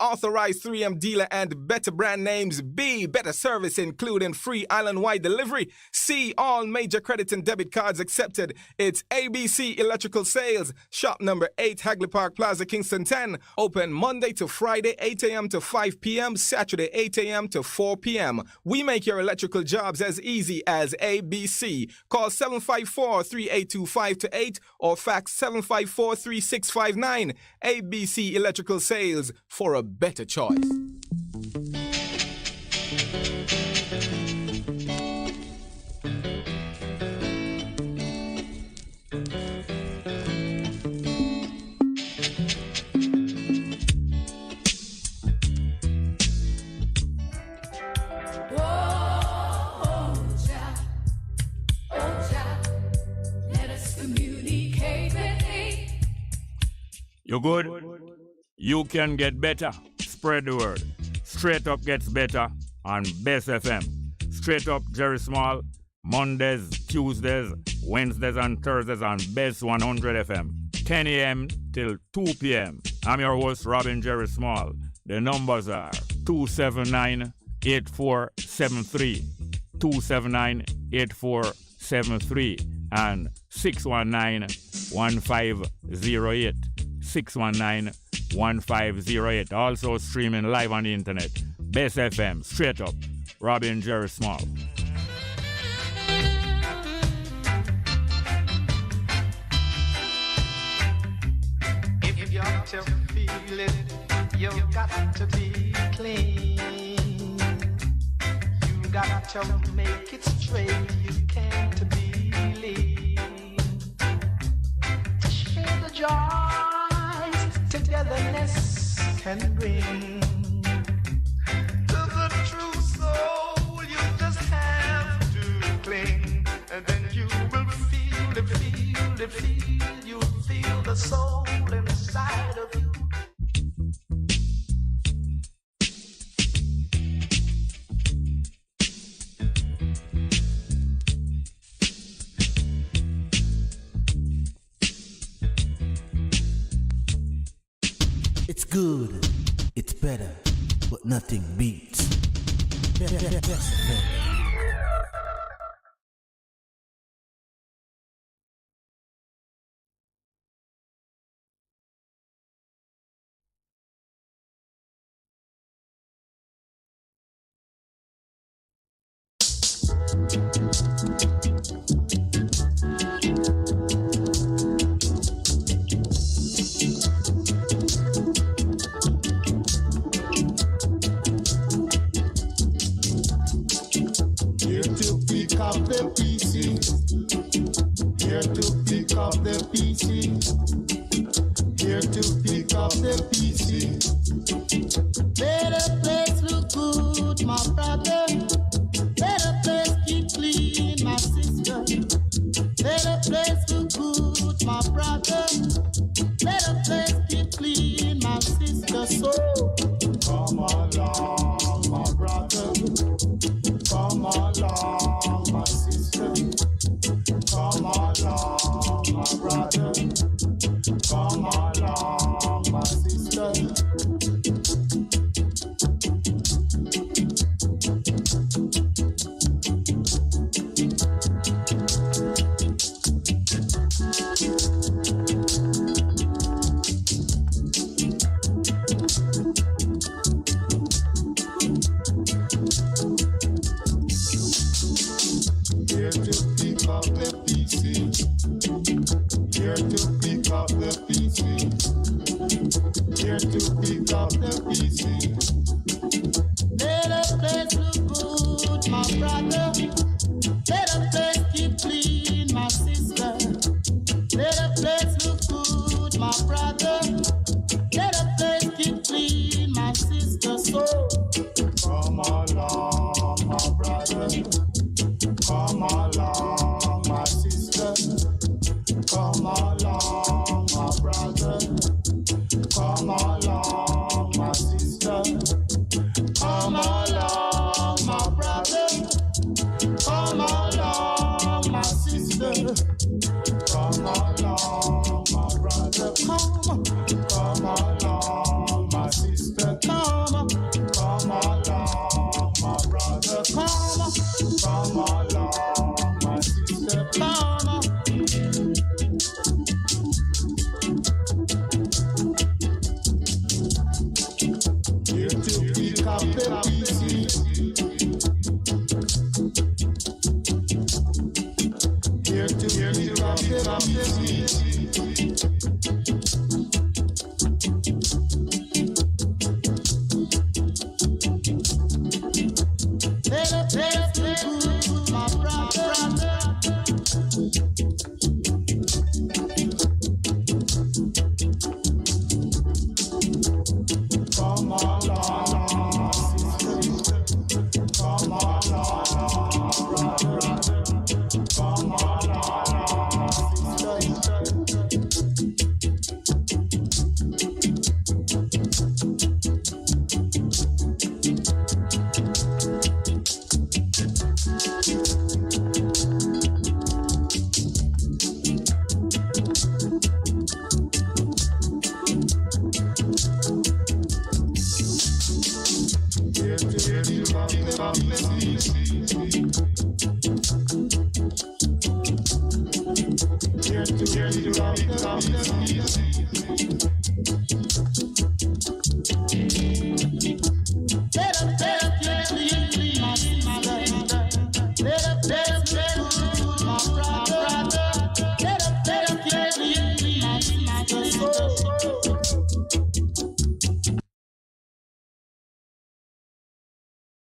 authorized 3M dealer, and better brand names. B, better service including free island-wide delivery. C, all major credit and debit cards accepted. It's ABC Electrical Sales. Shop number 8, Hagley Park Plaza, Kingston 10. Open Monday to Friday, 8 a.m. to 5 p.m., Saturday, 8 a.m. to 4 p.m. We make your electrical jobs as easy as ABC. Call 754-382-528 or fax 754-3659. ABC Electrical Sales, for a better choice. You good? You can get better. Spread the word. Straight Up gets better on Bess FM. Straight Up Jerry Small, Mondays, Tuesdays, Wednesdays and Thursdays on Bess 100 FM. 10 a.m. till 2 p.m. I'm your host, Robin Jerry Small. The numbers are 279-8473, 279-8473, and 619-1508. 619-1508. Also streaming live on the internet. Bess FM, Straight Up, Robin Jerry Small. If you got to feel it, you've got to be clean. You got to make it straight, you can't be lean. Share the joys togetherness can bring. To the true soul, you just have to cling, and then you will feel it, you'll feel the soul inside of you. It's good, it's better, but nothing beats.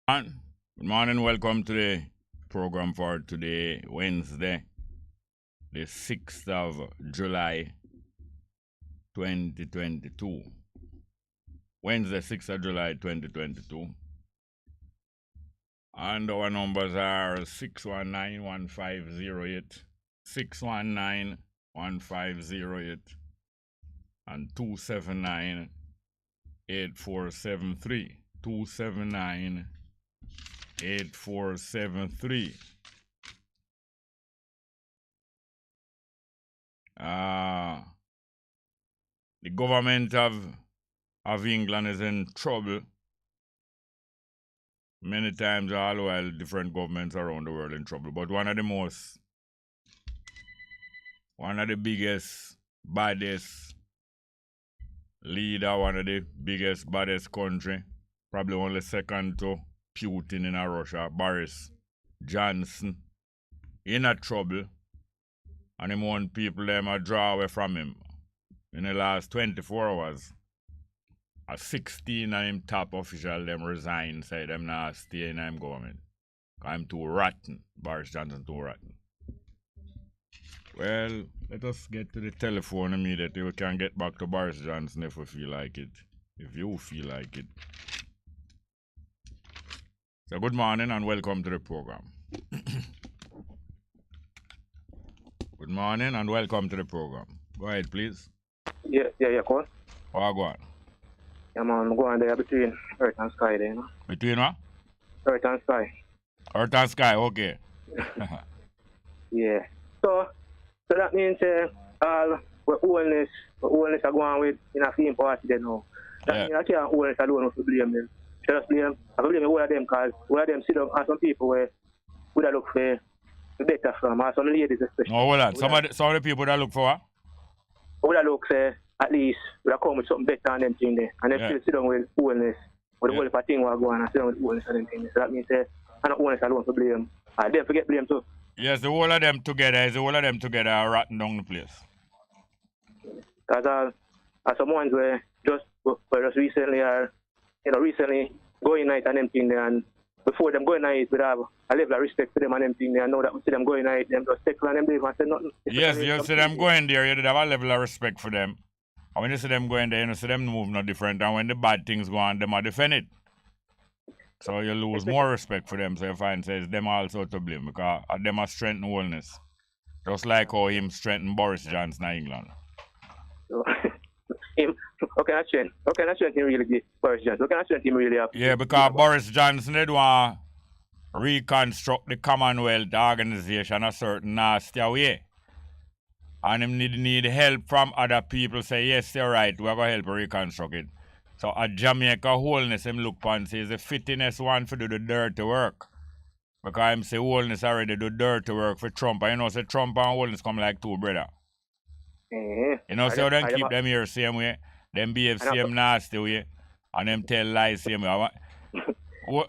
Good morning, welcome to the program for today, Wednesday, the 6th of July, 2022. Wednesday, 6th of July, 2022. And our numbers are 619-1508, 619-1508, and 279-8473, 279-8473. The government of England is in trouble. Many times, all while different governments around the world in trouble. But one of the biggest, baddest leader, one of the biggest, baddest country, probably only second to Putin in Russia, Boris Johnson, in a trouble. And him want people them a draw away from him. In the last 24 hours, 16 of him top official them resign, say them not stay in him government. I'm too rotten. Boris Johnson too rotten. Well, let us get to the telephone immediately. We can get back to Boris Johnson if we feel like it. If you feel like it. So good morning and welcome to the program. Good morning and welcome to the program. Go ahead, please. Yeah, cool. Oh, go on. Yeah, man, I'm going there between Earth and Sky there, you know? Between what? Earth and Sky. Earth and Sky, okay. Yeah. So that means all wellness are going with in a theme party there now. That means I can't wellness alone to blame them. Just blame all of them because all of them sit down and some people where would have look for the better from, or some ladies especially. No, hold on. Some of the people that look for what? Would have look for at least would have come with something better than them thing there. And they still sit down with wellness. But the whole thing will go on and sit down with wellness and them things. So that means I'm not wellness alone to blame. And them forget blame too. Yes, the whole of them together are rotten down the place. Because some ones were just recently going night and them thing there, and before them going night we have a level of respect for them and them thing there. And now that we see them going night, them just take on them leave and say nothing. Yes, you see them going there, you have a level of respect for them. And when you see them going there, you see them move no different. And when the bad things go on, them are defend it. So you lose more respect for them. So you find says them also to blame because them are strengthen wellness. Just like how him strengthen Boris Johnson in England. So, okay, that's strength him really good, Boris Johnson. Okay, that's strength him really up. Yeah, because Boris Johnson did want to reconstruct the Commonwealth organization a certain nasty way. And him need help from other people. Say, yes, you're right, we're going to help reconstruct it. So at Jamaica wholeness, him look upon says the fitness one for do the dirty work. Because him say wholeness already do dirty work for Trump. And you know, say Trump and wholeness come like two brother. You know, so them keep them here same way. Them behave same nasty way. And them tell lies same way. What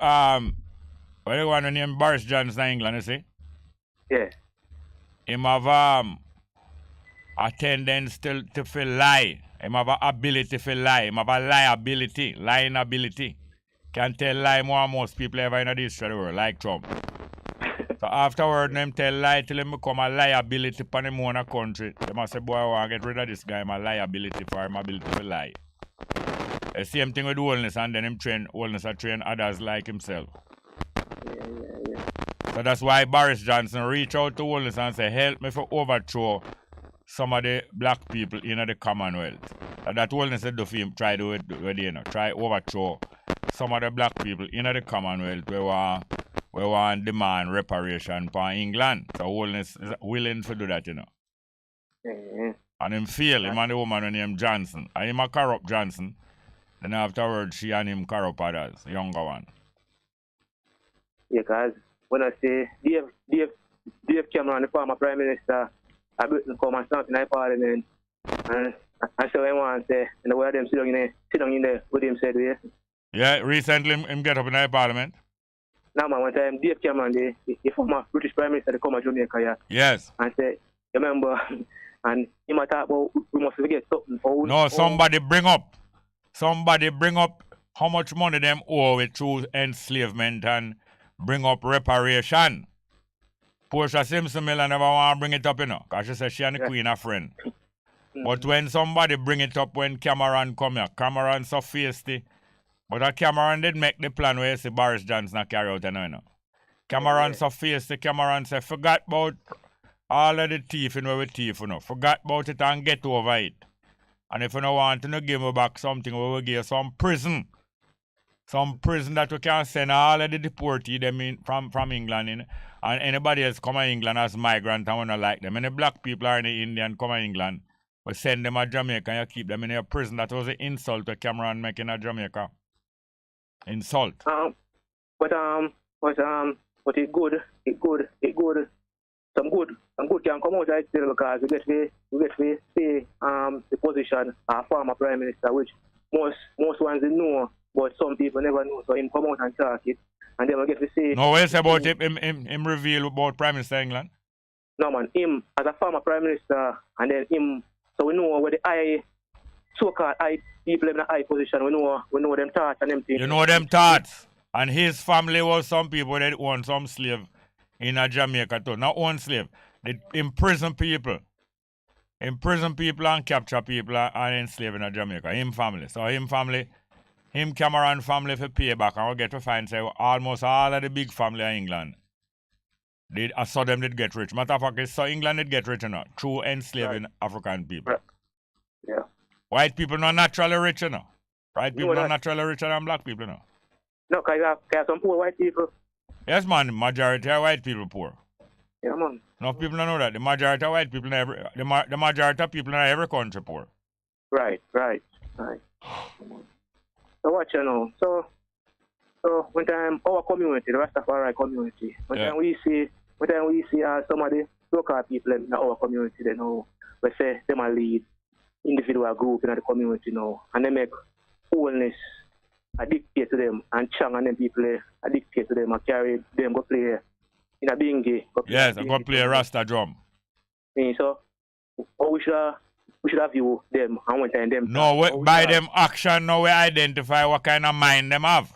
do you want to name Boris Johnson in England, you see? Yeah. Him have a tendency to feel lie. Him have a ability to lie. Him have a lying ability. Can tell lie more than most people ever in the history of the world, like Trump. So afterward, them tell lie till him become a liability for him own country. They must say, boy, I want to get rid of this guy, my liability for him ability to lie. The same thing with wholeness, and then him train others like himself. Yeah. So that's why Boris Johnson reach out to wholeness and say, help me for overthrow some of the black people in the Commonwealth. And that wholeness said to him, try to do it, try overthrow some of the black people in the Commonwealth we want demand reparation for England. So wholeness is willing to do that, you know. Mm-hmm. And him feel, him and the woman named Johnson. And him a corrupt Johnson. Then afterwards, she and him corrupt others, younger one. Yeah, because when I say Dave Cameron, the former Prime Minister, I Britain come and stand in the Parliament. And so I want to say, and the way them sit down in there with him said, yeah, recently him get up in the Parliament. Now, man, one time, Dave Cameron, the former British Prime Minister, they come to Jamaica, yeah. Yes. And say, you remember, and he might talk about, we must forget something. Somebody bring up how much money them owe it through enslavement and bring up reparation. Portia Simpson Miller never want to bring it up, because she said she and the Queen are friend. But when somebody bring it up when Cameron come here, Cameron so feisty. But Cameron did make the plan where you see Boris Johnson carry out, Cameron so feisty, Cameron said, forget about all of the thief in where we thief, Forget about it and get over it. And if you don't want to give me back something, we will give you some prison. Some prison that we can send all of the deportees them in, from England in. And anybody else come to England as migrant and we don't like them. Any black people are in the Indian come to England, we send them to Jamaica and you keep them in a prison. That was an insult to Cameron making a Jamaica. Insult. But it's good. Some good can come out right still because we get to stay the position of former prime minister, which most ones they know, but some people never know. So him come out and talk it, and then we get to see. No, what you say about him reveal about Prime Minister England? No man, him as a former prime minister, and then him. So we know where the so-called people in the high position. We know them thoughts and them things. You know them thoughts, and his family was some people that own some slave in Jamaica too. Not one slave. They imprison people. Imprison people and capture people and enslave in Jamaica. Him family. So him Cameron family for pay back, and we get to find say almost all of the big family in England. I saw them did get rich. Matter of fact, so England did get rich through enslaving African people. Right. Yeah. White people not naturally rich, White people not naturally richer than black people, No, because you have some poor white people. Yes, man, the majority of white people poor. Yeah, man. Enough people don't know that. The majority of white people the majority of people in every country poor. Right. So what you know? So when time our community, the Rastafari community, when time we see some of the local people in our community, they know we say them a lead individual group in the community now, and they make wholeness a dictate to them, and Chang and them people a dictate to them and carry them go play in a bingy. Yes, and go play a Rasta drum. So we should have view them and when time them. No, by them action now we identify what kind of mind them have.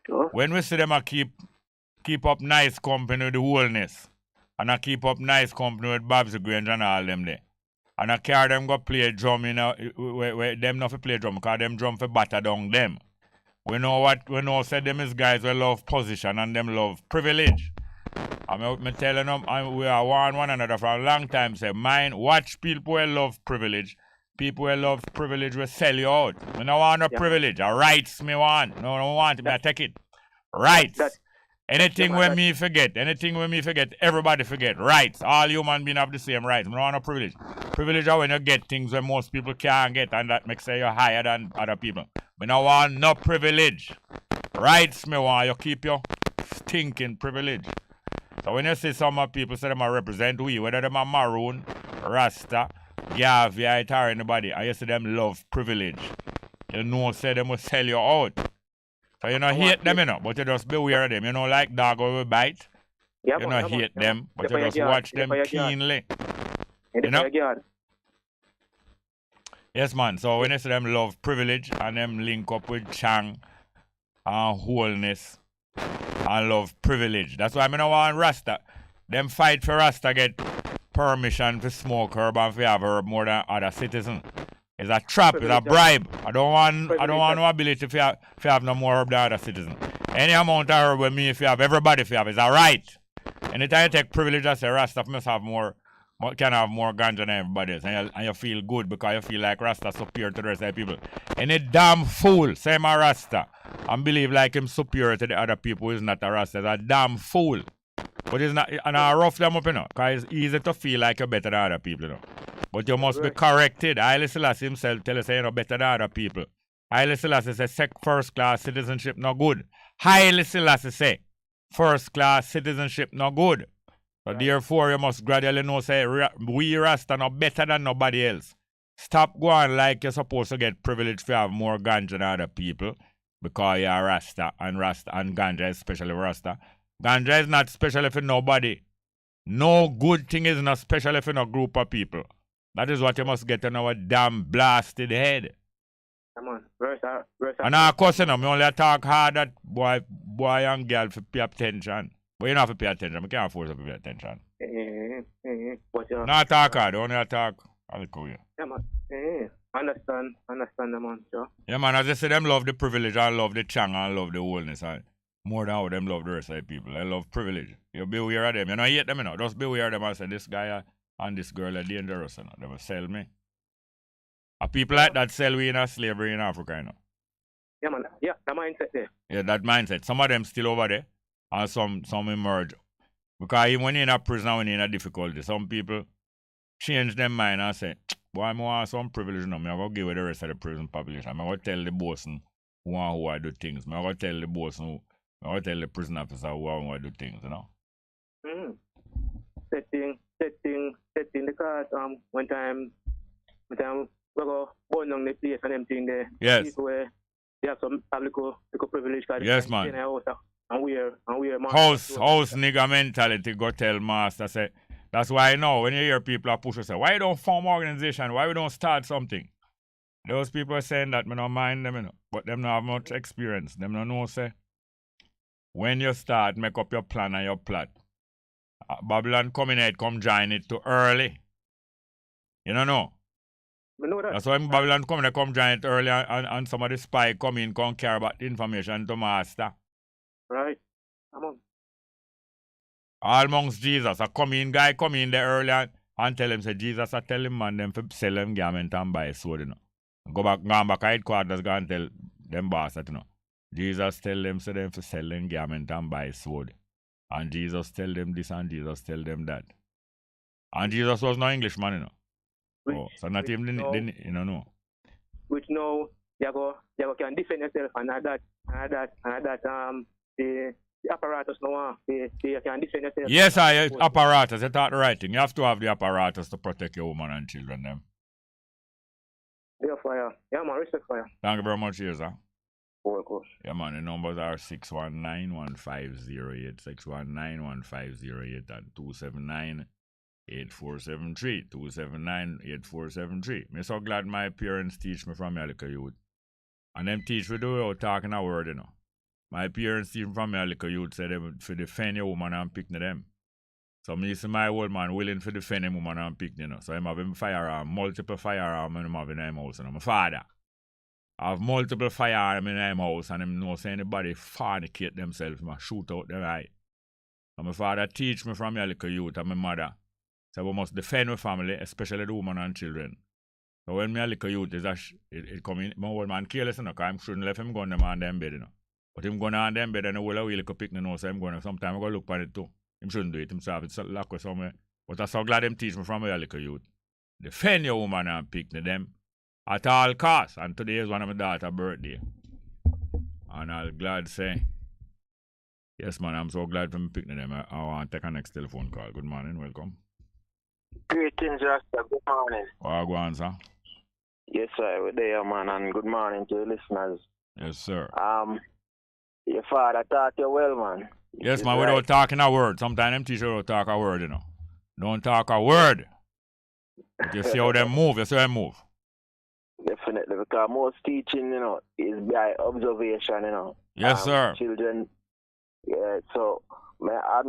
Sure. When we see them keep up nice company with the wholeness, and I keep up nice company with Babs Grange and all them there. And I carry them go play drum, where them not for play drum, because them drum for batter down them. We know say them is guys who love position and them love privilege. I'm telling them we are one another for a long time. Say, watch people who love privilege. People who love privilege will sell you out. We don't want no privilege. Rights me want. No, I don't want it. I take it. Rights. Anything when me forget, everybody forget. Rights. All human beings have the same rights. We don't want no privilege. Privilege is when you get things when most people can't get, and that makes you higher than other people. We don't want no privilege. Rights me want. You keep your stinking privilege. So when you see some people say them represent we, whether them are maroon, Rasta, Gaviite or anybody, and you see them love privilege, you know say them will sell you out. So you don't hate them, but you just beware of them. You know, like dog will bite. Yeah, you don't hate them, but you just watch them keenly. You know? Yes, man. So when you see them love privilege and them link up with Chang and wholeness and love privilege. That's why I don't want Rasta. Them fight for Rasta get permission to smoke herb and to have herb more than other citizens. It's a trap, it's a bribe. I don't want no ability to have no more herb than other citizens. Any amount of herb with me if you have, everybody if you have, it's a right. Anytime you take privilege, I say Rasta must have can have more ganja than everybody else. And you feel good because you feel like Rasta superior to the rest of the people. Any damn fool, say my Rasta, and believe like him superior to the other people who is not a Rasta, is a damn fool. But it's not, and I rough them up, because it's easy to feel like you're better than other people, But you must be corrected. Haile Selassie himself tell us you're better than other people. Haile Selassie say first class citizenship not good. Haile Selassie say first class citizenship not good. So therefore you must gradually know say we Rasta not better than nobody else. Stop going like you're supposed to get privilege to have more ganja than other people because you're Rasta and ganja, especially Rasta. Ganja is not special for nobody. No good thing is not special for no group of people. That is what you must get in our damn blasted head. Come on. Versa. And I cussing them. I only talk hard at boy and girl for pay attention. But you don't have to pay attention. I can't force you to pay attention. But you know. No talk hard. Only talk. I'll call you. Yeah, man. Understand the man, sure. Yeah, man. As I say, them love the privilege and love the chang and love the wholeness. And more than how them love the rest of the people. They love privilege. You beware of them. You know, hate them, you know. Just beware of them and say, this guy and this girl are dangerous, you know. They will sell me. And people like that sell we in slavery in Africa, you know. Yeah, man. Yeah, the mindset there. Yeah, that mindset. Some of them still over there. And some emerge. Because even when you're in a prison, when you're in a difficulty, some people change their mind and say, boy, I want some privilege now. I'm going to give it the rest of the prison population. I'm going to tell the boss who I do things. I'm going to tell the boss I'm going to tell the prison officer who I do things, you know. Setting the cards. One time we go burn down the place and them thing there. Yes. People where they have some little privilege card. Yes, man. And we're House nigga mentality go tell master say. That's why now when you hear people are push say, why you don't form organization? Why we don't start something? Those people are saying that me don't mind them, you know. But them don't have much experience. Them don't know say when you start, make up your plan and your plot. Babylon coming out, come join it too early. You don't know. I know that. That's why Babylon come join it early and some of the spy come in, come care about the information to master. Right. Come on. All amongst Jesus. A guy come in there early and tell him, say, Jesus, I tell him, man, them to sell them garment and buy a sword, you know. Go back to headquarters, go and tell them boss that, you know. Jesus tell them, say them to sell them garment and buy a sword. And Jesus tell them this and Jesus tell them that. And Jesus was no Englishman, you know. So not even, you know. Which now, you can defend yourself and the apparatus now, you can defend yourself. Yes, apparatus, you thought the right thing. You have to have the apparatus to protect your woman and children, them. Yeah, fire. Yeah, man, respect fire. Thank you very much, yes, sir. Cool. Yeah, man, the numbers are 619-1508, 619-1508, and 279-8473, 279-8473. I'm so glad my parents teach me from Yalika youth. And them teach me without talking a word, you know. My parents teach me from Yalika youth said they would for defend your woman and pick them. So me see my old man willing to defend him woman and pick, you know. So I'm having firearm, multiple firearm and I'm having in house, you know. My father. I have multiple firearms in my house and him know say anybody fornicate themselves, I shoot out their eye. And my father teach me from a little youth and my mother. So we must defend my family, especially the woman and children. So when me a little youth is it come in, my old man careless, you know, because I shouldn't let him go on them on them bed, you know. But him going on them bed and the whole way little pick the nose, so I'm going to sometime I go look at it too. Him shouldn't do it himself, it's lock or somewhere. But I'm so glad them teach me from a little youth. Defend your woman and pick them. At all costs, and today is one of my daughter's birthday. And I'll glad say, yes man, I'm so glad for me picking them. I want to take a next telephone call. Good morning, welcome. Greetings, Rasta. Good morning. Oh, go on, sir. Yes, sir. We're there, man, and good morning to the listeners. Yes, sir. Your father taught you well, man. Yes, man, without talking a word. Sometimes them teachers don't talk a word, you know. Don't talk a word. But you see how they move, you see how they move. Definitely, because most teaching, you know, is by observation, you know. Yes, sir. Children, yeah, so I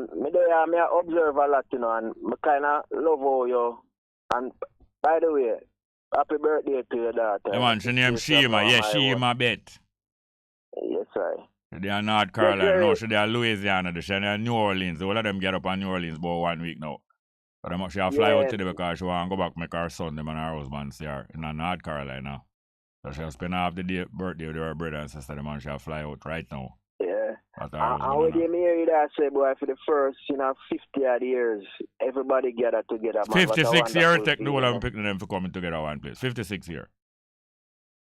observe a lot, you know, and I kind of love how you, and by the way, happy birthday to your daughter. Yeah, man, she named Shima. Yes, Shima Bet. Yes, sir. They are North Carolina. No, she are Louisiana. She are New Orleans. All of them get up on New Orleans about 1 week now. But she fly out today because she want to go back make her son them and her husband see her in North Carolina. So she'll spend half the day birthday with her brother and sister them and she'll fly out right now. Yeah. And when you married I say, boy, for the first, 50 odd years, everybody gather together. Man. 56 years take the whole of them picking them for coming together one place. 56 years.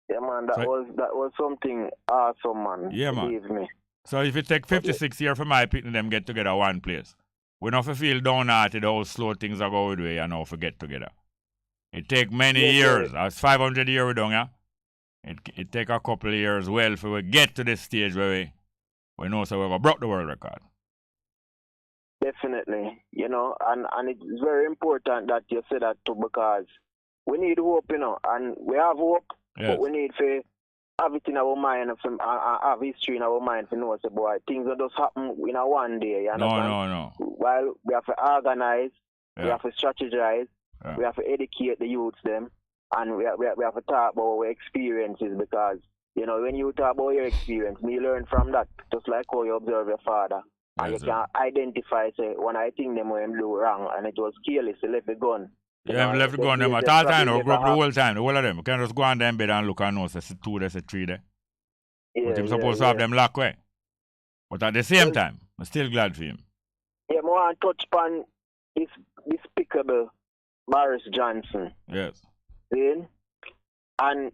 Yeah, man, that was something awesome, man. Yeah, man. Believe me. So if it take 56 years for my picking them get together one place, we don't feel downhearted how slow things are going away and how we get together. It take many years. That's 500 years we done, yeah? It take a couple of years well for we get to this stage where we know so we're going to break the world record. Definitely, and it's very important that you say that too because we need hope, and we have hope, yes. but we need to have it in our mind, have history in our mind to know, say, boy, things don't just happen in a one day. You understand? No. While we have to organize, we Yeah. have to strategize, Yeah. we have to educate the youths them, and we have to talk about our experiences because, you know, when you talk about your experience, you learn from that, just like how you observe your father. And Yes, you can identify, say, when I think them when do wrong, and it was careless, they left the gun. You Yeah, know, left to go on they- them they at all time, probably no, never go up the have- whole time, the whole of them. You can just go on them bed and look and know, say 2, there's a 3 there. Yeah, But him supposed to have them locked away. But at the same Well- time, I'm still glad for him. Yeah, I want to touch upon this despicable Boris Johnson. Yes. See? And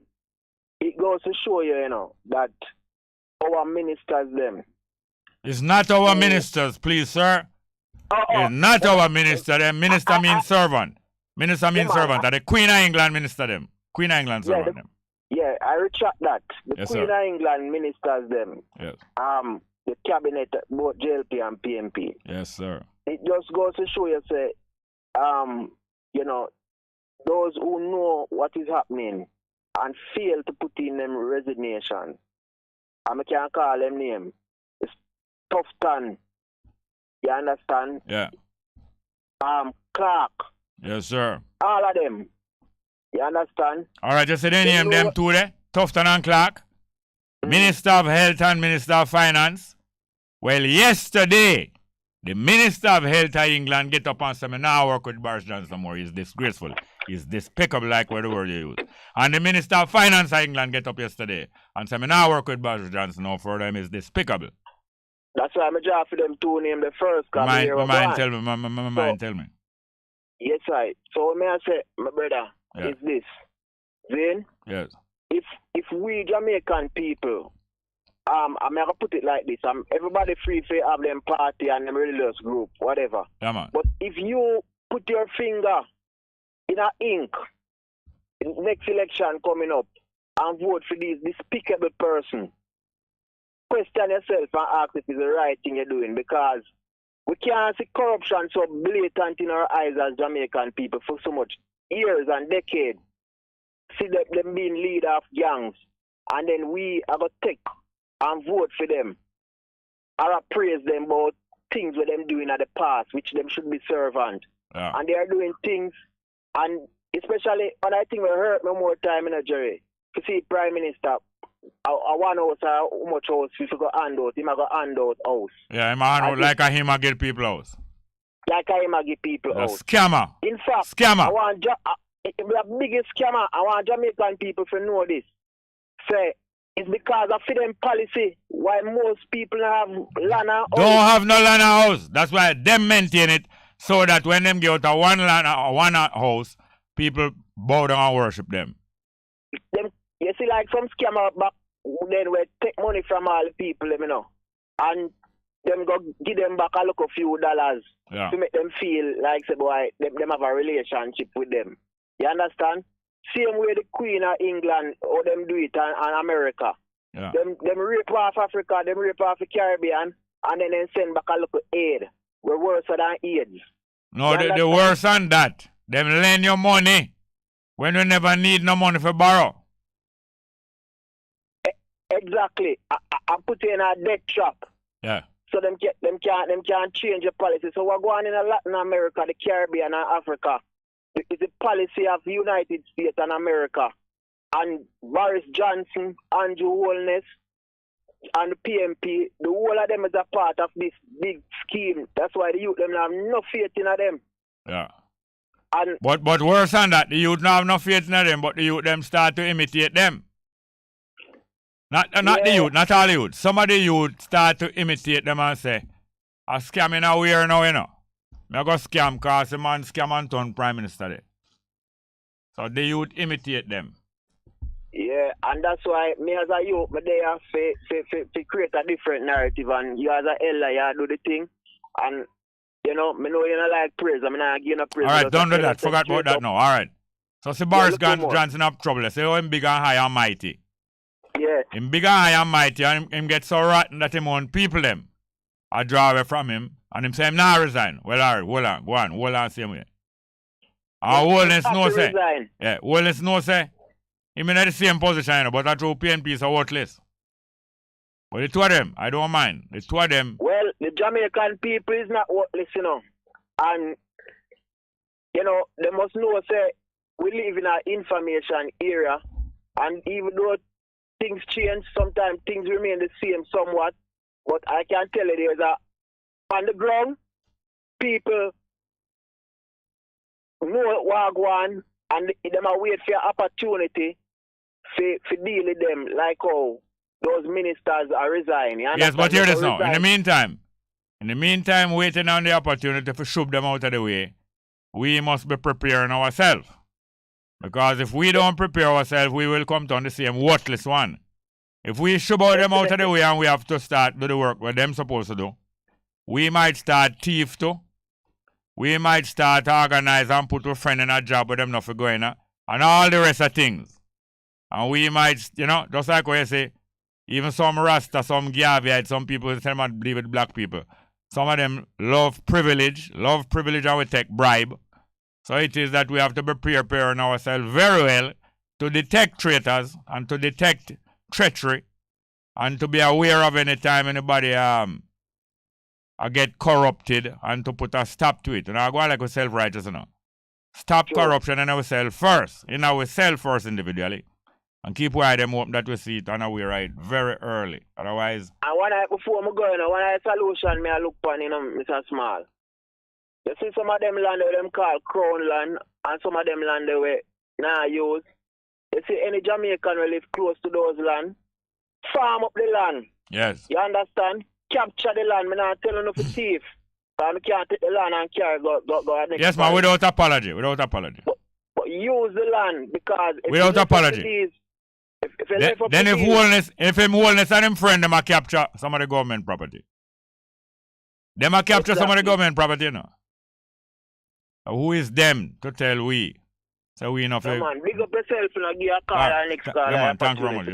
it goes to show you, you know, that our ministers, them. It's not our ministers, please, sir. It's not our minister. Them minister means servant. Minister means man. servant. And the Queen of England minister them. Queen of England servant them. Yeah, I retract that. The Yes, Queen sir. of England ministers, them. Yes. The cabinet, both JLP and PMP. Yes, sir. It just goes to show you, say, you know, those who know what is happening and fail to put in them resignation. I can't call them name. It's Tufton. You understand? Yeah. Clark. Yes, sir. All of them. You understand? All right, just say they name know them what- two there. Tufton and Clark. Minister of Health and Minister of Finance. Well, yesterday, the Minister of Health of England get up and say, "Me now work with Boris Johnson more. He's disgraceful. He's despicable, like what the word you use." And the Minister of Finance of England get up yesterday and say, "Me now work with Boris Johnson no for them is despicable." That's why I'm draw for them two name the first. My mind tell me, my So- mind tell me. Yes, I. So may I say, my brother, Yeah. is this. Then, Yes. if we Jamaican people, I'm gonna put it like this, everybody free to have them party and them religious group, whatever. Yeah, man. But if you put your finger in a ink, next election coming up, and vote for this despicable person, question yourself and ask if it's the right thing you're doing, because we can't see corruption so blatant in our eyes as Jamaican people for so much years and decades. See them being leader of gangs, and then we are going to take and vote for them or praise them about things what them doing at the past, which them should be servant. Yeah. And they are doing things, and especially, and I think will hurt me more time in a jury to see Prime Minister, a one house or how much house if you go hand out, him a go hand out house. Yeah, man, like a him a get people house. Like him a give people A house. scammer. In fact, Scammer. I want the biggest scammer. I want Jamaican people to know this. Say it's because of them policy why most people have land and house. Don't have no land and house. That's why them maintain it so that when them get out of one land or one house, people bow down and worship them. Them, you see, like some scammer back then we take money from all the people, you know, and them go give them back a look a few dollars Yeah. to make them feel like say boy them have a relationship with them. You understand? Same way the Queen of England, how them do it and America. Yeah. Them rape off Africa, them rape off the Caribbean, and then they send back a look of aid. We're worse than AIDS. No, You the understand? worse than that. Them lend you money when you never need no money for borrow. Exactly. I put you in a debt trap. Yeah. So them can't change the policy. So we're going in Latin America, the Caribbean and Africa. It's the policy of the United States and America. And Boris Johnson, Andrew Holness, and the PMP, the whole of them is a part of this big scheme. That's why the youth them have no faith in them. Yeah. And But worse than that, the youth not have no faith in them, but the youth them start to imitate them. Not the Yeah. youth, not all the youth. Some of the youth start to imitate them and say, "I scam in a weird now, you know. I go scam because the man scam and turn Prime Minister there." So the youth imitate them. yeah, and that's why me as a youth, me there to create a different narrative, and you as a elder, you do the thing, and you know you don't like praise, I mean I give you no praise. All right, Just don't do say that. Forgot straight about that up. now. All right. So see Boris look no more. Johnson have trouble. They say, "Oh, him big and high and mighty." Yeah, Him big and high and mighty, and him get so rotten that him own people them. I draw away from him, and him say him now resign. Well, all right, hold on, same way. Our Wellness have no to say. resign. Yeah, Wellness no say. Him in the same position, you know, but that true PNP is worthless. But the two of them, I don't mind. The two of them. Well, the Jamaican people is not worthless, you know. And, you know, they must know, say, we live in an information era. And even though things change, sometimes things remain the same somewhat. But I can tell you there's on the ground, people know what go on, and them are wait for an opportunity to deal with them, like how those ministers are resigning. Yes, but hear this now. In the meantime, waiting on the opportunity to shove them out of the way, we must be preparing ourselves. Because if we don't prepare ourselves, we will come down the same worthless one. If we shove them out of the way and we have to start do the work what them supposed to do, we might start thief too. We might start organize and put a friend in a job with them not for going and all the rest of things. And we might, you know, just like what you say, even some Rasta, some Gaviite, some people say they believe with black people. Some of them love privilege and we take bribe. So it is that we have to be preparing ourselves very well to detect traitors and to detect treachery and to be aware of any time anybody get corrupted and to put a stop to it. And I go like a self-righteous, you know. Stop corruption in ourselves first, individually. And keep wide them up that we see it and we right very early. Otherwise. And before I go, one of the solution I look for, you know, Mr. Small. You see some of them land where them call crown land and some of them land where now use. You see any Jamaican will live close to those land, farm up the land. Yes. You understand? Capture the land. I'm not telling you for thief. I can't take the land and carry go next. Yes, man, without apology. But use the land because if without apology. If him wholeness and him friend, them a capture some of the government property. Them a capture some of the government property, you know. Who is them to tell we? So we enough. No, man, big up yourself and give a call and next call. Yeah, man, thank you very much.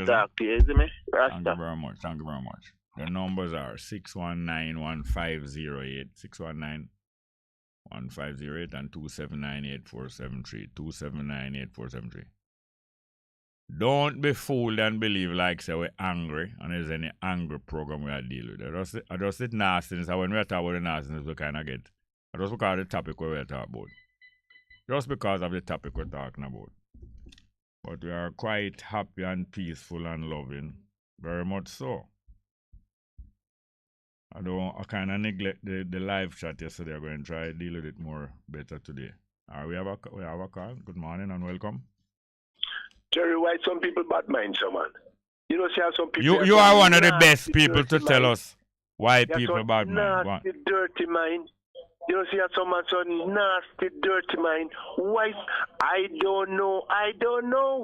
Thank you very much. The numbers are 619-1508, 619-1508 and 279-8473, 279-8473. Don't be fooled and believe like say we're angry and there's any angry program we are dealing with. I just it nastiness, and when we talk about the nastiness we kind of get. Just because of the topic we're talking about. Just because of the topic we're talking about. But we are quite happy and peaceful and loving. Very much so. I kind of neglect the live chat yesterday. I'm going to try to deal with it more better today. We have a call. Good morning and welcome. Jerry, why some people bad mind, man? You know, see how some people... You are one of the best people to tell us why people bad mind. Nasty, dirty mind. You know, see how someone so nasty, dirty mind. Why? I don't know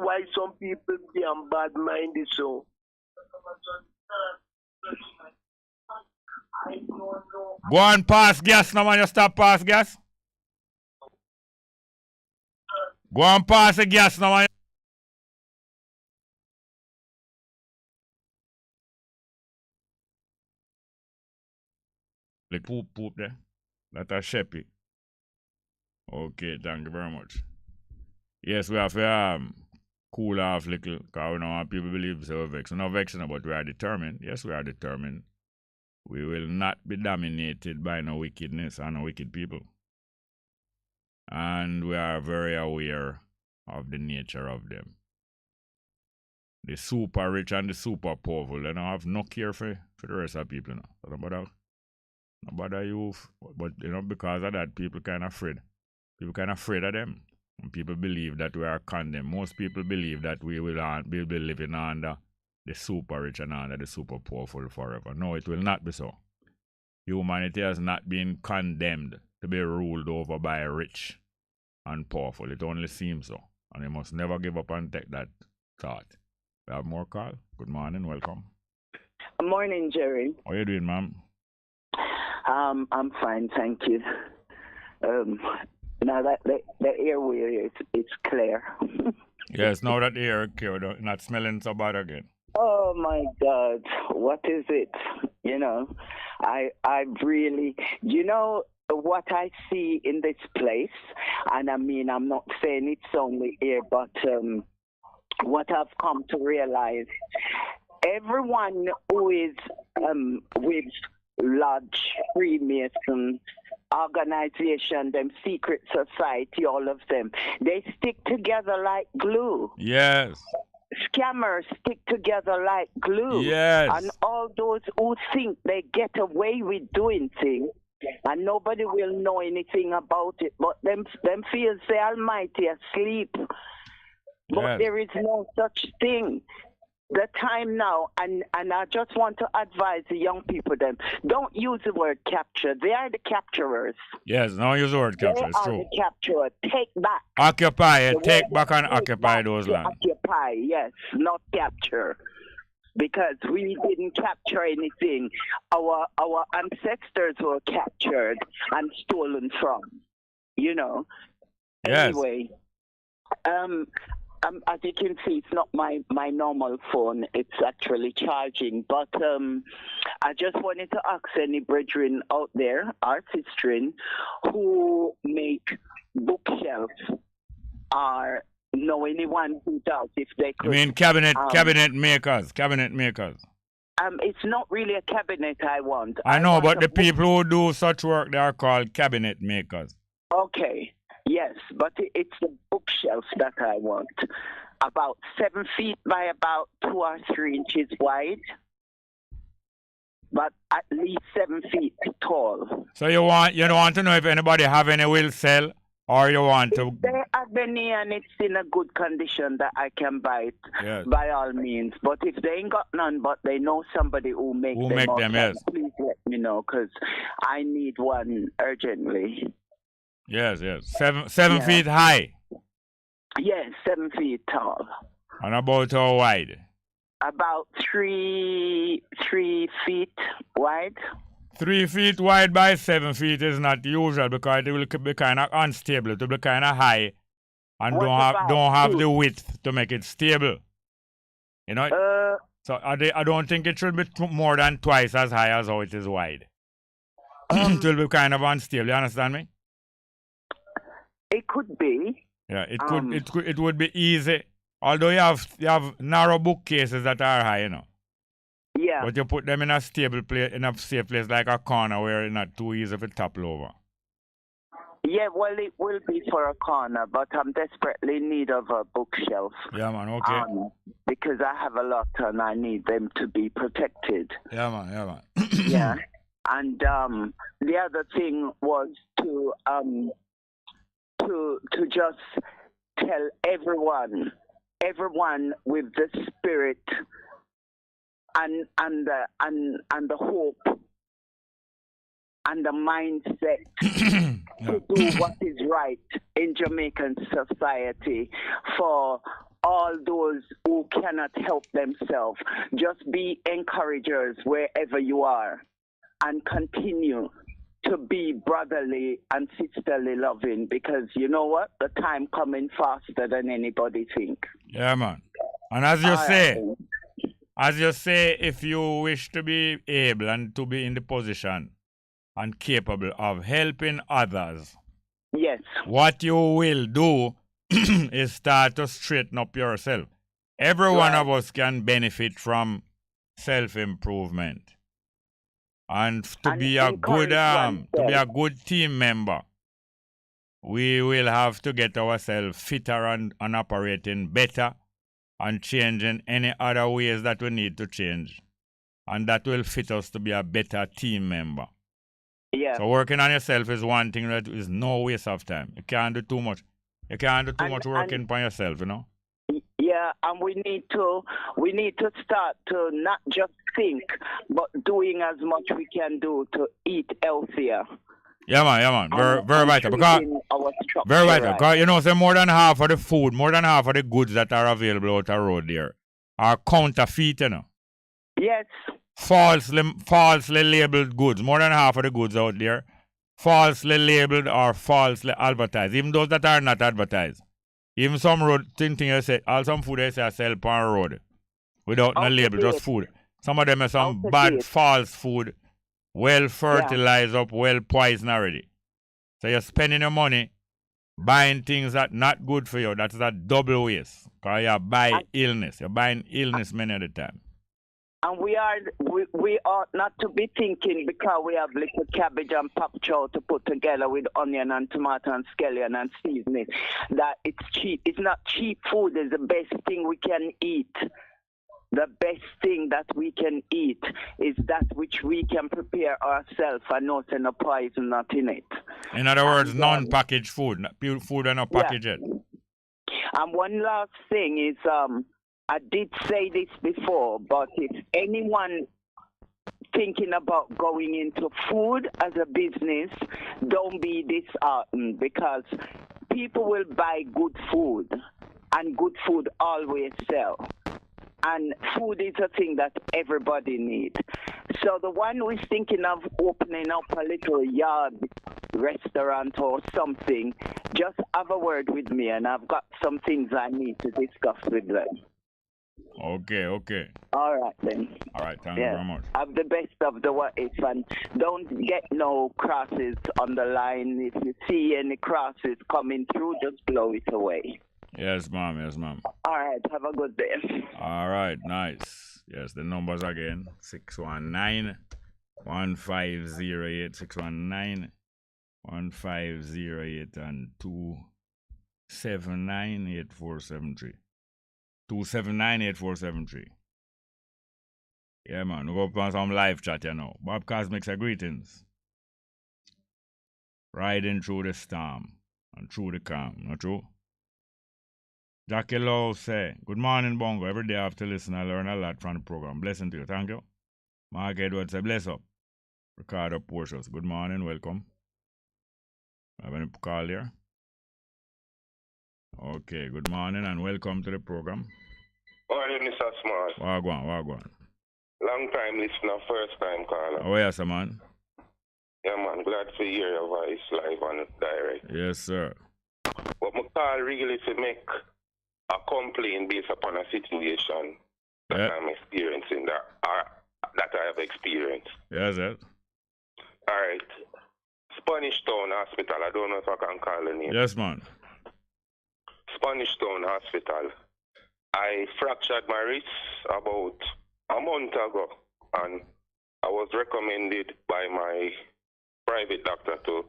why some people damn bad minded so. Go on pass gas now, man. You stop pass gas. Go on pass the gas now, man. The poop there. That's a sheppy. Okay, thank you very much. Yes, we have to cool off little, because we know how people believe so we're vexed. We're not vexing, but we are determined. Yes, we are determined. We will not be dominated by no wickedness and no wicked people. And we are very aware of the nature of them. The super rich and the super powerful, they don't have no care for the rest of people. No bother you, but you know, because of that, people kind of afraid. People kind of afraid of them. And people believe that we are condemned. Most people believe that we will be living under the super rich and under the super powerful forever. No, it will not be so. Humanity has not been condemned to be ruled over by rich and powerful. It only seems so. And you must never give up and take that thought. We have more call. Good morning, welcome. Good morning, Jerry. How are you doing, ma'am? I'm fine, thank you. Now that the airway it's clear. Yes, now that the air is clear, not smelling so bad again. Oh my God, what is it? You know, I really, you know what I see in this place, and I mean, I'm not saying it's only here, but what I've come to realize, everyone who is with Lodge, Freemason, organization, them secret society, all of them, they stick together like glue. Yes. Scammers stick together like glue. Yes. And all those who think they get away with doing things and nobody will know anything about it, but them feels the Almighty asleep. But Yes. there is no such thing. The time now, and I just want to advise the young people them, don't use the word capture. They are the capturers. Yes, now use the word capture. It's They are true. the capturer. Take back. Occupy, The take word back and take occupy back those to lands. Occupy, yes, not capture. Because we didn't capture anything. Our ancestors were captured and stolen from. You know. Yes. Anyway, as you can see, it's not my normal phone. It's actually charging. But I just wanted to ask any brethren out there, artistry, who make bookshelves or know anyone who does, if they could. I mean cabinet makers. It's not really a cabinet I want. I know, want but a the book- people who do such work, they are called cabinet makers. Okay, yes, but it's the bookshelf that I want. About 7 feet by about 2 or 3 inches wide, but at least 7 feet tall. So you don't want to know if anybody have any will sell, or you want to. If they have any and it's in a good condition that I can buy it, Yes. by all means. But if they ain't got none, but they know somebody who make Who them, make them, outside, yes. please let me know, because I need one urgently. Yes. Seven Yeah. feet high Yes, 7 feet tall. and about how wide? About 3 feet wide. 3 feet wide by 7 feet is not usual because it will be kind of unstable. It will be kind of high and What don't about have two? the width to make it stable. You know. So I don't think it should be more than twice as high as how it is wide. It will be kind of unstable. You understand me? It could be. Yeah, it would be easy. Although you have narrow bookcases that are high, you know. Yeah. But you put them in a stable place, in a safe place like a corner where it's not too easy to topple over. Yeah, well, it will be for a corner, but I'm desperately in need of a bookshelf. Yeah, man, okay. Because I have a lot and I need them to be protected. Yeah, man. Yeah. And the other thing was to just tell everyone with the spirit and the hope and the mindset to do what is right in Jamaican society for all those who cannot help themselves. Just be encouragers wherever you are and continue to be brotherly and sisterly loving, because you know what? The time coming faster than anybody think. Yeah, man. And as you say, if you wish to be able and to be in the position and capable of helping others, yes, what you will do is start to straighten up yourself. Every one of us can benefit from self-improvement. And to be a good team member, we will have to get ourselves fitter and operating better and changing any other ways that we need to change. And that will fit us to be a better team member. Yeah. So working on yourself is one thing that is no waste of time. You can't do too much. You can't do too much working on yourself, you know? Yeah, and we need to start to not just think, but doing as much we can do to eat healthier. Yeah, man. Very vital. Because very vital. Because you know, say more than half of the food, more than half of the goods that are available out the road there are counterfeit, you know. Yes. Falsely labeled goods. More than half of the goods out there, falsely labeled or falsely advertised. Even those that are not advertised. Even some road thing you say, all some food they say I sell on road without no label, just food. Some of them are some bad false food, well fertilized up, well poisoned already. So you're spending your money buying things that not good for you. That's a double waste. Because you buy illness. You're buying illness many of the time. And we ought not to be thinking because we have little cabbage and pop chow to put together with onion and tomato and scallion and seasoning that it's cheap. It's not cheap food. It's the best thing we can eat. The best thing that we can eat is that which we can prepare ourselves and not in a poison, not in it. In other words, non-packaged food. Food are not packaged yet. And one last thing is, I did say this before, but if anyone thinking about going into food as a business, don't be disheartened because people will buy good food and good food always sell. And food is a thing that everybody needs. So the one who is thinking of opening up a little yard restaurant or something, just have a word with me and I've got some things I need to discuss with them. Okay. All right, then. All right, thank you very much. Have the best of the what if, and don't get no crosses on the line. If you see any crosses coming through, just blow it away. Yes, ma'am. All right, have a good day. All right, nice. Yes, the numbers again, 619-1508, 619-1508 and 279-8473. 279-8473. Yeah, man. We go on some live chat, you know. Bob Cosmic say greetings. Riding through the storm and through the calm, not true? Jackie Lowe say, good morning, Bongo. Every day I have to listen, I learn a lot from the program. Blessing to you. Thank you. Mark Edwards say, bless up. Ricardo Portios, good morning, welcome. Have any call here? Okay, good morning and welcome to the program. Morning, Mr. Smart. Wagwan. Long time listener, first time caller. Oh, yes, man. Yeah, man, glad to hear your voice live and direct. Yes, sir. But my call really to make a complaint based upon a situation that I'm experiencing, that I have experienced. Yes, sir. All right. Spanish Town Hospital, I don't know if I can call the name. Yes, man. Spanish Town Hospital. I fractured my wrist about a month ago, and I was recommended by my private doctor to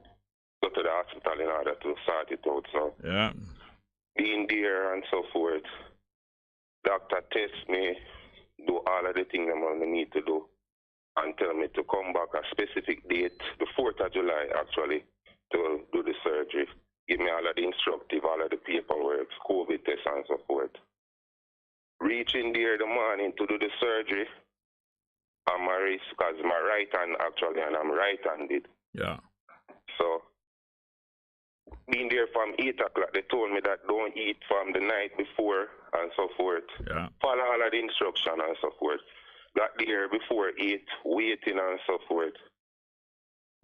go to the hospital in order to sort it out. So, yeah, being there and so forth, doctor test me, do all of the things I'm going to need to do, and tell me to come back a specific date, the 4th of July actually, to do the surgery. Give me all of the instructive, all of the paperwork, COVID tests and so forth. Reaching there the morning to do the surgery on my wrist, because my right hand actually, and I'm right-handed. Yeah. So, being there from 8 o'clock, they told me that don't eat from the night before and so forth. Yeah. Follow all of the instruction and so forth. Got there before 8, waiting and so forth.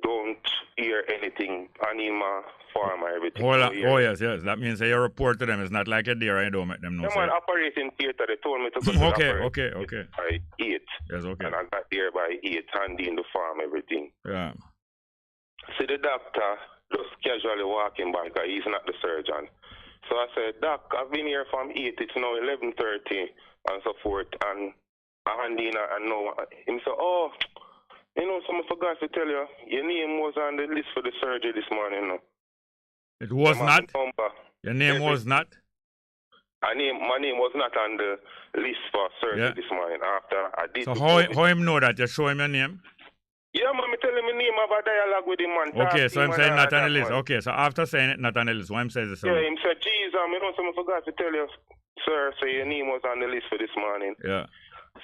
Don't hear anything, anima, farmer, everything. Oh, yes. That means that you report to them. It's not like a deer, I don't make them know. No, man, operating theater, they told me to go to Okay. By 8. Yes, okay. And I got there by 8, handy in the farm, everything. Yeah. See, the doctor just casually walking by, because he's not the surgeon. So I said, Doc, I've been here from 8, it's now 11:30 and so forth, and I hand in and know. Him said, oh, you know, someone forgot to tell you, your name was on the list for the surgery this morning. No? It was not? Your name was not? My name was not on the list for surgery this morning after I did. So how him know that? You show him your name? Yeah, man, I tell him my name, have a dialogue with him, man. Okay, so I'm saying not on the list. Okay, so after saying it, not on the list, what him says the same? Yeah, him said, geez, you know, someone forgot to tell you, sir, so your name was on the list for this morning. Yeah.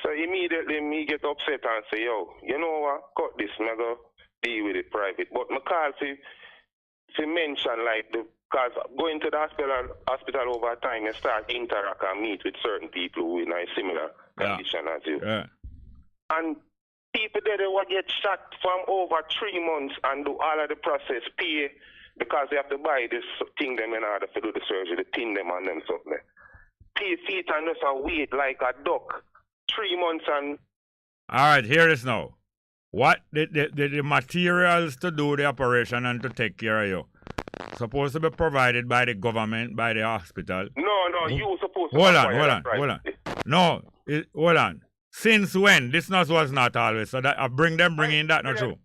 So immediately me get upset and say, yo, you know what, cut this, I'm going to deal with it private. But my call to mention, like, because going to the hospital over time, you start interact and meet with certain people who are in a similar condition as you. Yeah. And people there, they will get shot from over 3 months and do all of the process, pay, because they have to buy this thing them in order to do the surgery, the thing them and them something. Pay feet and just wait like a duck. 3 months and... All right, here is now. What the materials to do the operation and to take care of you. supposed to be provided by the government, by the hospital. No, you supposed to Hold acquire on. that privately. No, hold on. Since when? This was not always. So that I bring in that, not true.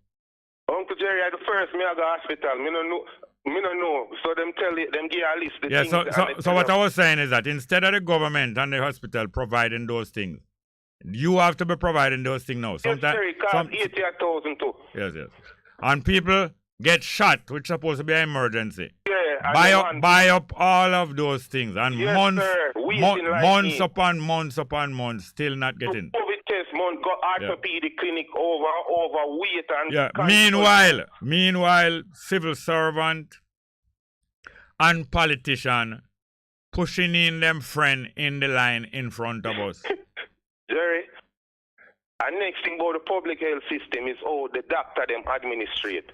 Uncle Jerry, at the first, me I go hospital. Me no know. So them them give a list the Yeah, things. so what I was saying is that instead of the government and the hospital providing those things, you have to be providing those things now. Yes, sir, it costs 80,000 too. Yes. And people get shot, which is supposed to be an emergency. Yeah. Buy up all of those things. And yes, months, sir. months upon months, still not getting. COVID test, month, got orthopedic clinic over weight and... Yeah, meanwhile, civil servant and politician pushing in them friend in the line in front of us. Jerry, and next thing about the public health system is how the doctor them administrate.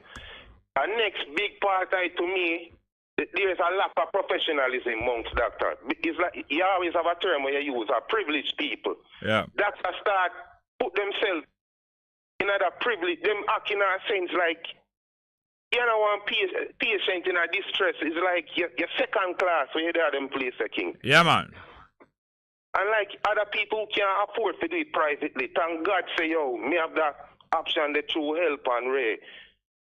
And next big part to me, there's a lack of professionalism amongst doctors. It's like you always have a term where you use privileged people. Yeah. Doctors start put themselves in a privilege, them act in a sense like you know one patient in a distress is like your second class where you them place a king. Yeah, man. And like other people can't afford to do it privately. Thank God say, yo, me have that option, the true help and Ray.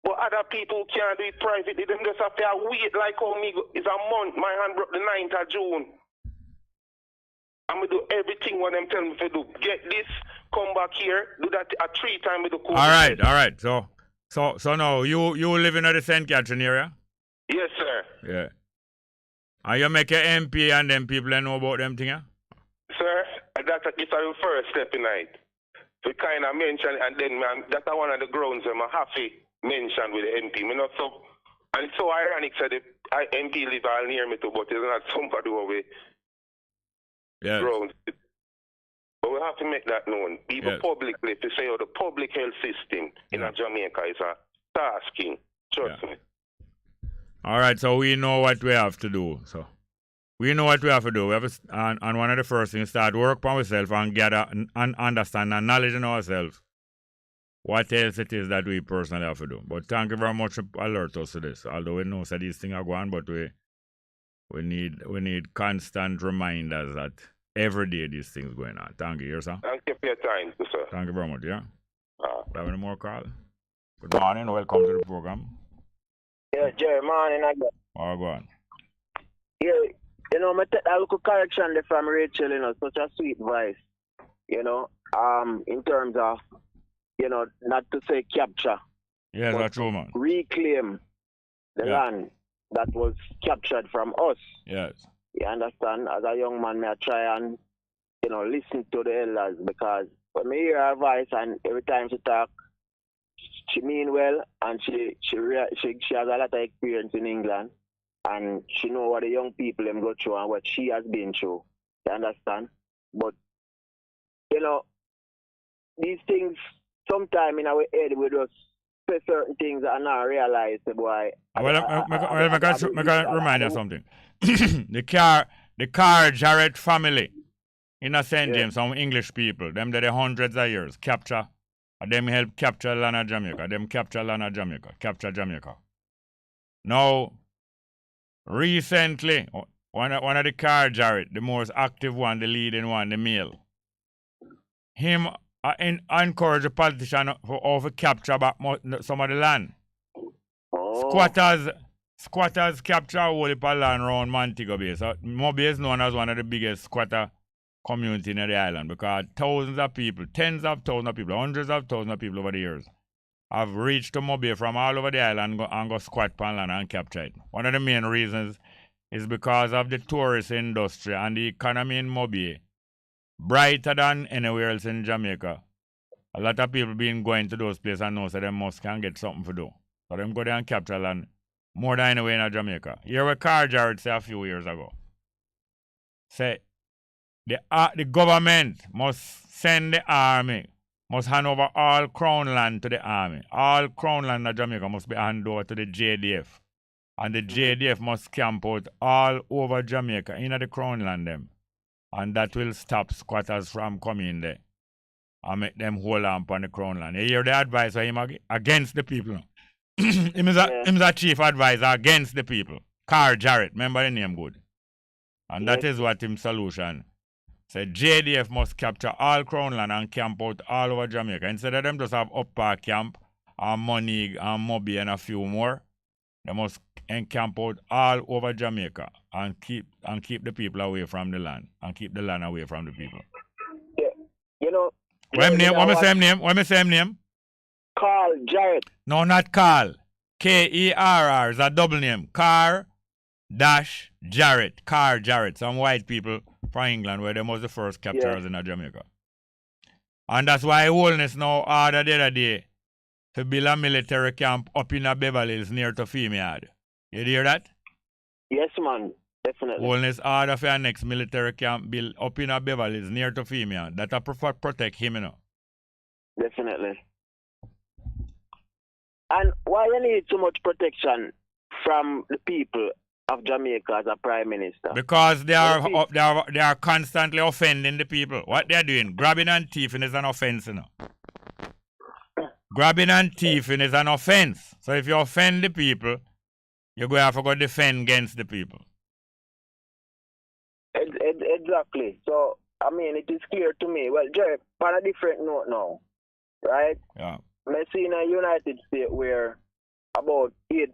But other people can't do it privately. Them just have to wait like how me it's a month. My hand broke the 9th of June. I'm going to do everything what them tell me to do. Get this, come back here, do that 3 times with the COVID. All right. So now you live in the St. Catherine area? Yes, sir. Yeah. And you make your MP and them people know about them thing, yeah? Sir, that's the first step in it. So kind of mention and then that's one of the grounds I'm happy mention with the MP. And it's so ironic that the MP live all near me too, but it's not somebody over grounds. But we have to make that known. People publicly to say the public health system in Jamaica is a tasking. Trust me. All right, so we know what we have to do. So we know what we have to do. We have to, and one of the first things, start work on ourselves and gather and understand and knowledge in ourselves what else it is that we personally have to do. But thank you very much for alert us to this. Although we know that these things are going, but we need constant reminders that every day these things going on. Thank you, yes, sir. Thank you for your time, sir. Thank you very much, yeah. Have any more call? Good morning, welcome to the program. Yeah, Jerry, morning again. Oh, go on. Yeah, you know, I take a little correction there from Rachel, you know, such a sweet voice, you know, in terms of, you know, not to say capture. Yes, that's true, man. Reclaim the land that was captured from us. Yes. You understand? As a young man, may I try and, you know, listen to the elders because when I hear her voice and every time she talk, she mean well and she has a lot of experience in England and she know what the young people them go through and what she has been through. You understand? But, you know, these things, sometime in our head we just say certain things and not realize the boy. Well, I can remind you something. the car Jarrett family in a St. James, some English people, them that the hundreds of years capture, them help capture land of Jamaica, capture Jamaica. Now, recently, one of the car Jarrett, the most active one, the leading one, the male, him encourage the politician to capture back some of the land. Squatters capture a whole heap of land around Montego Bay. So Moby is known as one of the biggest squatter community in the island because thousands of people, tens of thousands of people, hundreds of thousands of people over the years have reached to Moby from all over the island and go squat on land and capture it. One of the main reasons is because of the tourist industry and the economy in Moby. Brighter than anywhere else in Jamaica. A lot of people been going to those places and know so they must can get something to do. So them go there and capture land more than anywhere in Jamaica. Here where Car Jarrett said a few years ago. Say the government must send the army, must hand over all crown land to the army. All crown land in Jamaica must be handed over to the JDF. And the JDF must camp out all over Jamaica, in the crown land them. And that will stop squatters from coming there and make them hold on the crown land. You hear the advice of him against the people. him is a chief advisor against the people. Carl Jarrett, remember the name good. And that is what him solution said. JDF must capture all Crown land and camp out all over Jamaica. Instead of them just have upper camp and Money and Moby and a few more, they must encamp out all over Jamaica and keep the people away from the land and keep the land away from the people. Yeah. You know. What my same name? Carl Jarrett. No, not Carl. Kerr is a double name. Jarrett. Carl Jarrett. Some white people from England where they was the first capturers in Jamaica. And that's why Holness now ordered the other day to build a military camp up in a Beverly Hills near to Femyard. You hear that? Yes, man. Definitely. Holness order for our next military camp built up in a Beverly Hills near to Femyard. That will protect him, you know. Definitely. And why you need so much protection from the people of Jamaica as a prime minister? Because they are constantly offending the people. What they are doing, grabbing and thieving is an offense, you know. Grabbing and thieving is an offense. So if you offend the people, you're going to have to go defend against the people. Exactly. So, I mean, it is clear to me. Well, Jerry, on a different note now, right? Yeah. I see in a United States where about 8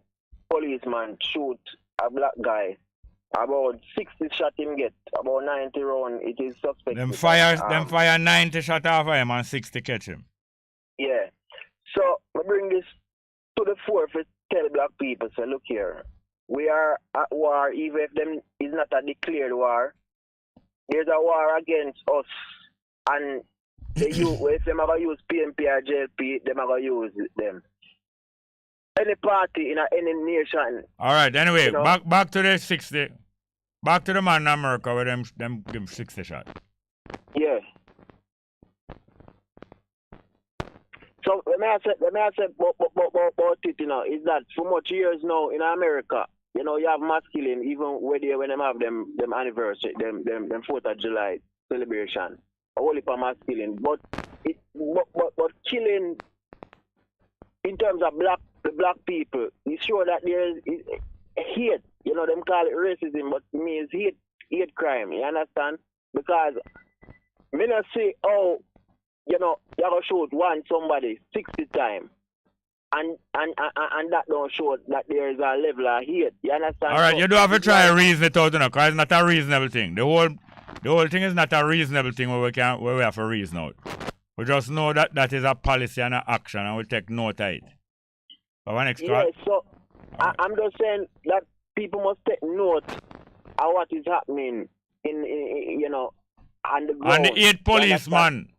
policemen shoot a black guy. About 60 shot him get. About 90 round it is suspected. Them fire 90 shot off of him and 60 catch him. Yeah. So I bring this to the fore for tell black people, so look here. We are at war, even if them is not a declared war. There's a war against us. And if them ever use PMP or JLP, them ever use them. Any party in any nation. Alright, anyway, you know, back to the 60. Back to the man in America where them give 60 shot. Yeah. So let me say about it, you know, is that for much years now in America, you know, you have mass killing even when them have them anniversary, them 4th of July celebration. Only for mass killing. But killing in terms of the black people, you sure that there is hate. You know, them call it racism, but to me it's hate crime. You understand? Because me not say, oh, you know, you gotta shoot somebody 60 times. And that don't show that there is a level of hate. You understand? Alright, so, you do have to try to reason it out, you know, because it's not a reasonable thing. The whole thing is not a reasonable thing where we have to reason out. We just know that is a policy and an action, and we take note of it. But one extra. Yeah, so I'm just saying that people must take note of what is happening in you know, on the ground. And the 8 policemen.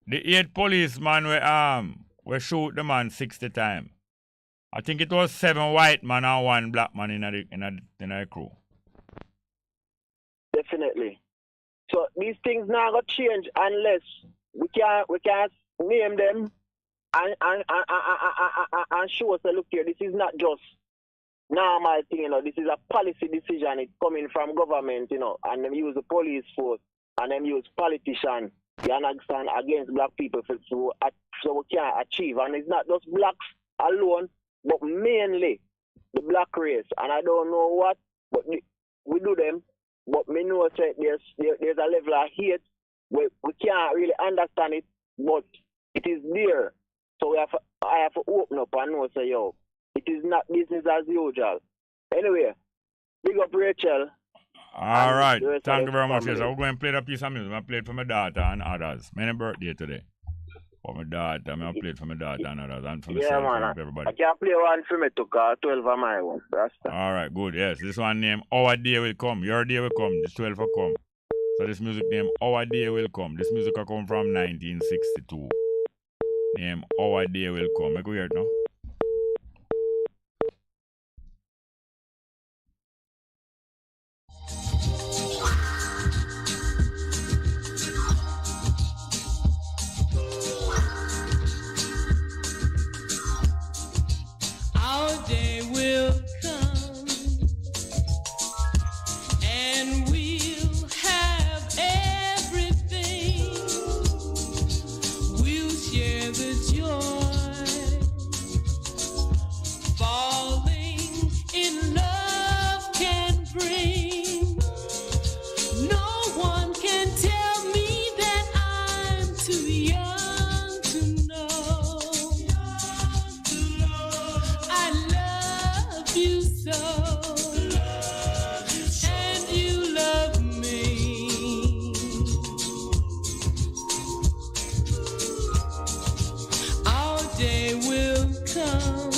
The 8 policemen we shoot the man 60 times. I think it was 7 white men and 1 black man in a crew. Definitely. So these things now got change unless we can name them and show us a look here. This is not just normal thing, you know. This is a policy decision. It's coming from government, you know, and them use the police force and them use politicians. You understand, against black people so we can achieve. And it's not just blacks alone, but mainly the black race. And I don't know what, but we do them. But me know that there's a level of hate where we can't really understand it, but it is there. So I have to open up and know, say, yo, it is not business as usual. Anyway, big up Rachel. All right. Thank you very much. Yes, I'm going to play that piece of music. I played it for my daughter and others. Many birthday today. For my daughter, I played for my daughter and others. And for myself and everybody. I can play one for me to 12 of my own. All right, good. Yes, this one named Our Day Will Come. Your Day Will Come. This 12 will come. So this music named Our Day Will Come. This music will come from 1962. Name Our Day Will Come. Make we hear it now. come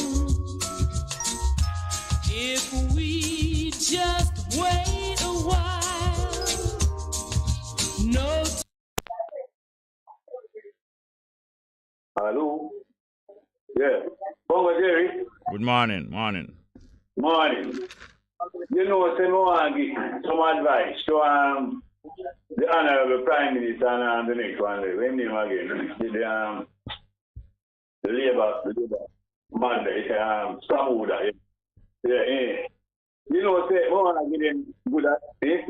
if we just wait a while. No. Hello. Yeah. Bongo Jerry. Good morning. Morning. You know, say no one give some advice to the Honorable Prime Minister and the next one. When name again? The Labour Monday, Samuda. Yeah. You know, say no one give them good at eh?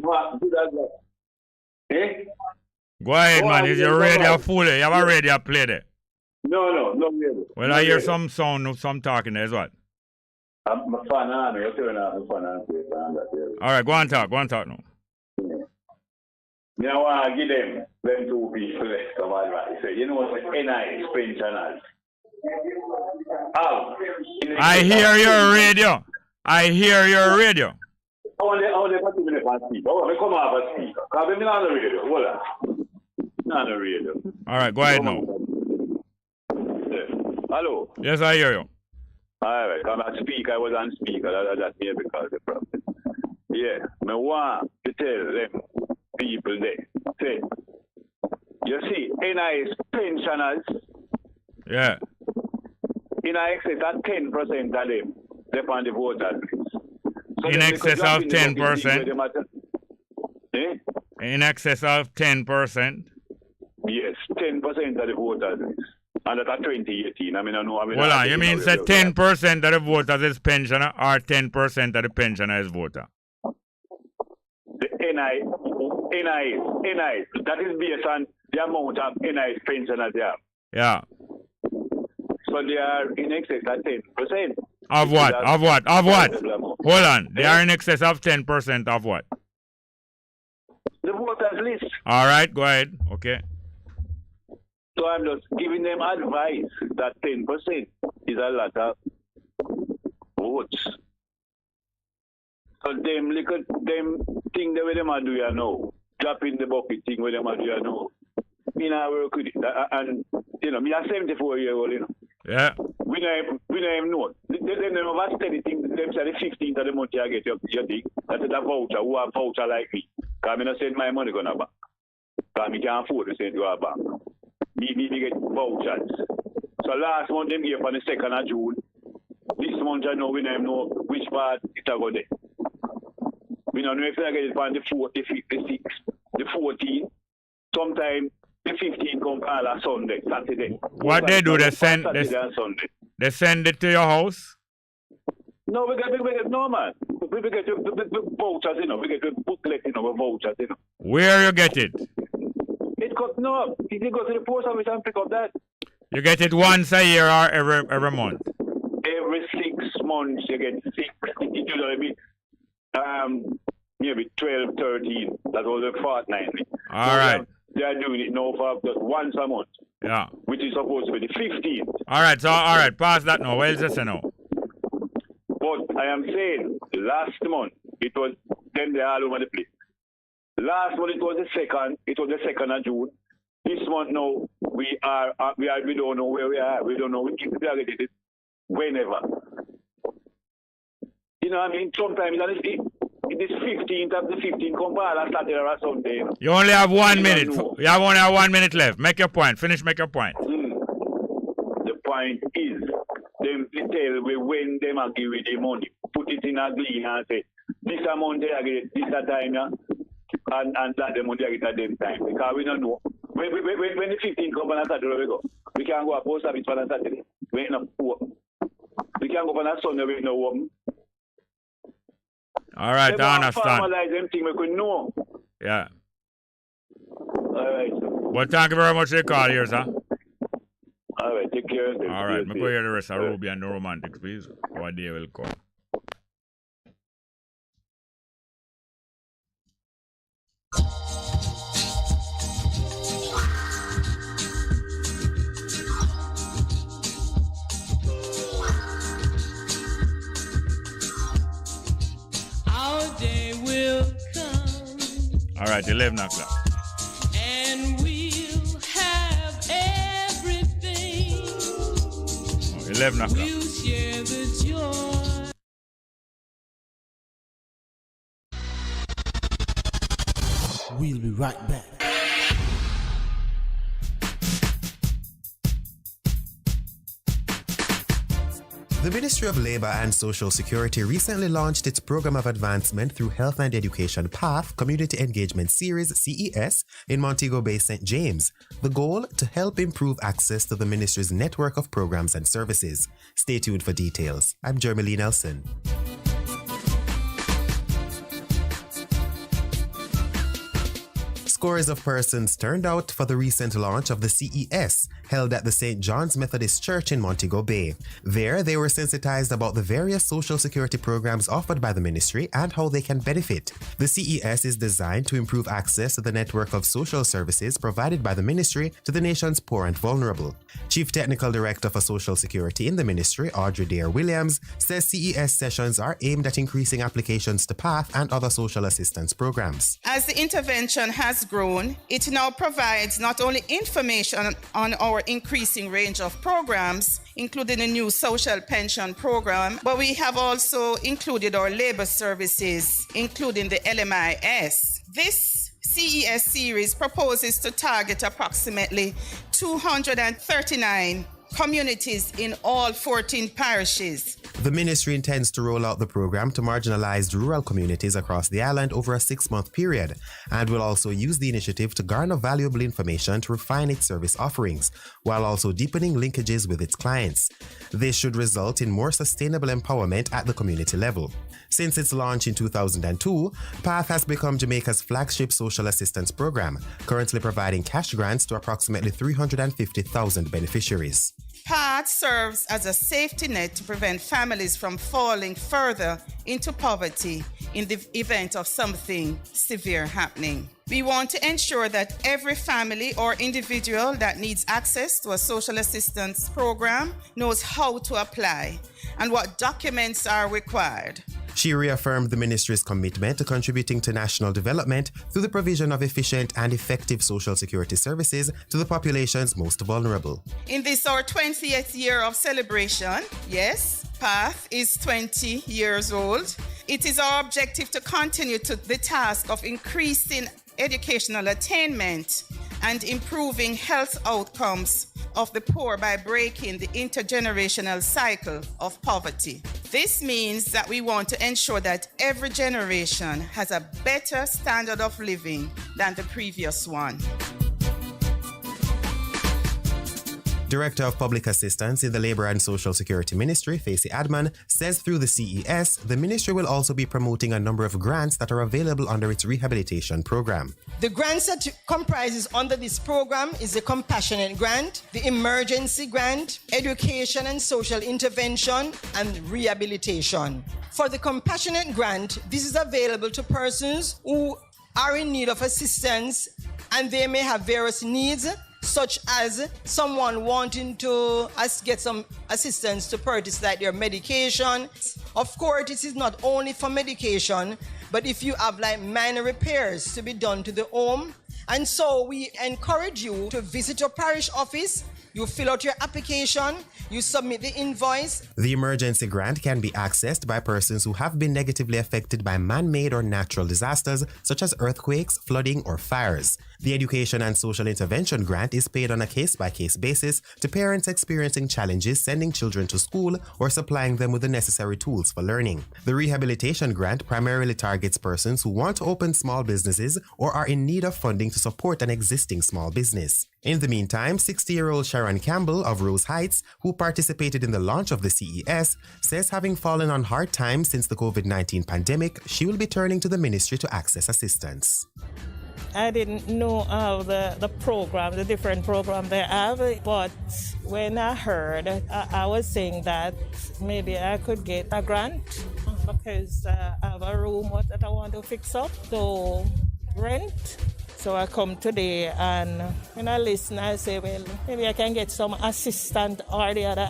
Go ahead, man. Is your radio full? You have a radio play there? No radio. Well, I hear some sound of some talking there as well. I'm a fan on you. Turn out the fan on. All right, go on talk now. I want to give them two people some advice. So, you know what NI pensioners. I hear your radio. Only 40 minutes and speak. I come up and speak. Because I'm not on the radio. Hold on. Not on the radio. All right, go ahead now. Hello. Yes, I hear you. All right, come and speak. I was on speaker. That's me because of the problem. Yeah, I want to tell them people there. Say, you see, NIS pensioners. Yeah. In excess of 10% of them, they're on the voters list. So in excess of 10%? Eh? In excess of 10%? Yes, 10% of the voters list. And that's 2018. Hold on, you mean say 10% of the voters is pensioner or 10% of the pensioner is voter? The NI, that is based on the amount of NI pensioners they have. Yeah. So they are in excess of 10%. Of what? Hold on. They are in excess of 10% of what? The voters list. All right, go ahead. Okay. So I'm just giving them advice that 10% is a lot of votes. So them thing the way them do you know, drop in the bucket thing where them do you know. Me not work with it. And you know, me a 74-year-old, you know. Yeah. We don't even know. They never study things. Them say the 15th of the month you get your thing. That is a voucher. Who have voucher like me? Because I don't send my money going to bank. Because I can't afford to send to a bank. Me get vouchers. So last month them gave on the 2nd of June. This month I know we don't know which part it will go there. We don't know if I get it on the 4th, the 5th, the 6th, the 14th. Sometime the 15th come on a Sunday, Saturday. What they do, they send it to your house? No, we get no man. We get the vouchers, you know. We get the booklet, you know, with vouchers, you know. Where you get it? It got no. You go to the post office and pick up that. You get it once a year or every month? Every 6 months you get 6. It usually be maybe 12, 13. That was a fortnightly. All right. They are doing it now for just once a month. Yeah. Which is supposed to be the 15th. All right, pass that now. What is this now? But I am saying, last month, it was, then they're all over the place. Last month, it was the 2nd of June. This month now, we don't know where we are. We don't know if we are getting it whenever. You know what I mean? Sometimes it is 15th of the 15th, come on, Saturday or Sunday. You know? You only have 1 minute. You only have 1 minute left. Make your point. Make your point. The point is, them tell we when them are give you the money, put it in a glean and say, this amount they get this time, yeah? and that the money I get at them time. Because we don't know. When the 15th come on Saturday, we go. We can't go a post office on Saturday. We ain't no work. We can't go on a Sunday, we ain't no work. All right, I understand. Them thing we could know. Yeah. All right. Well, thank you very much for the call here, sir. All right, take care. All right, me go hear the rest of Ruby and the Romantics, please. Our day will come. Our day will come. All right, 11 o'clock. And we'll have everything. Oh, 11 o'clock. We'll share the joy. We'll be right back. The Ministry of Labour and Social Security recently launched its Program of Advancement through Health and Education Path Community Engagement Series CES in Montego Bay, St. James. The goal, to help improve access to the ministry's network of programs and services. Stay tuned for details. I'm Jeremy Lee Nelson. Scores of persons turned out for the recent launch of the CES, held at the St. John's Methodist Church in Montego Bay. There, they were sensitized about the various social security programs offered by the ministry and how they can benefit. The CES is designed to improve access to the network of social services provided by the ministry to the nation's poor and vulnerable. Chief Technical Director for Social Security in the ministry, Audrey Dare Williams, says CES sessions are aimed at increasing applications to PATH and other social assistance programs. As the intervention has grown, it now provides not only information on our increasing range of programs, including a new social pension program, but we have also included our labor services, including the LMIS. This CES series proposes to target approximately 239 communities in all 14 parishes. The ministry intends to roll out the program to marginalized rural communities across the island over a 6-month period, and will also use the initiative to garner valuable information to refine its service offerings, while also deepening linkages with its clients. This should result in more sustainable empowerment at the community level. Since its launch in 2002, PATH has become Jamaica's flagship social assistance program, currently providing cash grants to approximately 350,000 beneficiaries. PATH serves as a safety net to prevent families from falling further into poverty in the event of something severe happening. We want to ensure that every family or individual that needs access to a social assistance program knows how to apply and what documents are required. She reaffirmed the ministry's commitment to contributing to national development through the provision of efficient and effective social security services to the population's most vulnerable. In this our 20th year of celebration, yes, PATH is 20 years old. It is our objective to continue to the task of increasing educational attainment and improving health outcomes of the poor by breaking the intergenerational cycle of poverty. This means that we want to ensure that every generation has a better standard of living than the previous one. Director of Public Assistance in the Labour and Social Security Ministry, Facey Adman, says through the CES, the ministry will also be promoting a number of grants that are available under its rehabilitation program. The grants that comprises under this program is the Compassionate Grant, the Emergency Grant, Education and Social Intervention, and Rehabilitation. For the Compassionate Grant, this is available to persons who are in need of assistance, and they may have various needs, such as someone wanting to get some assistance to purchase like their medication. Of course, this is not only for medication, but if you have like minor repairs to be done to the home. And so we encourage you to visit your parish office, you fill out your application, you submit the invoice. The emergency grant can be accessed by persons who have been negatively affected by man-made or natural disasters such as earthquakes, flooding, or fires. The Education and Social Intervention grant is paid on a case-by-case basis to parents experiencing challenges sending children to school or supplying them with the necessary tools for learning. The Rehabilitation grant primarily targets persons who want to open small businesses or are in need of funding to support an existing small business. In the meantime, 60-year-old Sharon Campbell of Rose Heights, who participated in the launch of the CES, says having fallen on hard times since the COVID-19 pandemic, she will be turning to the ministry to access assistance. I didn't know of the program, the different programs they have, but when I heard, I was saying that maybe I could get a grant because I have a room that I want to fix up, so rent. So I come today and when I listen, I say, well, maybe I can get some assistant or the other.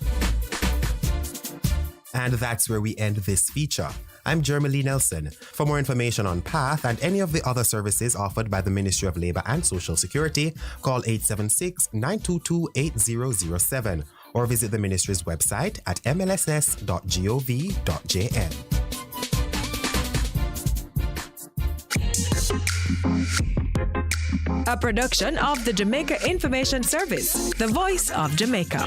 And that's where we end this feature. I'm Jeremy Lee Nelson. For more information on PATH and any of the other services offered by the Ministry of Labour and Social Security, call 876-922-8007 or visit the ministry's website at mlss.gov.jn. A production of the Jamaica Information Service, the voice of Jamaica.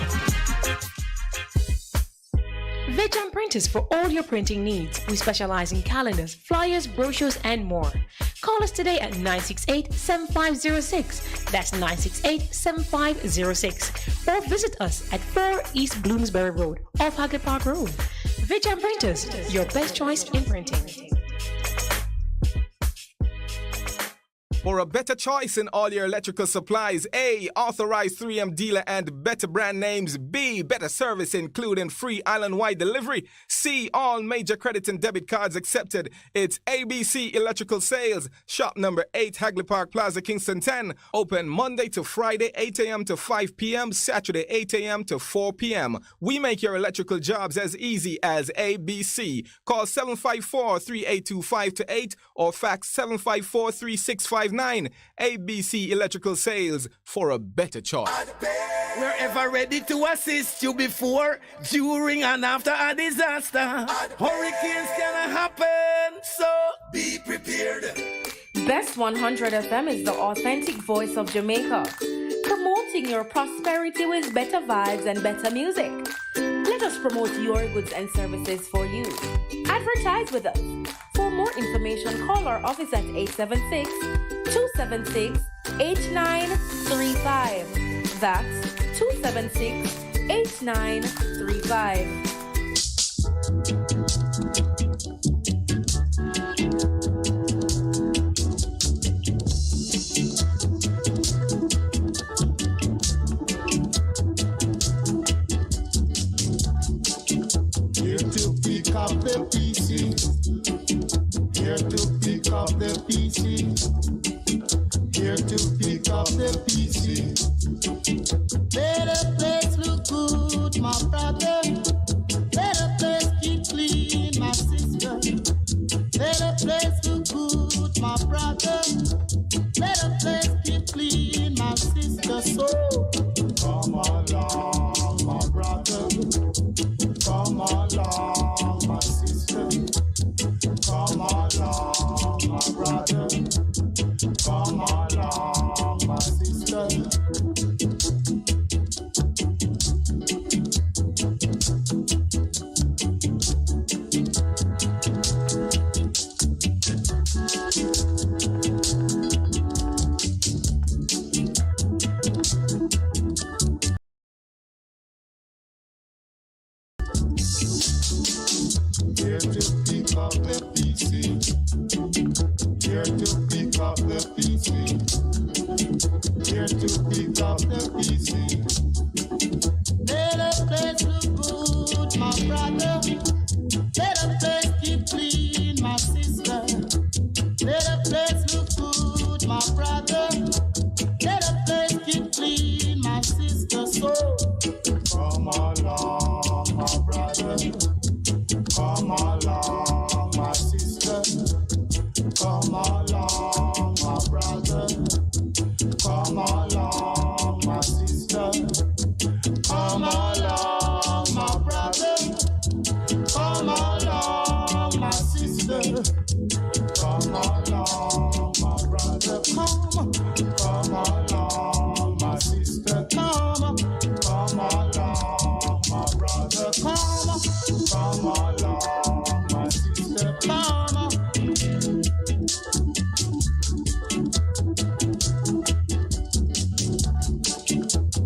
Veg Print is for all your printing needs. We specialize in calendars, flyers, brochures, and more. Call us today at 968-7506. That's 968-7506. Or visit us at 4 East Bloomsbury Road, off Hagley Park Road. Veg Printers, your best choice in printing. For a better choice in all your electrical supplies, A, authorized 3M dealer and better brand names. B, better service including free island-wide delivery. C, all major credit and debit cards accepted. It's ABC Electrical Sales, shop number 8, Hagley Park Plaza, Kingston 10. Open Monday to Friday, 8 a.m. to 5 p.m., Saturday, 8 a.m. to 4 p.m. We make your electrical jobs as easy as ABC. Call 754-382-528 or fax 754-3659. ABC Electrical Sales, for a better choice. We're ever ready to assist you before, during, and after a disaster. Hurricanes can happen, so be prepared. Best 100 FM is the authentic voice of Jamaica, promoting your prosperity with better vibes and better music. Let us promote your goods and services for you. Advertise with us. For more information, call our office at 876-276-8935. That's 276-8935. Here to pick up the pieces. Here to pick up the pieces. Here to pick up the pieces. Let the place look good, my brother. Let the place keep clean, my sister. Let the place look good, my brother. Let the place keep clean, my sister. So come along, my brother. Come along, my sister. Come along, my brother. Come along, my sister. Here to pick up the pieces. Here to pick up the pieces. Here to pick up the pieces. Let the place look good, my brother. Let the place keep clean, my sister. Let the place look good, my brother. Let the place keep clean, my sister. So come along, my brother. Come along, my sister. Come along, my brother. Come along, my sister. Come along, my brother. Come along, my sister. Come along, my brother. Come along, my sister. Come along, my brother. Come along, my sister.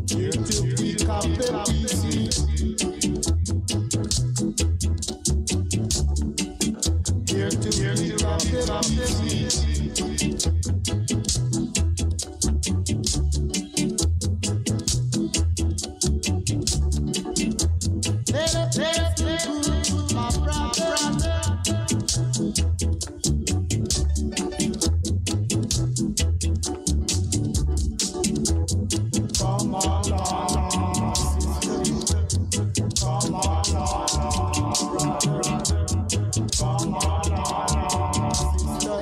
Here to pick up the pieces. Here to pick up the pieces. Let it good, my brother. Come along, sister. Come along, brother. Come along, sister.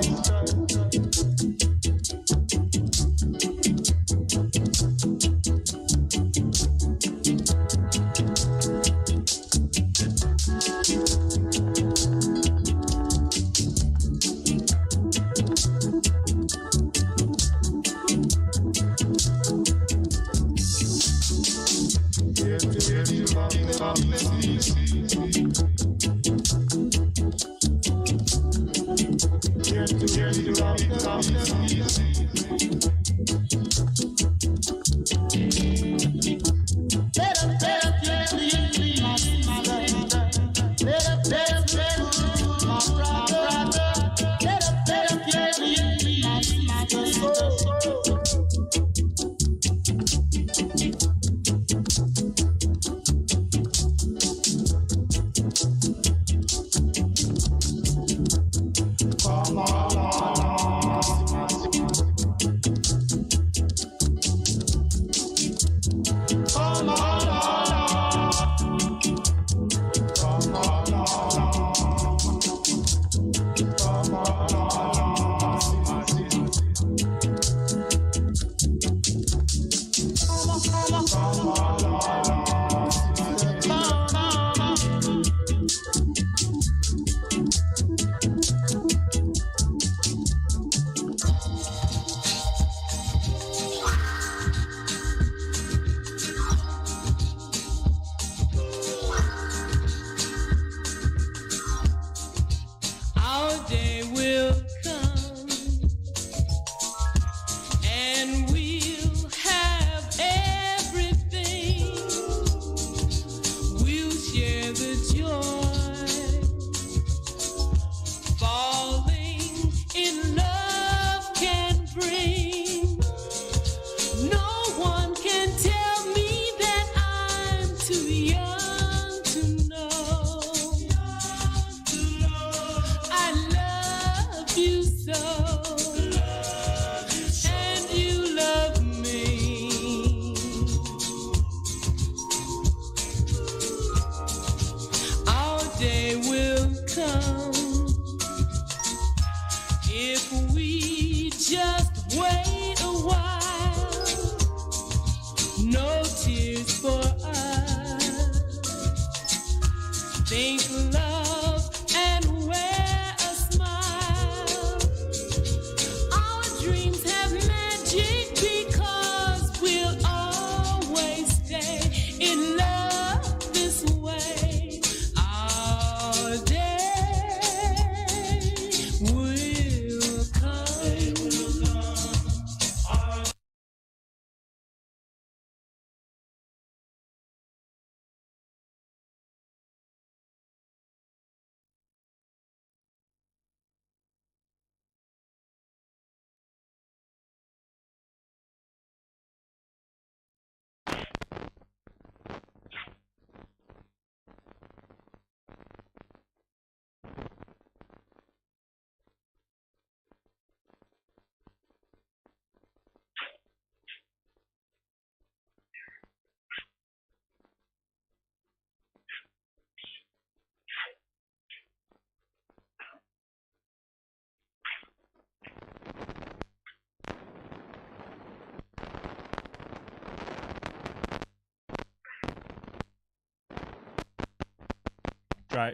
Think love and wear a smile. Our dreams have magic because we'll always stay in love this way. Our day will come.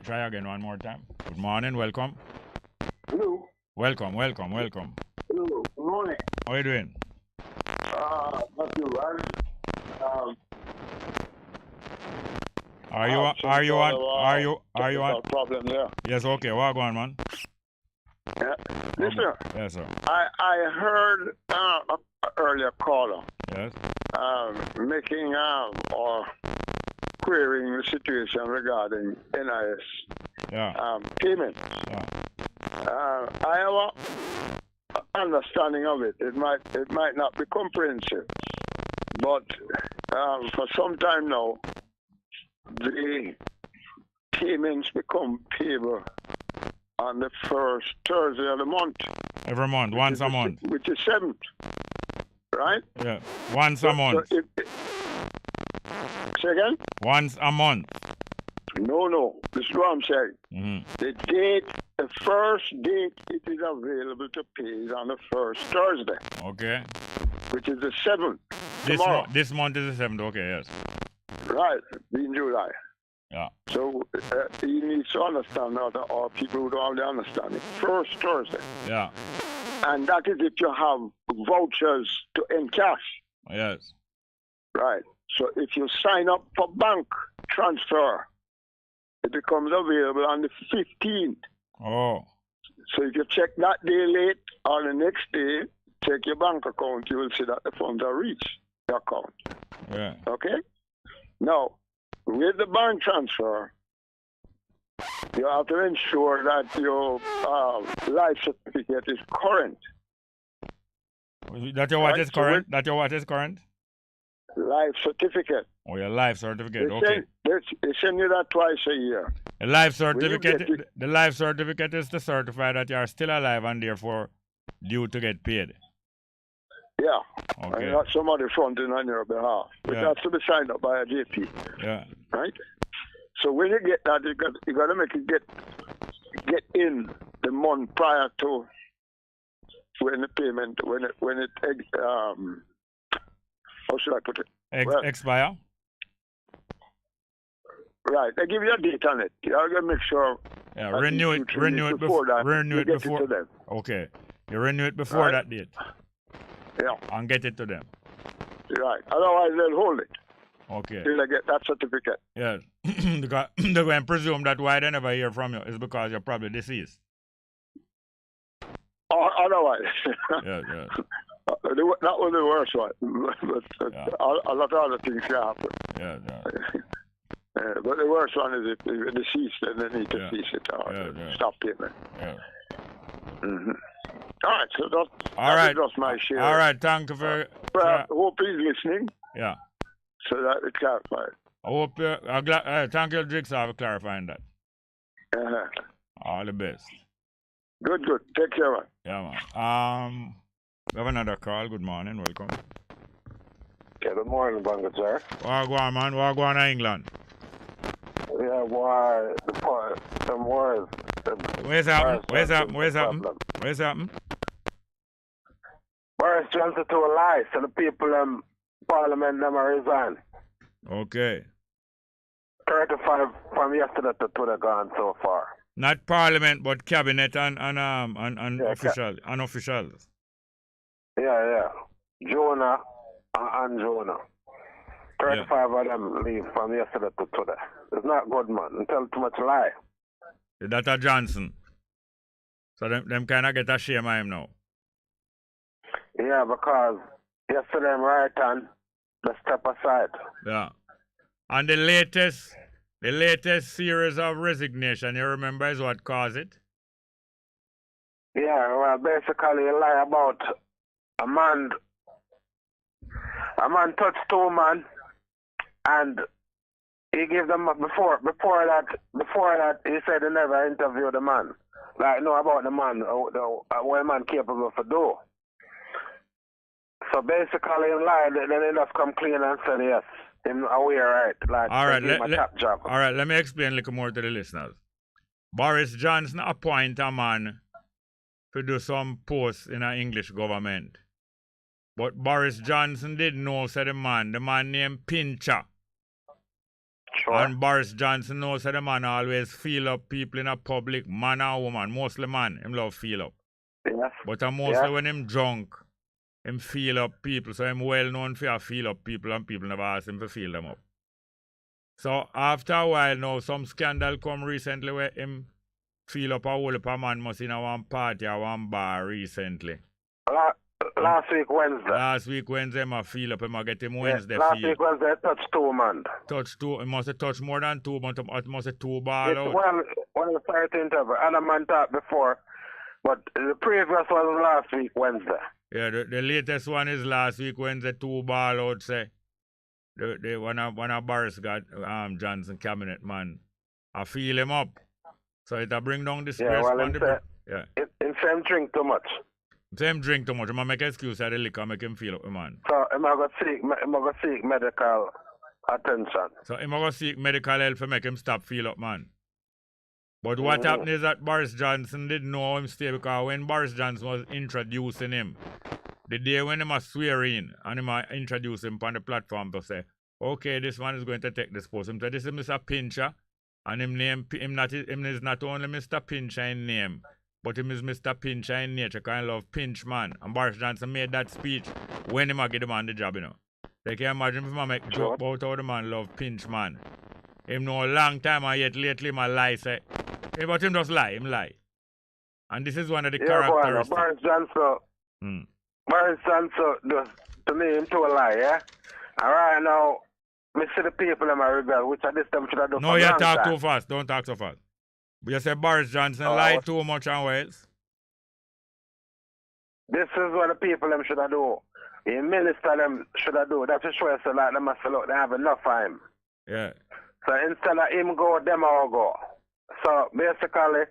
Try again one more time. Good morning, welcome. Hello. Welcome. Hello. Good morning. How are you doing? Not too bad. Are you on? Problem there. Yes, okay. What going on, man? Yeah. Listen. Yes, sir. I heard an earlier caller. Yes. Making or querying the situation regarding NIS payments. Yeah. I have an understanding of it. It might not be comprehensive, but for some time now, the payments become payable on the first Thursday of the month. Every month, once a month. Which is 7th, right? Yeah, once a month. Say again? Once a month. No. This is what I'm saying. Mm-hmm. The first date it is available to pay is on the first Thursday. Okay. Which is the 7th. Tomorrow. This month is the 7th. Okay, yes. Right, in July. Yeah. So you need to understand that, or people who don't have the understanding. First Thursday. Yeah. And that is if you have vouchers to encash. Yes. Right. So if you sign up for bank transfer, it becomes available on the 15th. Oh. So if you check that day late, or the next day, check your bank account, you will see that the funds are reached your account. Yeah. Okay? Now, with the bank transfer, you have to ensure that your life certificate is current. That your what is current? That your what is current? Life certificate. Oh, your life certificate. Okay. They send you that twice a year. The life certificate. The life certificate is to certify that you are still alive and therefore due to get paid. Yeah. Okay. And not somebody fronting on your behalf. It has to be signed up by a JP. Yeah. Right? So when you get that, you got to make it get in the month prior to when the payment, when it how should I put it? Expire? Right. They give you a date on it. You got to make sure. Yeah, renew it before that. Okay. You renew it before that date. Yeah. And get it to them. Right. Otherwise, they'll hold it. Okay. Till they get that certificate. Yes. Because they're going to presume that why they never hear from you is because you're probably deceased. Or otherwise. Yeah. That was the worst one. But a lot of other things can happen. Yeah. But the worst one is if you're deceased and they need to cease it or stop payment. Yeah. Mm-hmm. All right, so that's my share. All right, thank you for... hope he's listening. Yeah. So that it clarified. I hope thank you, Jigsaw, for clarifying that. All the best. Good. Take care, man. Yeah, man. We have another call. Good morning. Welcome. Yeah, good morning, Bongo, sir. What go on, man? What go on in England? Yeah, why some wars. Where's happening? Boris Johnson to a lie, so the people Parliament never resign. Okay. 35 from yesterday to today gone so far. Not parliament, but cabinet and officials. Unofficials. Yeah. Jonah and Jonah. 35 of them leave from yesterday to today. It's not good, man. You tell too much lie. That's a Johnson. So them kind of get a shame of him now. Yeah, because yesterday I'm right on the step aside. Yeah. And the latest series of resignation, you remember, is what caused it? Yeah, well, basically you lie about a man touched two men, and he gave them before that he said he never interviewed the man. Like know about the man, what a man capable of do. So basically he lied, then he just come clean and said yes. Him aware, right? Like all right, job. All right, let me explain a little more to the listeners. Boris Johnson appoint a man to do some posts in an English government. But Boris Johnson didn't know, said the man named Pincher. Sure. And Boris Johnson knows that the man always feel up people in a public, man or woman, mostly man, him love feel up. Yes. But mostly when him drunk, him feel up people. So him well known for feel up people and people never ask him to feel them up. So after a while now, some scandal come recently where him feel up a whole heap of man must in a one party or one bar recently. Last week Wednesday. Last week Wednesday, I feel up. I get him Wednesday. Last week Wednesday, touched two, man. Touched two. It must have touched more than two, but it must have two ball out. Well, the first interview. Other man talked before, but the previous was last week Wednesday. Yeah, the latest one is last week Wednesday, two ball out, say. One of Boris got Johnson cabinet, man. I feel him up. So it'll bring down the stress. Yeah, in same drink too much. Same drink too much. I'm make excuse at the liquor, make him feel up, man. So I'm going to seek medical attention. So I'm going to seek medical help to make him stop feel up, man. But what happened is that Boris Johnson didn't know how him stay, because when Boris Johnson was introducing him, the day when he was swearing and he introduced him on the platform to say, okay, this one is going to take this post. Him said, this is Mr. Pincher, and him is not only Mr. Pincher in name, but him is Mr. Pincher in nature, kind of pinch man. And Boris Johnson made that speech when him get the man the job, you know. They can imagine if I make joke about how the man love pinch man. Him know a long time and yet lately my lie say, hey, but him just lie, him lie. And this is one of the characteristics. Boris Johnson, to me, him to a lie, yeah? And right now, me see the people in my rebel, which at this time should have done. No, you talk too fast. Don't talk so fast. But you say Boris Johnson lied too much and Wales. This is what the people them should have do. The minister them should have do. That's a choice so like them must look, they have enough of him. Yeah. So instead of him go, them all go. So basically,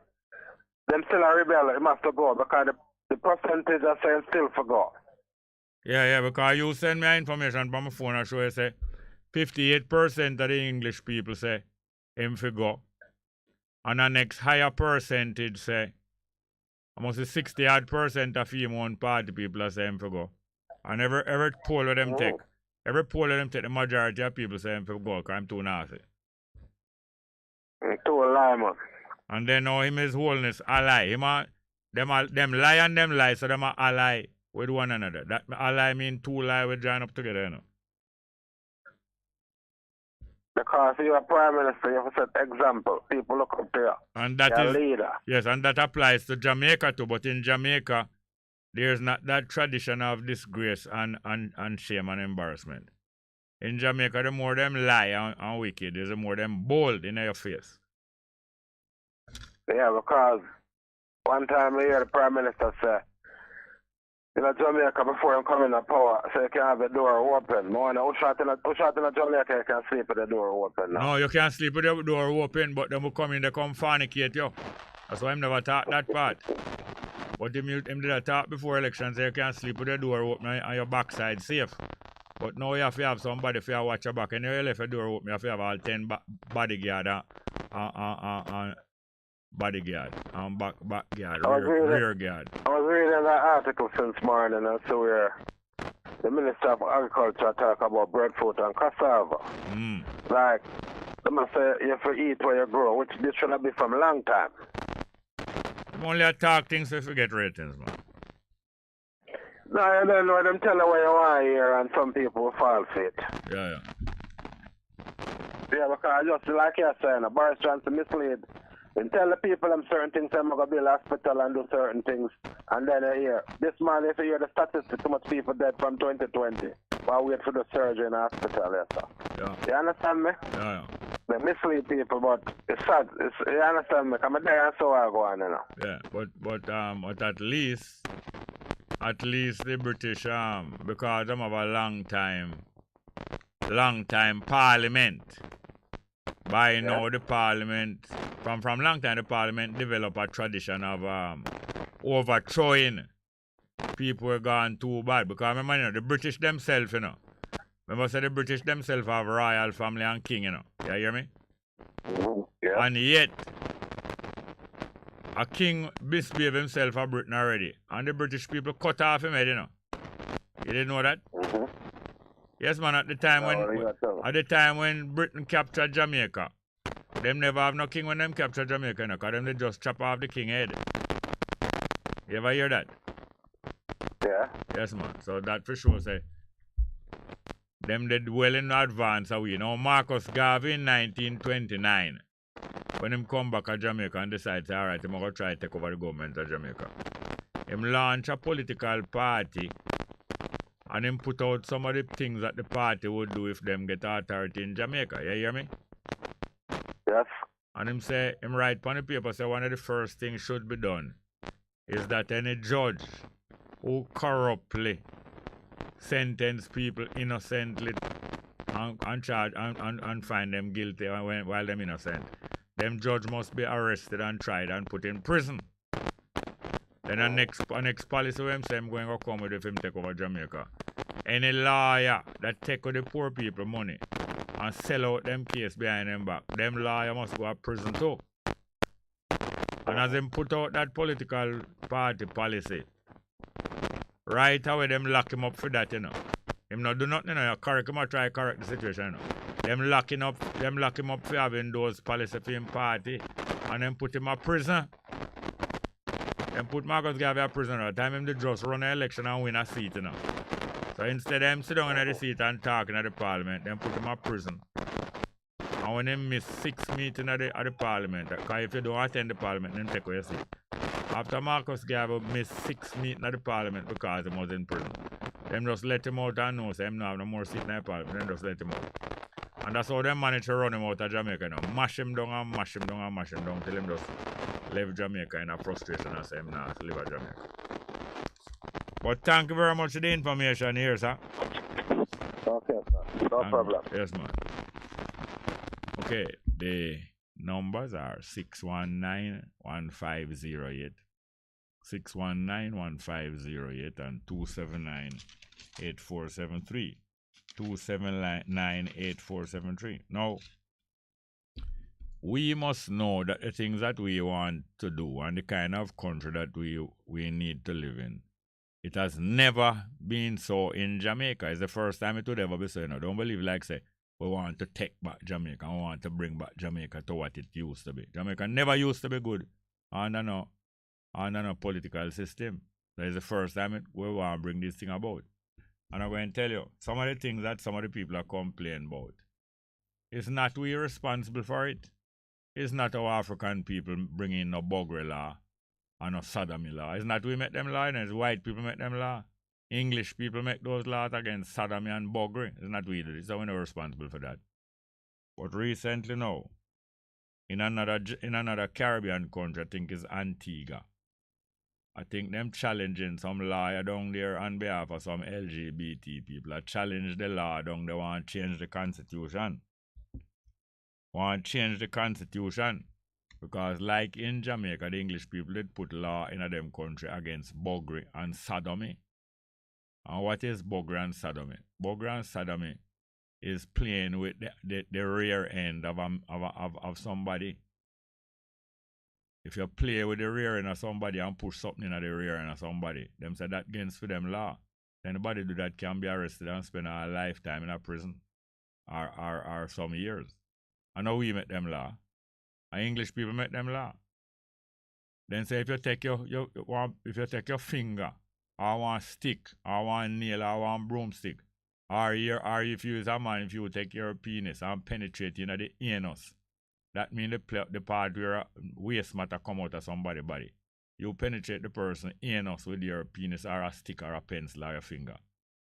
them still a rebel, it must go because the percentage are saying still for go. Yeah, because you send me information from my phone and show you say 58% of the English people say him for go. And the next higher percentage say almost 60% of female party people are saying for go. And every poll of them take, the majority of people say him for go because I'm too nasty. Too a lie, man. And then now him is wholeness ally. Them lie and them lie, so them are ally with one another. That ally mean two lie we join up together, you know. Because you're a prime minister, you have to set example. People look up to you. And that you're is a leader. Yes, and that applies to Jamaica too. But in Jamaica, there's not that tradition of disgrace and shame and embarrassment. In Jamaica, the more them lie and wicked, the more them bold in your face. Yeah, because one time I hear the prime minister say, in Jamaica, before him coming to power, so you can have the door open. Who shot in Jamaica, you can sleep with the door open now. No, you can't sleep with the door open, but them will come in, they come fornicate you. That's why him never talk that part. But him did talk before elections, so you can't sleep with the door open and your backside safe. But now you have to have somebody for you to watch your back. And you left the door open, you have to have all 10 bodyguard and bodyguard and backyard, rear guard. I was reading that article since morning, and so where the Minister of Agriculture talk about breadfruit and cassava. Like, They must say you have to eat where you grow, which this should have been from a long time. I'm only attack things if you get ratings, man. No, I don't know. Them tell you where you are here, and some people will fall for it. Yeah. Yeah, because just like you're saying, Boris Johnson mislead. And tell the people them certain things, I'm going to build a hospital and do certain things. And then you hear, this man, if you hear the statistics, too much people dead from 2020. While wait for the surgery in the hospital, yes, sir. Yeah. You understand me? Yeah. They mislead people, but it's sad. You understand me? I'm there and so I go on, you know. Yeah, but at least the British, because them have a long time parliament. By now the parliament, from long time the parliament developed a tradition of overthrowing people who are gone too bad. Because remember, you know, the British themselves, you know. Remember, say the British themselves have royal family and king, you know. You hear me? Yeah. And yet, a king misbehaved himself for Britain already. And the British people cut off him head, you know. You didn't know that? Yes, man, at the time when Britain captured Jamaica, them never have no king when them capture Jamaica, you know, because them they just chop off the king head. You ever hear that? Yeah. Yes, man. So that for sure say, them did well in advance of we. You know, Marcus Garvey in 1929, when him come back to Jamaica and decide, all right, I'm going to try to take over the government of Jamaica. Him launch a political party and him put out some of the things that the party would do if them get authority in Jamaica. You hear me? Yes. And him say, him write on the paper, say one of the first things should be done is that any judge who corruptly sentence people innocently and charge and find them guilty while them innocent, them judge must be arrested and tried and put in prison. Then the next policy him say I'm going to come with if him take over Jamaica. Any lawyer that take the poor people money and sell out them case behind them back, them lawyer must go to prison too. And as him put out that political party policy, right away them lock him up for that, you know. Him not do nothing, you know, correct him or try correct the situation, you know. Them lock him up for having those policy for him party and then put him in prison. Them put Marcus Garvey in prison all the time him they just run an election and win a seat, you know. So instead of him sit down in the seat and talking at the parliament, them put him in prison. And when him miss 6 meetings at the parliament, because if you don't attend the parliament, then take away your seat. After Marcus Garvey missed 6 meetings at the parliament because he was in prison, them just let him out and know, so him not have no more seat in the parliament, then just let him out. And that's how they managed to run him out of Jamaica, you know. Mash him down and mash him down and mash him down till him just leave Jamaica in a frustration and say him not live at Jamaica. But thank you very much for the information here, sir. Okay, sir. No problem. Yes, man. Okay, the numbers are 619-1508, 619-1508, and 279-8473. 279-8473. Now, we must know that the things that we want to do and the kind of country that we need to live in, it has never been so in Jamaica. It's the first time it would ever be so. You know, don't believe like say, we want to take back Jamaica. We want to bring back Jamaica to what it used to be. Jamaica never used to be good under no political system. So it's the first time we want to bring this thing about. And I'm going to tell you, some of the things that some of the people are complaining about, it's not we responsible for it. It's not our African people bringing no buggery law and no sodomy law. It's not we make them law, it's white people make them law. English people make those laws against sodomy and buggery. It's not we did it, so we're not responsible for that. But recently now, in another Caribbean country, I think is Antigua, I think them challenging some lawyer down there on behalf of some LGBT people. I challenge the law down there, want to change the constitution. Want to change the constitution. Because like in Jamaica, the English people did put law in them country against buggery and sodomy. And what is buggery and sodomy? Buggery and sodomy is playing with the rear end of somebody. If you play with the rear end of somebody and push something in the rear end of somebody, them say that against for them law. Anybody do that can be arrested and spend a lifetime in a prison or some years. I know we make them law. And English people make them law. Then say if you take your finger, or one stick, or one nail, or one broomstick, or if you use a man, if you take your penis and penetrate in the anus, that means the part where waste matter come out of somebody's body. You penetrate the person anus with your penis or a stick or a pencil or a finger.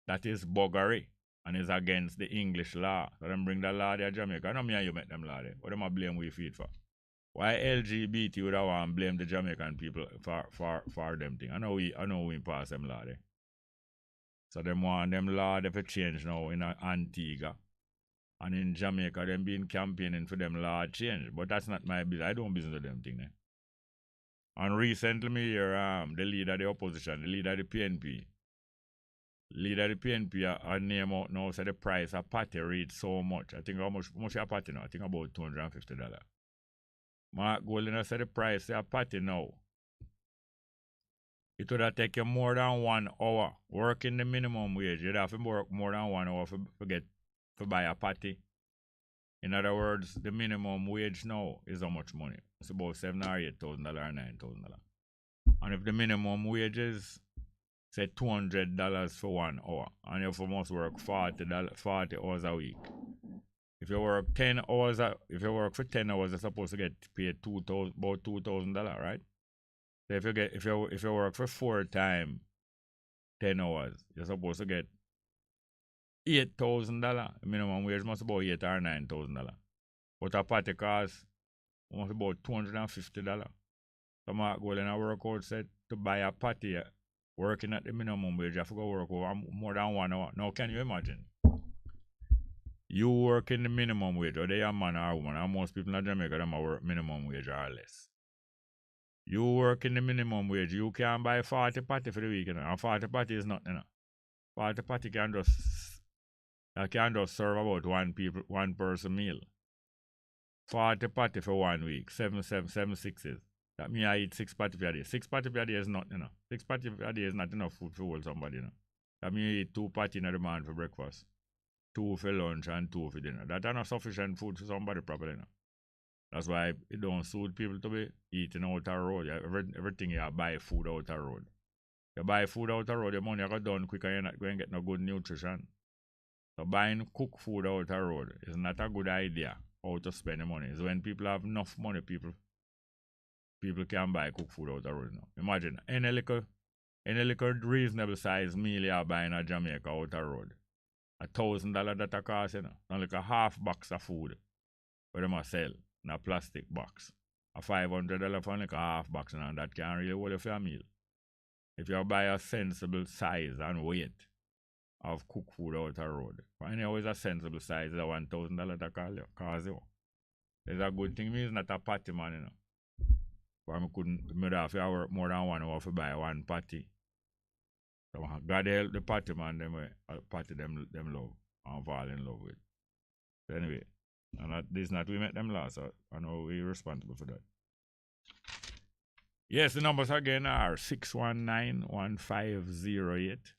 That is buggery and is against the English law. So them bring the law there Jamaica. I know me and you make them law there. What them a blame we feed for? Why LGBT would have want to blame the Jamaican people for them thing? I know we pass them law there. So them want them law to change now in Antigua. And in Jamaica, them been campaigning for them law change. But that's not my business. I don't business with them thing there. And recently me hear the leader of the opposition, the leader of the PNP. Leader of the PNP name out now said the price of patty reached so much. I think how much a patty now? I think about $250. Mark Golden said the price of patty now. It would have taken you more than 1 hour working the minimum wage. You'd have to work more than 1 hour to buy a patty. In other words, the minimum wage now is how much money? It's about $7,000 or $8,000 or $9,000. And if the minimum wage is, say, $200 for 1 hour, and you must work 40 hours a week. If you work for 10 hours, you're supposed to get paid about $2,000, right? So if you work for 4 times 10 hours, you're supposed to get $8,000. Minimum wage must be about $8,000 or $9,000. But a party cost must be about $250. So Mark Golden workout said to buy a party working at the minimum wage, you have to go work over more than 1 hour. Now can you imagine? You work in the minimum wage, or they are man or woman, and most people in Jamaica them work minimum wage or less. You work in the minimum wage, you can buy 40 patty for the week, and 40 patty is nothing. 40 patty can just serve about one person meal. 40 patty for 1 week, 7 6s. That means I eat 6 patty per day. 6 patty per day is not enough. 6 patty per day is not enough food for all somebody. That means you eat 2 patty in the morning for breakfast, 2 for lunch, and 2 for dinner. That's not sufficient food for somebody properly. That's why it don't suit people to be eating out the road. Everything you buy food out the road. You buy food out the road, your money got done quick and you're not going to get no good nutrition. So buying cooked food out the road is not a good idea how to spend the money. So when people have enough money, people can buy cooked food out the road now. Imagine any little reasonable size meal you're buying in Jamaica out the road. $1,000 that a cost, Not like a half box of food where they must sell in a plastic box. A $500 for like a half box, and that can't really hold you for a meal. If you buy a sensible size and weight of cooked food out the road, anyway, a sensible size is a $1,000 that cost you. It's a good thing, it's not a patty man, But I have to work more than 1 hour to buy 1 patty. So God help the patty man, them love and fall in love with. So anyway, and this is not we make them last, so I know we're responsible for that. Yes, the numbers again are 619-1508,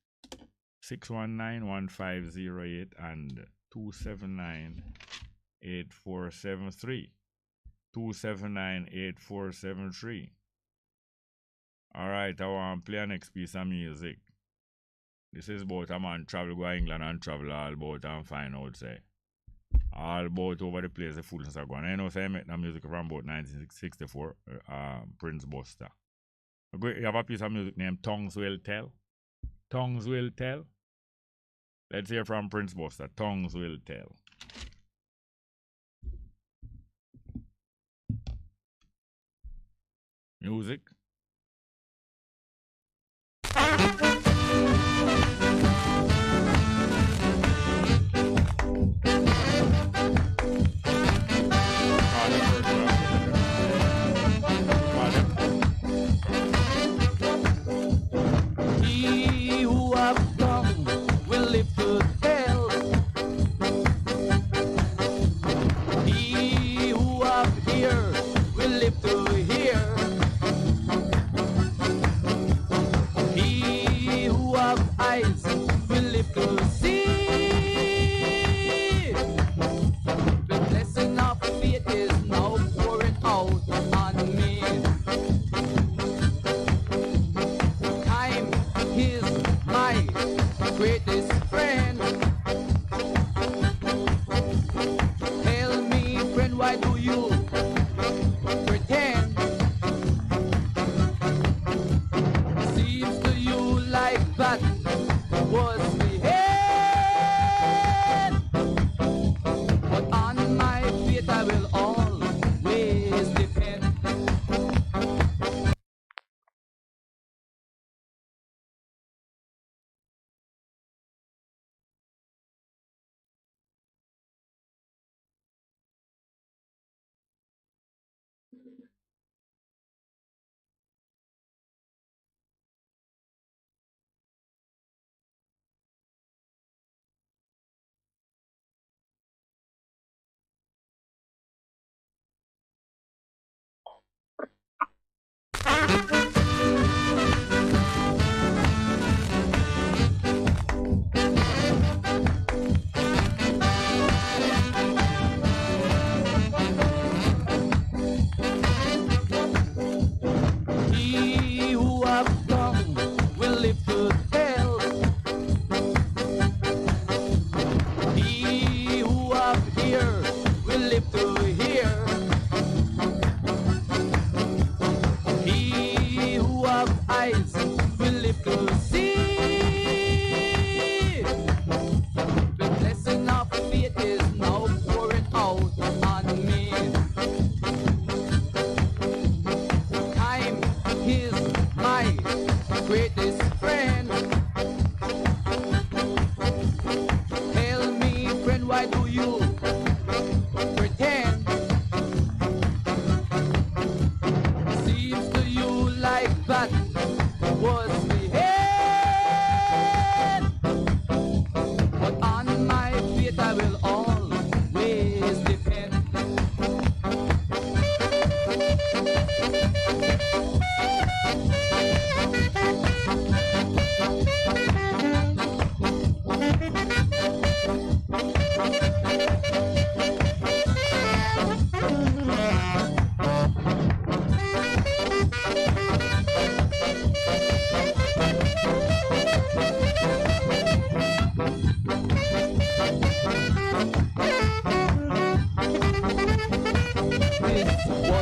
619-1508, and 279-8473. 279-8473. Alright, I want to play the next piece of music. This is about a man travel go to England and travel all about and find out, say. All about over the place the foolishness are going. I know say I make that music from about 1964, Prince Buster. You have a piece of music named Tongues Will Tell. Tongues Will Tell. Let's hear from Prince Buster. Tongues Will Tell. Music. He who have come will live to tell. He who have ear will live to hear.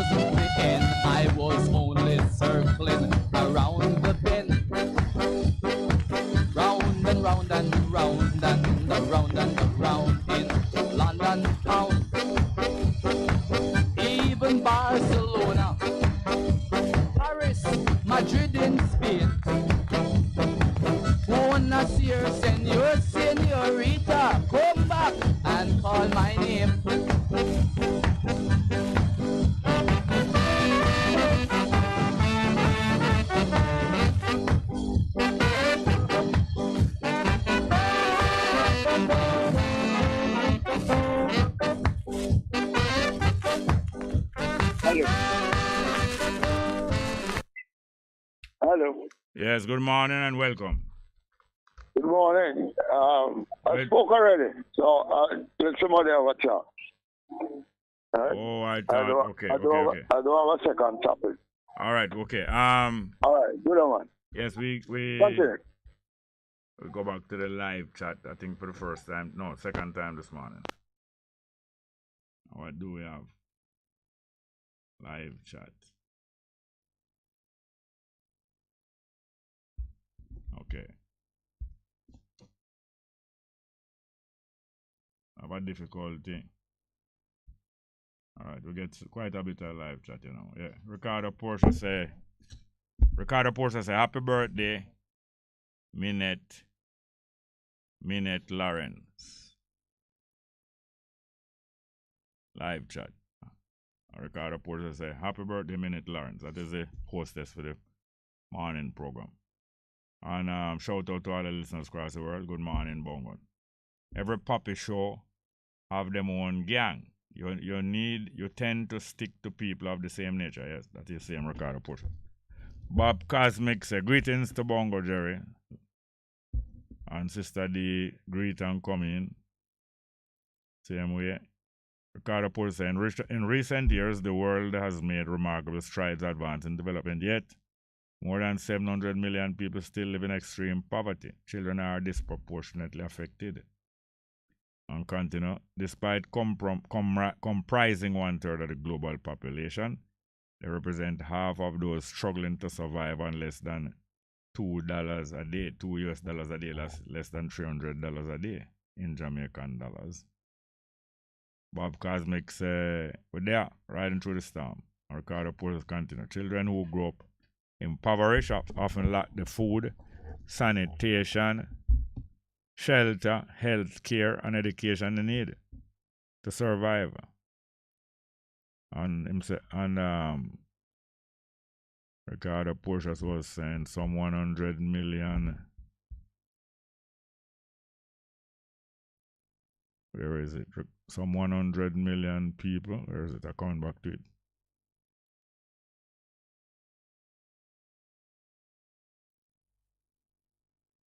wasn't the end. I was only circling around the bend. Round and round and round and around and around in London town. Even Barcelona, Paris, Madrid in Spain. Buenos Aires, senor, senorita, come back and call my name. Hello. Yes, good morning and welcome. Good morning. I spoke already, so let somebody have a chance. Oh, I thought, okay. I don't have a second topic. All right, okay. All right, good one. Yes, we Continue. we go back to the live chat, I think for the first time, no, second time this morning. What do we have? Live chat. Okay. Have a difficulty. All right, we get quite a bit of live chat, you know. Yeah. Ricardo Porsche say, happy birthday, Minette Lawrence. Live chat. Ricardo Porsche say, happy birthday, Minette Lawrence. That is the hostess for the morning program. And shout out to all the listeners across the world. Good morning, Bongo. Every puppy show have them own gang. You tend to stick to people of the same nature. Yes, that is the same Ricardo Porsche. Bob Cosmic say, greetings to Bongo Jerry. And Sister D, greet and come in. Same way. Ricardo Porsche say, in recent years, the world has made remarkable strides advance in development, yet more than 700 million people still live in extreme poverty. Children are disproportionately affected. And continue, despite comprising 1/3 of the global population, they represent half of those struggling to survive on less than $2 a day, $2 a day, less than $300 a day in Jamaican dollars. Bob Cosmic say, we're there, riding through the storm. Ricardo Porter continue. Children who grow up impoverished often lack the food, sanitation, shelter, health care, and education they need to survive. And Ricardo Porteous was saying some 100 million. Where is it? Some 100 million people. Where is it? I'm coming back to it.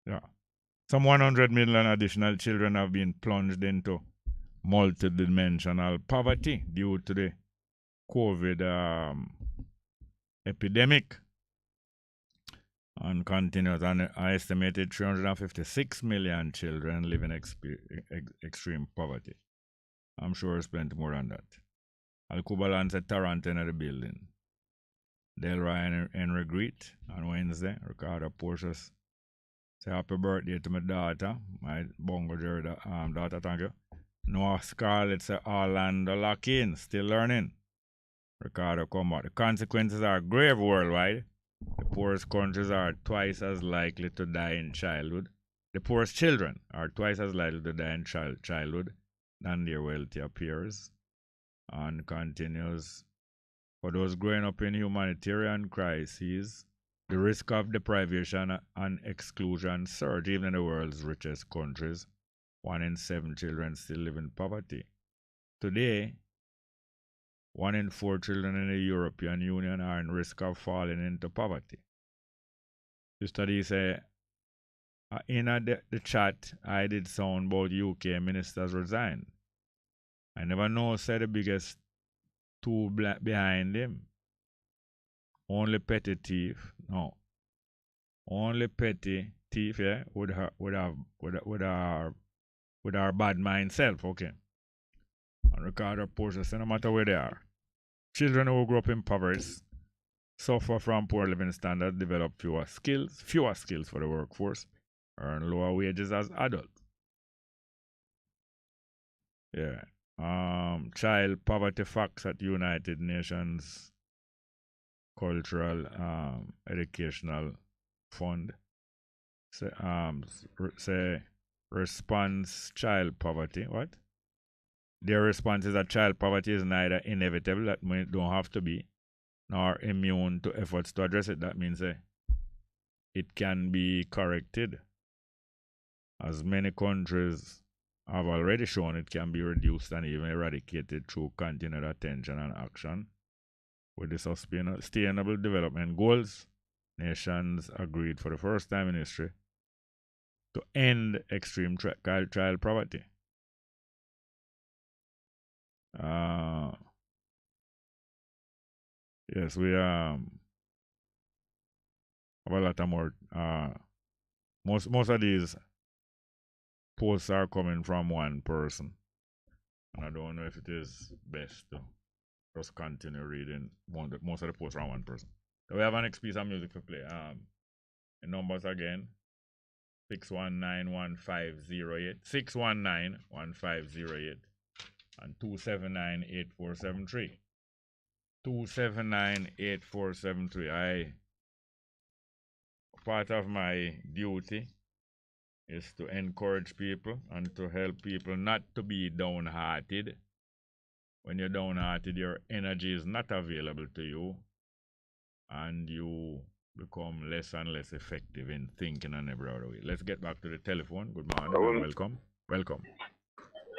Yeah. Some 100 million additional children have been plunged into multidimensional poverty due to the COVID epidemic. And continues, an estimated 356 million children live in extreme poverty. I'm sure it's plenty more than that. Al-Kubalan said Toronto in the building. Delroy and Henry Greet on Wednesday. Ricardo Portius say happy birthday to my daughter, my Bongo Jerry daughter, thank you. Noah Scarlett say Orlando Lock-in, still learning. Ricardo come out. The consequences are grave worldwide. The poorest countries are twice as likely to die in childhood. The poorest children are twice as likely to die in childhood than their wealthier peers. And continues, for those growing up in humanitarian crises, the risk of deprivation and exclusion surge even in the world's richest countries. 1 in 7 children still live in poverty. Today, 1 in 4 children in the European Union are in risk of falling into poverty. The study say, in the chat, I did sound about UK ministers resign. I never know, said the biggest two behind him. Only petty thief, no. Only petty thief, yeah, with our bad mind self, okay. And Ricardo Porter said, no matter where they are, Children who grow up in poverty suffer from poor living standards, develop fewer skills for the workforce, earn lower wages as adults. Yeah. Child poverty facts at United Nations Cultural Educational Fund say response child poverty. What? Their response is that child poverty is neither inevitable, that means it don't have to be, nor immune to efforts to address it. That means it can be corrected. As many countries have already shown, it can be reduced and even eradicated through continued attention and action. With the Sustainable Development Goals, nations agreed for the first time in history to end extreme child poverty. Yes, we have a lot of more. Most of these posts are coming from one person, and I don't know if it is best to just continue reading most of the posts from one person. So we have an next piece of music to play. The numbers again: 619-1508, 619-1508, and 279-8473. 279-8473. Part of my duty is to encourage people and to help people not to be downhearted. When you're downhearted, your energy is not available to you, and you become less and less effective in thinking and every other way. Let's get back to the telephone. Good morning. Welcome.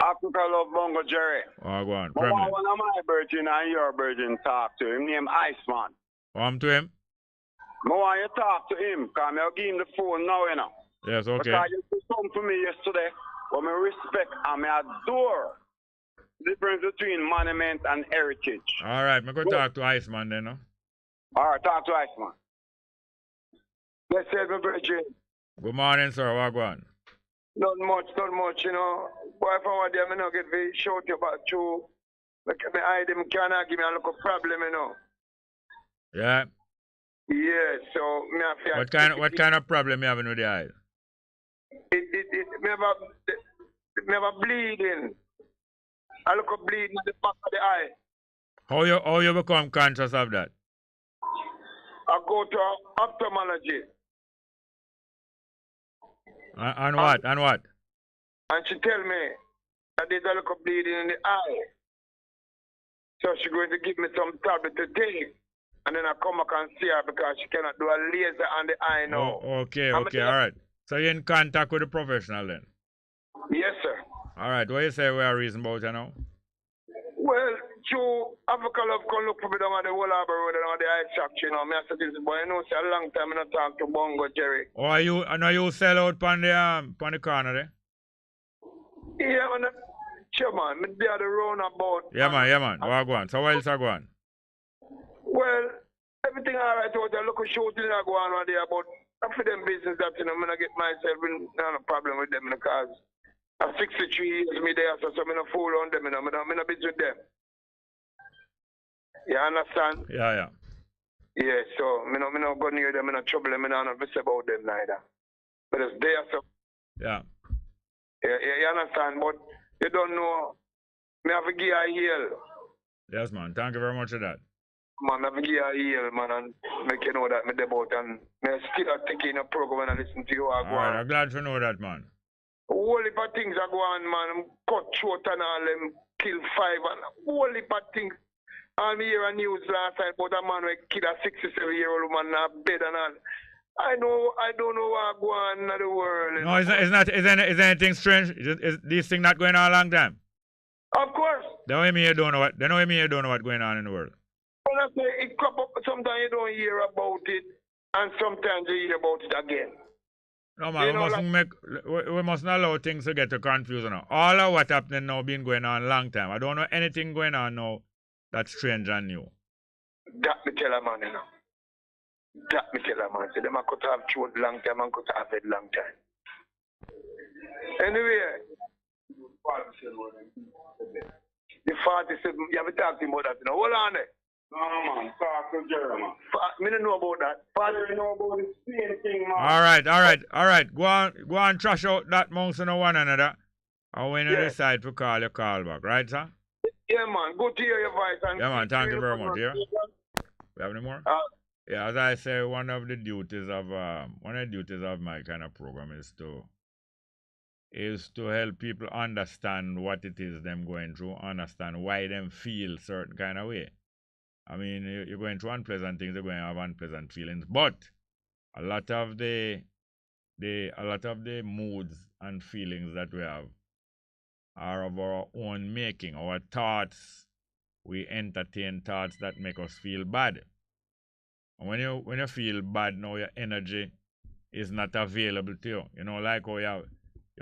Africa love Bongo Jerry. Oh, go on. One of my virgin and your virgin talk to him, named Iceman. Come to him. I want you talk to him, because I'll give him the phone now, you know. Yes, okay. Because you did something for me yesterday, but I respect and I adore the difference between monument and heritage. All right, I'm going to talk to Iceman then, no? All right, talk to Iceman. Let's say my virgin. Good morning, sir. What go on? Not much, you know. Boy, if I want them, I don't get very short about you. Like, I hide them, cannot give me a little problem, you know. Yeah. Yeah, so me have to... What kind of problem you having with the eye? Me have a bleeding. I look a bleeding at the back of the eye. How you become conscious of that? I go to ophthalmologist. And what? And she tell me that there's a little bleeding in the eye. So she's going to give me some tablet to take. And then I come back and see her because she cannot do a laser on the eye now. Oh, okay, all right. So you're in contact with a professional then? Yes, sir. All right, what you say we are reason about you now? Well, you Africa love come look for me down on the whole harbor road and on the eye shack, you know. Me I said this, but you know, it's a long time I not talk to Bongo Jerry. Oh, I know you sell out on the corner there? Yeah, man. Sure, man. Me there the roundabout. Yeah, man. What go on? So what else I go on? Well, everything all right out there. Look at shooting I go on there, but for them business that, you know, I'm going to get myself in no problem with them because I'm 63 years me there, so I'm not fool on them, you know. I'm not busy with them. You understand? Yeah. Yeah, so I'm not go near them, I'm not trouble them, I'm not fuss about them neither. But it's there, so. Yeah. You understand? But you don't know, me have to give you a heal. Yes, man. Thank you very much for that. Man, I have to give you a heal, man, and make you know that me about, and me still taking a program and I listen to you. Alright, I'm glad to know that, man. Whole heap of things are going, man. Cut short and all them, kill 5 and whole heap of things. All me hear a news last night about a man who killed a 67-year-old woman in a bed and all. I don't know what going on in the world. No, is anything strange? Is this thing not going on a long time? Of course. They don't mean you don't know what's going on in the world. Well, I say it crop up. Sometimes you don't hear about it, and sometimes you hear about it again. No, man, we mustn't allow things to get to confusion now. All of what happening now been going on a long time. I don't know anything going on now that's strange and new. That me tell a man, you know. That me tell a man. So them could have chewed long time and could have it long time. Anyway, the 47, you have to talk to him about that, you know. Hold on there. Oh, man, talk to Jerry, man. Me don't know about that. Father, know about the same thing, man. All right. Go on, trash out that amongst one another. And when you decide to call, you call back, right, sir? Yeah, man. Good to hear your voice. And yeah, man. Thank you very much. Yeah. We have any more? Yeah, as I say, one of the duties of my kind of program is to help people understand what it is them going through, understand why them feel certain kind of way. I mean, you're going through unpleasant things, you're going to have unpleasant feelings, but a lot of the moods and feelings that we have are of our own making. Our thoughts, we entertain thoughts that make us feel bad. And when you feel bad now, your energy is not available to you. You know, like how you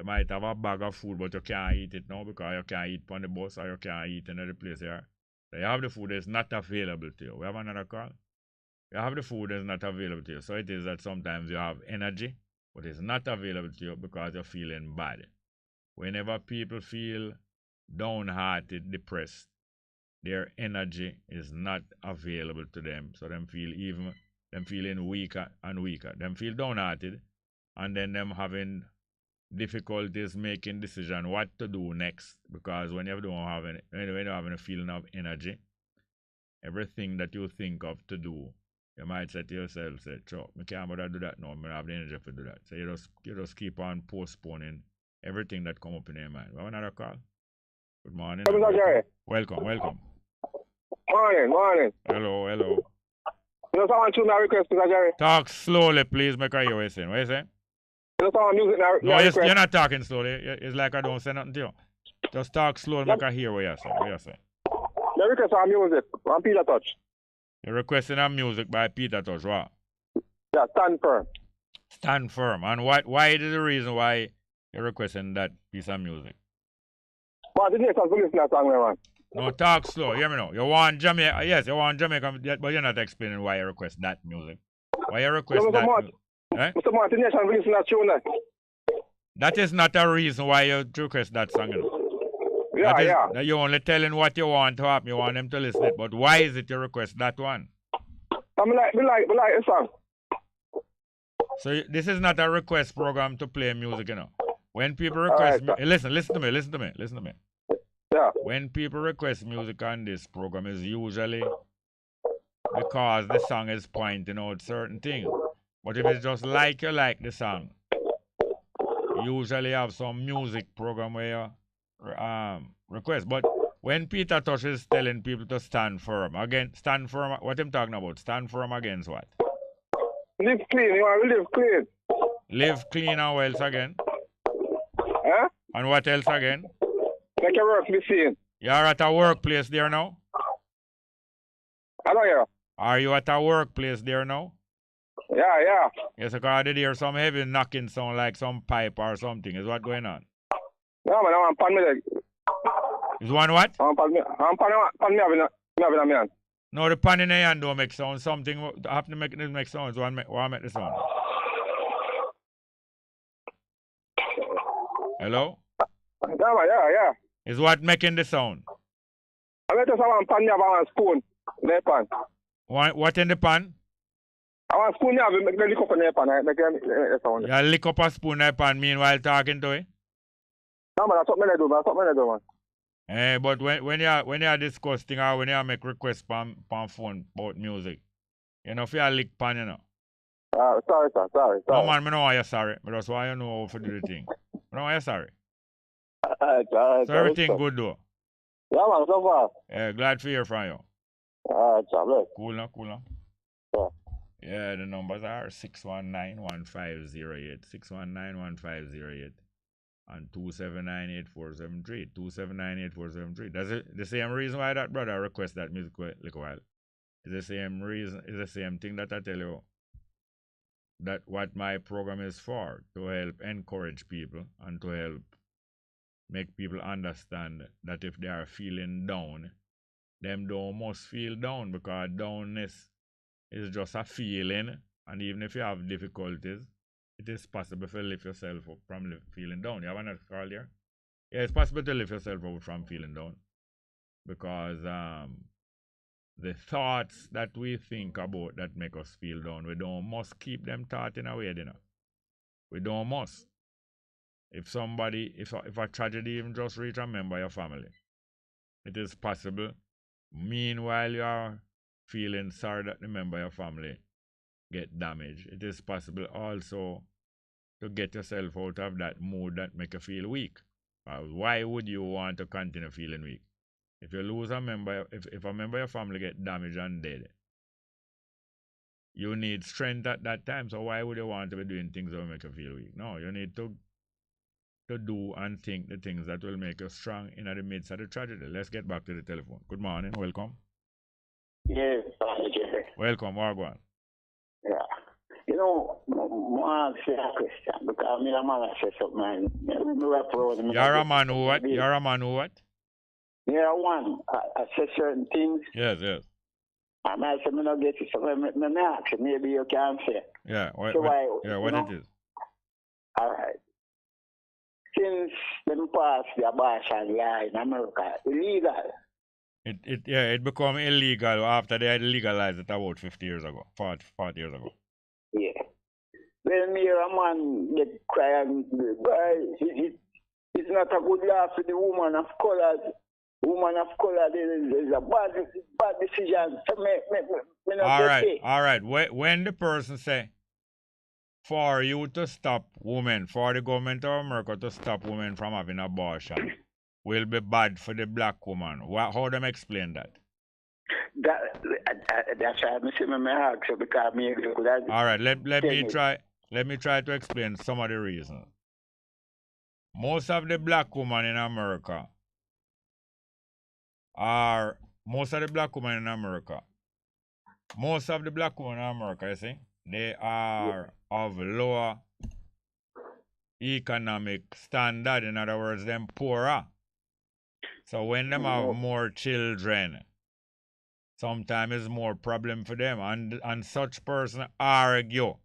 might have a bag of food, but you can't eat it now because you can't eat on the bus or you can't eat in the place here. So you have the food that's not available to you. We have another call. You have the food that's not available to you. So it is that sometimes you have energy, but it's not available to you because you're feeling bad. Whenever people feel downhearted, depressed, their energy is not available to them. So them feeling weaker and weaker. Them feel downhearted, and then them having difficulties making decision what to do next. Because when you don't have when you're having a feeling of energy, everything that you think of to do, you might say to yourself, say, "Sure, I can't bother do that now. I have the energy to do that." So you just keep on postponing everything that come up in your mind. We have another call. Good morning. Welcome. Morning. Hello. You know someone tune that request, Mr. Jerry? Talk slowly, please. Make I hear what you're saying. What you saying? You know someone music now? No, you're not talking slowly. It's like I don't say nothing to you. Just talk slowly, make I hear what you're saying. What you're saying? The request on music, on Peter Touch. You're requesting a music by Peter Touch, what? Yeah, Stand Firm. Stand Firm. And why is the reason why you're requesting that piece of music? But the next one to listen to that song, man. No, talk slow. Hear me now. You want Jamaica? Yes, you want Jamaica, but you're not explaining why you request that music. Why you request that music? Eh? Mr. Martin, the nation will listen to that tune. That is not a reason why you request that song. You know? Yeah. That you're only telling what you want to happen. You want them to listen it. But why is it you request that one? I like the song. So this is not a request program to play music, you know. When people request listen to me. Yeah. When people request music on this program, is usually because the song is pointing out certain things. But if it's just like you like the song, you usually have some music program where you request. But when Peter Touch is telling people to stand firm, what I'm talking about, stand firm against what? Live clean, you want to live clean. Live clean and what else again? Huh? And what else again? Make your work be seen. You're at a workplace there now? I know you. Are you at a workplace there now? Yeah. Yes, because I did hear some heavy knocking sound like some pipe or something. Is what going on? No, man, I want pan me leg. Is one what? I want pan me having a man. No, the pan in the hand don't make sound. Something have to make it make sound. One make the sound. Hello? Yeah. Is what making the sound? I just want pan me have a spoon in the pan. What in the pan? I want spoon you have make the lick up in the pan. Make the sound. You lick up a spoon in the pan meanwhile talking to it? No, man, that's what I do, man. But when you discuss things or when you make requests on phone about music, you know, if you lick pan, you know. Sorry, sir. Sorry. No, man, I know why you're sorry. But that's why you know how to do the thing. I know why you're sorry. Alright, so everything good, though? Yeah, man, so far. Yeah, glad to hear from you. Alright, sir. Cool now. Yeah. Yeah, the numbers are 619-1508, 619-1508, and 279-8473, 279-8473. That's it. The same reason why that brother request that music a little while. It's the same reason, it's the same thing that I tell you, that what my program is for, to help encourage people and to help make people understand that if they are feeling down, them don't must feel down, because downness is just a feeling, and even if you have difficulties, it is possible to lift yourself up from feeling down. You have another call here? Yeah, it's possible to lift yourself up from feeling down, because the thoughts that we think about that make us feel down, we don't must keep them thought in a way, you know. We don't must. If a tragedy even just reach a member of your family, it is possible. Meanwhile, you are feeling sorry that the member of your family get damaged. It is possible also to get yourself out of that mood that make you feel weak. Why would you want to continue feeling weak? If you lose a member, if a member of your family get damaged and dead, you need strength at that time. So why would you want to be doing things that will make you feel weak? No, you need to do and think the things that will make you strong in the midst of the tragedy. Let's get back to the telephone. Good morning. Welcome. Yes, welcome, Margot. Yeah. You know, I ask you a question because I'm a man that says something. You're a man who what? You're a man who what? You're one. I say certain things. Yes, yes. I might say, I don't get it. So I ask you, maybe you can say. Yeah, what it is. All right. Since them passed the abortion law in America, illegal. It became illegal after they had legalized it about 50 years ago, 40 years ago. Yeah. When me a man get crying, it's not a good law for the woman of color. Woman of color is a bad decision. So me all right. When the person say, for you to stop women, for the government of America to stop women from having abortion, will be bad for the black woman. How them explain that? That's why I'm saying my ask you because me. All right, let me try to explain some of the reasons. Most of the black women in America, you see, they are of lower economic standard. In other words, them poorer. So when them have more children, sometimes it's more problem for them. And such person argue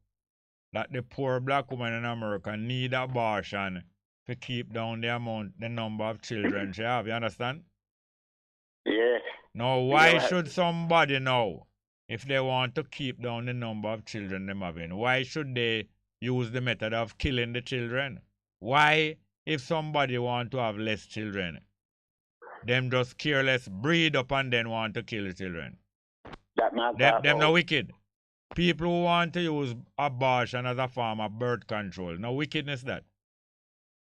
that the poor black woman in America need abortion to keep down the number of children she have. You understand? Yeah. Now, why should somebody know if they want to keep down the number of children them having? Why should they use the method of killing the children? Why, if somebody want to have less children, them just careless breed up and then want to kill the children? Them no wicked. People who want to use abortion as a form of birth control, no wickedness that.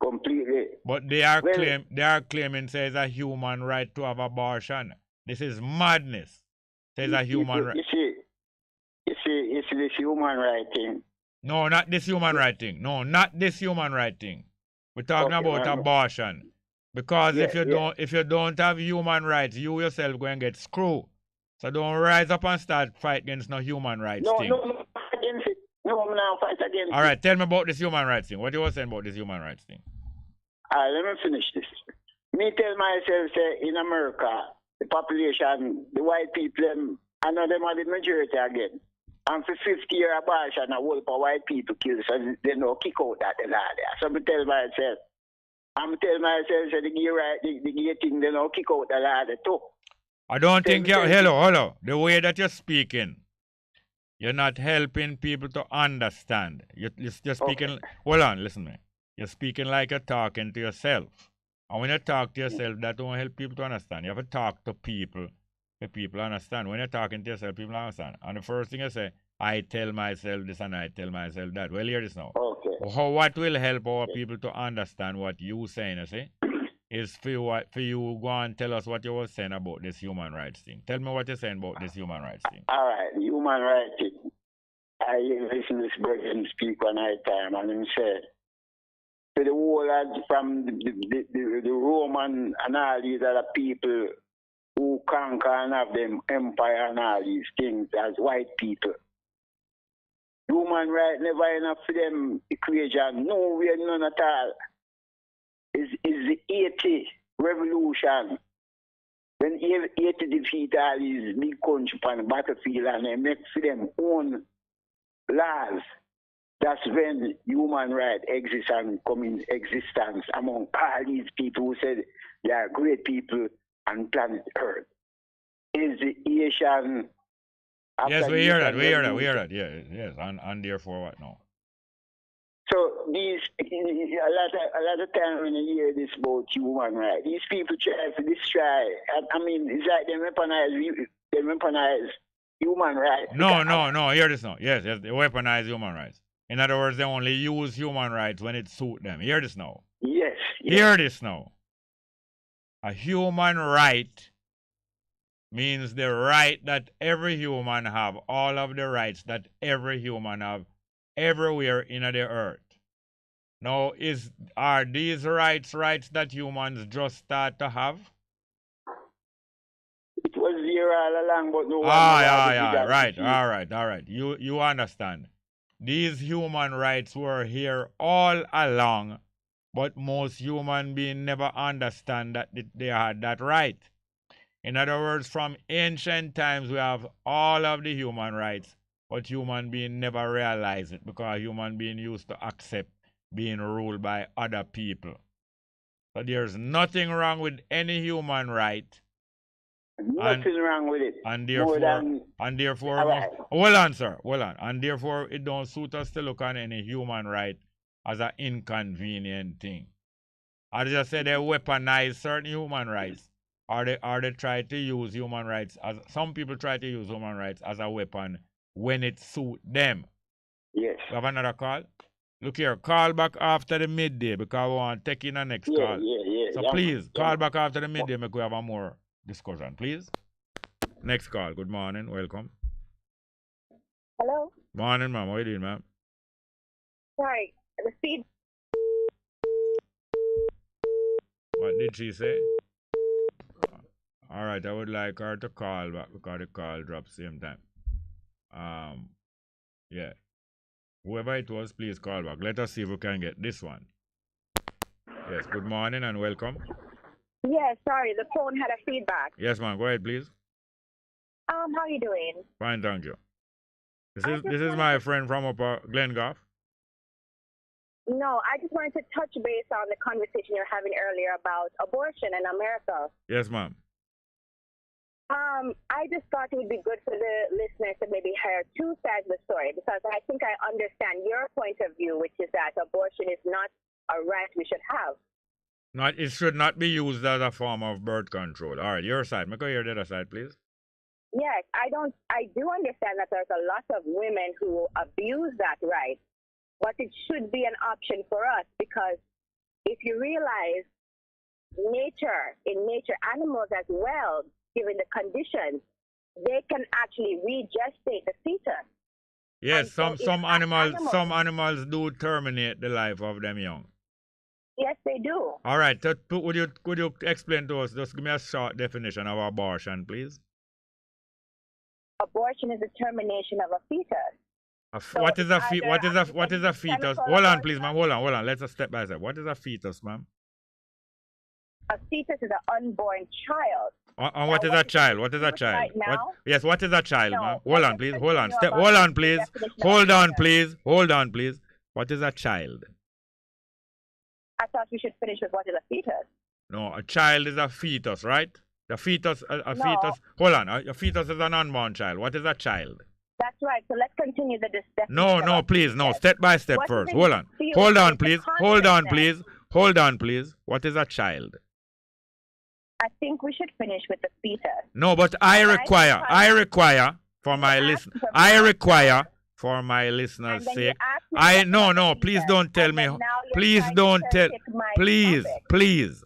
Completely. But they are claiming say it's a human right to have abortion. This is madness. There's a human right. You see this human right thing. No, not this human right thing. No, not this human right thing. We're talking about abortion. Because if you don't have human rights, you yourself going to get screwed. So don't rise up and start fight against no human rights thing. No, against it. No, I'm not fight against it. All right, tell me about this human rights thing. What you were saying about this human rights thing? All right, let me finish this. Me tell myself, say, in America, the population, the white people, I know them are the majority again. And for 50 years abortion, I will for white people kill, so they no kick out that the law there. So I tell myself, say the gay thing, they no kick out the law there too. I don't think you're, hello. The way that you're speaking, you're not helping people to understand. You're speaking, okay. Hold on, listen to me. You're speaking like you're talking to yourself. And when you talk to yourself, that don't help people to understand. You have to talk to people for people to understand. When you're talking to yourself, people understand. And the first thing you say, I tell myself this and I tell myself that. Well, hear this now. Okay. What will help our people to understand what you're saying, you see? Is for you go and tell us what you were saying about this human rights thing. Tell me what you're saying about this human rights thing. All right, human rights thing. I listen to this person speak one night time and he said, to the whole from the Roman and all these other people who conquer and have them empire and all these things as white people. Human rights never enough for them equation. Nowhere, none at all. Is the 80 revolution. When 80 defeat all these big countries on the battlefield and they make for them own laws, that's when human rights exist and come in existence among all these people who said they are great people on planet Earth. is the Asian. Yes, we hear that. Yes, and therefore what now? So these a lot of time when you hear this about human rights, these people try to destroy. I mean, it's like they weaponize human rights. No. Hear this now. Yes, they weaponize human rights. In other words, they only use human rights when it suits them. Hear this now. Yes. Hear this now. A human right means the right that every human have, all of the rights that every human have everywhere in the earth. Now, are these rights that humans just start to have? It was there all along, but no one. Right. All right. You understand. These human rights were here all along, but most human beings never understand that they had that right. In other words, from ancient times, we have all of the human rights, but human beings never realize it because human beings used to accept being ruled by other people. So there's nothing wrong with any human right. Nothing wrong with it. And therefore, hold on, sir. And therefore, it don't suit us to look on any human right as an inconvenient thing. As I said, they weaponize certain human rights. Or they try to use human rights as some people try to use human rights as a weapon when it suits them. Yes. We have another call? Look here, call back after the midday because we want to take in the next call. So please, call back after the midday because we have a more discussion, please. Next call. Good morning. Welcome. Hello? Morning, ma'am. How are you doing, ma'am? Sorry, the feed. What did she say? All right, I would like her to call back because the call dropped same time. Yeah. Whoever it was, please call back. Let us see if we can get this one. Yes, good morning and welcome. Yeah, sorry, the phone had a feedback. Yes, ma'am. Go ahead, please. How are you doing? Fine, thank you. This is my friend from Glengoff. No, I just wanted to touch base on the conversation you were having earlier about abortion in America. Yes, ma'am. I just thought it would be good for the listeners to maybe hear two sides of the story because I think I understand your point of view, which is that abortion is not a right we should have. It should not be used as a form of birth control. All right, your side. Make hear the other side, please. Yes, I do understand that there's a lot of women who abuse that right, but it should be an option for us because if you realize in nature, animals as well, given the conditions, they can actually regestate the fetus. Yes, some animals do terminate the life of them young. Yes, they do. All right, could you explain to us? Just give me a short definition of abortion, please. Abortion is the termination of a fetus. What is a fetus? Hold on, please, ma'am. Hold on. Let's step by step. What is a fetus, ma'am? A fetus is an unborn child. And what is a child? What is a child? Right now? What is a child, ma'am? Hold on, please. Hold on, please. What is a child? I thought we should finish with what is a fetus. No, a child is a fetus, right? The fetus, fetus. Hold on, a fetus is an unborn child. What is a child? That's right. So let's continue the discussion. No, please, no. Step by step first. Hold on, please. What is a child? I think we should finish with the fetus. No, but I require for my listeners' sake. Please don't tell me. Please.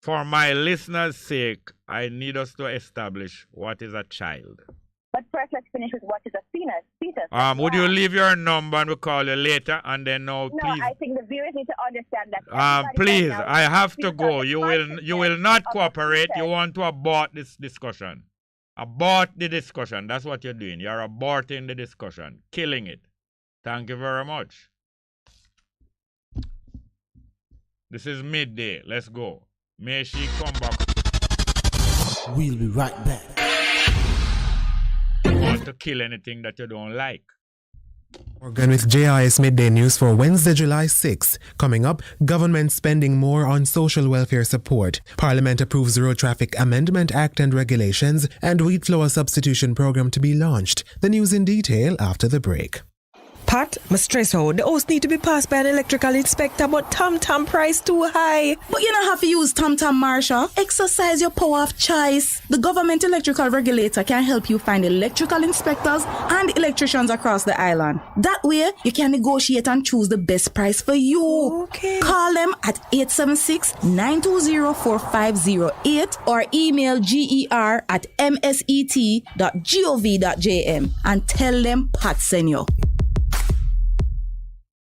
For my listeners' sake, I need us to establish what is a child. But first, let's finish with what is a fetus. Would you leave your number and we'll call you later? And then please. No, I think the viewers need to understand that. Please, I have to go. You will not cooperate. You want to abort this discussion. Abort the discussion. That's what you're doing. You're aborting the discussion, killing it. Thank you very much. This is midday. Let's go. May she come back. We'll be right back. You want to kill anything that you don't like. Morgan with JIS Midday News for Wednesday, July 6. Coming up, government spending more on social welfare support. Parliament approves Road Traffic Amendment Act and regulations, and wheat flour substitution program to be launched. The news in detail after the break. Pat, my stress out. The house need to be passed by an electrical inspector, but Tom price too high. But you don't have to use Tom, Marsha. Exercise your power of choice. The government electrical regulator can help you find electrical inspectors and electricians across the island. That way, you can negotiate and choose the best price for you. Okay. Call them at 876-920-4508 or email ger@mset.gov.jm and tell them Pat sent you.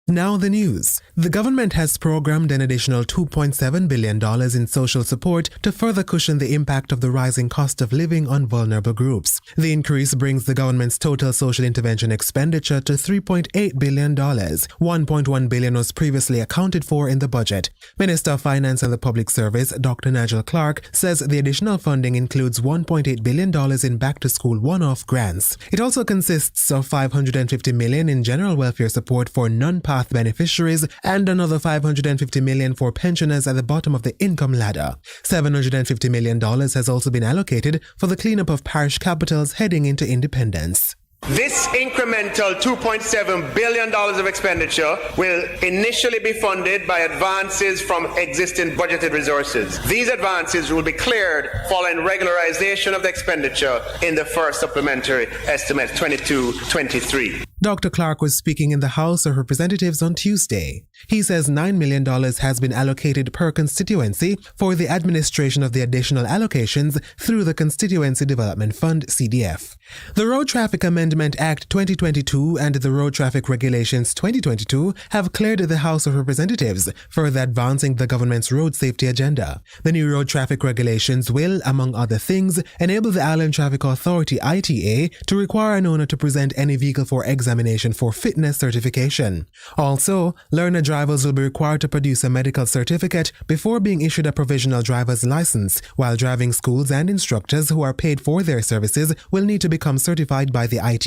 Now the news. The government has programmed an additional $2.7 billion in social support to further cushion the impact of the rising cost of living on vulnerable groups. The increase brings the government's total social intervention expenditure to $3.8 billion. $1.1 billion was previously accounted for in the budget. Minister of Finance and the Public Service, Dr. Nigel Clark, says the additional funding includes $1.8 billion in back-to-school one-off grants. It also consists of $550 million in general welfare support for non-path beneficiaries and another $550 million for pensioners at the bottom of the income ladder. $750 million has also been allocated for the cleanup of parish capitals heading into independence. This incremental $2.7 billion of expenditure will initially be funded by advances from existing budgeted resources. These advances will be cleared following regularization of the expenditure in the first supplementary estimate 22-23. Dr. Clark was speaking in the House of Representatives on Tuesday. He says $9 million has been allocated per constituency for the administration of the additional allocations through the Constituency Development Fund, CDF. The Road Traffic Amendment Act 2022 and the Road Traffic Regulations 2022 have cleared the House of Representatives, further advancing the government's road safety agenda. The new road traffic regulations will, among other things, enable the Island Traffic Authority, ITA, to require an owner to present any vehicle for examination for fitness certification. Also, learner drivers will be required to produce a medical certificate before being issued a provisional driver's license, while driving schools and instructors who are paid for their services will need to become certified by the ITA.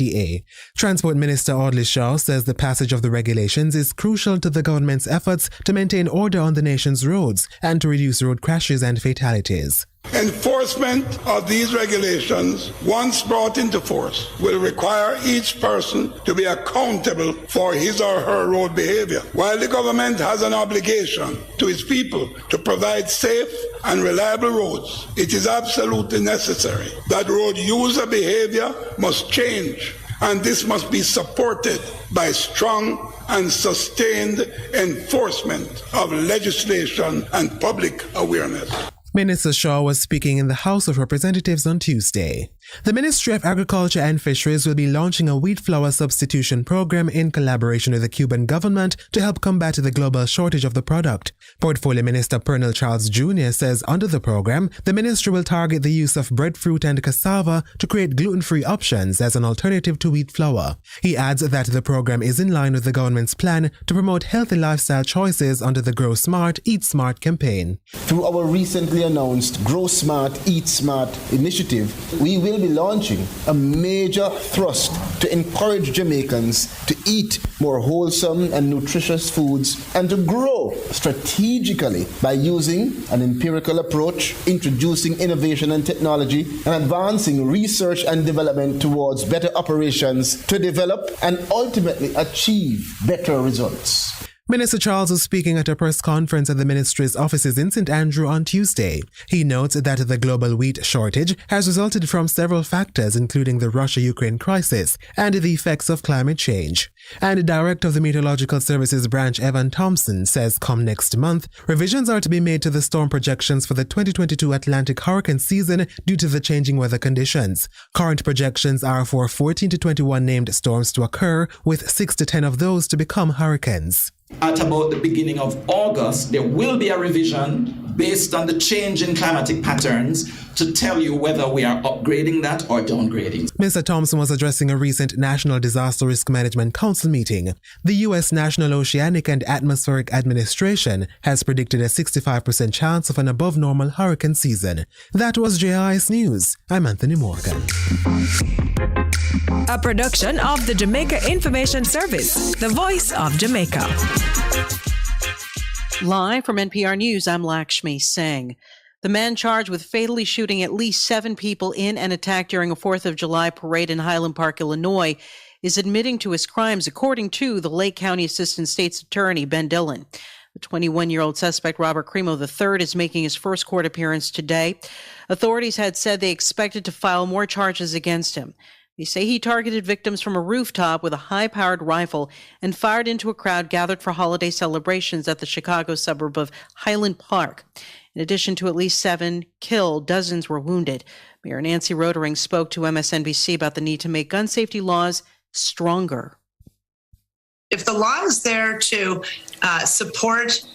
Transport Minister Audley Shaw says the passage of the regulations is crucial to the government's efforts to maintain order on the nation's roads and to reduce road crashes and fatalities. Enforcement of these regulations, once brought into force, will require each person to be accountable for his or her road behavior. While the government has an obligation to its people to provide safe and reliable roads, it is absolutely necessary that road user behavior must change, and this must be supported by strong and sustained enforcement of legislation and public awareness. Minister Shaw was speaking in the House of Representatives on Tuesday. The Ministry of Agriculture and Fisheries will be launching a wheat flour substitution program in collaboration with the Cuban government to help combat the global shortage of the product. Portfolio Minister Parental Charles Jr. says under the program, the ministry will target the use of breadfruit and cassava to create gluten-free options as an alternative to wheat flour. He adds that the program is in line with the government's plan to promote healthy lifestyle choices under the Grow Smart, Eat Smart campaign. Through our recently announced Grow Smart, Eat Smart initiative, we will be launching a major thrust to encourage Jamaicans to eat more wholesome and nutritious foods and to grow strategically by using an empirical approach, introducing innovation and technology, and advancing research and development towards better operations to develop and ultimately achieve better results. Minister Charles was speaking at a press conference at the ministry's offices in St. Andrew on Tuesday. He notes that the global wheat shortage has resulted from several factors, including the Russia-Ukraine crisis and the effects of climate change. And Director of the Meteorological Services branch, Evan Thompson, says come next month, revisions are to be made to the storm projections for the 2022 Atlantic hurricane season due to the changing weather conditions. Current projections are for 14 to 21 named storms to occur, with 6 to 10 of those to become hurricanes. At about the beginning of August, there will be a revision based on the change in climatic patterns to tell you whether we are upgrading that or downgrading. Mr. Thompson was addressing a recent National Disaster Risk Management Council meeting. The U.S. National Oceanic and Atmospheric Administration has predicted a 65% chance of an above-normal hurricane season. That was JIS News. I'm Anthony Morgan. A production of the Jamaica Information Service, the voice of Jamaica. Live from NPR News, I'm Lakshmi Singh. The man charged with fatally shooting at least 7 people in an attack during a 4th of July parade in Highland Park, Illinois, is admitting to his crimes, according to the Lake County Assistant State's Attorney, Ben Dillon. The 21-year-old suspect, Robert Cremo III, is making his first court appearance today. Authorities had said they expected to file more charges against him. They say he targeted victims from a rooftop with a high-powered rifle and fired into a crowd gathered for holiday celebrations at the Chicago suburb of Highland Park. In addition to at least 7 killed, dozens were wounded. Mayor Nancy Rotering spoke to MSNBC about the need to make gun safety laws stronger. If the law is there to support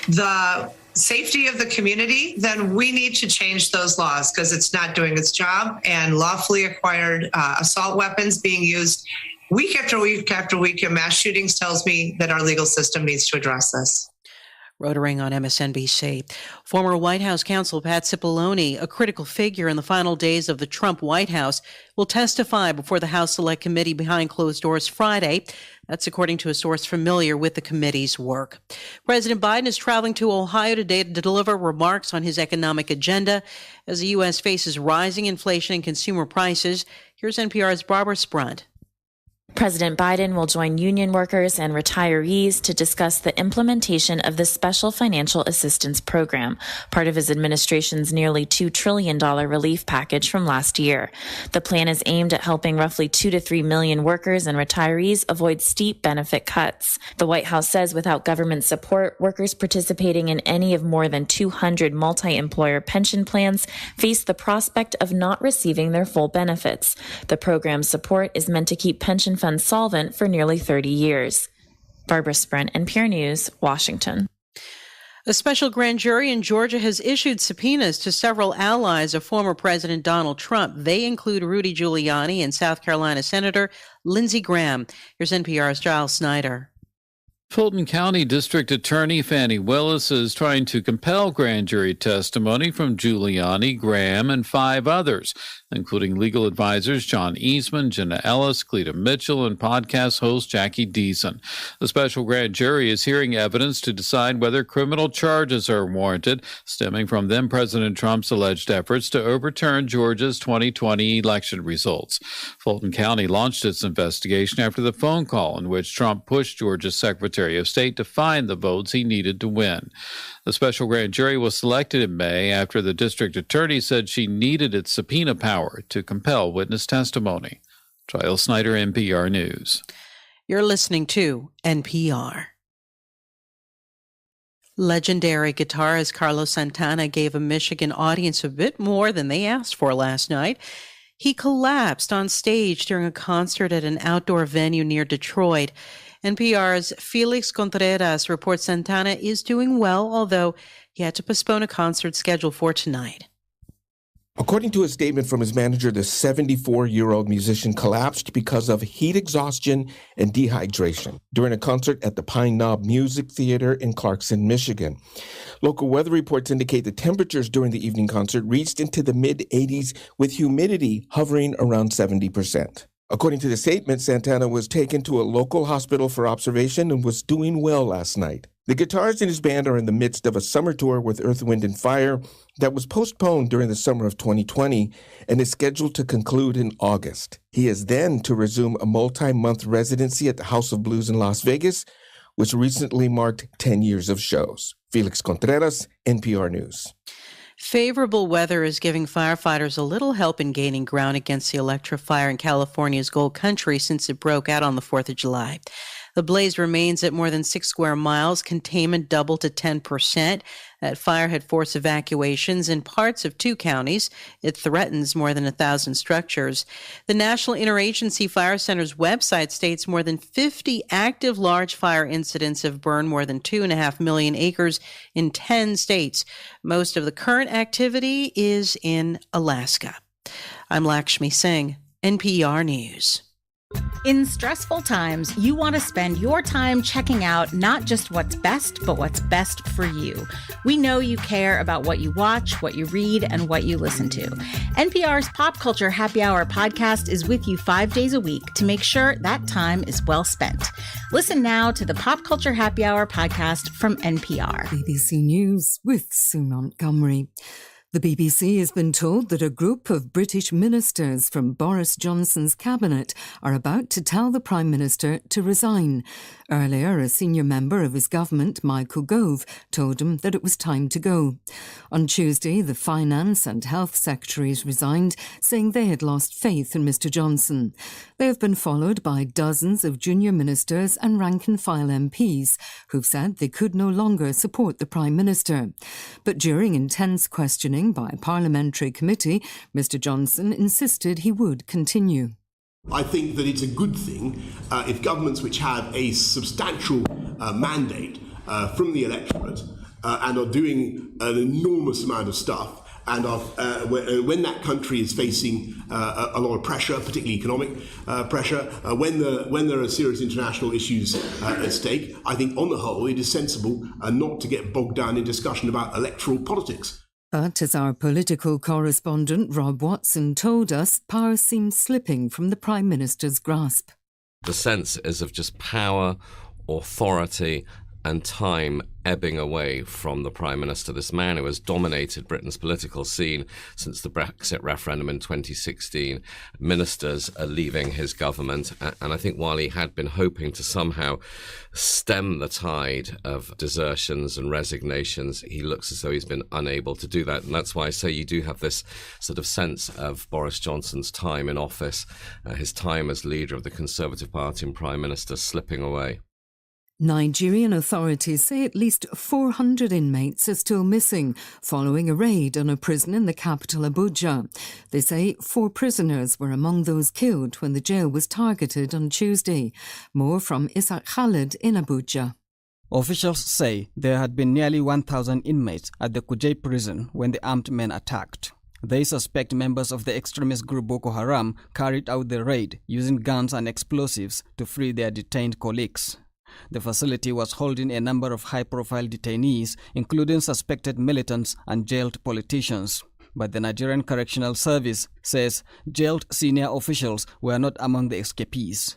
the safety of the community, then we need to change those laws because it's not doing its job, and lawfully acquired assault weapons being used week after week after week in mass shootings tells me that our legal system needs to address this. Rotering on MSNBC. Former White House counsel Pat Cipollone, a critical figure in the final days of the Trump White House, will testify before the House Select Committee behind closed doors Friday. That's according to a source familiar with the committee's work. President Biden is traveling to Ohio today to deliver remarks on his economic agenda as the U.S. faces rising inflation and consumer prices. Here's NPR's Barbara Sprunt. President Biden will join union workers and retirees to discuss the implementation of the Special Financial Assistance Program, part of his administration's nearly $2 trillion relief package from last year. The plan is aimed at helping roughly 2 to 3 million workers and retirees avoid steep benefit cuts. The White House says without government support, workers participating in any of more than 200 multi-employer pension plans face the prospect of not receiving their full benefits. The program's support is meant to keep pension funds solvent for nearly 30 years. Barbara Sprint, NPR News, Washington. A special grand jury in Georgia has issued subpoenas to several allies of former President Donald Trump. They include Rudy Giuliani and South Carolina Senator Lindsey Graham. Here's NPR's Giles Snyder. Fulton County District Attorney Fannie Willis is trying to compel grand jury testimony from Giuliani, Graham, and 5 others, including legal advisors John Eastman, Jenna Ellis, Cleta Mitchell, and podcast host Jackie Deason. The special grand jury is hearing evidence to decide whether criminal charges are warranted, stemming from then President Trump's alleged efforts to overturn Georgia's 2020 election results. Fulton County launched its investigation after the phone call in which Trump pushed Georgia's Secretary of State to find the votes he needed to win. The special grand jury was selected in May after the district attorney said she needed its subpoena power to compel witness testimony. Giles Snyder, NPR News. You're listening to NPR. Legendary guitarist Carlos Santana gave a Michigan audience a bit more than they asked for last night. He collapsed on stage during a concert at an outdoor venue near Detroit. NPR's Felix Contreras reports Santana is doing well, although he had to postpone a concert scheduled for tonight. According to a statement from his manager, the 74-year-old musician collapsed because of heat exhaustion and dehydration during a concert at the Pine Knob Music Theater in Clarkson, Michigan. Local weather reports indicate the temperatures during the evening concert reached into the mid-80s, with humidity hovering around 70%. According to the statement, Santana was taken to a local hospital for observation and was doing well last night. The guitarist and his band are in the midst of a summer tour with Earth, Wind & Fire that was postponed during the summer of 2020 and is scheduled to conclude in August. He is then to resume a multi-month residency at the House of Blues in Las Vegas, which recently marked 10 years of shows. Felix Contreras, NPR News. Favorable weather is giving firefighters a little help in gaining ground against the electric fire in California's Gold Country since it broke out on the 4th of July. The blaze remains at more than 6 square miles. Containment doubled to 10%. That fire had forced evacuations in parts of 2 counties. It threatens more than 1,000 structures. The National Interagency Fire Center's website states more than 50 active large fire incidents have burned more than 2.5 million acres in 10 states. Most of the current activity is in Alaska. I'm Lakshmi Singh, NPR News. In stressful times, you want to spend your time checking out not just what's best, but what's best for you. We know you care about what you watch, what you read, and what you listen to. NPR's Pop Culture Happy Hour podcast is with you 5 days a week to make sure that time is well spent. Listen now to the Pop Culture Happy Hour podcast from NPR. BBC News with Sue Montgomery. The BBC has been told that a group of British ministers from Boris Johnson's cabinet are about to tell the Prime Minister to resign. Earlier, a senior member of his government, Michael Gove, told him that it was time to go. On Tuesday, the Finance and Health Secretaries resigned, saying they had lost faith in Mr Johnson. They have been followed by dozens of junior ministers and rank-and-file MPs who've said they could no longer support the Prime Minister. But during intense questioning by a parliamentary committee, Mr Johnson insisted he would continue. I think that it's a good thing if governments which have a substantial mandate from the electorate and are doing an enormous amount of stuff, and when that country is facing a lot of pressure, particularly economic pressure, when there are serious international issues at stake, I think on the whole it is sensible not to get bogged down in discussion about electoral politics. But as our political correspondent Rob Watson told us, power seems slipping from the Prime Minister's grasp. The sense is of just power, authority and time ebbing away from the Prime Minister, this man who has dominated Britain's political scene since the Brexit referendum in 2016. Ministers are leaving his government, and I think while he had been hoping to somehow stem the tide of desertions and resignations, he looks as though he's been unable to do that. And that's why I say you do have this sort of sense of Boris Johnson's time in office, his time as leader of the Conservative Party and Prime Minister slipping away. Nigerian authorities say at least 400 inmates are still missing following a raid on a prison in the capital Abuja. They say 4 prisoners were among those killed when the jail was targeted on Tuesday. More from Isaac Khalid in Abuja. Officials say there had been nearly 1,000 inmates at the Kuje prison when the armed men attacked. They suspect members of the extremist group Boko Haram carried out the raid using guns and explosives to free their detained colleagues. The facility was holding a number of high-profile detainees, including suspected militants and jailed politicians. But the Nigerian Correctional Service says jailed senior officials were not among the escapees.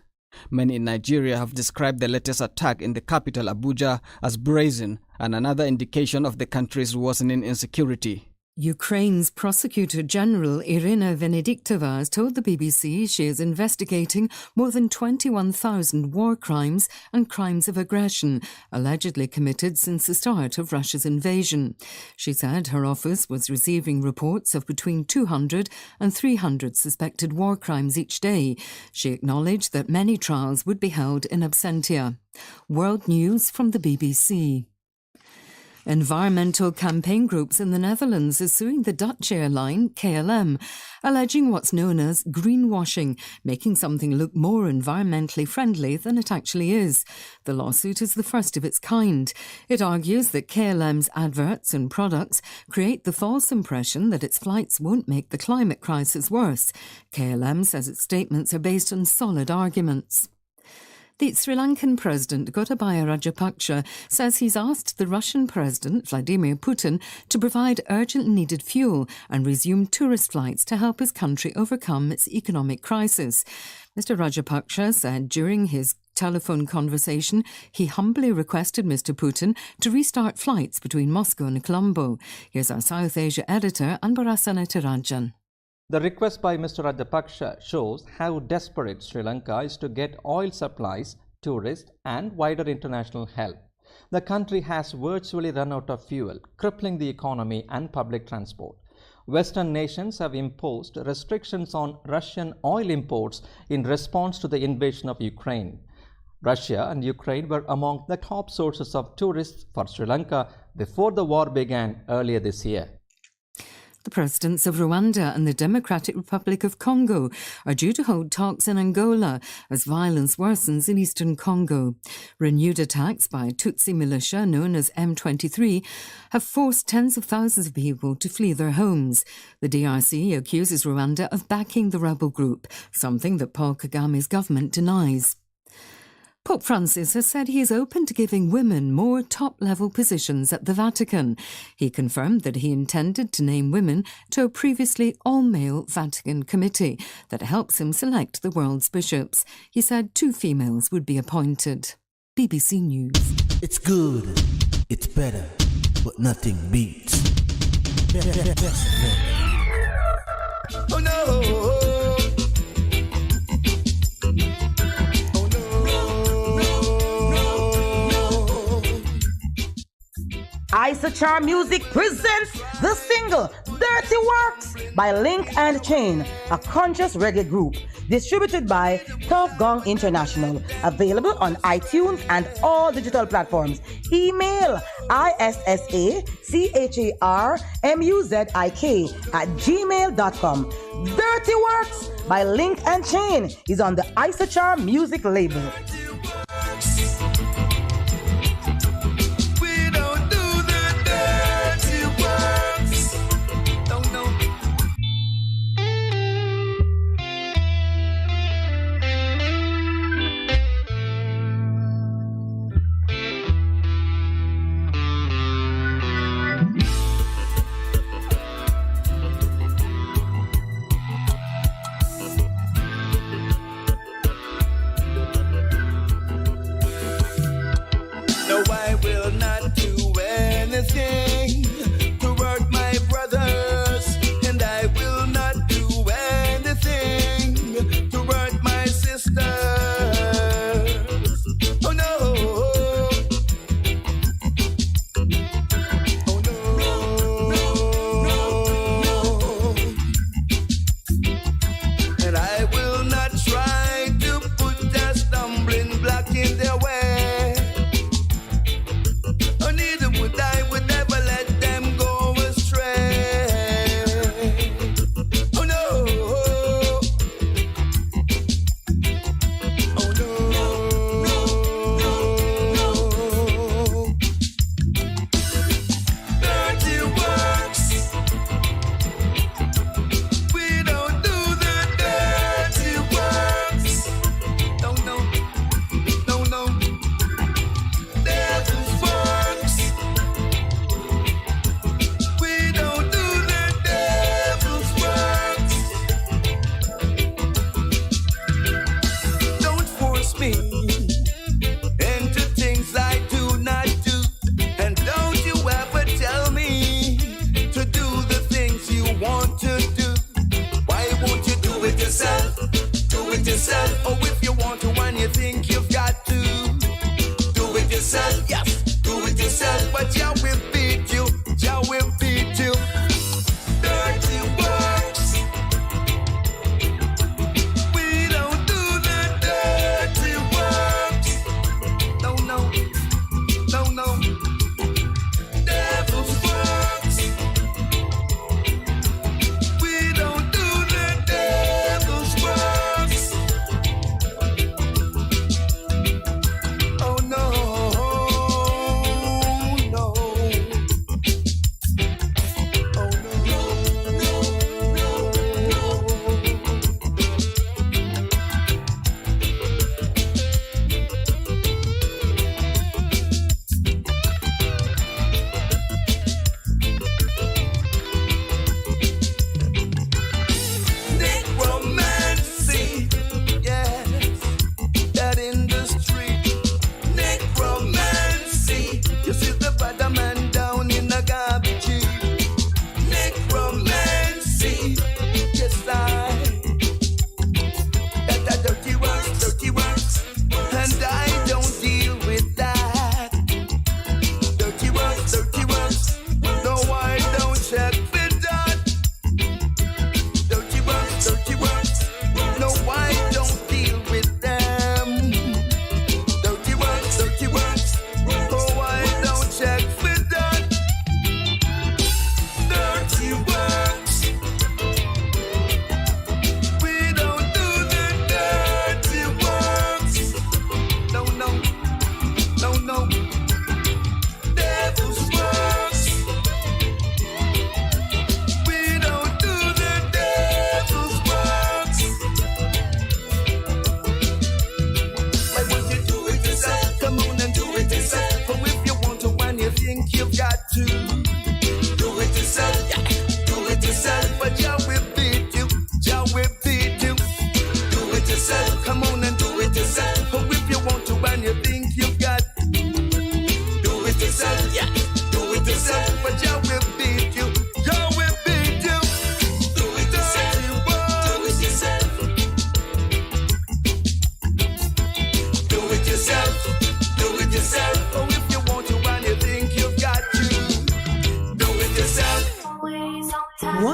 Many in Nigeria have described the latest attack in the capital, Abuja, as brazen and another indication of the country's worsening insecurity. Ukraine's Prosecutor General Irina Venediktova has told the BBC she is investigating more than 21,000 war crimes and crimes of aggression allegedly committed since the start of Russia's invasion. She said her office was receiving reports of between 200 and 300 suspected war crimes each day. She acknowledged that many trials would be held in absentia. World News from the BBC. Environmental campaign groups in the Netherlands are suing the Dutch airline KLM, alleging what's known as greenwashing, making something look more environmentally friendly than it actually is. The lawsuit is the first of its kind. It argues that KLM's adverts and products create the false impression that its flights won't make the climate crisis worse. KLM says its statements are based on solid arguments. The Sri Lankan President Gotabaya Rajapaksa says he's asked the Russian President Vladimir Putin to provide urgent needed fuel and resume tourist flights to help his country overcome its economic crisis. Mr Rajapaksa said during his telephone conversation he humbly requested Mr Putin to restart flights between Moscow and Colombo. Here's our South Asia editor, Anbarasana Tirajan. The request by Mr. Rajapaksa shows how desperate Sri Lanka is to get oil supplies, tourists and wider international help. The country has virtually run out of fuel, crippling the economy and public transport. Western nations have imposed restrictions on Russian oil imports in response to the invasion of Ukraine. Russia and Ukraine were among the top sources of tourists for Sri Lanka before the war began earlier this year. The presidents of Rwanda and the Democratic Republic of Congo are due to hold talks in Angola as violence worsens in eastern Congo. Renewed attacks by Tutsi militia known as M23 have forced tens of thousands of people to flee their homes. The DRC accuses Rwanda of backing the rebel group, something that Paul Kagame's government denies. Pope Francis has said he is open to giving women more top-level positions at the Vatican. He confirmed that he intended to name women to a previously all-male Vatican committee that helps him select the world's bishops. He said 2 females would be appointed. BBC News. It's good, it's better, but nothing beats. Oh no! Isachar Music presents the single Dirty Works by Link and Chain, a conscious reggae group distributed by Tough Gong International, available on iTunes and all digital platforms. Email isacharmuzik@gmail.com. Dirty Works by Link and Chain is on the Isachar Music label.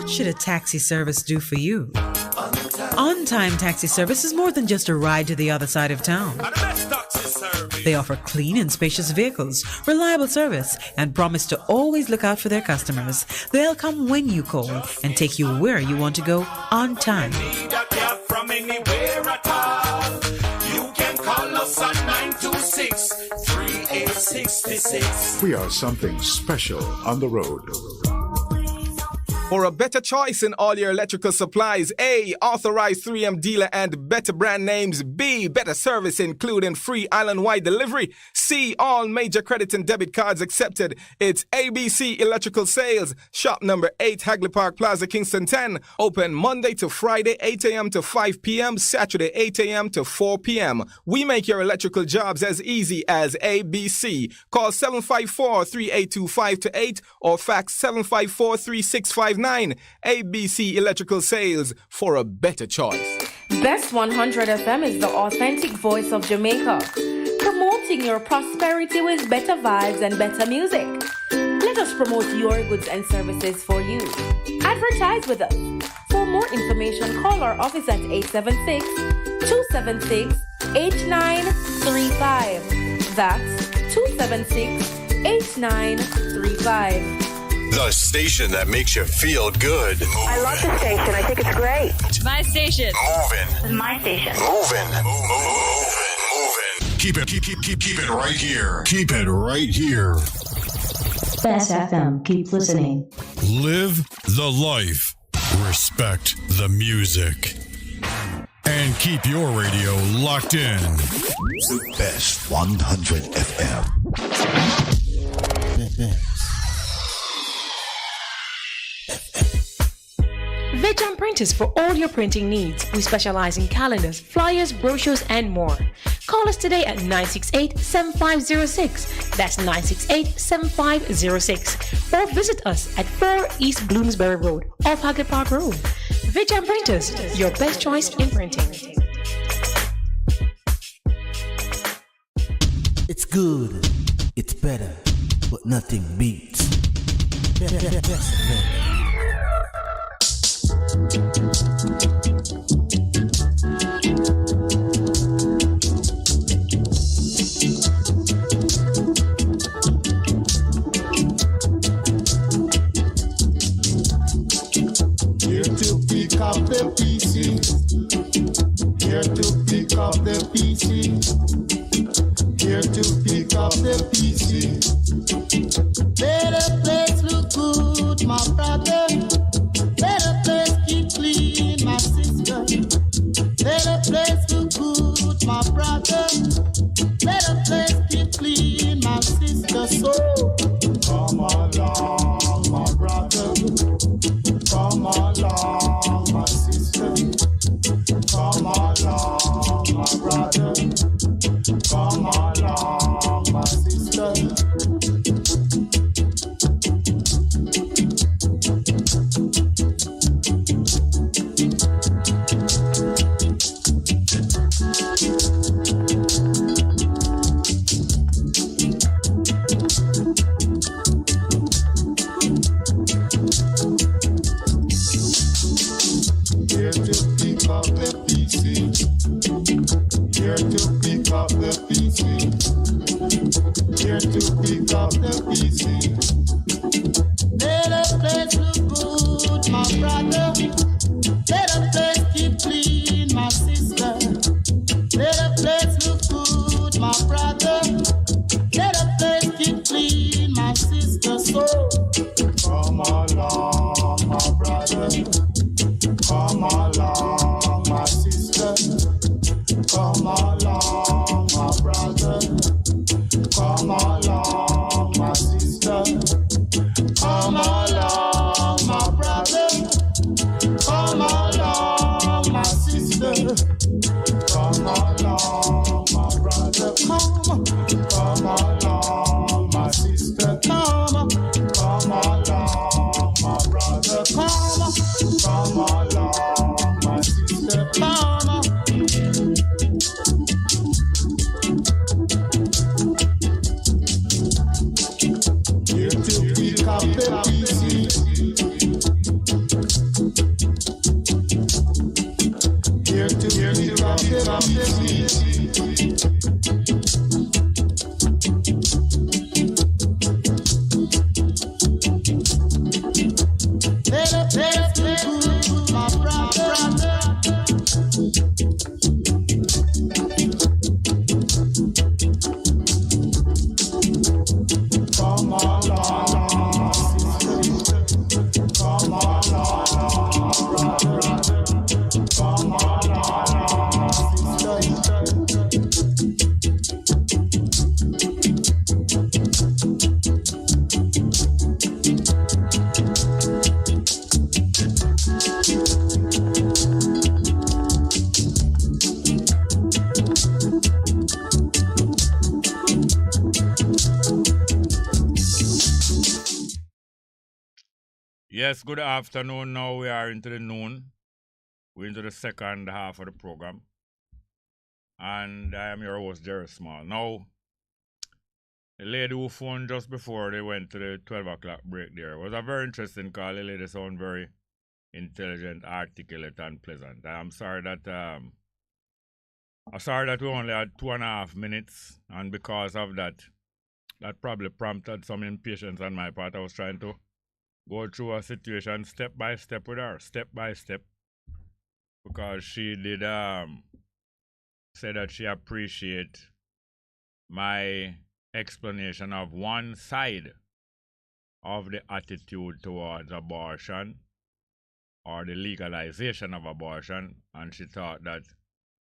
What should a taxi service do for you? On-Time Taxi Service is more than just a ride to the other side of town. They offer clean and spacious vehicles, reliable service, and promise to always look out for their customers. They'll come when you call and take you where you want to go on time. From anywhere at all. You can call us on 926-3866. We are something special on the road. For a better choice in all your electrical supplies, A, authorized 3M dealer and better brand names. B, better service including free island-wide delivery. C, all major credit and debit cards accepted. It's ABC Electrical Sales. Shop number 8, Hagley Park Plaza, Kingston 10. Open Monday to Friday, 8 a.m. to 5 p.m. Saturday, 8 a.m. to 4 p.m. We make your electrical jobs as easy as ABC. Call 754-3825-8 or fax 754-3659. ABC Electrical Sales, for a better choice. Best 100 FM is the authentic voice of Jamaica, promoting your prosperity with better vibes and better music. Let us promote your goods and services for you. Advertise with us. For more information, call our office at 876-276-8935. That's 276-8935. The station that makes you feel good. I love the station. I think it's great. My station. Moving. My station. Moving. Keep it right here. Keep it right here. Bess FM. Keep listening. Live the life. Respect the music. And keep your radio locked in. The Best 100 FM. Veg & Print is for all your printing needs. We specialize in calendars, flyers, brochures, and more. Call us today at 968-7506. That's 968-7506. Or visit us at 4 East Bloomsbury Road, off Hagley Park Road. Veg & Printers, your best choice in printing. It's good, it's better, but nothing beats. Here to pick up the pieces. Here to pick up the pieces. Here to pick up the pieces. Let the place look good, my brother. Let the place keep clean, my sister. Let the place look good, my brother. Let the place keep clean, my sister. So come along, my brother. Come along, my sister. Come along, my brother. Come along, my sister. Here to pick up the pieces. Here to pick up the pieces. Here to pick up the pieces. Let the place look good, my brother. Let the place keep clean, my sister. Let the place look good, my brother. Let the place keep clean, my sister. So come along, my brother. Come along, my sister. Come along, my brother. Come along, Yes, good afternoon. Now we are into the noon. We're into the second half of the program. And I am your host, Jerry Small. Now, the lady who phoned just before they went to the 12 o'clock break there was a very interesting call. The lady sounded very intelligent, articulate, and pleasant. I'm sorry that we only had 2.5 minutes, and because of that, that probably prompted some impatience on my part. I was trying to go through a situation step by step with her, step by step, because she did say that she appreciate my explanation of one side of the attitude towards abortion or the legalization of abortion, and she thought that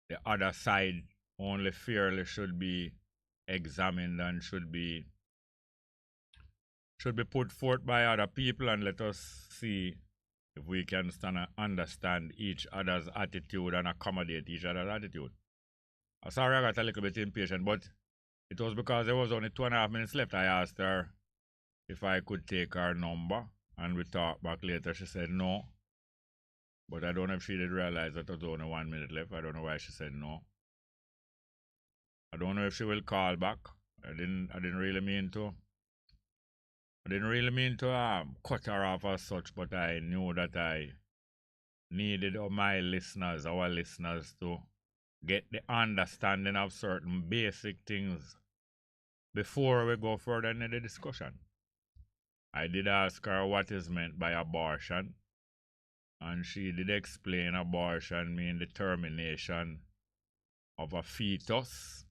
the other side only fairly should be examined and should be put forth by other people, and let us see if we can understand each other's attitude and accommodate each other's attitude. I'm sorry I got a little bit impatient, but it was because there was only 2.5 minutes left. I asked her if I could take her number, and we talked back later. She said no, but I don't know if she did realize that there was only 1 minute left. I don't know why she said no. I don't know if she will call back. I didn't really mean to cut her off as such, but I knew that I needed our listeners to get the understanding of certain basic things before we go further in the discussion. I did ask her what is meant by abortion, and she did explain abortion means the termination of a fetus.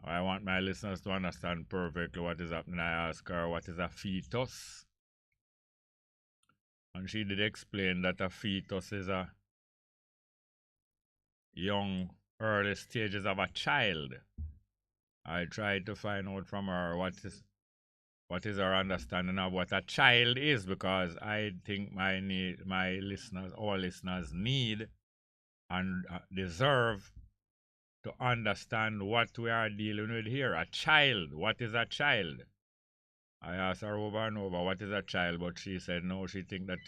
I want my listeners to understand perfectly what is happening. I asked her what is a fetus, and she did explain that a fetus is a young, early stages of a child. I tried to find out from her what is her understanding of what a child is, because I think our listeners need and deserve to understand what we are dealing with here. A child. What is a child? I asked her over and over, what is a child? But she said no, she thinks that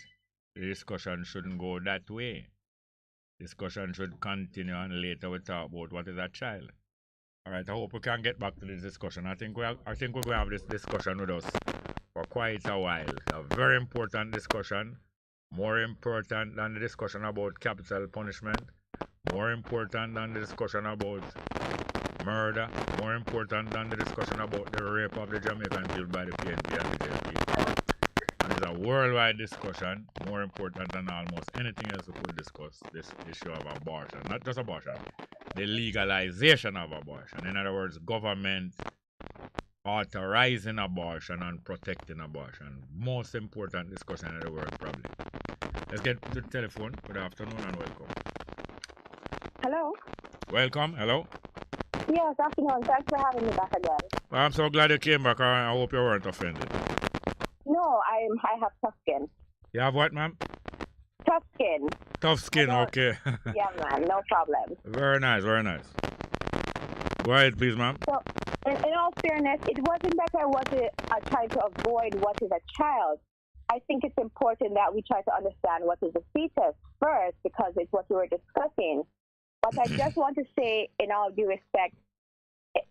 the discussion shouldn't go that way. Discussion should continue, and later we talk about what is a child. All right, I hope we can get back to this discussion. I think we're going to have this discussion with us for quite a while. A very important discussion, more important than the discussion about capital punishment, more important than the discussion about murder, more important than the discussion about the rape of the Jamaican people by the PNP and the JP. And it's a worldwide discussion, more important than almost anything else we could discuss, this issue of abortion. Not just abortion, the legalization of abortion. In other words, government authorizing abortion and protecting abortion. Most important discussion in the world, probably. Let's get to the telephone. Good afternoon and welcome. Hello. Welcome. Hello. Yes, afternoon. Thanks for having me back again. Well, I'm so glad you came back. I hope you weren't offended. No, I have tough skin. You have what, ma'am? Tough skin. Tough skin, okay. Yeah, man, no problem. Very nice, very nice. Go ahead, please, ma'am. So, in all fairness, it wasn't that I tried to avoid what is a child. I think it's important that we try to understand what is a fetus first, because it's what we were discussing. But I just want to say, in all due respect,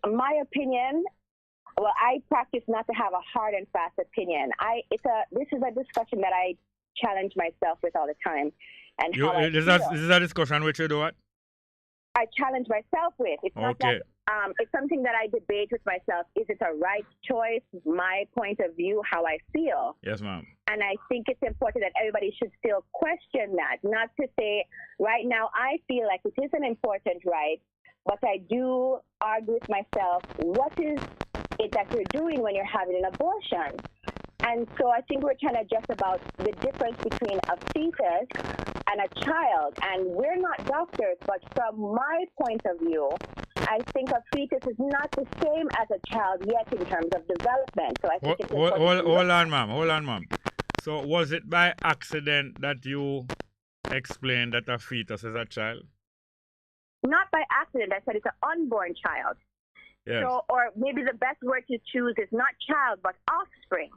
my opinion, well, I practice not to have a hard and fast opinion. This is a discussion that I challenge myself with all the time. And this is a discussion which you do what? I challenge myself with. It's not okay. That, it's something that I debate with myself. Is it a right choice? My point of view, how I feel. Yes, ma'am. And I think it's important that everybody should still question that. Not to say, right now, I feel like it is an important right, but I do argue with myself, what is it that you're doing when you're having an abortion? And so I think we're trying to address about the difference between a fetus and a child. And we're not doctors, but from my point of view, I think a fetus is not the same as a child yet in terms of development. So I think it's important. Hold on, ma'am. So was it by accident that you explained that a fetus is a child? Not by accident. I said it's an unborn child. Yes. So, or maybe the best word to choose is not child, but offspring.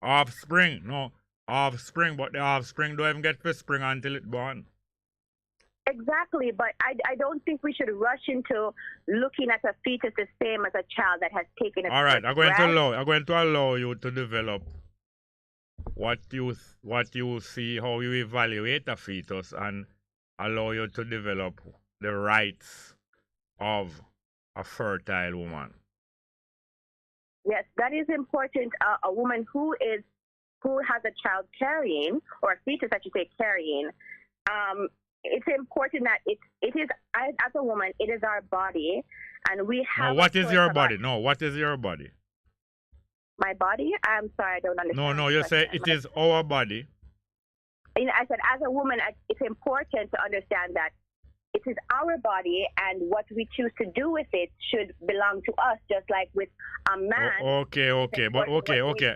Offspring, no. Offspring, but the offspring don't even get to spring until it's born. Exactly, but I don't think we should rush into looking at a fetus the same as a child that has taken a All right, I'm going to allow you to develop what you see, how you evaluate a fetus, and allow you to develop the rights of a fertile woman. Yes, that is important. A woman who has a child carrying, or a fetus, I should say, carrying. It's important that it is, as a woman, it is our body, and we have. No, what is your body? No, what is your body? My body? I'm sorry, I don't understand. No, you say it is our body. You know, I said, as a woman, it's important to understand that it is our body, and what we choose to do with it should belong to us, just like with a man. Okay.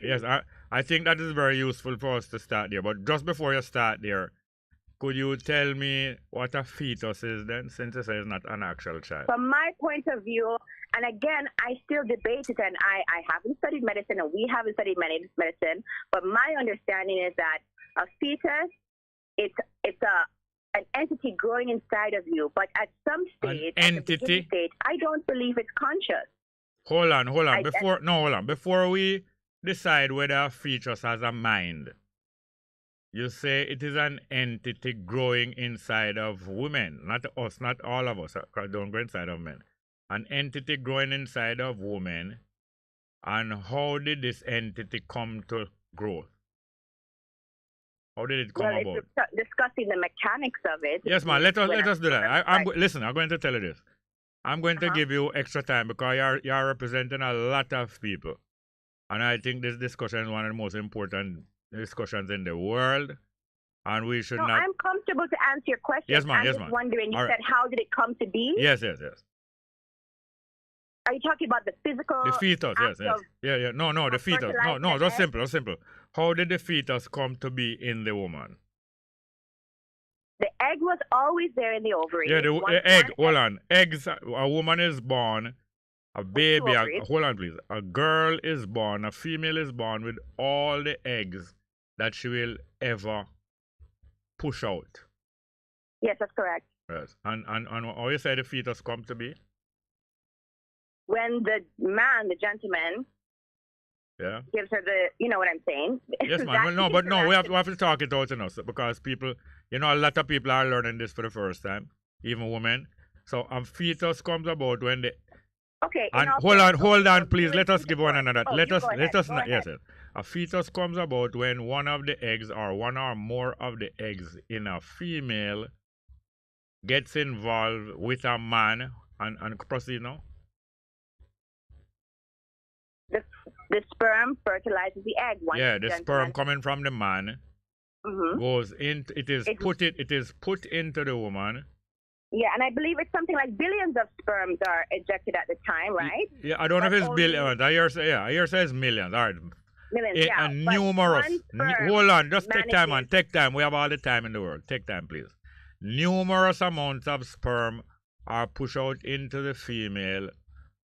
Yes, I think that is very useful for us to start there. But just before you start there, could you tell me what a fetus is then, since you say it's not an actual child? From my point of view, and again, I still debate it, and I haven't studied medicine, and we haven't studied medicine, but my understanding is that a fetus, it's an entity growing inside of you, but at some stage, I don't believe it's conscious. Hold on. Before we decide whether a fetus has a mind, you say it is an entity growing inside of women, not us, not all of us, because don't go inside of men. An entity growing inside of women, and how did this entity come to growth? How did it come about? Discussing the mechanics of it. Yes, man. Let us do that. Listen, I'm going to tell you this. I'm going to give you extra time because you're representing a lot of people, and I think this discussion is one of the most important discussions in the world, and we should not. I'm comfortable to answer your question. Yes, ma'am. I'm just wondering. You said, how did it come to be? Yes. Are you talking about the physical? The fetus, yes. Yeah. No, the fetus. No, just simple. How did the fetus come to be in the woman? The egg was always there in the ovary. Yeah, the egg. Hold on. Eggs. A woman is born. A baby. Hold on, please. A girl is born. A female is born with all the eggs that she will ever push out. Yes, that's correct. Yes. And how you say the fetus come to be? When the man, the gentleman, gives her the, you know what I'm saying? Yes, man. We have to talk it out enough because people, a lot of people are learning this for the first time, even women. So a fetus comes about when the. Okay. And hold on, please. Let us give one another. Yes. A fetus comes about when one of the eggs or one or more of the eggs in a female gets involved with a man and proceed now. The sperm fertilizes the egg. The sperm coming from the man goes in. It is put into the woman. Yeah, and I believe it's something like billions of sperms are ejected at the time, right? Yeah, I don't know if it's billions. I hear say it's millions. All right. Millions, and numerous. Hold on, just take time. We have all the time in the world. Take time, please. Numerous amounts of sperm are pushed out into the female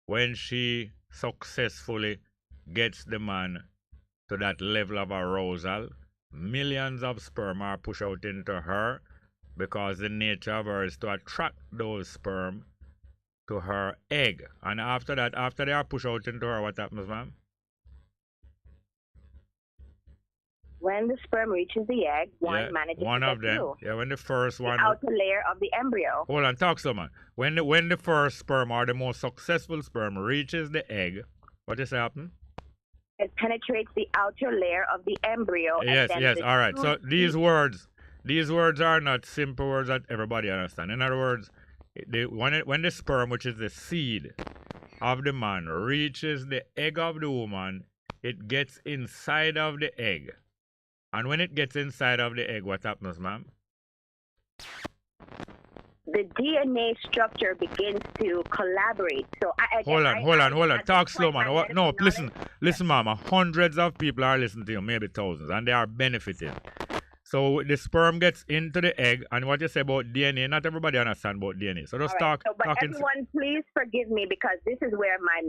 when she successfully gets the man to that level of arousal. Millions of sperm are pushed out into her because the nature of her is to attract those sperm to her egg. And after that, after they are pushed out into her, what happens, ma'am? When the sperm reaches the egg, one manages one to of them. through. Yeah, when the first one. The outer layer of the embryo. Hold on, talk so man. When the first sperm or the most successful sperm reaches the egg, what is happening? It penetrates the outer layer of the embryo. Yes. All right. So these words are not simple words that everybody understands. In other words, when the sperm, which is the seed of the man, reaches the egg of the woman, it gets inside of the egg. And when it gets inside of the egg, what happens, ma'am? The DNA structure begins to collaborate. So hold on. Talk slow, man. No, listen, mama. Hundreds of people are listening to you, maybe thousands, and they are benefiting. So the sperm gets into the egg, and what you say about DNA, not everybody understand about DNA. So just All right. talk. But talking. everyone, please forgive me because this is where my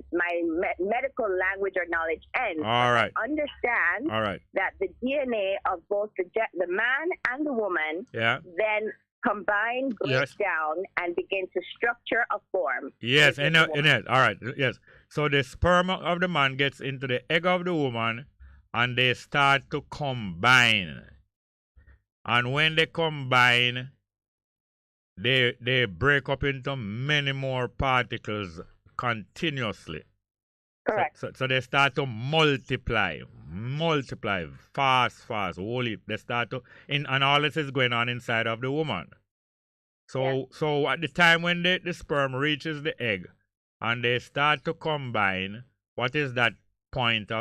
medical language or knowledge ends. All right. I understand All right. that the DNA of both the man and the woman then combine, break down, and begin to structure a form. Yes, and all right. Yes. So the sperm of the man gets into the egg of the woman, and they start to combine. And when they combine, they break up into many more particles continuously. Correct. So they start to multiply fast, wholly. They start to, and all this is going on inside of the woman. So at the time when the sperm reaches the egg and they start to combine, what is that point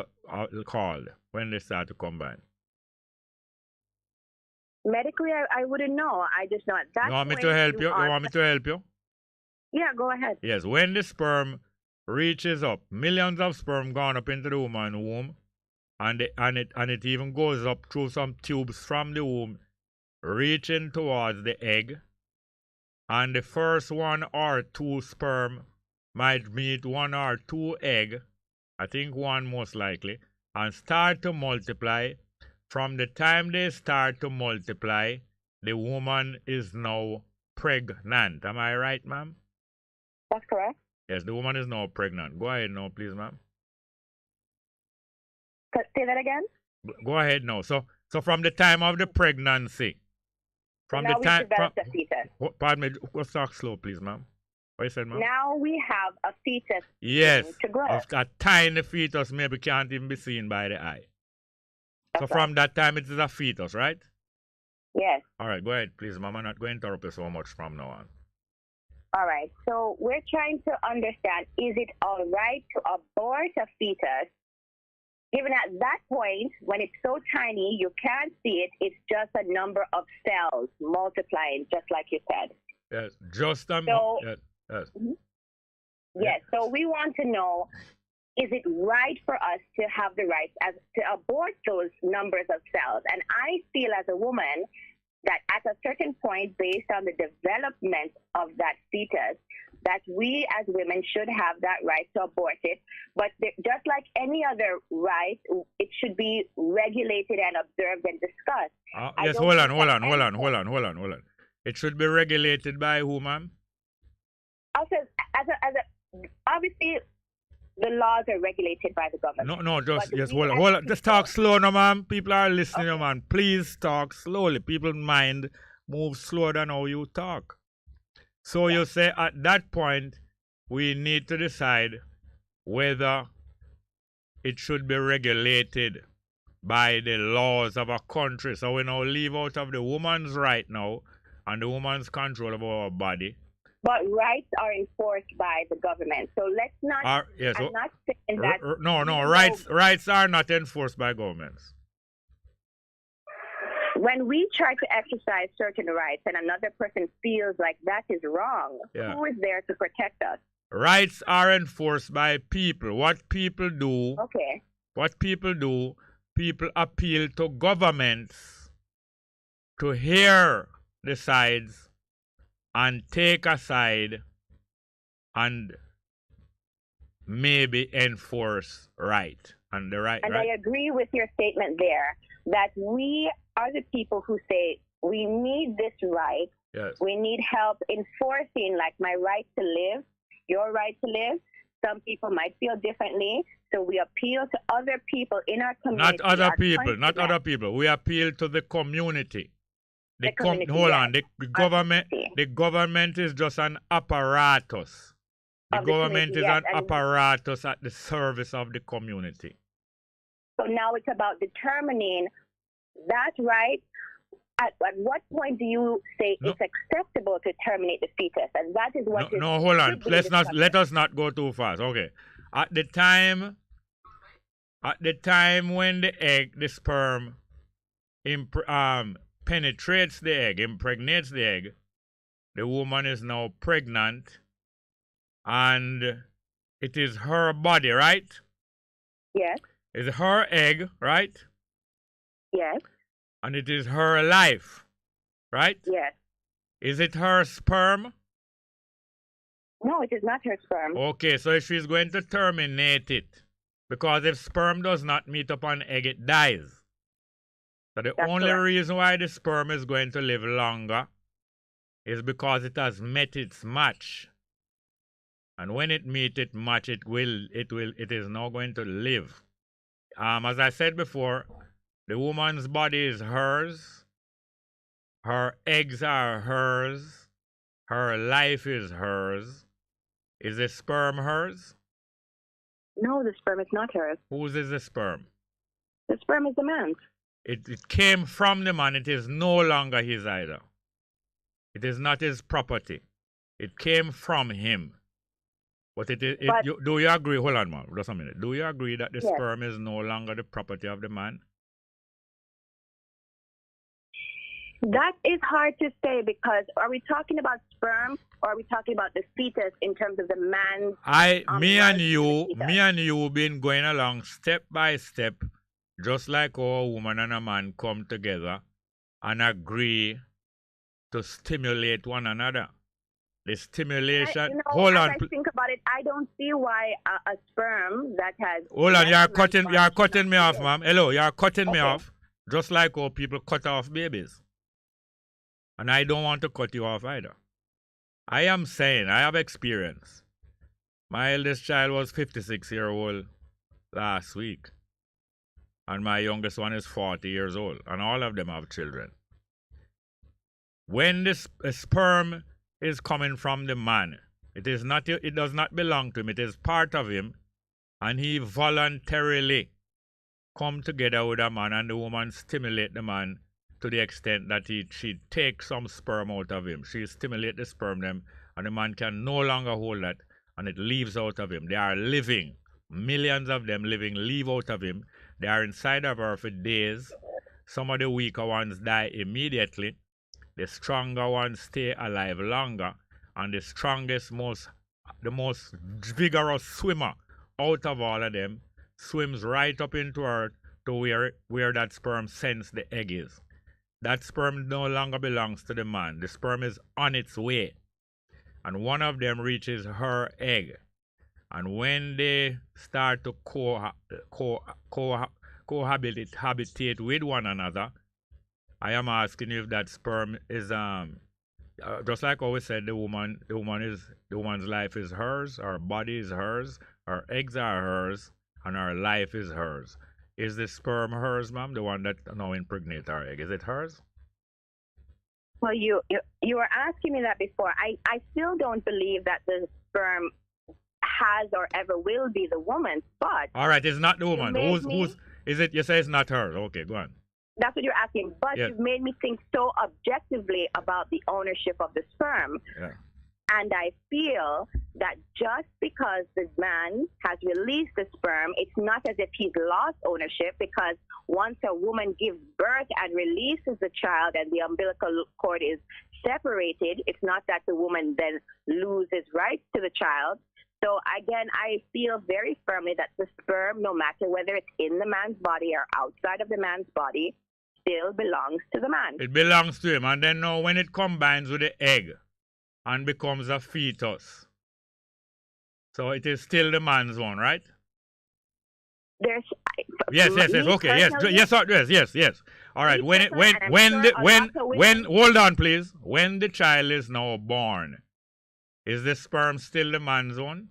called when they start to combine? Medically, I wouldn't know. I just know at that You want me to help you? You want me to help you? Yeah, go ahead. Yes, when the sperm reaches up, millions of sperm gone up into the woman's womb, and it even goes up through some tubes from the womb, reaching towards the egg, and the first 1 or 2 sperm might meet 1 or 2 egg, I think 1 most likely, and start to multiply. From the time they start to multiply, the woman is now pregnant. Am I right, ma'am? That's correct. Yes, the woman is now pregnant. Go ahead now, please, ma'am. Say that again? Go ahead now. So from the time of the pregnancy, from now the time... we developed a fetus. Pardon me, go talk slow, please, ma'am. What you said, ma'am? Now we have a fetus. Yes, to grow. a tiny fetus maybe can't even be seen by the eye. So from that time, it is a fetus, right? Yes. All right, go ahead, please, ma'am. I'm not going to interrupt you so much from now on. All right. So we're trying to understand, is it all right to abort a fetus, given at that point, when it's so tiny, you can't see it, it's just a number of cells multiplying, just like you said. Yes, just a... Yes. Yes, so we want to know, is it right for us to have the right to abort those numbers of cells? And I feel as a woman that at a certain point, based on the development of that fetus, that we as women should have that right to abort it. But just like any other right, it should be regulated and observed and discussed. Yes, hold on. It should be regulated by who, ma'am? Also, obviously, the laws are regulated by the government. Hold on. Just talk slow now, ma'am. People are listening, man. Please talk slowly. People's mind moves slower than how you talk. So you say at that point, we need to decide whether it should be regulated by the laws of a country. So we now leave out of the woman's right now and the woman's control of our body. But rights are enforced by the government. So let's not... I'm not saying that... No. Rights are not enforced by governments. When we try to exercise certain rights and another person feels like that is wrong, who is there to protect us? Rights are enforced by people. What people do... Okay. What people do, people appeal to governments to hear the sides and take a side and maybe enforce right. And I agree with your statement there that we are the people who say we need this right. Yes. We need help enforcing, like my right to live, your right to live. Some people might feel differently, so we appeal to other people in our community. Not other people. We appeal to the community. The government is just an apparatus. The government is an apparatus at the service of the community. So now it's about determining that right. At what point do you say it's acceptable to terminate the fetus? And that is what. No, hold on. Let us not go too fast. Okay. At the time when the sperm penetrates the egg, impregnates the egg, the woman is now pregnant, and it is her body, right? Yes. It's her egg, right? Yes. And it is her life, right? Yes. Is it her sperm? No, it is not her sperm. Okay, so if she's going to terminate it, because if sperm does not meet up on egg, it dies. So the only reason why the sperm is going to live longer is because it has met its match. And when it meets its match, it is now going to live. As I said before, the woman's body is hers. Her eggs are hers. Her life is hers. Is the sperm hers? No, the sperm is not hers. Whose is the sperm? The sperm is the man's. It came from the man. It is no longer his either. It is not his property. It came from him. But do you agree? Hold on, man. Just a minute. Do you agree that the sperm is no longer the property of the man? That is hard to say because are we talking about sperm or are we talking about the fetus in terms of the man? Me and you been going along step by step, just like how a woman and a man come together and agree to stimulate one another. The stimulation. Hold on. As I think about it, I don't see why a sperm that has. Hold on, you are cutting me off, ma'am. Hello, you are cutting me off, just like how people cut off babies. And I don't want to cut you off either. I am saying, I have experience. My eldest child was 56-year-old last week. And my youngest one is 40 years old. And all of them have children. When this sperm is coming from the man, it does not belong to him. It is part of him. And he voluntarily come together with a man and the woman stimulate the man to the extent that she takes some sperm out of him. She stimulates the sperm them, and the man can no longer hold that, and it leaves out of him. They are living. Millions of them leave out of him. They are inside of her for days. Some of the weaker ones die immediately. The stronger ones stay alive longer, and the strongest, the most vigorous swimmer out of all of them swims right up into her to where that sperm sends the egg is. That sperm no longer belongs to the man. The sperm is on its way. And one of them reaches her egg. And when they start to cohabitate with one another, I am asking you if that sperm is just like always said, the woman's life is hers, her body is hers, her eggs are hers, and her life is hers. Is the sperm hers, ma'am? The one that now impregnates our egg. Is it hers? Well, you were asking me that before. I still don't believe that the sperm has or ever will be the woman's, but... All right, it's not the woman. Who's is it? You say it's not her. Okay, go on. That's what you're asking. But you've made me think so objectively about the ownership of the sperm. Yeah. And I feel that just because the man has released the sperm, it's not as if he's lost ownership, because once a woman gives birth and releases the child and the umbilical cord is separated, it's not that the woman then loses rights to the child. So again, I feel very firmly that the sperm, no matter whether it's in the man's body or outside of the man's body, still belongs to the man. It belongs to him. And then now when it combines with the egg and becomes a fetus, so it is still the man's one, right? There's yes, okay, yes. All right. When hold on, please. When the child is now born, is the sperm still the man's one?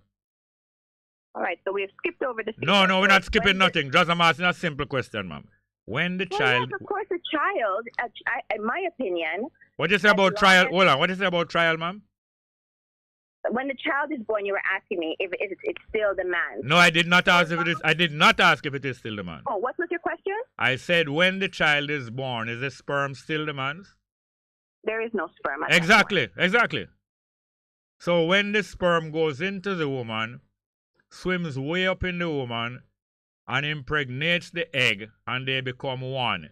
All right, so we've skipped over the... No, we're not skipping nothing. Just I'm asking a simple question, ma'am. When the child... Yes, of course, a child, in my opinion... What do you say about trial? Hold on. What do you say about trial, ma'am? When the child is born, you were asking me if it's still the man's. No, I did not ask if it is. I did not ask if it is still the man. Oh, what was your question? I said when the child is born, is the sperm still the man's? There is no sperm. Exactly. So when the sperm goes into the woman, swims way up in the woman, and impregnates the egg, and they become one,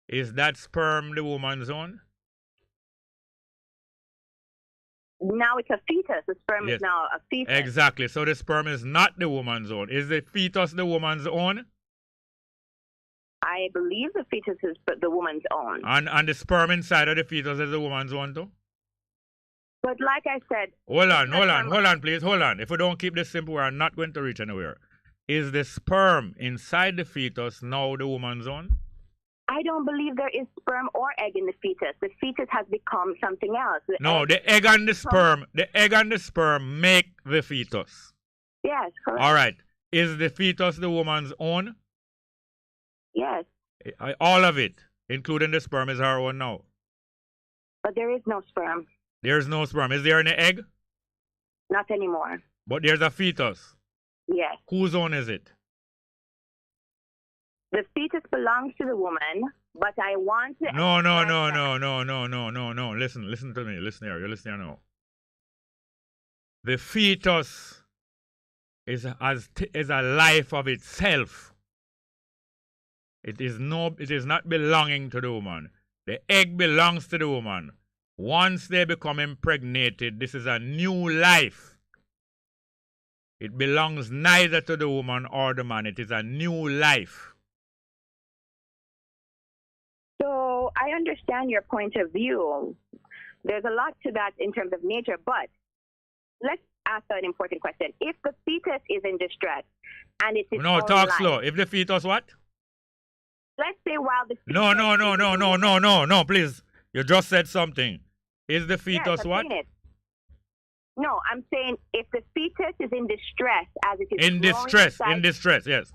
is that sperm the woman's own? Now it's a fetus. The sperm is now a fetus. Exactly. So the sperm is not the woman's own. Is the fetus the woman's own? I believe the fetus is the woman's own. And the sperm inside of the fetus is the woman's own too? But like I said... Hold on, please. Hold on. If we don't keep this simple, we're not going to reach anywhere. Is the sperm inside the fetus now the woman's own? I don't believe there is sperm or egg in the fetus. The fetus has become something else. The egg and the sperm make the fetus. Yes, correct. All right. Is the fetus the woman's own? Yes. All of it, including the sperm, is her own now. But there is no sperm. There's no sperm. Is there any egg? Not anymore. But there's a fetus. Yes. Whose own is it? The fetus belongs to the woman, but I want to... No. Listen to me. Listen here. You're listening now. The fetus is a life of itself. It is not belonging to the woman. The egg belongs to the woman. Once they become impregnated, this is a new life. It belongs neither to the woman or the man. It is a new life. So I understand your point of view. There's a lot to that in terms of nature, but let's ask an important question. If the fetus is in distress and it's its own talk life, slow. If the fetus what? Let's say while the fetus... No, please. You just said something. Is the fetus what? No, I'm saying if the fetus is in distress as it is in distress, yes.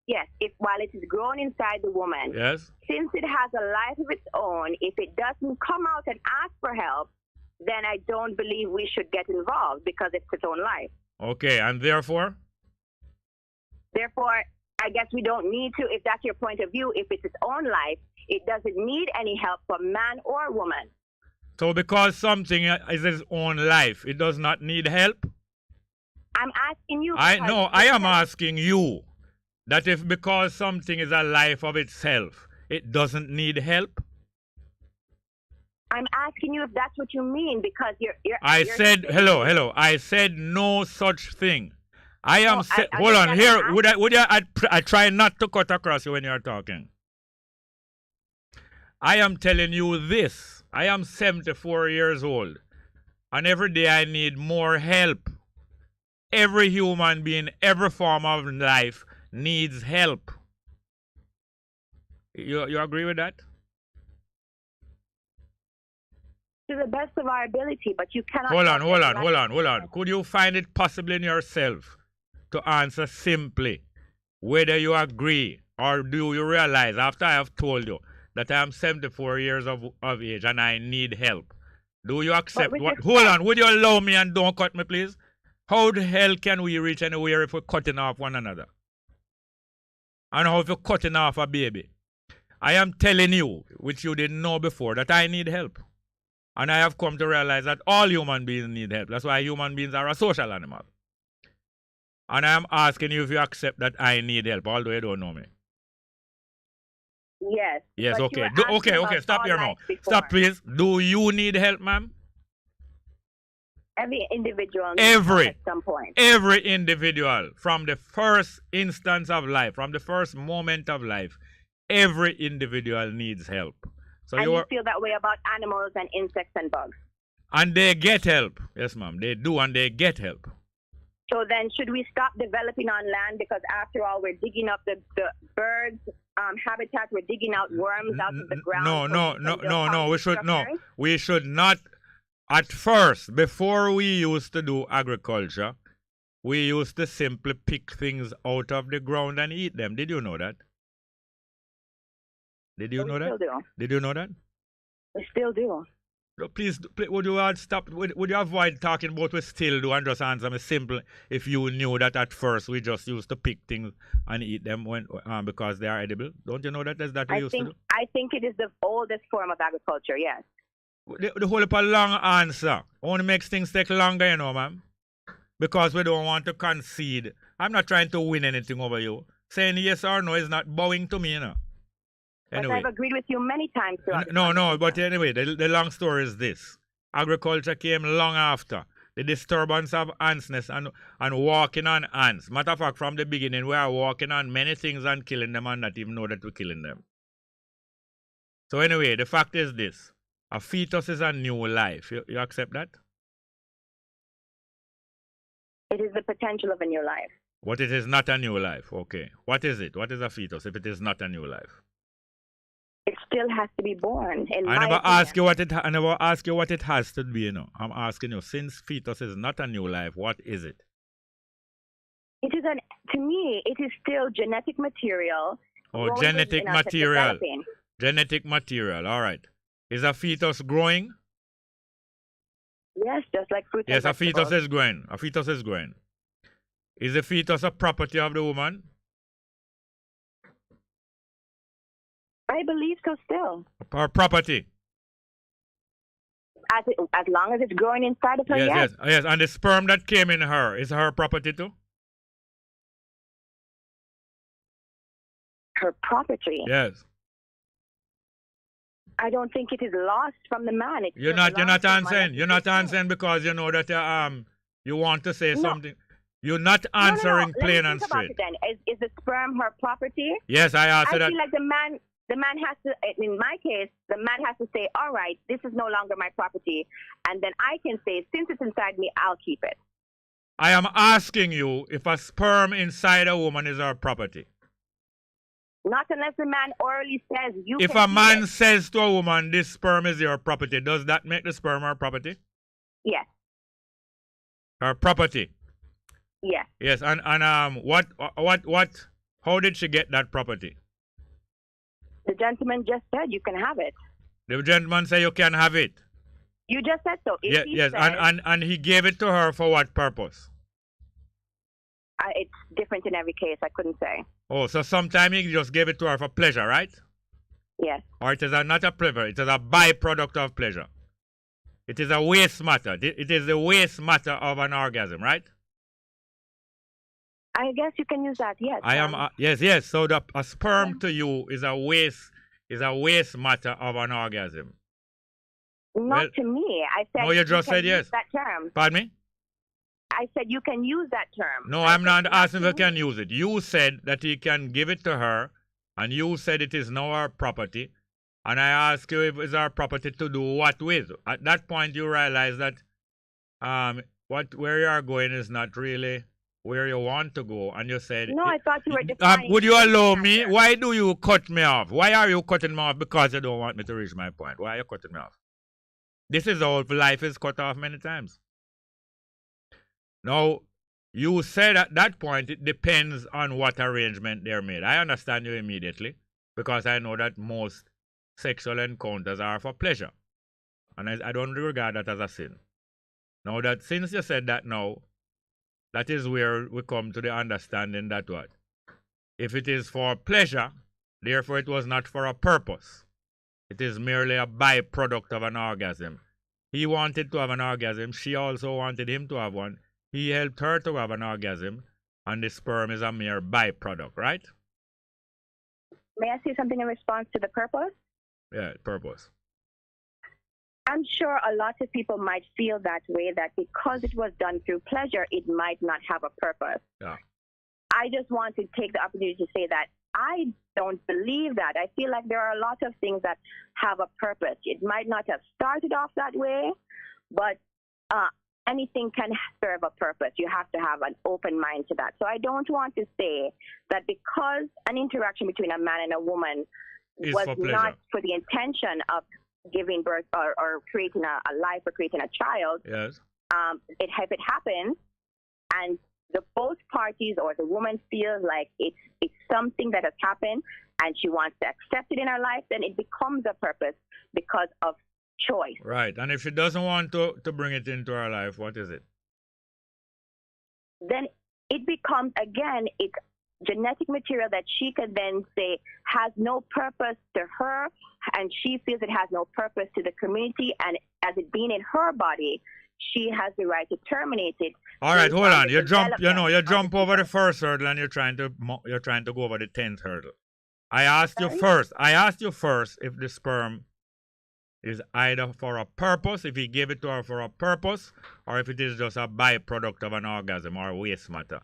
Yes, while it is grown inside the woman. Yes. Since it has a life of its own, if it doesn't come out and ask for help, then I don't believe we should get involved because it's its own life. Okay, and therefore? Therefore, I guess we don't need to, if that's your point of view, if it's its own life, it doesn't need any help from man or woman. So because something is its own life, it does not need help? I'm asking you. I am asking you that if because something is a life of itself, it doesn't need help? I'm asking you if that's what you mean because you're I said no such thing. Hold on here. I try not to cut across you when you're talking. I am telling you this. I am 74 years old, and every day I need more help. Every human being, every form of life needs help. You agree with that? To the best of our ability, but you cannot... Hold on. Could you find it possible in yourself to answer simply whether you agree or do you realize after I have told you that I am 74 years of age and I need help? Do you accept what? Hold on, would you allow me and don't cut me, please? How the hell can we reach anywhere if we're cutting off one another? And how if you're cutting off a baby? I am telling you, which you didn't know before, that I need help. And I have come to realize that all human beings need help. That's why human beings are a social animal. And I am asking you if you accept that I need help, although you don't know me. Yes. Yes, okay. Okay. Stop here now. Stop, please. Do you need help, ma'am? Every individual needs help at some point. Every individual, from the first instance of life, from the first moment of life, every individual needs help. So and you feel that way about animals and insects and bugs? And they get help. Yes, ma'am. They do, and they get help. So then should we stop developing on land? Because after all, we're digging up the birds' habitat. We're digging out worms out of the ground. No. We should not. At first, before we used to do agriculture, we used to simply pick things out of the ground and eat them. Did you know that? Did you know that? Did you know that? We still do. No, please, would you stop? Would you avoid talking about we still do and just answer me simple? If you knew that at first we just used to pick things and eat them because they are edible, don't you know that that's that we used to do? I think it is the oldest form of agriculture. Yes. The whole of a long answer only makes things take longer, you know, ma'am. Because we don't want to concede. I'm not trying to win anything over you. Saying yes or no is not bowing to me, you know. Anyway. But I've agreed with you many times. No, but anyway, the long story is this. Agriculture came long after. the disturbance of antsness and walking on ants. Matter of fact, from the beginning, we are walking on many things and killing them and not even know that we're killing them. So anyway, the fact is this. A fetus is a new life. You accept that? It is the potential of a new life. What it is not a new life. Okay. What is it? What is a fetus if it is not a new life? It still has to be born. I never ask you what it has to be, you know. I'm asking you, since fetus is not a new life, what is it? It is to me, it is still genetic material. Oh, genetic material. Genetic material, all right. Is a fetus growing? Yes, just like fruit. Yes, a fetus is growing. A fetus is growing. Is the fetus a property of the woman? I believe so still. Her property? As long as it's growing inside of her, yes. Yes. And the sperm that came in her, is her property too? Her property? Yes. I don't think it is lost from the man. You're not answering. You're not answering because you know that you want to say something. You're not answering plain and straight. Then. Is the sperm her property? Yes, I asked that. I feel like the man has to, in my case, the man has to say, all right, this is no longer my property. And then I can say, since it's inside me, I'll keep it. I am asking you if a sperm inside a woman is her property. Not unless the man orally says you If a man says to a woman, this sperm is your property, does that make the sperm her property? Yes. Her property? Yes. Yes, and how did she get that property? The gentleman just said you can have it. The gentleman said you can have it? You just said so. Yes, and he gave it to her for what purpose? It's different in every case, I couldn't say. Oh, so sometime he just gave it to her for pleasure, right? Yes. Or it is not a pleasure, it is a byproduct of pleasure. It is a waste matter. It is the waste matter of an orgasm, right? I guess you can use that, yes. Yes. So a sperm to you is a waste matter of an orgasm. Not to me. I said no, you just said yes. That term. Pardon me? I said you can use that term. No, I'm not asking if you can use it. You said that he can give it to her, and you said it is now her property. And I asked you if it's her property to do what with. At that point, you realize that where you are going is not really where you want to go. And you said... No, I thought you were defining... would you allow me? Why do you cut me off? Why are you cutting me off? Because you don't want me to reach my point. Why are you cutting me off? This is how life is cut off many times. Now, you said at that point it depends on what arrangement they're made. I understand you immediately because I know that most sexual encounters are for pleasure. And I don't regard that as a sin. Now, that since you said that now, that is where we come to the understanding that what? If it is for pleasure, therefore it was not for a purpose. It is merely a byproduct of an orgasm. He wanted to have an orgasm. She also wanted him to have one. He helped her to have an orgasm, and the sperm is a mere byproduct, right? May I say something in response to the purpose? Yeah, purpose. I'm sure a lot of people might feel that way, that because it was done through pleasure, it might not have a purpose. Yeah. I just want to take the opportunity to say that I don't believe that. I feel like there are a lot of things that have a purpose. It might not have started off that way, but anything can serve a purpose. You have to have an open mind to that. So I don't want to say that because an interaction between a man and a woman was not for the intention of giving birth or creating a life or creating a child. Yes. If it happens and both parties or the woman feels like it's something that has happened and she wants to accept it in her life, then it becomes a purpose because of choice. Right. And if she doesn't want to bring it into her life, what is it? Then it becomes, again, it's genetic material that she can then say has no purpose to her, and she feels it has no purpose to the community, and as it being in her body, she has the right to terminate it. All right, hold on. You jump over the first hurdle and you're trying to go over the 10th hurdle. I asked you first if the sperm is either for a purpose, if he gave it to her for a purpose, or if it is just a byproduct of an orgasm or waste matter.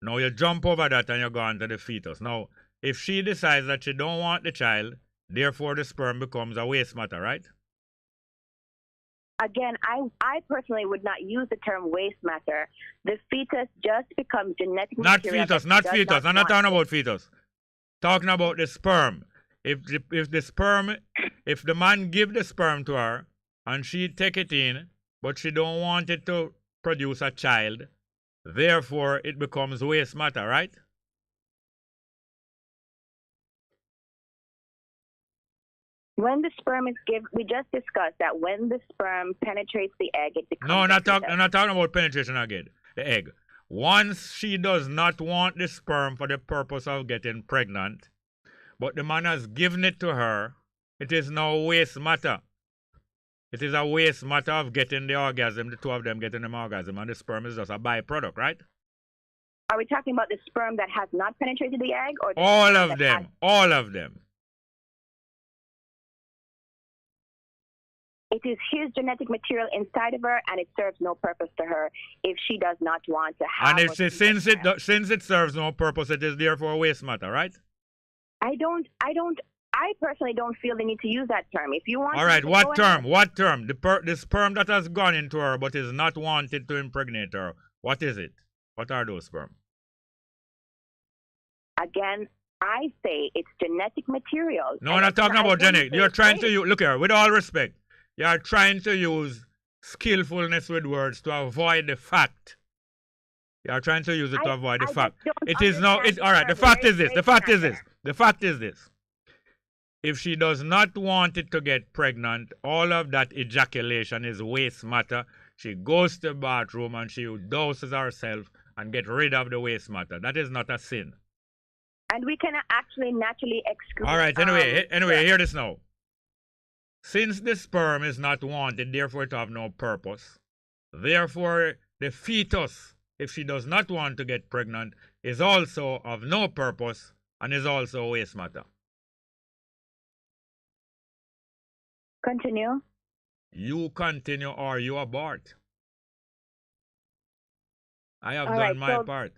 Now you jump over that and you go on to the fetus. Now, if she decides that she don't want the child, therefore the sperm becomes a waste matter, right? Again, I personally would not use the term waste matter. The fetus just becomes genetic material. Not fetus. I'm not talking about fetus. Talking about the sperm. If the man give the sperm to her and she take it in, but she don't want it to produce a child, therefore it becomes waste matter, right? When the sperm is given, we just discussed that when the sperm penetrates the egg, it becomes. No, I'm not talking about penetration again. The egg. Once she does not want the sperm for the purpose of getting pregnant, but the man has given it to her, it is now waste matter. It is a waste matter of getting the orgasm, the two of them getting the orgasm, and the sperm is just a byproduct, right? Are we talking about the sperm that has not penetrated the egg, or all of them? All of them. It is his genetic material inside of her, and it serves no purpose to her if she does not want to have. And since it serves no purpose, it is therefore waste matter, right? I personally don't feel the need to use that term. If you want. All right. What term? What term? The sperm that has gone into her but is not wanted to impregnate her. What is it? What are those sperm? Again, I say it's genetic material. No, I'm not talking about genetic. You're trying to use. Look here. With all respect. You are trying to use skillfulness with words to avoid the fact. You are trying to use it to avoid the fact. It is no. All right. The fact is this. The fact is this. The fact is this. If she does not want it to get pregnant, all of that ejaculation is waste matter. She goes to the bathroom and she doses herself and get rid of the waste matter. That is not a sin. And we can actually naturally exclude. All right. Anyway, hear this now. Since the sperm is not wanted, therefore it have no purpose. Therefore, the fetus, if she does not want to get pregnant, is also of no purpose and is also waste matter. Continue. You continue or you abort. I have All done right, my part.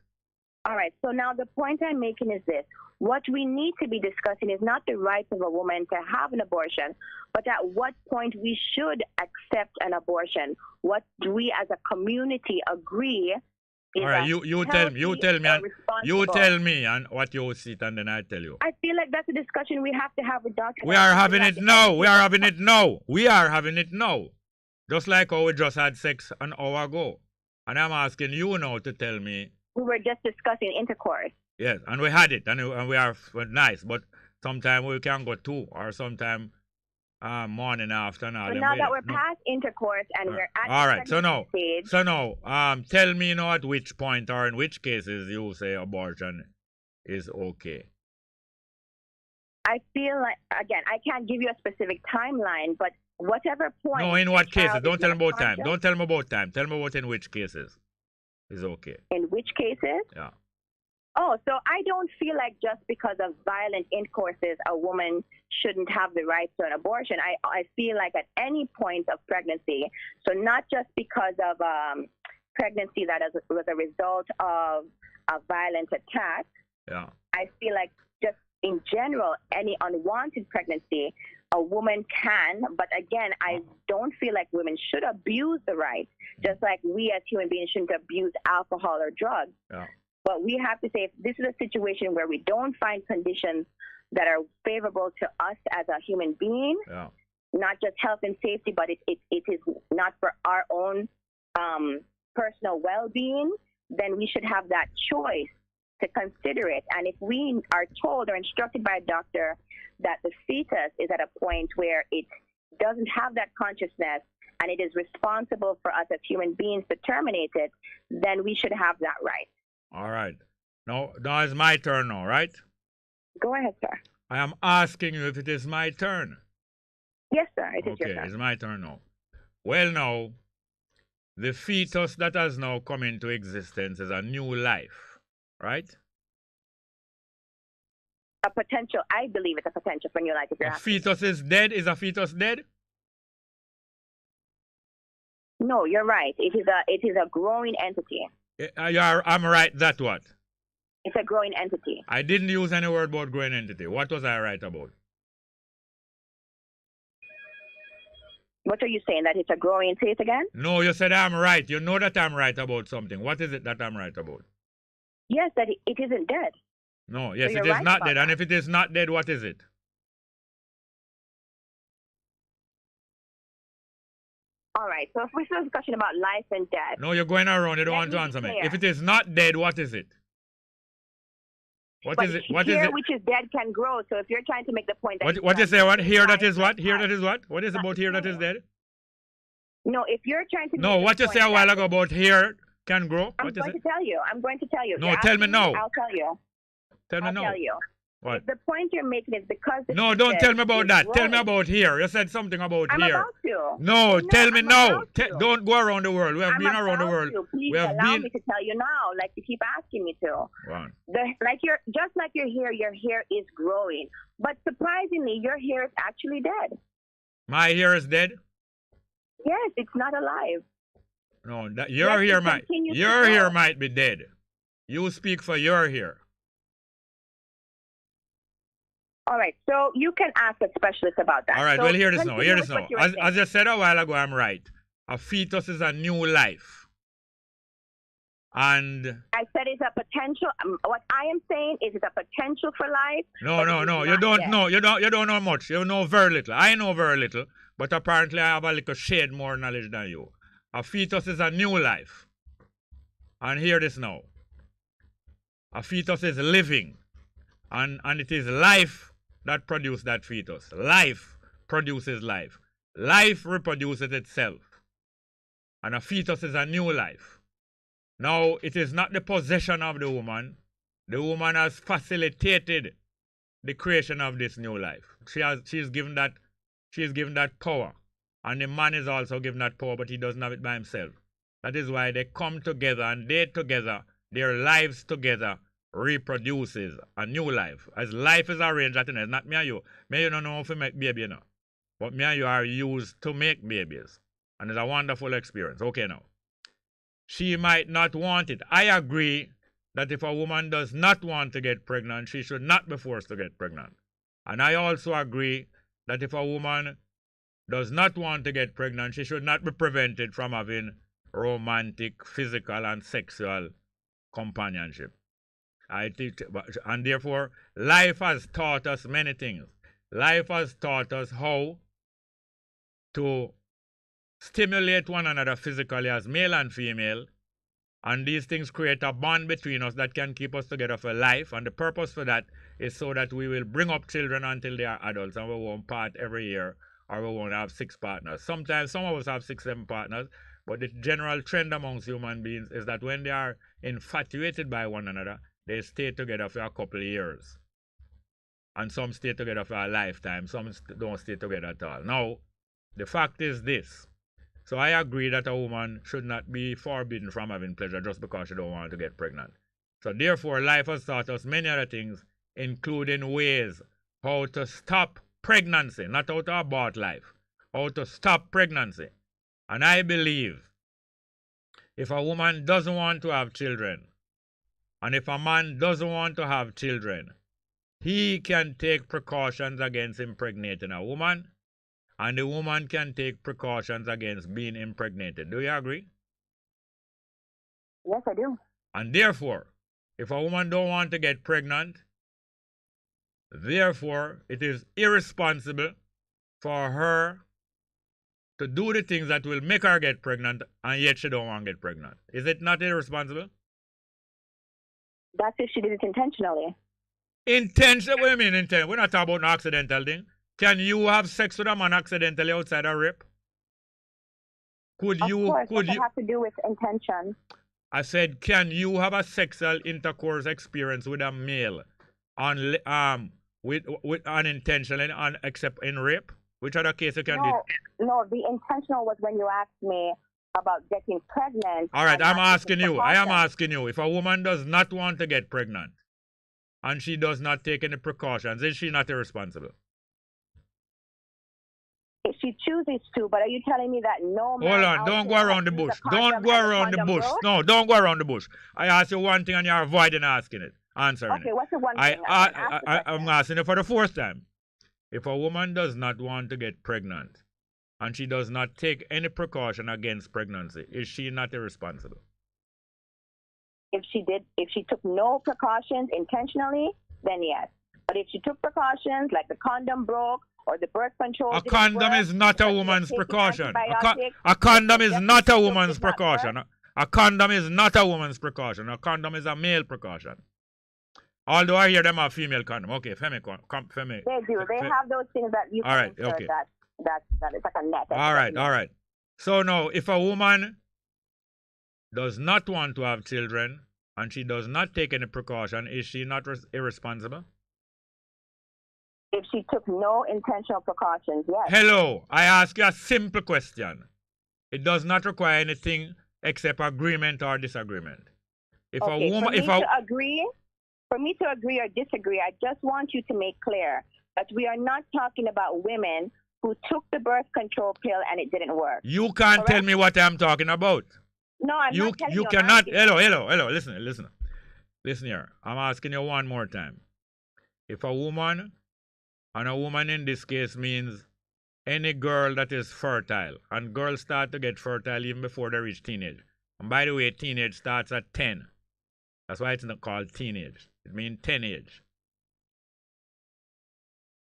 All right. So now the point I'm making is this. What we need to be discussing is not the rights of a woman to have an abortion, but at what point we should accept an abortion. What do we as a community agree? All right, you tell me and what you see, and then I tell you. I feel like that's a discussion we have to have with doctors. We are having it now. We are having it now. We are having it now. Just like how we just had sex an hour ago. And I'm asking you now to tell me. We were just discussing intercourse. Yes, and we had it, and we are nice, but sometimes we can go two, or sometimes morning, afternoon. So now that we're past intercourse and we're at all right, the stage. So now, tell me now at which point or in which cases you say abortion is okay. I feel like, again, I can't give you a specific timeline, but whatever point. No, in what cases? Don't tell me about time. Don't tell me about time. Tell me about in which cases is okay. In which cases? Yeah. Oh, so I don't feel like just because of violent intercourses, a woman shouldn't have the right to an abortion. I feel like at any point of pregnancy, so not just because of pregnancy that was a result of a violent attack. Yeah. I feel like just in general, any unwanted pregnancy, a woman can, but again, I don't feel like women should abuse the right, just like we as human beings shouldn't abuse alcohol or drugs. Yeah. But we have to say, if this is a situation where we don't find conditions that are favorable to us as a human being, not just health and safety, but it is not for our own personal well-being, then we should have that choice to consider it. And if we are told or instructed by a doctor that the fetus is at a point where it doesn't have that consciousness and it is responsible for us as human beings to terminate it, then we should have that right. All right. Now it's my turn now, right? Go ahead, sir. I am asking you if it is my turn. Yes, sir. It is your turn. Okay, it's my turn now. Well, now, the fetus that has now come into existence is a new life, right? a potential. I believe it's a potential for new life. If you're a fetus is dead. Is a fetus dead? No, you're right. It is a growing entity. I'm right. That what? It's a growing entity. I didn't use any word about growing entity. What was I right about? What are you saying? That it's a growing? Say it again. No, you said I'm right. You know that I'm right about something. What is it that I'm right about? Yes, that it isn't dead. No, yes, So it is right not dead. that. And if it is not dead, what is it? All right. So if we're still discussion about life and death. No, you're going around. You don't want to answer me. If it is not dead, what is it? What is it? What is it? Which is dead can grow. So if you're trying to make the point that what you say? What here that is what? Here that is what? What is about here that is dead? No, if you're trying to. No, what you say a while ago about here can grow. I'm going to tell you. I'm going to tell you. No, tell me now. I'll tell you. Tell me now. I'll tell you. What? The point you're making is because. No, don't tell me about that. Tell me about here. You said something about I'm here. About to. No, tell me now. Don't go around the world. We have been around the world. Please allow me to tell you now, like you keep asking me to. Right. Just like your hair is growing, but surprisingly, your hair is actually dead. My hair is dead? Yes, it's not alive. No, your hair might be dead. You speak for your hair. All right, so you can ask a specialist about that. All right, so well, hear this now. Hear this now. As I said a while ago, I'm right. A fetus is a new life. And I said it's a potential. What I am saying is it's a potential for life. No. You don't know. You don't know much. You know very little. I know very little, but apparently I have a little shade more knowledge than you. A fetus is a new life. And hear this now. A fetus is living. And it is life that produces that fetus. Life produces life. Life reproduces itself. And a fetus is a new life. Now, it is not the possession of the woman. The woman has facilitated the creation of this new life. She's given that power. And the man is also given that power, but he doesn't have it by himself. That is why they come together and they together, their lives together, reproduces a new life. As life is arranged, that is not me and you. Me and you don't know how to make baby now. But me and you are used to make babies. And it's a wonderful experience. Okay now. She might not want it. I agree that if a woman does not want to get pregnant, she should not be forced to get pregnant. And I also agree that if a woman does not want to get pregnant, she should not be prevented from having romantic, physical, and sexual companionship. And therefore, life has taught us many things. Life has taught us how to stimulate one another physically as male and female, and these things create a bond between us that can keep us together for life. And the purpose for that is so that we will bring up children until they are adults, and we won't part every year, or we won't have 6 partners. Sometimes some of us have 6, 7 partners, but the general trend amongst human beings is that when they are infatuated by one another, they stay together for a couple of years. And some stay together for a lifetime. Some don't stay together at all. Now, the fact is this. So I agree that a woman should not be forbidden from having pleasure just because she don't want to get pregnant. So therefore, life has taught us many other things, including ways how to stop pregnancy, not how to abort life, how to stop pregnancy. And I believe if a woman doesn't want to have children, and if a man doesn't want to have children, he can take precautions against impregnating a woman, and the woman can take precautions against being impregnated. Do you agree? Yes, I do. And therefore, if a woman don't want to get pregnant, therefore, it is irresponsible for her to do the things that will make her get pregnant, and yet she don't want to get pregnant. Is it not irresponsible? That's if she did it intentionally. Intentional? What do you mean intentional? We're not talking about an accidental thing. Can you have sex with a man accidentally outside a rape? Could you have to do with intention. I said, can you have a sexual intercourse experience with a male with unintentionally except in rape? Which other case you can do? No, the intentional was when you asked me about getting pregnant. All right, I am asking you, if a woman does not want to get pregnant, and she does not take any precautions, is she not irresponsible? If she chooses to, but are you telling me that no man... Hold on, don't go around the bush. Don't go around the bush. No, don't go around the bush. I asked you one thing and you're avoiding answering it. Answering Okay, it. what's the one thing? I'm asking you for the fourth time. If a woman does not want to get pregnant and she does not take any precaution against pregnancy, is she not irresponsible? If she took no precautions intentionally, then yes. But if she took precautions, like the condom broke or the birth control... A condom is not a woman's precaution. A condom is not a woman's precaution. A condom is not a woman's precaution. A condom is a male precaution. Although I hear them have female condom. Okay, Femi. They do. They have those things that you can insert okay. that it's like a net. All right. So now, if a woman does not want to have children and she does not take any precaution, is she not irresponsible? If she took no intentional precautions, yes. Hello, I ask you a simple question. It does not require anything except agreement or disagreement. For me to agree or disagree, I just want you to make clear that we are not talking about women who took the birth control pill and it didn't work. You can't tell me what I'm talking about. No, I'm not telling you. You cannot. Hello. Listen here. I'm asking you one more time. If a woman, and a woman in this case means any girl that is fertile, and girls start to get fertile even before they reach teenage. And by the way, teenage starts at 10. That's why it's not called teenage. It means 10 age.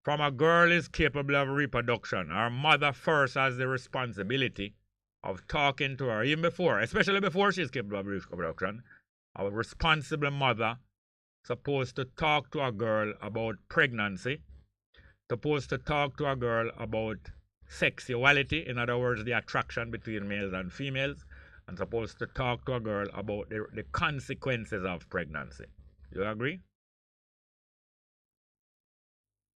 From a girl is capable of reproduction, her mother first has the responsibility of talking to her, even before, especially before she's capable of reproduction. A responsible mother supposed to talk to a girl about pregnancy, supposed to talk to a girl about sexuality, in other words, the attraction between males and females, and supposed to talk to a girl about the consequences of pregnancy. You agree?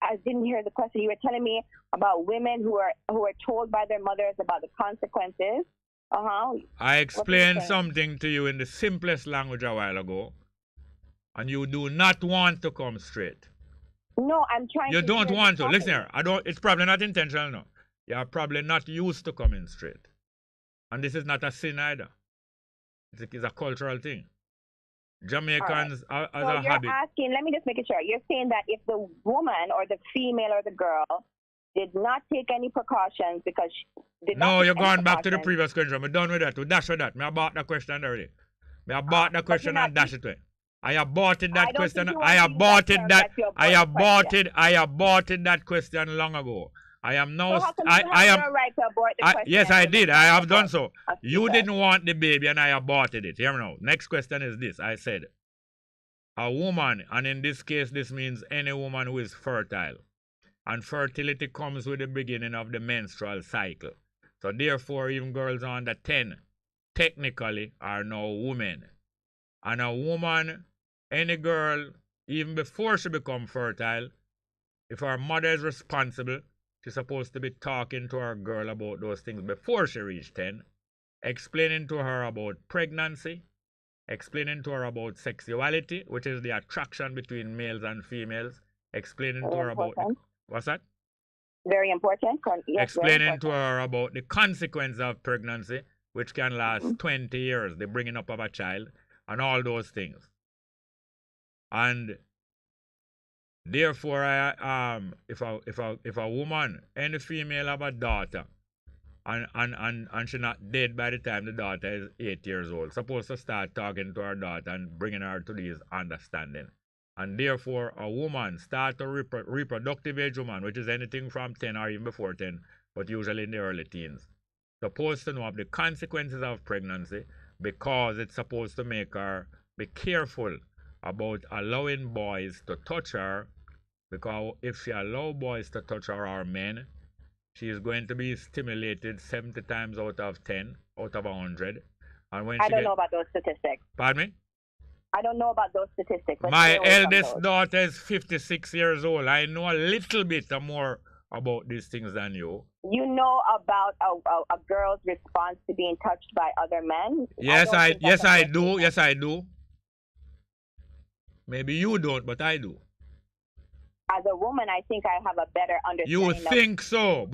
I didn't hear the question. You were telling me about women who are told by their mothers about the consequences. I explained something to you in the simplest language a while ago, and you do not want to come straight. No, I'm trying to... You don't want to. Listen here. It's probably not intentional, no. You're probably not used to coming straight. And this is not a sin either. It's a cultural thing. Jamaicans as a habit. Asking, let me just make it sure. You're saying that if the woman or the female or the girl did not take any precautions because she did not... No, you're going back to the previous question. We're done with that. We dash with that. I bought the question already. I bought the question and dash it away. I aborted that question. I aborted that question long ago. I am now. So I am. Right to abort the question yes, I did. I have done so. You didn't want the baby, and I aborted it. Here now. Next question is this. I said, a woman, and in this case, this means any woman who is fertile, and fertility comes with the beginning of the menstrual cycle. So therefore, even girls under 10, technically, are now women, and a woman. Any girl, even before she becomes fertile, if her mother is responsible, she's supposed to be talking to her girl about those things before she reaches 10, explaining to her about pregnancy, explaining to her about sexuality, which is the attraction between males and females, explaining to her about... What's that? Very important. Yes, explaining to her about the consequence of pregnancy, which can last 20 years, the bringing up of a child, and all those things. And therefore, if a woman, any female have a daughter, and she's not dead by the time the daughter is 8 years old, supposed to start talking to her daughter and bringing her to this understanding. And therefore, a woman start a reproductive age woman, which is anything from 10 or even before 10, but usually in the early teens, supposed to know of the consequences of pregnancy, because it's supposed to make her be careful about allowing boys to touch her, because if she allows boys to touch her or men, she is going to be stimulated 70 times out of 10, out of 100. And when I don't know about those statistics. Pardon me? I don't know about those statistics. My eldest daughter is 56 years old. I know a little bit more about these things than you. You know about a girl's response to being touched by other men? Yes, I do. Yes, I do. Maybe you don't, but I do. As a woman, I think I have a better understanding. You think so,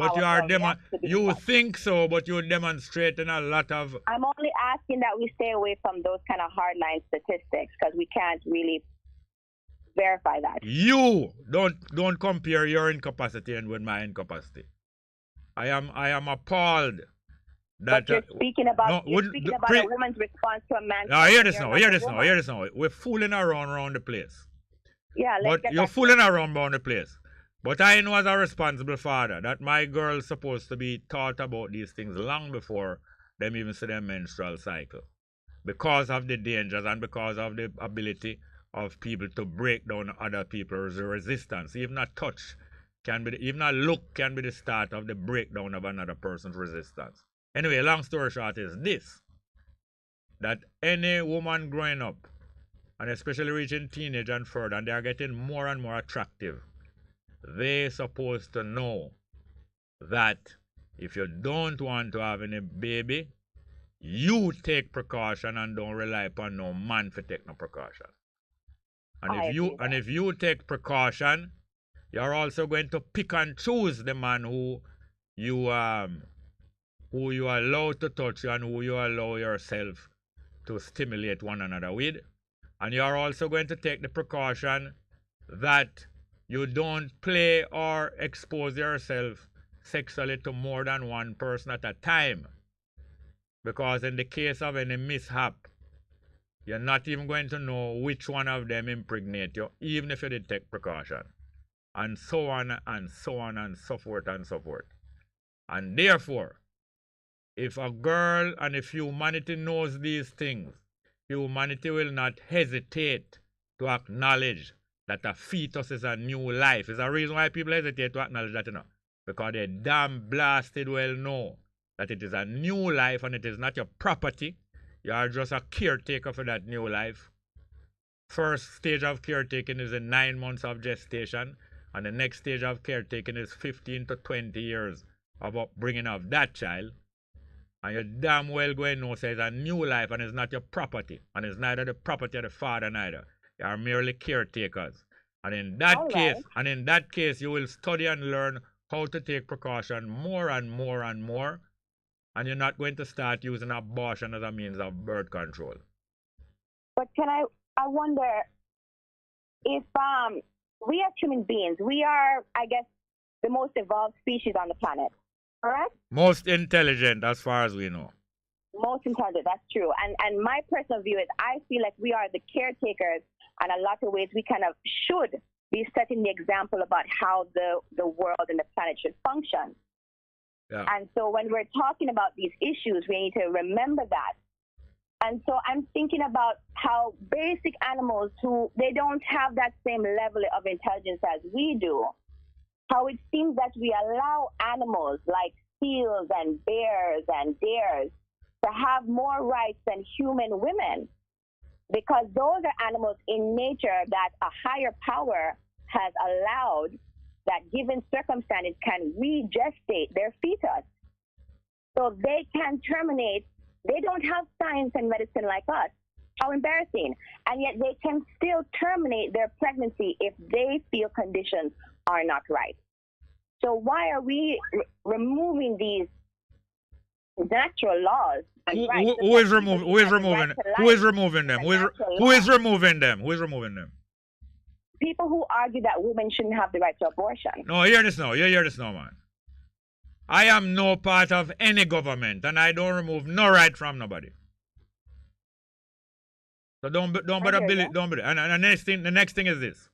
but you're demonstrating a lot of. I'm only asking that we stay away from those kind of hardline statistics because we can't really verify that. You don't compare your incapacity with my incapacity. I am appalled. That, but you're speaking about, a woman's response to a man's. Now, hear this now. We're fooling around the place. Yeah, but you're fooling around the place. But I know as a responsible father that my girl's supposed to be taught about these things long before them even see their menstrual cycle. Because of the dangers and because of the ability of people to break down other people's resistance. Even a touch even a look can be the start of the breakdown of another person's resistance. Anyway, long story short is this, that any woman growing up, and especially reaching teenage and further, and they are getting more and more attractive, they're supposed to know that if you don't want to have any baby, you take precaution and don't rely upon no man for take no precaution. And if you take precaution, you're also going to pick and choose the man who you allow to touch you and who you allow yourself to stimulate one another with. And you're also going to take the precaution that you don't play or expose yourself sexually to more than one person at a time. Because in the case of any mishap, you're not even going to know which one of them impregnate you, even if you did take precaution. And so on and so on and so forth and so forth. And therefore, if a girl and if humanity knows these things, humanity will not hesitate to acknowledge that a fetus is a new life. There's a reason why people hesitate to acknowledge that, because they damn blasted well know that it is a new life and it is not your property. You are just a caretaker for that new life. First stage of caretaking is the 9 months of gestation, and the next stage of caretaking is 15 to 20 years of upbringing of that child. And you damn well going to know say it's a new life and it's not your property. And it's neither the property of the father neither. You are merely caretakers. And in that case, you will study and learn how to take precaution more and more and more. And you're not going to start using abortion as a means of birth control. But I wonder if we as human beings, we are, I guess, the most evolved species on the planet, correct? Most intelligent as far as we know. Most intelligent, that's true. And my personal view is I feel like we are the caretakers, and a lot of ways we kind of should be setting the example about how the world and the planet should function. Yeah. And so when we're talking about these issues, we need to remember that. And so I'm thinking about how basic animals who, they don't have that same level of intelligence as we do, how it seems that we allow animals like seals and bears and deers to have more rights than human women, because those are animals in nature that a higher power has allowed that given circumstances can regestate their fetus. So they can terminate. They don't have science and medicine like us. How embarrassing. And yet they can still terminate their pregnancy if they feel conditions are not right. So why are we removing these natural laws? Who is removing them? People who argue that women shouldn't have the right to abortion. No, hear this now, man. I am no part of any government, and I don't remove no right from nobody. So don't bother Billy. And the next thing is this: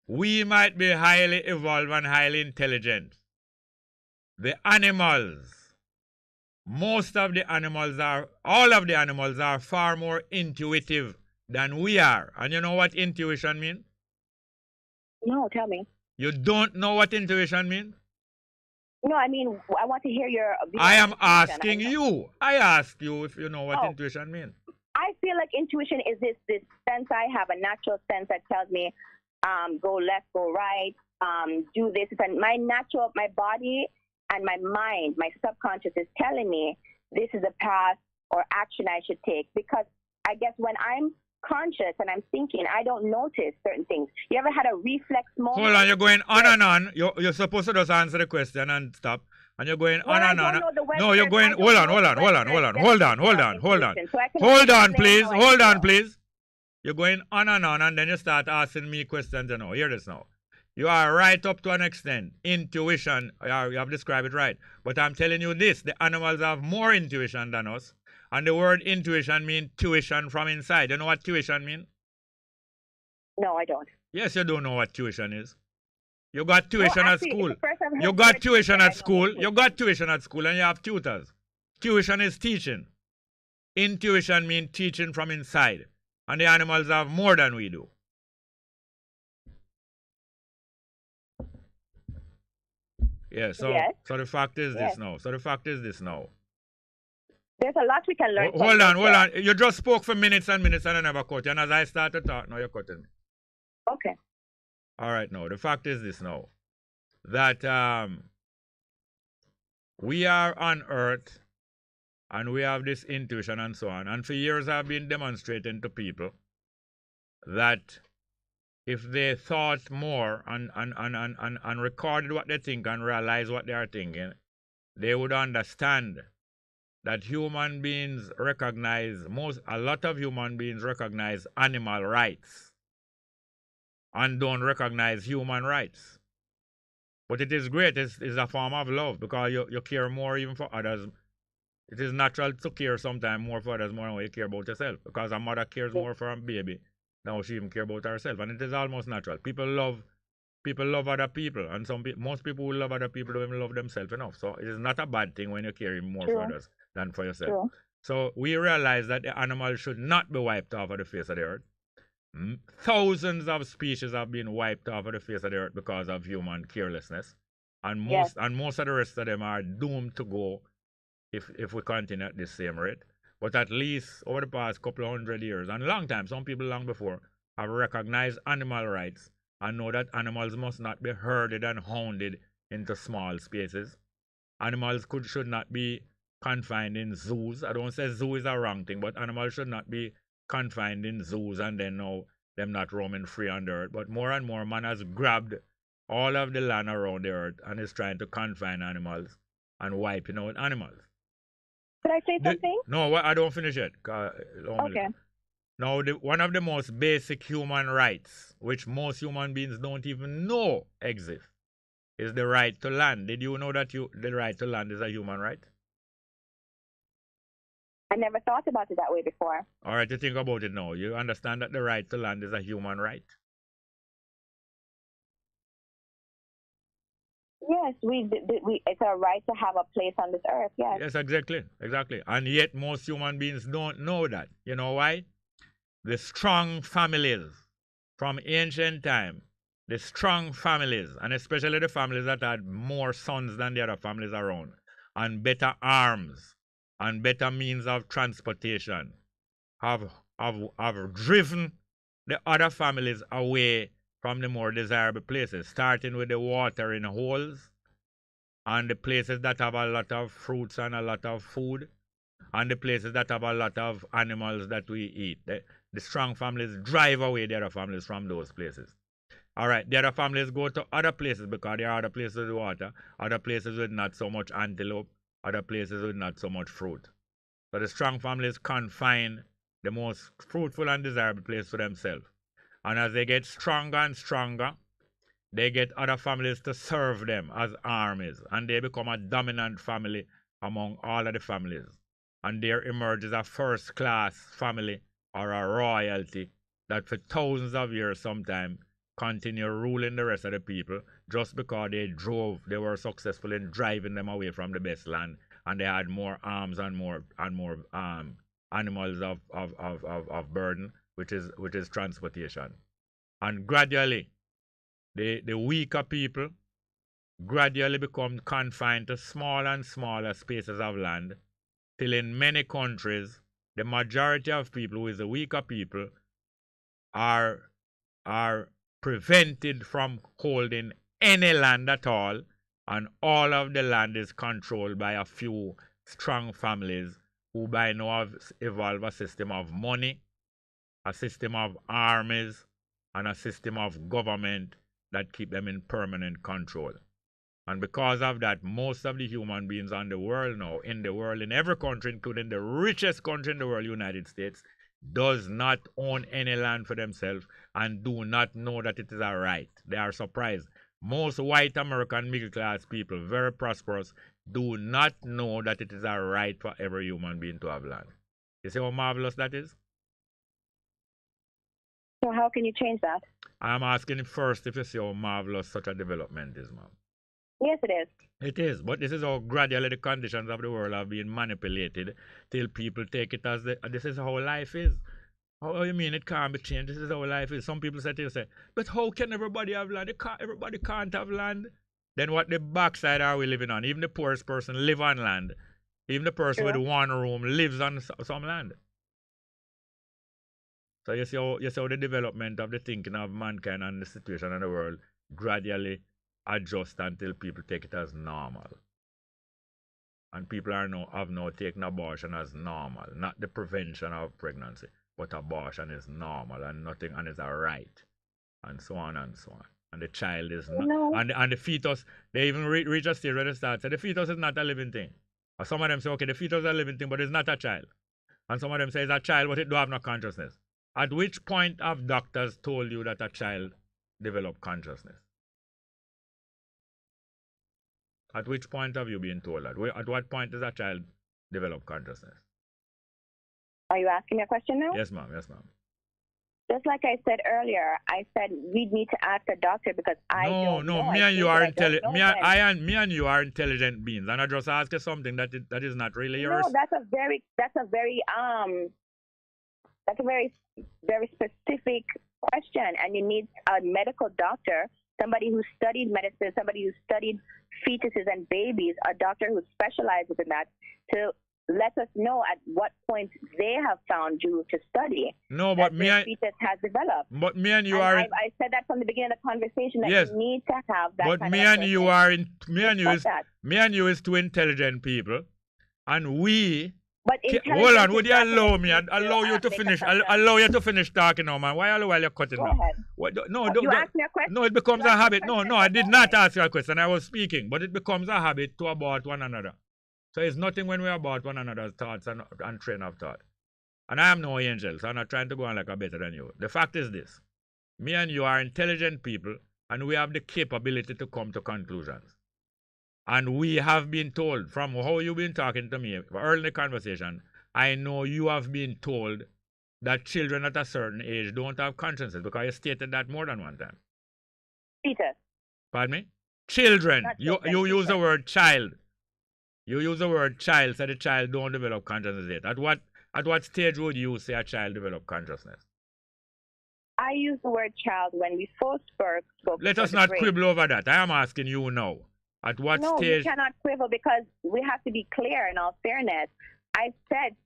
we might be highly evolved and highly intelligent. The animals, all of the animals are far more intuitive than we are. And you know what intuition means? No, tell me. You don't know what intuition means? No, I mean, I want to hear your... I am asking you. I ask you if you know what intuition means. I feel like intuition is this sense I have, a natural sense that tells me, go left, go right, do this. And my body and my mind, my subconscious is telling me this is a path or action I should take. Because I guess when I'm conscious and I'm thinking, I don't notice certain things. You ever had a reflex moment? Hold on, you're going on and on. You're supposed to just answer the question and stop. And you're going on and on. No, you're going. Hold on. Hold on, please. Hold on, please. You're going on and then you start asking me questions. You know, hear this now. You are right up to an extent. Intuition, you have described it right. But I'm telling you this, the animals have more intuition than us. And the word intuition means tuition from inside. You know what tuition means? No, I don't. Yes, you don't know what tuition is. You got tuition at school. You got tuition at school. You got tuition at school and you have tutors. Tuition is teaching. Intuition means teaching from inside. And the animals have more than we do. Yeah, so the fact is this now. There's a lot we can learn. Hold on. You just spoke for minutes and minutes and I never cut you. And as I start to talk, now you're cutting me. Okay. All right, now, the fact is this now. That we are on Earth and we have this intuition and so on. And for years I've been demonstrating to people that if they thought more and recorded what they think and realized what they are thinking, they would understand that human beings a lot of human beings recognize animal rights and don't recognize human rights. But it is great, it's a form of love because you care more even for others. It is natural to care sometimes more for others more than you care about yourself because a mother cares more for a baby than she even cares about herself. And it is almost natural. People love other people, and most people who love other people don't even love themselves enough. So it is not a bad thing when you care more for others than for yourself. True. So we realize that the animals should not be wiped off of the face of the earth. Thousands of species have been wiped off of the face of the earth because of human carelessness, and most of the rest of them are doomed to go if we continue at this same rate. But at least over the past couple of 100 years, and a long time, some people long before, have recognized animal rights and know that animals must not be herded and hounded into small spaces. Animals should not be confined in zoos. I don't say zoo is a wrong thing, but animals should not be confined in zoos and then now them not roaming free on the earth. But more and more man has grabbed all of the land around the earth and is trying to confine animals and wiping out animals. Could I say something? No, I don't finish yet. Okay. Now, one of the most basic human rights, which most human beings don't even know exist, is the right to land. Did you know that the right to land is a human right? I never thought about it that way before. All right, you think about it now. You understand that the right to land is a human right? Yes, it's a right to have a place on this earth, yes. Yes, exactly. And yet most human beings don't know that. You know why? The strong families from ancient time, the strong families, and especially the families that had more sons than the other families around, and better arms, and better means of transportation, have driven the other families away from the more desirable places, starting with the watering holes and the places that have a lot of fruits and a lot of food, and the places that have a lot of animals that we eat. The strong families drive away the other families from those places. All right, the other families go to other places because there are other places with water, other places with not so much antelope, other places with not so much fruit. So the strong families confine the most fruitful and desirable place for themselves. And as they get stronger and stronger, they get other families to serve them as armies, and they become a dominant family among all of the families. And there emerges a first-class family or a royalty that for thousands of years sometimes continue ruling the rest of the people just because they were successful in driving them away from the best land, and they had more arms and more animals of burden, which is transportation. And gradually the weaker people gradually become confined to smaller and smaller spaces of land, till in many countries the majority of people, who is the weaker people, are prevented from holding any land at all, and all of the land is controlled by a few strong families who by now have evolved a system of money a system of armies, and a system of government that keep them in permanent control. And because of that, most of the human beings on the world now, in the world, in every country, including the richest country in the world, United States, does not own any land for themselves and do not know that it is a right. They are surprised. Most white American middle class people, very prosperous, do not know that it is a right for every human being to have land. You see how marvelous that is? So how can you change that? I'm asking first if you see how marvelous such a development is, ma'am. Yes, it is. It is, but this is how gradually the conditions of the world have been manipulated till people take it as this is how life is. How you mean it can't be changed? This is how life is. Some people say, but how can everybody have land? Everybody can't have land. Then what the backside are we living on? Even the poorest person live on land. Even the person with one room lives on some land. So you see how the development of the thinking of mankind and the situation in the world gradually adjust until people take it as normal. And people have now taken abortion as normal, not the prevention of pregnancy, but abortion is normal and nothing, and is a right, and so on and so on. And the child is not, and the fetus, they even reach a stage where they start say the fetus is not a living thing. Or some of them say, okay, the fetus is a living thing, but it's not a child. And some of them say it's a child, but it don't have no consciousness. At which point have doctors told you that a child develop consciousness? At which point have you been told that? At what point does a child develop consciousness? Are you asking me a question now? Yes, ma'am. Yes, ma'am. Just like I said earlier, I said we need to ask a doctor because I don't know. Me and you are intelligent. Me and you are intelligent beings, and I just ask you something that is not really yours. No, that's a very very specific question, and you need a medical doctor, somebody who studied medicine, somebody who studied fetuses and babies, a doctor who specializes in that, to let us know at what point they have found you to study. No, but fetus has developed. But me and you I said that from the beginning of the conversation that you need to have that. But me and you is two intelligent people, and we. But hold on, would you allow me? Allow you to finish. Allow you to finish talking now, man. Why all the while you're cutting now? You asked me a question. No, it becomes a habit. No, I did not ask you a question. I was speaking, but it becomes a habit to abort one another. So it's nothing when we abort one another's thoughts and train of thought. And I am no angel, so I'm not trying to go on like I'm better than you. The fact is this: me and you are intelligent people, and we have the capability to come to conclusions. And we have been told, from how you've been talking to me early in the conversation, I know you have been told that children at a certain age don't have consciences, because you stated that more than one time. Peter. Pardon me? Children. You use the word child. You use the word child, so the child don't develop consciousness yet. At what stage would you say a child develop consciousness? I use the word child when we first spoke. Let us not quibble over that. I am asking you now. At what stage? No, you cannot quibble, because we have to be clear in all fairness. I said,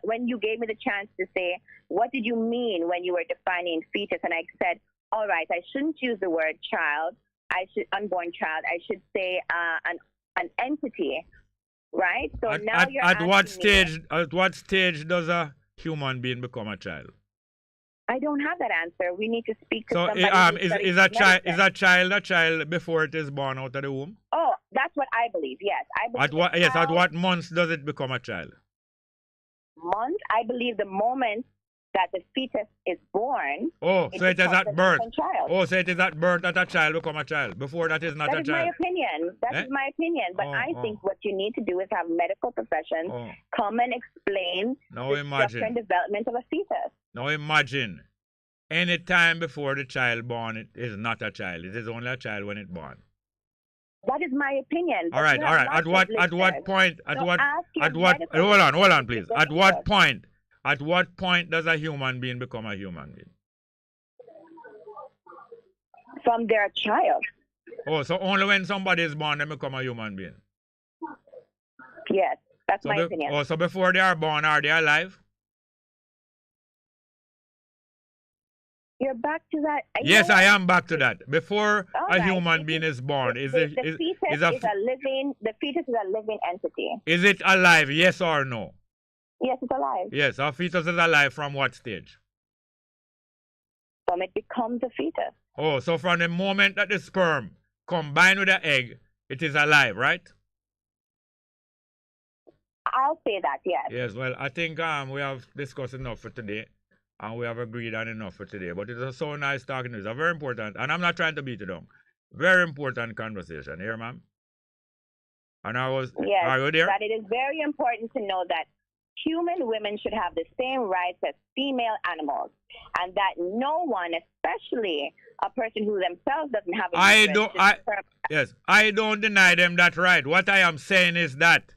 when you gave me the chance to say, what did you mean when you were defining fetus? And I said, all right, I shouldn't use the word child. Unborn child. I should say an entity, right? So now you're at what stage? At what stage does a human being become a child? I don't have that answer. We need to speak to somebody. Is a child a child before it is born out of the womb? Oh, that's what I believe. Yes, I believe. At what months does it become a child? Month? I believe the moment that the fetus is born. Oh, so it is at birth. Oh, so it is at birth that a child become a child. Before that is not a child. That is my opinion. That is my opinion. But I think what you need to do is have medical professions come and explain the structure and development of a fetus. Now imagine, any time before the child born, it is not a child. It is only a child when it's born. That is my opinion. All right. At what point? Hold on, please. At what point does a human being become a human being? From their child. Oh, so only when somebody is born, they become a human being? Yes, that's my opinion. Oh, so before they are born, are they alive? You're back to that. Yes, I am back to that. Before a human being is born, the fetus is a living entity. Is it alive? Yes or no? Yes, it's alive. Yes, our fetus is alive from what stage? it becomes a fetus. Oh, so from the moment that the sperm combined with the egg, it is alive, right? I'll say that, yes. Yes, well, I think we have discussed enough for today, and we have agreed on enough for today. But it was so nice talking to you. It's a very important, and I'm not trying to beat it down, very important conversation here, ma'am. And are you there? That it is very important to know that human women should have the same rights as female animals, and that no one, especially a person who themselves doesn't have I don't deny them that right. What I am saying is that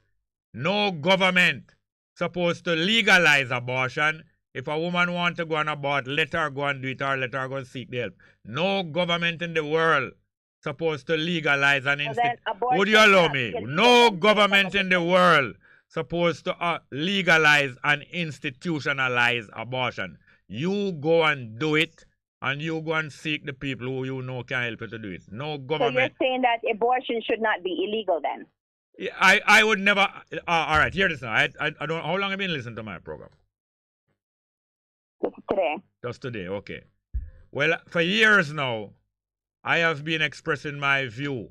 no government supposed to legalize abortion. If a woman wants to go and abort, let her go and do it, or let her go and seek the help. No government in the world supposed to legalize an institution. Would you allow me? No government in the world supposed to legalize and institutionalize abortion. You go and do it, and you go and seek the people who you know can help you to do it. No government. So you're saying that abortion should not be illegal then? I would never. All right, hear this now. I don't. How long have you been listening to my program? Just today. Just today, okay. Well, for years now, I have been expressing my view.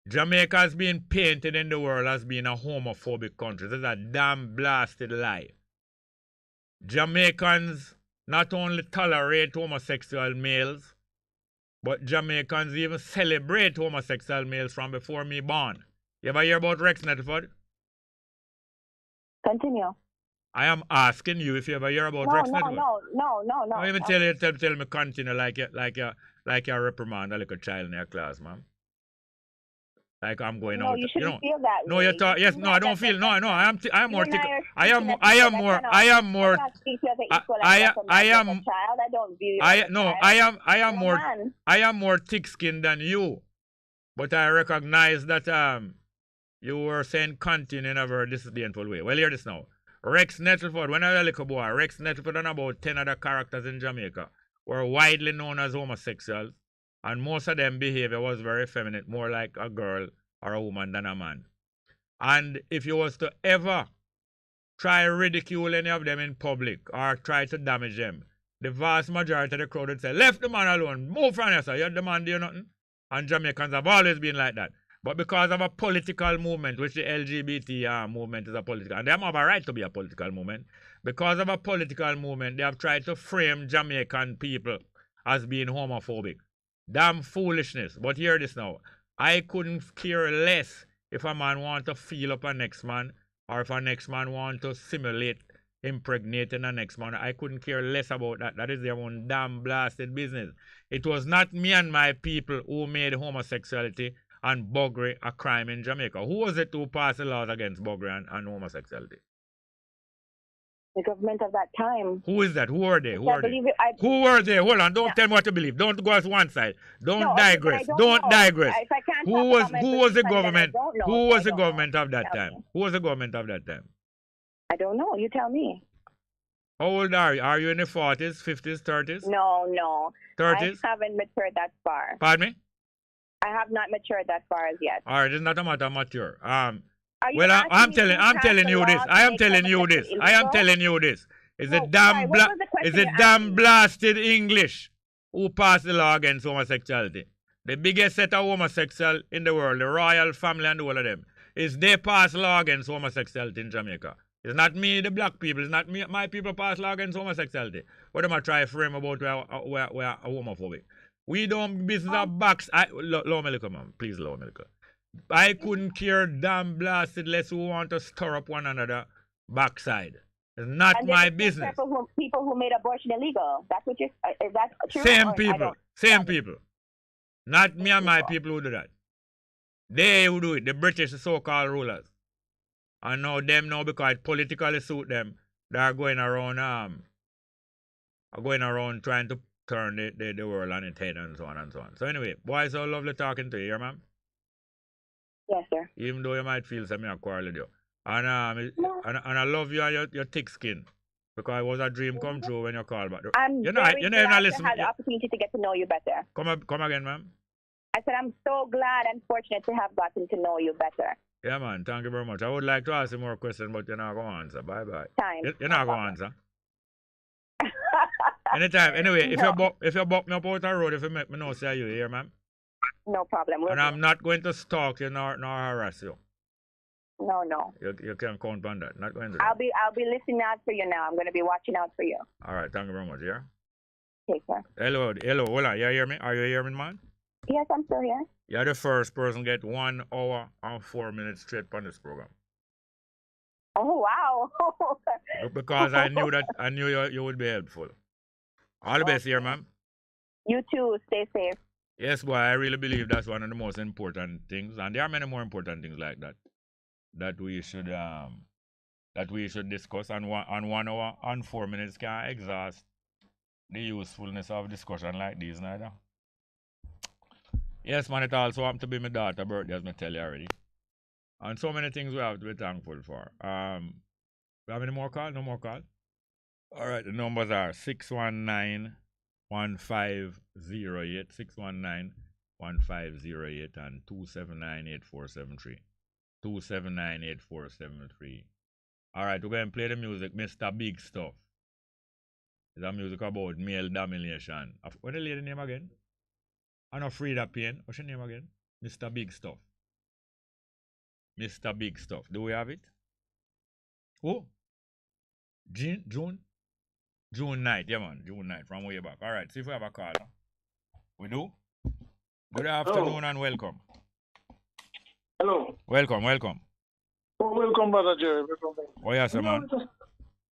Jamaica has been painted in the world as being a homophobic country. That's a damn blasted lie. Jamaicans not only tolerate homosexual males, but Jamaicans even celebrate homosexual males from before me born. You ever hear about Rex Nettleford? Continue. I am asking you if you ever hear about Rex Nettleford. No. Don't even tell me continue like you reprimand a little child in your class, ma'am. Like I'm going out. You shouldn't feel that no, way. you're talking. Yes, no, I don't feel. No, I am more. I am more. I am more. I am more thick-skinned than you. But I recognize that you were saying continue in a very disdainful way. Well, hear this now. Rex Nettleford, when I was a little boy, Rex Nettleford and about 10 other characters in Jamaica were widely known as homosexuals. And most of them behavior was very feminine, more like a girl or a woman than a man. And if you was to ever try ridicule any of them in public or try to damage them, the vast majority of the crowd would say, "Left the man alone, move from here, sir. You're the man doing nothing." And Jamaicans have always been like that. But because of a political movement, which the LGBT movement is a political, and they have a right to be a political movement, because of a political movement, they have tried to frame Jamaican people as being homophobic. Damn foolishness. But hear this now. I couldn't care less if a man want to feel up a next man, or if a next man want to simulate impregnating a next man. I couldn't care less about that. That is their own damn blasted business. It was not me and my people who made homosexuality and buggery a crime in Jamaica. Who was it who passed the laws against buggery and homosexuality? The government of that time. Who is that? Who are they? Who are they? Who were they? Hold on. Don't tell me what to believe. Don't go as one side. Don't digress. Don't digress. Who was the government? Who was the government of that time? Who was the government of that time? I don't know. You tell me. How old are you? Are you in the 40s, 50s, 30s? No. 30s? I haven't matured that far. Pardon me? I have not matured that far as yet. All right, it's not a matter of mature. Well, I'm telling you this. I am telling you this. Is it damn blasted English who passed the law against homosexuality? The biggest set of homosexual in the world, the royal family and all of them, is they pass law against homosexuality in Jamaica. It's not me, the black people. It's not me, my people pass law against homosexualty. What am I trying to frame about we're homophobic? We don't business of box. Low me little, man. Please, low me little. I couldn't care damn blasted less who want to stir up one another backside. It's not my business. People who made abortion illegal. That's what is that true? Same people. Not me and my people who do that. They who do it, the British so-called rulers. And now them now, because it politically suit them, they are going around trying to turn the world on its head and so on and so on. So anyway, boy, so lovely talking to you here, ma'am. Yes, sir. Even though you might feel something I quarrel with you. And I love you and your thick skin. Because it was a dream come true when you called back. I'm very glad to have the opportunity to get to know you better. Come again, ma'am. I said I'm so glad and fortunate to have gotten to know you better. Yeah, man. Thank you very much. I would like to ask you more questions, but you're not going to answer. Bye-bye. Time. You're not going to answer. Anytime. Anyway, if you buck me up out the road, if you make me know, say you here, ma'am. No problem. And I'm not going to stalk you nor harass you. No. You can count on that. Not going to. I'll be listening out for you now. I'm going to be watching out for you. All right. Thank you very much. Yeah. Take care. Hello. Hold on. You hear me? Are you hearing me, man? Yes, I'm still here. You're the first person get 1 hour and 4 minutes straight on this program. Oh wow! Because I knew you would be helpful. All the best here, ma'am. You too. Stay safe. Yes, boy. I really believe that's one of the most important things, and there are many more important things like that that we should discuss. And 1 hour and 4 minutes can't exhaust the usefulness of discussion like these, neither. Yes, man. It also happened to be my daughter's birthday, as I tell you already. And so many things we have to be thankful for. We have any more call? No more call? All right, the numbers are 619-1508, 619-1508, and 279-8473. 279-8473. All right, we're going to play the music, Mr. Big Stuff. It's a music about male domination. What's the lady name again? I know Frida Payne. What's your name again? Mr. Big Stuff. Mr. Big Stuff. Do we have it? Oh, June 9th. Yeah, man. June 9th from way back. All right. See if we have a call. We do? Good afternoon and welcome. Hello. Welcome. Oh, welcome, Brother Jerry. Oh, yes, man.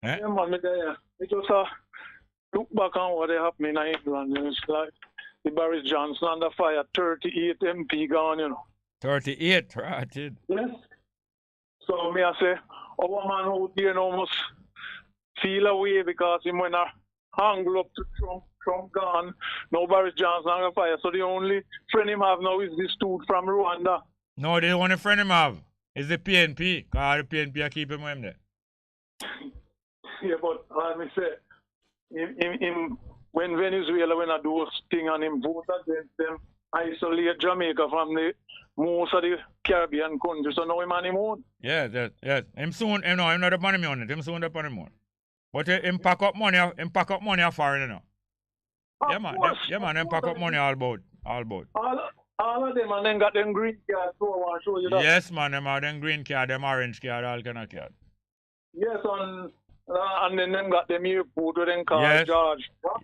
Yeah, man. It was look back on what happened in England. It's like the Boris Johnson under fire, 38 MP gone, 38, right? Yes. So me I say, our man out there almost feel away because he went angle up to Trump gone. Now Boris Johnson under fire. So the only friend him have now is this dude from Rwanda. No, the only friend him have is the PNP. Because the PNP are keeping him there. Yeah, but let me say, him when Venezuela when I do a thing and him vote against them, isolate Jamaica from the most of the Caribbean countries, so now him on him own. Yes. Him soon, him not the money on it. Him soon the money on. But him pack up money foreign, Yeah, man. Him pack up money all about. All of them and then got them green cards, so I want to show you that. Yes, man, them have them green card, them orange card, all kind of card. Yes, and then them got them airport with them cars, George. Why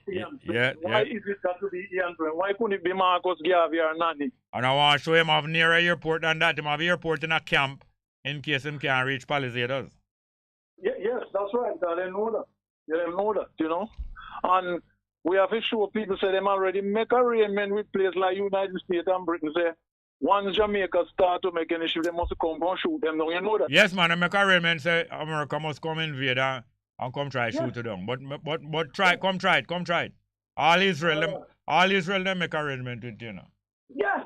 is it got to be Ian? Why couldn't it be Marcus Garvey or Nani? And I want to show him have nearer airport than that. Him have airport in a camp in case him can't reach Palisades. Yes, that's right. They know that. They know that, And we have to show people say them already make arrangement with places like United States and Britain. Say once Jamaica start to make an issue, they must come and shoot them. Now you know that. Yes, man. They make arrangement say America must come invade and come try shoot it down. But come try it. All Israel them make arrangement with Yeah.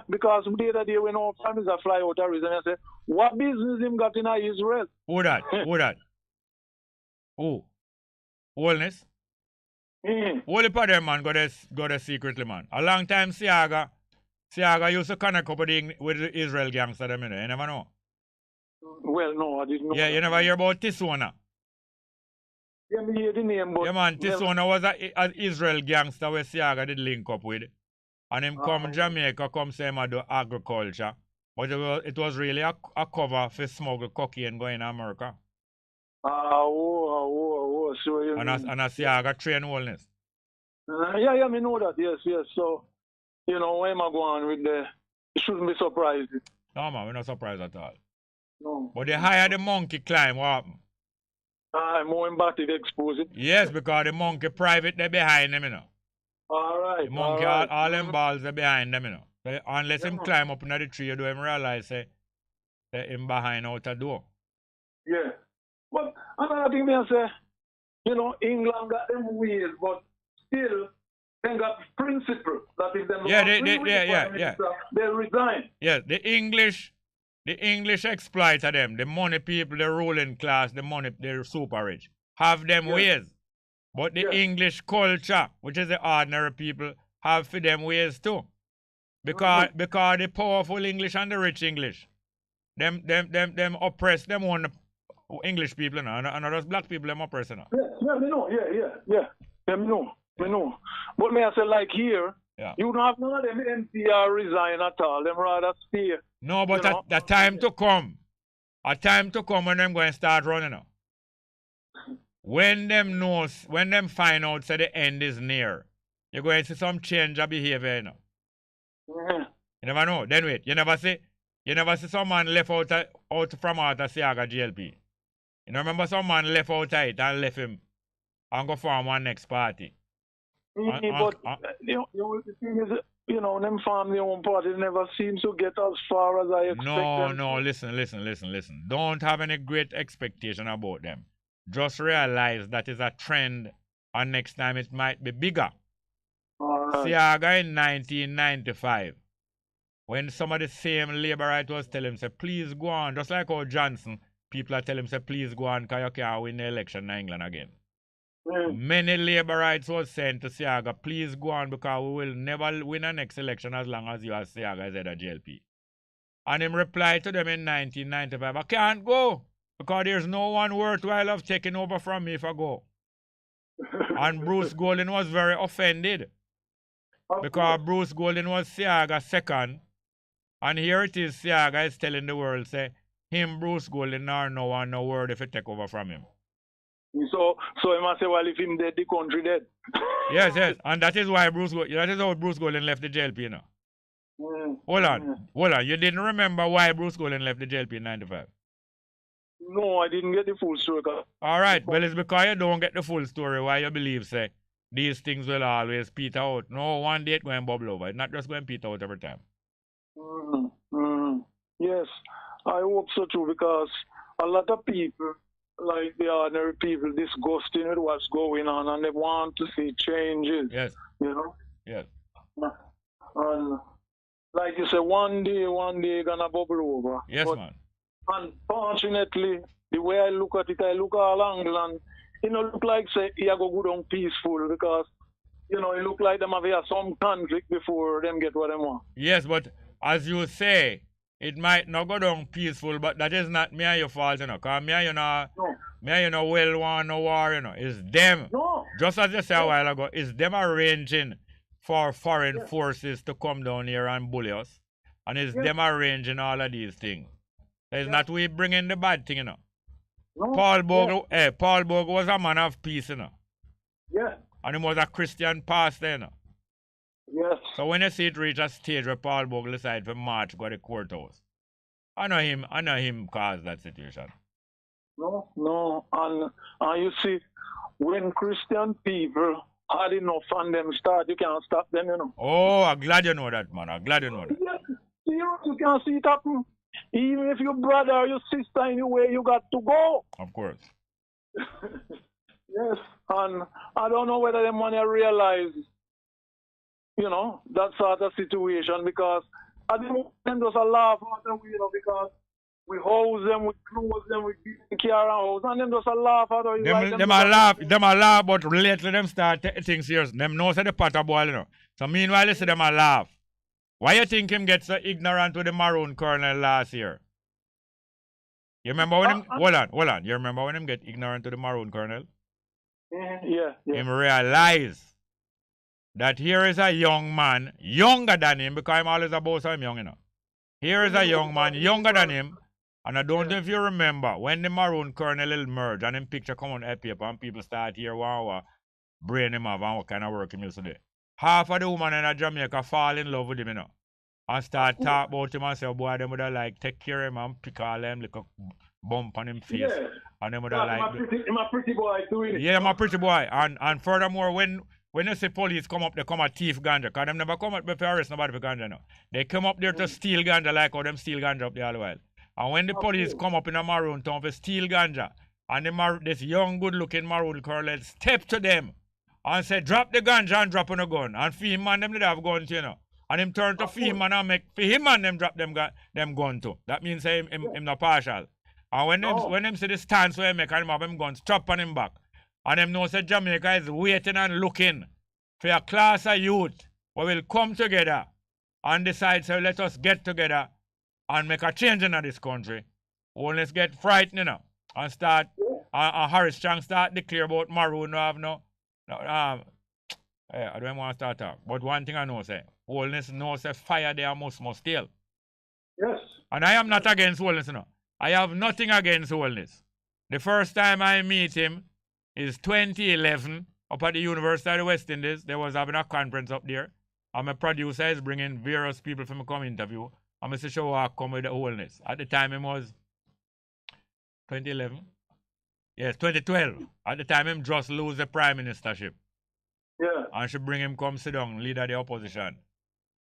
Because the other day when our families are fly out of reason, I say, what business him got in Israel? Who that? Who? Wholeness? All the them man go there secretly, man. A long time Siaga used to connect up with the Israel gangster them, you never know. Well, no, I didn't know. Yeah, you never hear about Tisona. Yeah, me hear the name, but... Yeah, man, Tisona was an Israel gangster where Siaga did link up with. And him come Jamaica, come say him do agriculture. But it was really a cover for smuggle cocaine going to America. So you and I see I got train wellness. Yeah, me know that, yes. So, where am I going with the... You shouldn't be surprised. No, man, we're not surprised at all. No. But the higher the monkey climb, what happen? More embattled exposed. Yes, because the monkey private, they behind them, All right. The monkey, all them balls, they behind them, So unless him climb up in the tree, you do him realize, say him behind out a door. Yeah. But another thing I say, England got them ways, but still, they got principle that if them they resign. Yeah, the English exploiter them, the money people, the ruling class, they're super rich, have them ways. But the English culture, which is the ordinary people, have for them ways too. Because the powerful English and the rich English, them oppress them on the English people, and those black people them oppress. Yeah, they know, yeah. Me know. But me I say like here, you don't have none of them NPR resign at all. Them rather stay. No, but the time to come. A time to come when them going to start running now. When them find out that the end is near, you're going to see some change of behavior, you know. Mm-hmm. You never know. Then wait, you never see some man left out from out of Siaga GLP. You know, remember some man left out of it and left him and go form one next party. But the thing is, you know, them family own party never seems to get as far as I expect them. No, listen. Don't have any great expectation about them. Just realize that is a trend and next time it might be bigger. Siaga in 1995, when some of the same labor right was telling him, say, please go on, just like how Johnson, people are telling him, say, please go on, because you can't win the election in England again. Many labor rights was sent to Siaga, please go on, because we will never win the next election as long as you are Siaga as head of GLP. And him replied to them in 1995, I can't go, because there's no one worthwhile of taking over from me if I go. And Bruce Golding was very offended, because Bruce Golding was Siaga's second, and here it is, Siaga is telling the world, say, him, Bruce Golding, no one, no word if it take over from him. So he must say, well, if him dead, the country dead. Yes, and that is why that is how Bruce Golding left the JLP, you know. Hold on, you didn't remember why Bruce Golding left the JLP in 95? No, I didn't get the full story. All right, well, it's because you don't get the full story why you believe, say, these things will always peter out. No, one day it's going to bubble over. It's not just going to peter out every time. Yes, I hope so too, because a lot of people, like the ordinary people, disgusting with what's going on, and they want to see changes. Yes. You know? Yes. And like you say, one day gonna bubble over. Yes, but man. Unfortunately, the way I look at it, I look all angle, and it look like say he go good on peaceful, because you know it look like them have some conflict before them get what they want. Yes, but as you say, it might not go down peaceful, but that is not me and your fault, you know. Because me and you know well want no war, you know. It's them. No. Just as you said a while ago, it's them arranging for foreign forces to come down here and bully us. And it's them arranging all of these things. It's not we bringing the bad thing, you know. No. Paul Bongo was a man of peace, you know. Yeah. And he was a Christian pastor, you know. Yes. So when you see it reach a stage where Paul Bongo decided to march go to the courthouse, I know him caused that situation. No. And you see, when Christian people had enough and them start, you can't stop them, you know. Oh, I'm glad you know that, man. I'm glad you know that. Yes. You can't see it happen. Even if your brother or your sister anyway, you got to go. Of course. Yes. And I don't know whether them want to realize, you know, that sort of situation, because at the moment them just a laugh at them, you know, because we house them, we clothe them, we give care and house, and them just a laugh at them. Them a laugh, but lately them start taking things serious. Them know say the pot a boil, you know. So meanwhile, you see them a laugh. Why you think him get so ignorant with the maroon colonel last year? You remember when him... Hold on. You remember when him get ignorant to the maroon colonel? Yeah. Him realize that here is a young man, younger than him, because I'm always about so young, you know. Here is a young man, younger than him, and I don't know if you remember, when the maroon colonel emerged and him picture come on that paper and people start here, wow, brain him up and what kind of work him used to do. Half of the women in Jamaica fall in love with him, you know, and start talk about him and say, oh, boy, them would have like take care of him and pick all them like a bump on him face. Yeah. And them would have like... I'm a pretty boy doing it. Yeah, I'm a pretty boy. And furthermore, when you see police come up, they come at thief ganja, because them never come up before arrest nobody for ganja now. They come up there to steal ganja like how them steal ganja up there all the while. And when the police come up in a maroon town to steal ganja, and this young good-looking maroon colonel step to them and say, drop the ganja and drop on a gun. And for him and them they have guns, you know. And him turn to for him and make for him and them drop them gun too. That means him not partial. And when them see the stance where he make and him have him guns, chop on him back. And them know say Jamaica is waiting and looking for a class of youth who will come together and decide, so let us get together and make a change in this country. Or let's get frightened, you know, and start, and Harris Chang start declare about Maroon no have no I don't want to start talk. But one thing I know, say, wholeness knows say fire there must still. Yes. And I am not against wholeness, no. I have nothing against wholeness. The first time I meet him is 2011 up at the University of the West Indies. They was having a conference up there. And my producer is bringing various people from come interview. And Mr. Show come with the wholeness. At the time, it was 2011. Yes, 2012. At the time, him just lose the prime ministership. Yeah. And she bring him come sit down, leader of the opposition.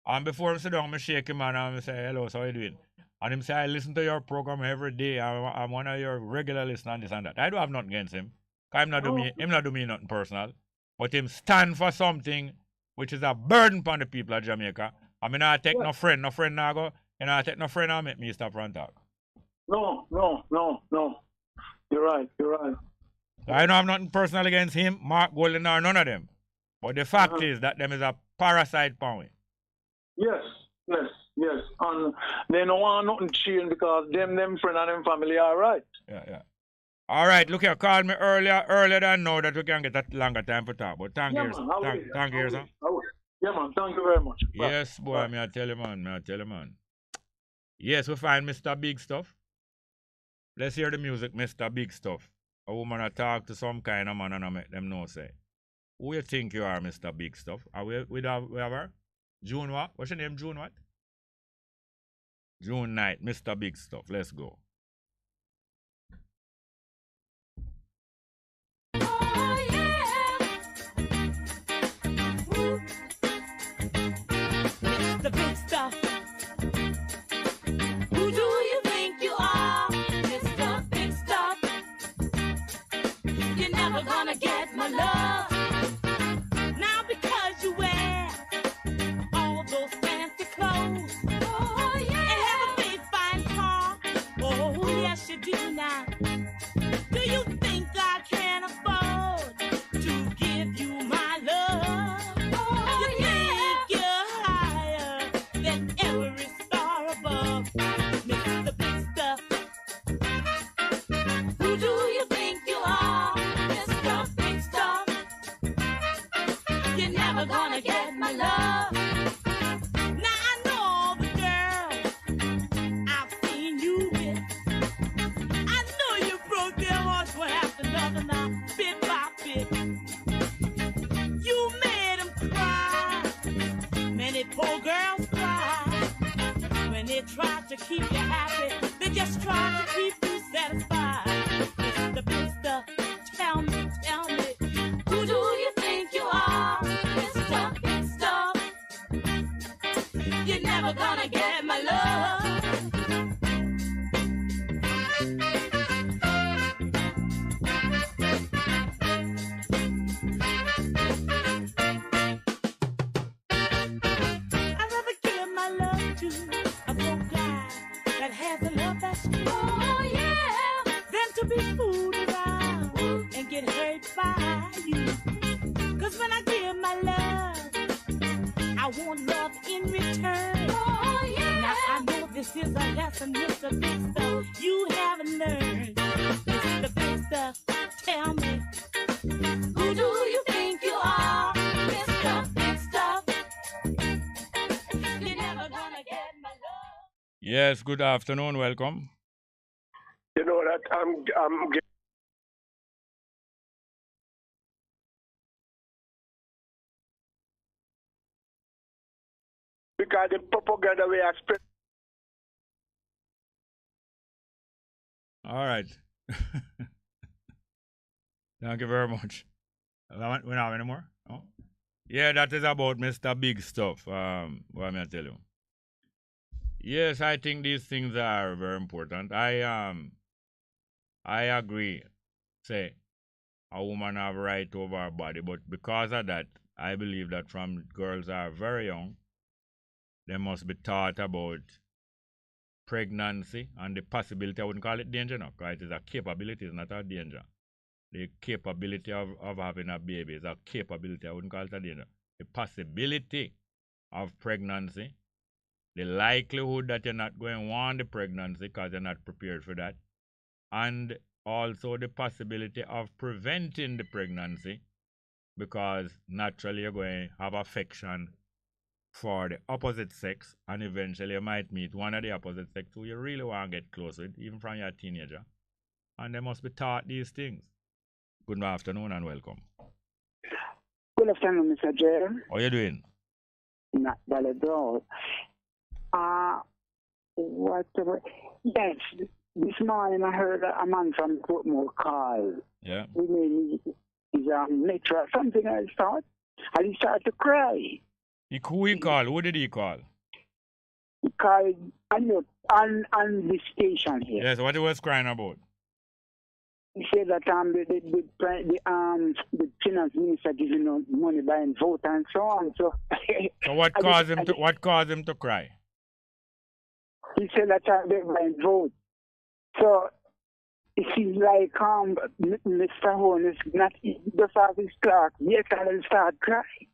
And before him sit down, I shake him and I say, hello, so how you doing? And him say, I listen to your program every day. I'm one of your regular listeners and this and that. I don't have nothing against him. Him not do me nothing personal. But him stand for something which is a burden upon the people of Jamaica. I mean, I take no friend now go, and I take no friend and make me stop and talk. No. You're right. I don't have nothing personal against him, Mark Golden, or none of them. But the fact is that them is a parasite power. Yes. And they don't want nothing change because them friend and them family are right. Yeah. All right, look here, call me earlier than now that we can get a longer time for talk. But thank you, sir. Yeah, man, thank you very much. Yes, boy, may I tell you, man. Yes, we find Mr. Big Stuff. Let's hear the music, Mr. Big Stuff. A woman I talk to some kind of man and I make them know, say, who you think you are, Mr. Big Stuff? Are we have her? June what? What's your name, June what? June night, Mr. Big Stuff. Let's go. The big stuff. Who do you think you are, Mr. Big Stuff? You're never gonna get my love. Now because you wear all those fancy clothes. Oh yeah. And have a big fine car. Oh yes you do now. Do you think I can afford to give you my love? Every star above, Mr. Big Stuff. Who do you think you are, Mr. Big Stuff? You're never gonna get my love. Now I know all the girls I've seen you with. I know you broke their hearts one after another now, bit by bit. You made them cry. Many poor girls cry. When they try to keep you happy, they just try to keep you satisfied. Mr. Big Stuff, tell me, who do you think you are, Mr. Big Stuff? You're never gonna get my love. I'd rather give my love to a broke guy that has a love that's true. Oh yeah, than to be fooled around and get hurt by you. Cause when I give my love, I want love in return. Oh yeah. Now I know this is a lesson, Mr. Big Stuff, you haven't learned. Mr. Big Stuff, tell me, who do you think you are, Mr. Big Stuff? You're never gonna get my love. Yes, good afternoon, welcome. You know that I'm because the propaganda we are spread. All right. Thank you very much. We don't have any more? No? Yeah, that is about Mr. Big Stuff. What may I tell you? Yes, I think these things are very important. I agree. Say, a woman have right over her body, but because of that, I believe that from girls are very young, they must be taught about pregnancy and the possibility. I wouldn't call it danger now, because it is a capability, it's not a danger. The capability of having a baby is a capability. I wouldn't call it a danger. The possibility of pregnancy, the likelihood that you're not going to want the pregnancy because you're not prepared for that, and also the possibility of preventing the pregnancy because naturally you're going to have affection for the opposite sex, and eventually you might meet one of the opposite sex who you really want to get close with, even from your teenager. And they must be taught these things. Good afternoon and welcome. Good afternoon, Mr. Jerry. How you doing? Not bad at all. Yes, this morning I heard a man from Portmore call. Yeah. We made his nature or something, I thought. And he started to cry. Who he called? Who did he call? He called on the station here. Yes, what he was crying about? He said that the finance minister giving out money buying vote and so on. So what caused him to cry? He said that they're buying vote. So it seems like Mr. Horn is not the father's clerk. Yes, and he'll start crying.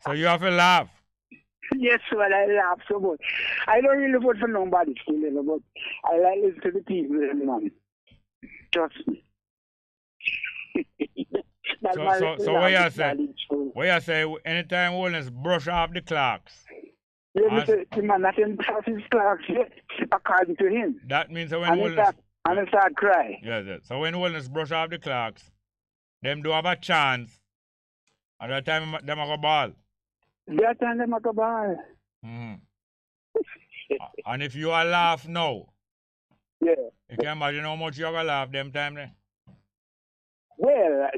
So you have to laugh. Yes, well, I laugh so much. I don't really vote for nobody still, but I like listen to the people, man. Trust me. So what you say? What you say? Anytime Wellness brush off the clocks. Yeah, the man not in his clocks yet, according to him. That means when Wellness and I start crying. Yes. So when Wellness brush off the clocks, them do have a chance. At that time, them go ball. That time them go ball. And if you are laugh now, yeah, you can imagine how much you are gonna laugh them time there. Well,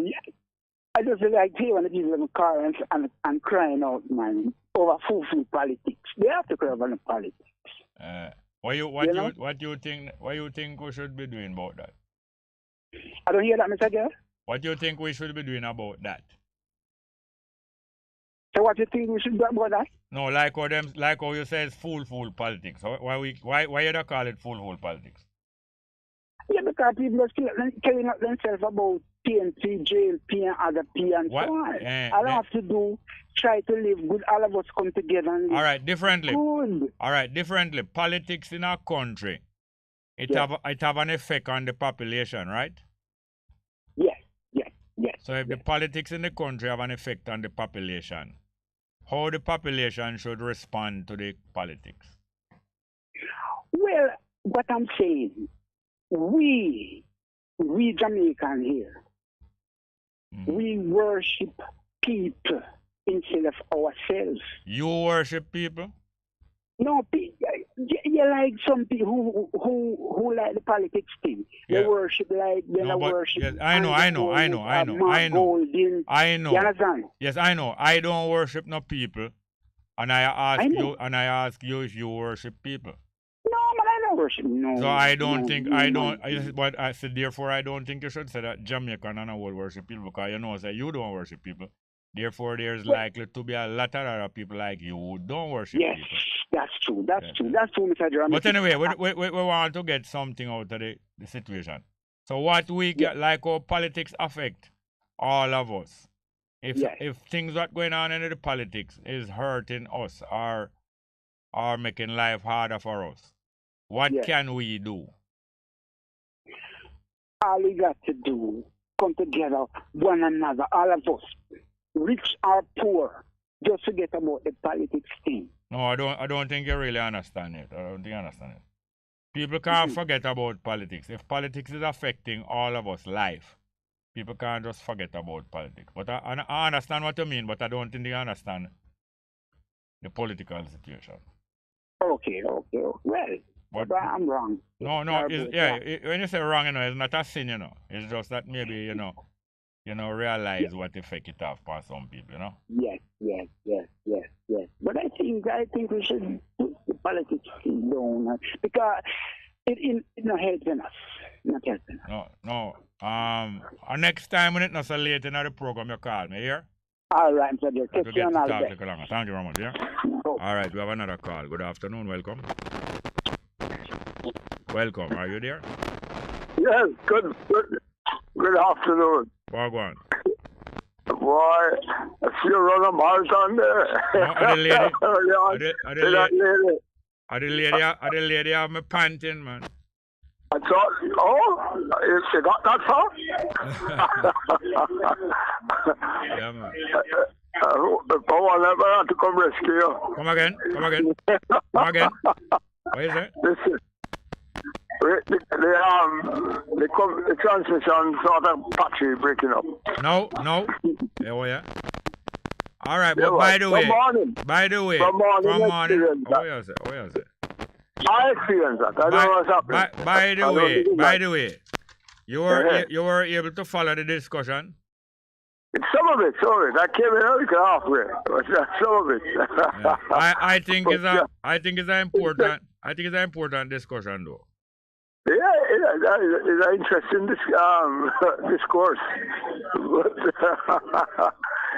I just like hearing the people in the car and crying out, man, over full politics. They have to cry over the politics. What you think we should be doing about that? I don't hear that, Mr. Jeff. What do you think we should be doing about that? So what do you think we should do about that? No, like how you say it's fool politics. Why you don't call it fool politics? Yeah, because people are still telling themselves about PNP, JLP, and other P and so on. All I have to do, try to live good. All of us come together and live. All right, differently. Good. All right, differently. Politics in our country, it have an effect on the population, right? Yes. So if the politics in the country have an effect on the population, how the population should respond to the politics? Well, what I'm saying, we Jamaican here, we worship people instead of ourselves. You worship people? No, you like some people who like the politics thing. They worship like they worship. Yes, I know. You understand? Yes, I know. I don't worship no people, and I ask you if you worship people. No, but I don't worship no. So I don't think But I said therefore I don't think you should say that Jamaican and I will worship people because you know that you don't worship people. Therefore, there's likely to be a lot of other people like you who don't worship people. That's true, Mr. Jeremy. But anyway, we want to get something out of the situation. So what we get, like how politics affect all of us. If things that going on in the politics is hurting us or making life harder for us, what can we do? All we got to do, come together, one another, all of us, rich or poor, just forget about the politics thing. No, I don't think you really understand it. I don't think you understand it. People can't forget about politics. If politics is affecting all of us' life, people can't just forget about politics. But I understand what you mean, but I don't think you understand the political situation. Okay. Well, but I'm wrong. No. When you say wrong, it's not a sin, It's just that maybe, realize what effect it have on some people, Yes. But I think we should put the politics down because it not helping us. Not helping us. No. Next time when it's not so late in the program, you call me, here? All right, so take care and all Thank you very much, yeah? Oh. All right, we have another call. Good afternoon, welcome. Welcome, are you there? Yes, good afternoon. Well, go on. Boy, I see you run a marathon there. Are the lady have me panting, man? That's all. Oh, you got that far? Yeah, man. Come on, I have to come rescue you. Come again. What is it? Listen. The transmission sort of patchy breaking up. No. Yeah. All right, but Good morning. From morning. Oh, yes. I experienced that. I don't know what's happening. By the way, you were able to follow the discussion? Some of it. I came in a little halfway. Some of it. Yeah. I think it's an important discussion though. Yeah, it's an interesting discourse.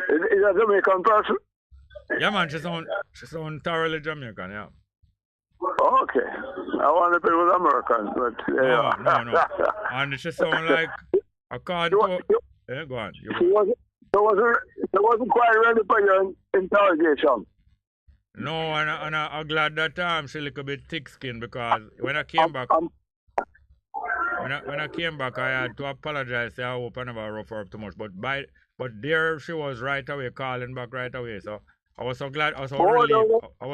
Is a Jamaican person? Yeah, man, she sound thoroughly Jamaican, yeah. Okay. I want to be with Americans, but no. And she sound like a card. Go on. She wasn't quite ready for your interrogation. No, and I'm glad that she's a little bit thick-skinned because when I came back, when I came back, I had to apologize. Say I hope I never rough her up too much. But there she was right away, calling back right away. So I was so glad. I was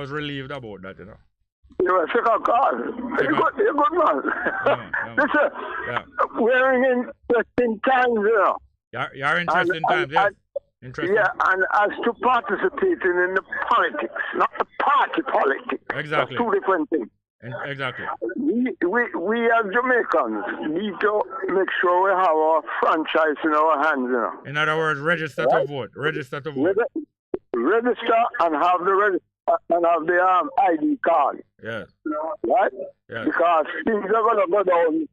relieved about that, you know. You were sick of call. You're good man. Listen, we're in interesting times, you know. You're interesting times, yes. Interesting. Yeah, and as to participating in the politics, not the party politics. Exactly. That's two different things. Exactly. We as Jamaicans need to make sure we have our franchise in our hands, you know. In other words, register to vote. Register and have the ID card. Yes. Right? Yes. Because things are going to go down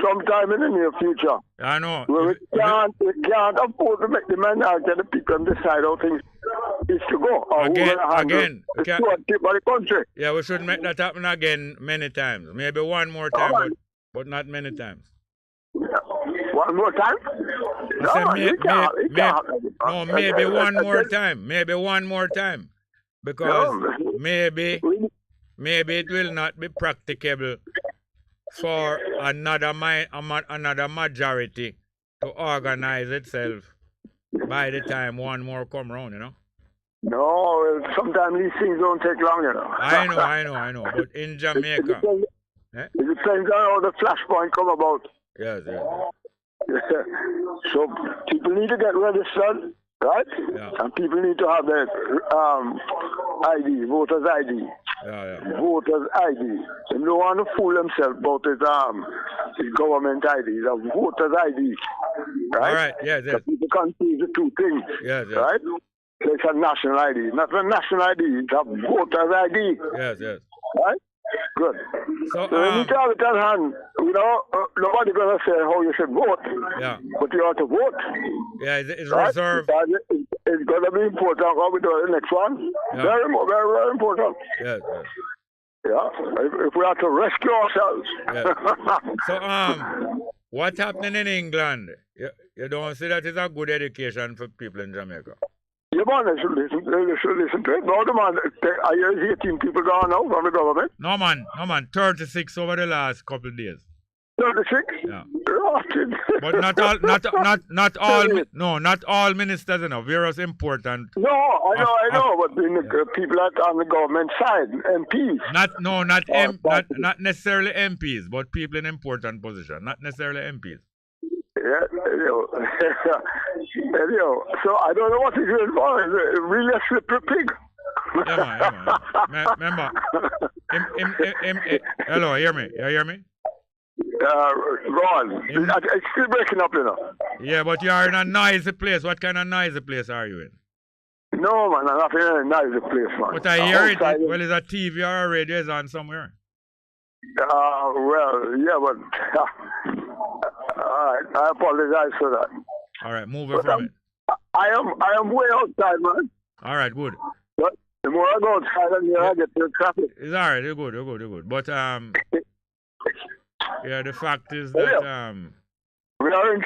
sometime in the near future. I know. We can't afford to make the minority of the people decide how things is to go. Again. The country. Yeah, we should make that happen again many times. Maybe one more time, but not many times. One more time? Maybe one more time. Maybe one more time. Because maybe it will not be practicable for another majority to organize itself by the time one more come round, you know? No, sometimes these things don't take long, you know. I know. But in Jamaica... It depends on how the flashpoint come about. Yes. So people need to get registered, right? Yeah. And people need to have their ID, voters ID. Yeah. Voters ID. They don't want to fool themselves about his government ID. It's a voters ID. Right? All right, yes. People confuse the two things. Yes. Right? So it's a national ID. Not a national ID, it's a voters ID. Yes. Right? Good. So when you have it at hand, you know, nobody's going to say how you should vote. Yeah. But you have to vote. Yeah, it's right? reserved. It's going to be important how we do the next one. Yeah. Very, very important. Yes. Yeah. If we have to rescue ourselves. Yeah. So, what's happening in England? You don't see that it's a good education for people in Jamaica? Yeah, man, they should listen to it. No, man, I hear 18 people gone now from the government. No, man, 36 over the last couple of days. 36? Yeah. Rotted. But not all ministers, you know, various important. No, I know, but the people on the government side, MPs. Not necessarily MPs, but people in important position, not necessarily MPs. Yeah, so I don't know what he's doing for. It's really a slippery pig. Yeah, man. Remember, hello, hear me? You hear me? Go on. It's still breaking up, you know. Yeah, but you are in a noisy place. What kind of noisy place are you in? No, man, I'm not in a noisy place, man. But I hear it. Well, is a TV or a radio is on somewhere? Well, yeah, but... all right, I apologize for that. All right, move it from it. I am way outside, man. All right, good. But the more I go outside, the more I get to the traffic. It's all right. You're good. But yeah, the fact is that we are in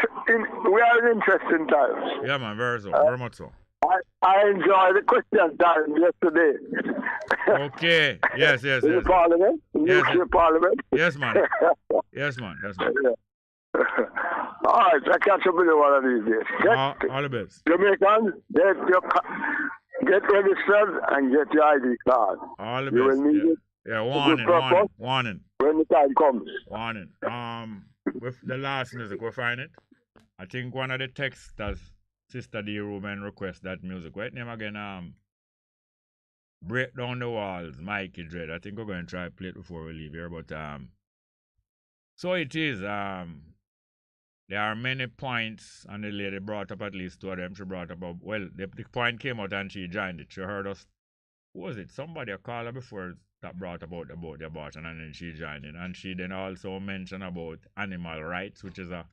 interesting times. Yeah, man, very much so. I enjoyed the Christian time yesterday. Okay. Yes. In the Parliament. Yes, UK Parliament. Yes, man. Yes, man. Yes, man. All right, I catch up with you one of these days. All the best. Jamaicans, get registered and get your ID card. All the You best. will need it. Yeah, Good warning. when the time comes. Warning. With the last music, we'll find it. I think one of the texts does Sister D. Ruben request that music. Wait name again. Break Down the Walls, Mikey Dread. I think we're going to try to play it before we leave here. But so it is. There are many points, and the lady brought up at least two of them. She brought up, well, the point came out and she joined it. She heard us. Who was it? Somebody called her before that brought about the abortion, and then she joined in. And she then also mentioned about animal rights, which is a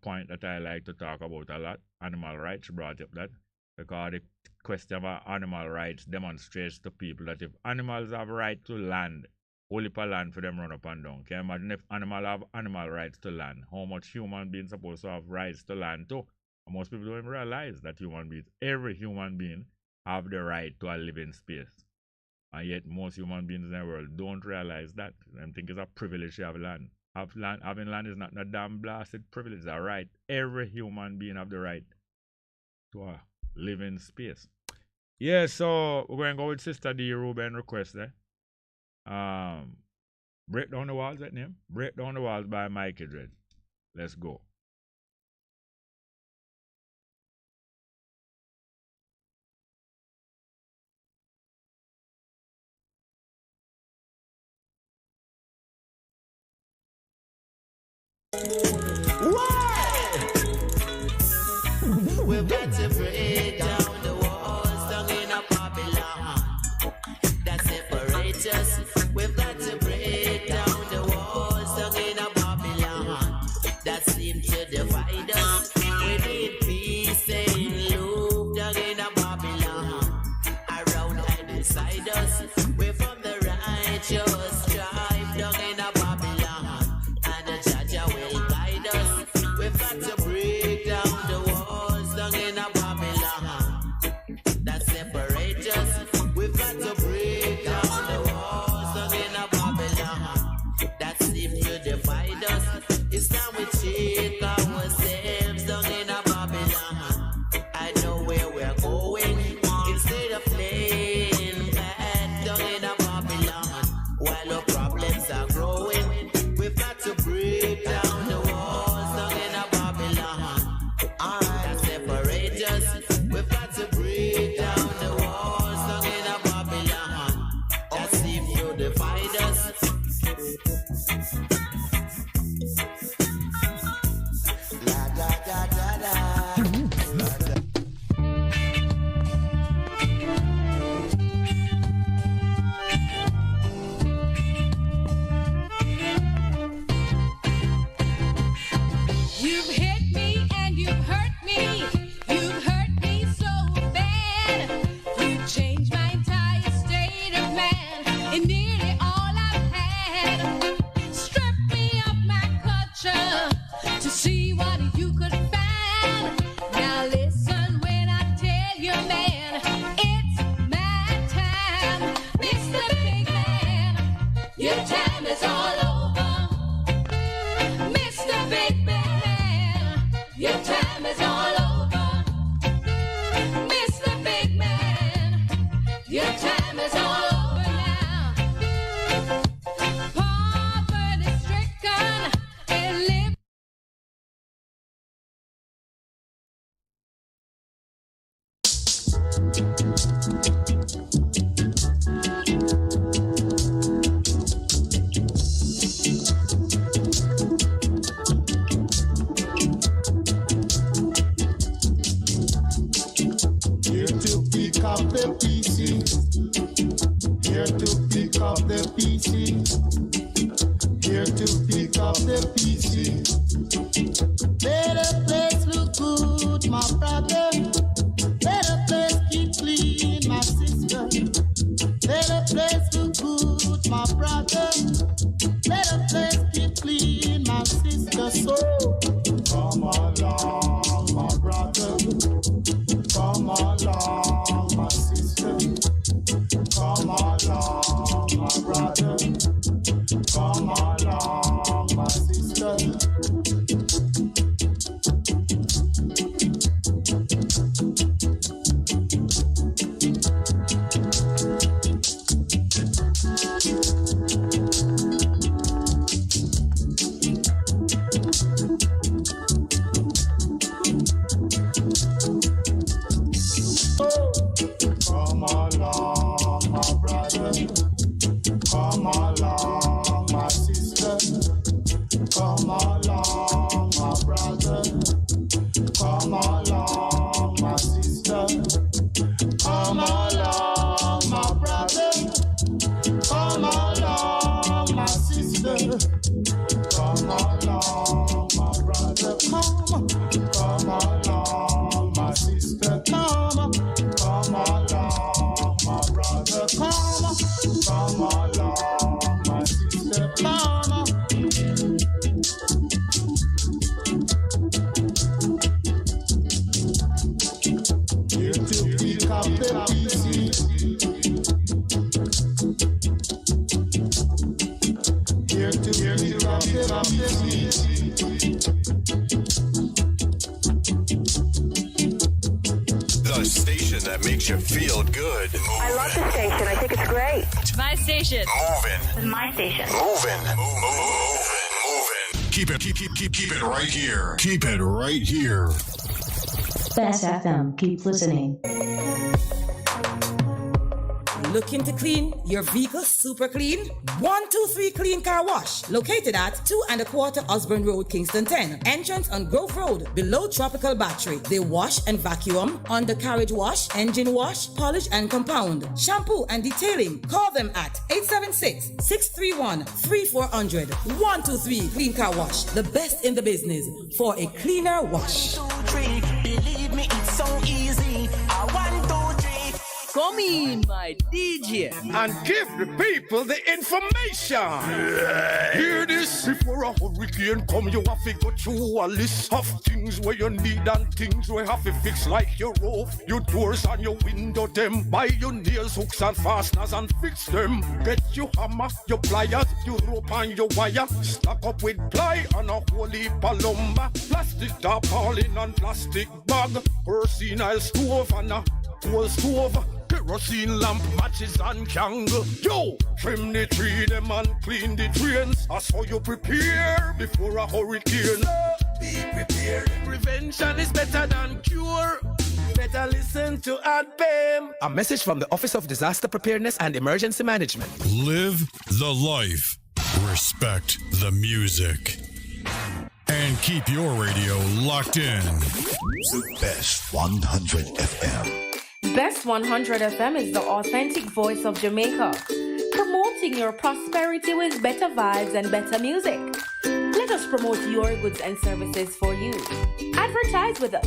point that I like to talk about a lot. Animal rights, she brought up that. Because the question of animal rights demonstrates to people that if animals have right to land, only for land for them run up and down. Can you imagine if animals have animal rights to land? How much human beings supposed to have rights to land too? And most people don't even realize that every human being have the right to a living space. And yet most human beings in the world don't realize that. They think it's a privilege to have land. Having land is not a damn blasted privilege. It's a right. Every human being have the right to a living space. Yeah, so we're going to go with Sister D. Ruben request there. Break Down the Walls, that name? Break Down the Walls by Mikey Dread. Let's go. We've got to break down the walls down in a Babylon that separate us. We've got to break down the walls down in a Babylon that seem to divide us. We need peace and love down in a Babylon around and inside us. We're from the righteous tribe down in a Babylon, and the judge will guide us. We've got to break down the walls down in a Babylon that separate us. We've got to break down the walls down in a Babylon that seem to divide us. It's time we check ourselves down in a Babylon. I know where we're going. Instead of playing bad down in a Babylon, while our problems are growing, we've got to break down the walls down in a Babylon that separate us. We've got to break down the walls down in a Babylon that seem to divide us. La da da da da. You've hit me and you've hurt me. You've hurt me so bad. You've changed my entire state of man and nearly all I've had. Stripped me of my culture to see what you could find. Now listen when I tell you, man, it's my time. Mr. Big Man, your time is all over. Mr. Big Man, your time is all over. Mr. Big Man, your time is all over now. Poverty stricken and live. Here to pick up the pieces. Here to pick up the pieces. Here to pick up the pieces. Better place look good, my brother. Better place keep clean, my sister. Better place look good, my brother. Better place keep clean, my sister. So come along, my brother. Come along, my sister. Come along, my brother. The station that makes you feel good. I love the station. I think it's great. My station. Moving. My station. Moving. Keep it right here. Keep it right here. Bess FM. Keep listening. Looking to clean your vehicle super clean? 123 Clean Car Wash, located at 2 1/4 Osborne Road, Kingston 10. Entrance on Grove Road, below Tropical Battery. They wash and vacuum, undercarriage wash, engine wash, polish and compound, shampoo and detailing. Call them at 876-631-3400. 123 Clean Car Wash, the best in the business for a cleaner wash. 1, 2, 3, believe me, it's so easy. 1, 2, 3. Come in, my DJ, and give the people the information. Hear this: before a hurricane come, you have to go through a list of things where you need and things we have to fix, like your roof, your doors and your window them. Buy your nails, hooks and fasteners and fix them. Get your hammer, your pliers, your rope and your wire. Stock up with ply and a whole heap of lumber. Plastic tarpaulin and plastic bag. Kerosene stove and a coal stove. Kerosene lamp, matches and candle. Yo, trim the tree them and clean the drains. That's how you prepare before a hurricane. Be prepared. Prevention is better than cure. Better listen to ADPEM. A message from the Office of Disaster Preparedness and Emergency Management. Live the life. Respect the music. And keep your radio locked in. The Best 100 FM. Best 100 FM is the authentic voice of Jamaica, promoting your prosperity with better vibes and better music. Let us promote your goods and services for you. Advertise with us.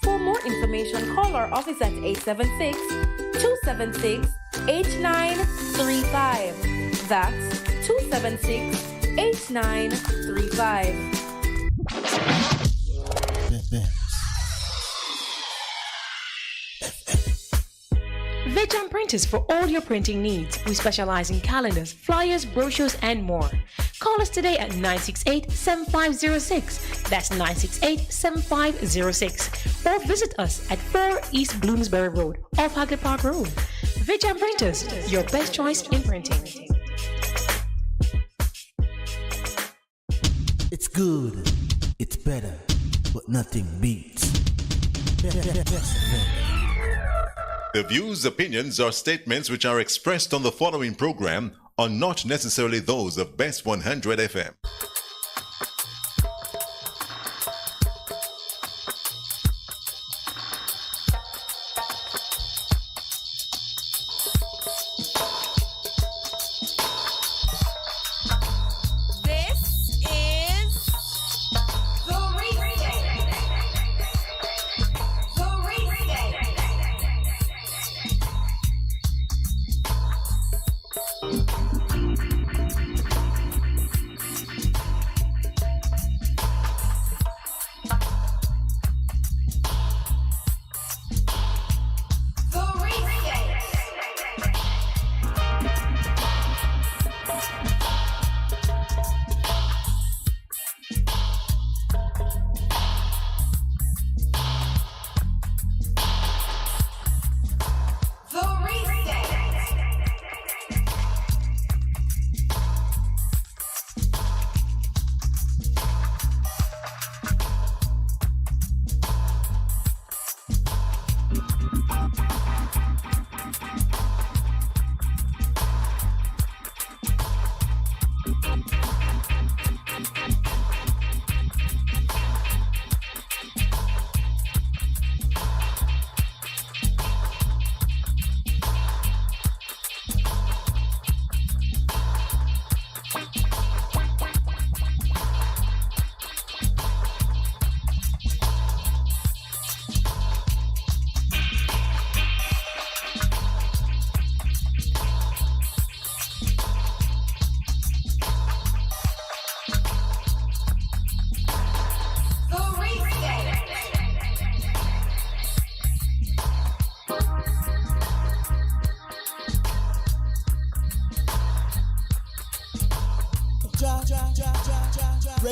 For more information, call our office at 876-276-8935. That's 276-8935. Veg Printers for all your printing needs. We specialize in calendars, flyers, brochures, and more. Call us today at 968-7506. That's 968-7506. Or visit us at 4 East Bloomsbury Road, off Hagley Park Road. Veg Printers, your best choice in printing. It's good, it's better, but nothing beats. The views, opinions, or statements which are expressed on the following program are not necessarily those of Best 100 FM.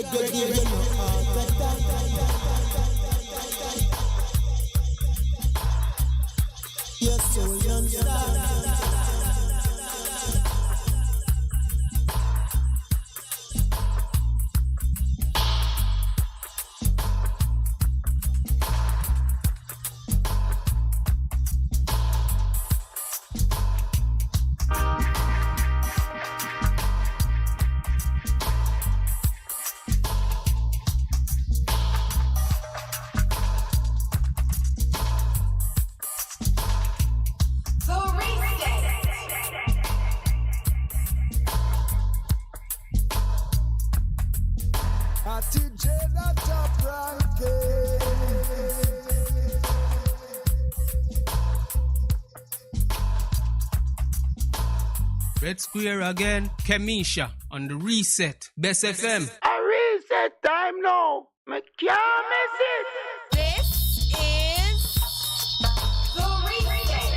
reggae give you no heart attack. Your soul non-stop. Red Square again, Kemisha on the reset, Bess FM. A reset time now. Me can't miss it. This is the reset.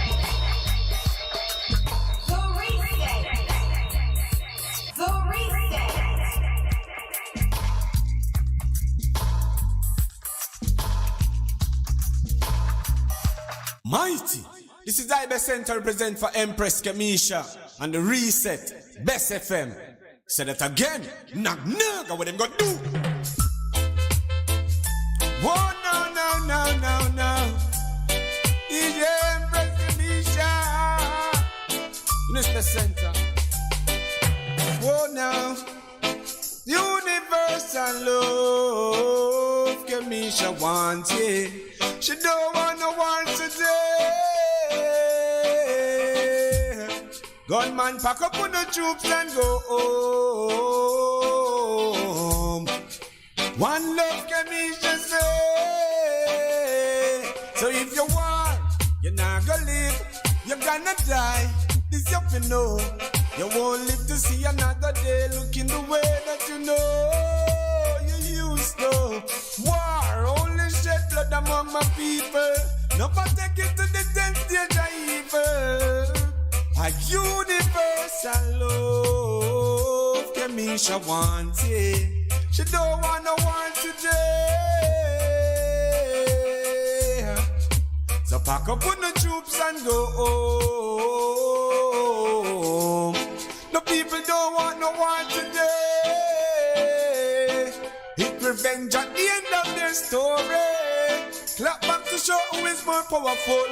The reset. The reset. Mighty. This is I Bess Center represent for Empress Kemisha and the reset, Bess FM. Say that again. Knock, what them gonna do? Oh, no. DJ Empress Kemisha. In this Bess Center. Oh, no. Universal love. Kemisha wants it. She don't want no one today. Gunman pack up on the troops and go home. One love can be just say. So if you want, you're not gonna live, you're gonna die. This you know. You won't live to see another day. Look in the way that you know. You used to. War only shed blood among my people. Never take it to the 10th stage of evil. A universal love, Kemisha wants it. She don't want no one today. So pack up on the troops and go home. The people don't want no one today. It's revenge at the end of their story. Clap back to show who is more powerful.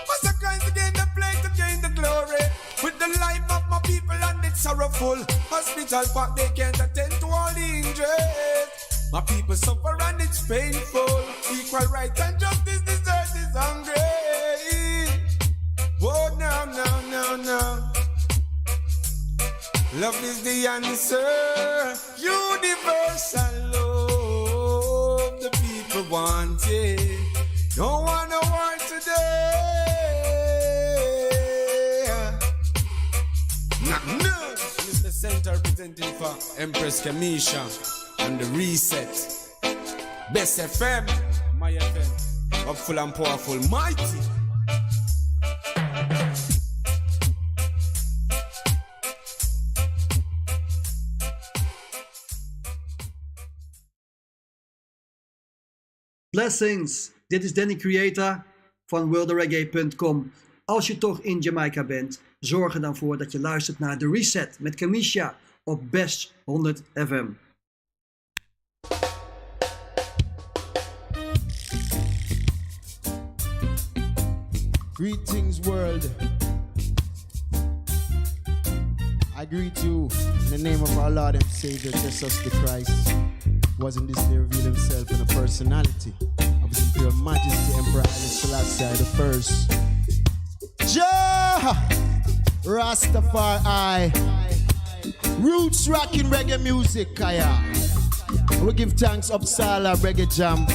Massacres again the play to gain the glory. With the life of my people and it's sorrowful. Hospital pack they can't attend to all the injuries. My people suffer and it's painful. Equal rights and justice, this earth is hungry. Oh no. Love is the answer. Universal love. The people want it. Don't want no war today. No. This is the center representing for Empress Kemisha and the reset. Bess FM, my FM, upful and powerful, mighty. Blessings, dit is Danny Creator van worldreggae.com. Als je toch in Jamaica bent, zorg er dan voor dat je luistert naar The Reset met Kemisha op Best 100 FM. Greetings world. I greet you in the name of our Lord and Savior Jesus the Christ. Was in this day revealed himself in the personality of his imperial majesty Emperor Haile Selassie the First. Jah Rastafari, roots rocking reggae music, kaya. We give thanks Uppsala Reggae Jam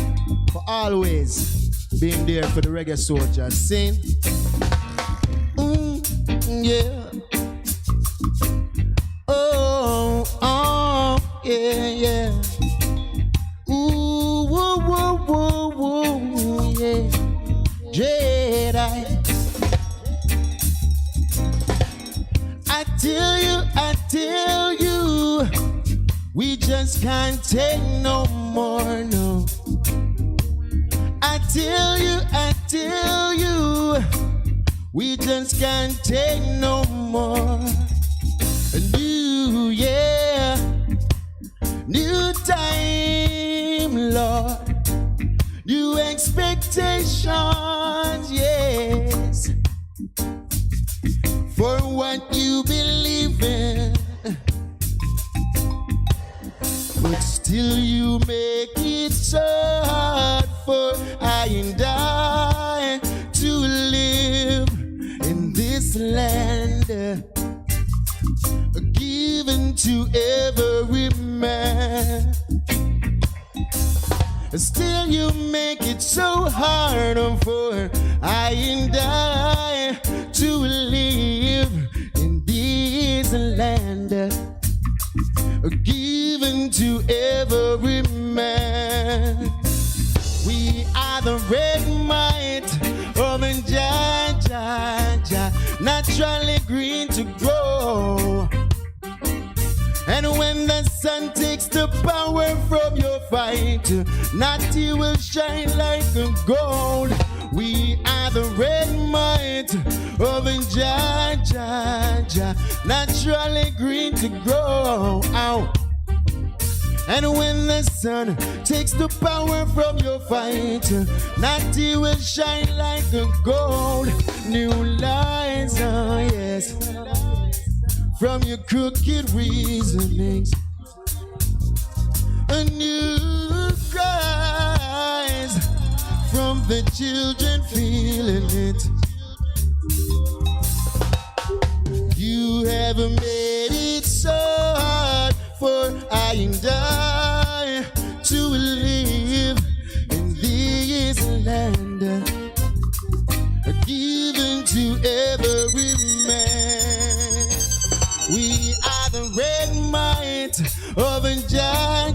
for always being there for the reggae soldiers. Sing, yeah. Oh, yeah. Ooh, woo, yeah. Jedi. I tell you, We just can't take no more, no. I tell you, we just can't take no more. New year, new time, Lord, new expectations, yes, for what you believe in. But still you make it so hard for I and I to live in this land, given to every man. Still you make it so hard for I and I to live in this land, given to every man. We are the red might of Jah, naturally green to grow. And when the sun takes the power from your fight, Natty will shine like a gold. We are the red might of Jah, naturally green to grow. Ow. And when the sun takes the power from your fight, Natty will shine like a gold. New lies, oh yes, from your crooked reasonings. A new cries from the children feeling it. You have made it so hard for I and I to live in this land, given to every man. We are the red might of Jah,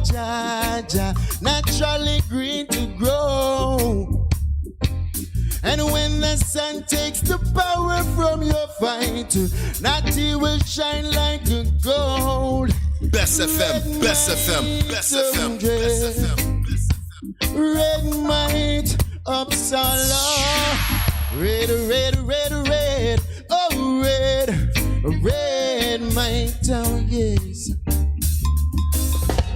naturally green to grow. And when the sun takes the power from your fight, Natty will shine like a gold. Bess FM, Bess FM, Bess FM, Bess FM. Red might up Salah. Red, red, red, red. Oh, red, red might, oh yes.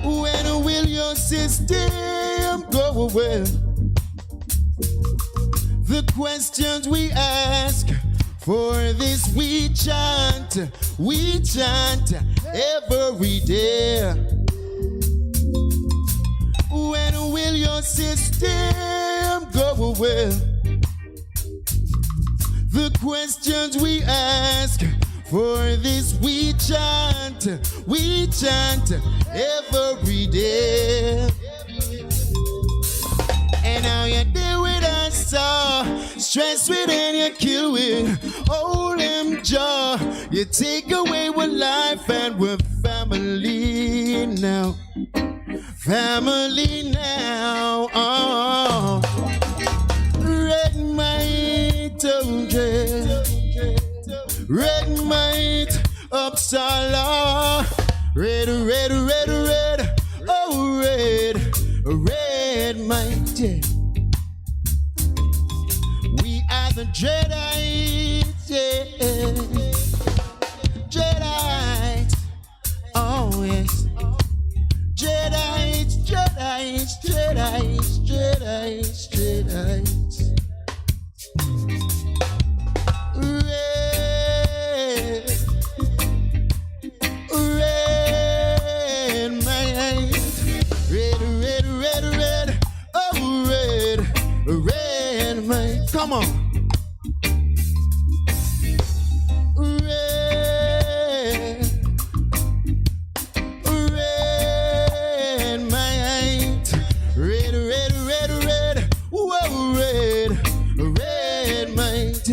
When will your system go away? The questions we ask, for this we chant every day. When will your system go away? The questions we ask, for this we chant every day. And now you're there with us, stress with and you kill with old jaw. You take away with life and we're family now. Family now. Oh. Red might, oh, red might, Uppsala. Red, red, red, red. Oh, red, red might, yeah. We are the Jedites, yeah. Jedites, oh yes. Jedites, Jedites, Jedites, Jedites, Jedites. Red, red might. Red, red, red, red. Oh, red, red might. Come on. Red, red might. Red, red, red, red. Whoa, red, red might.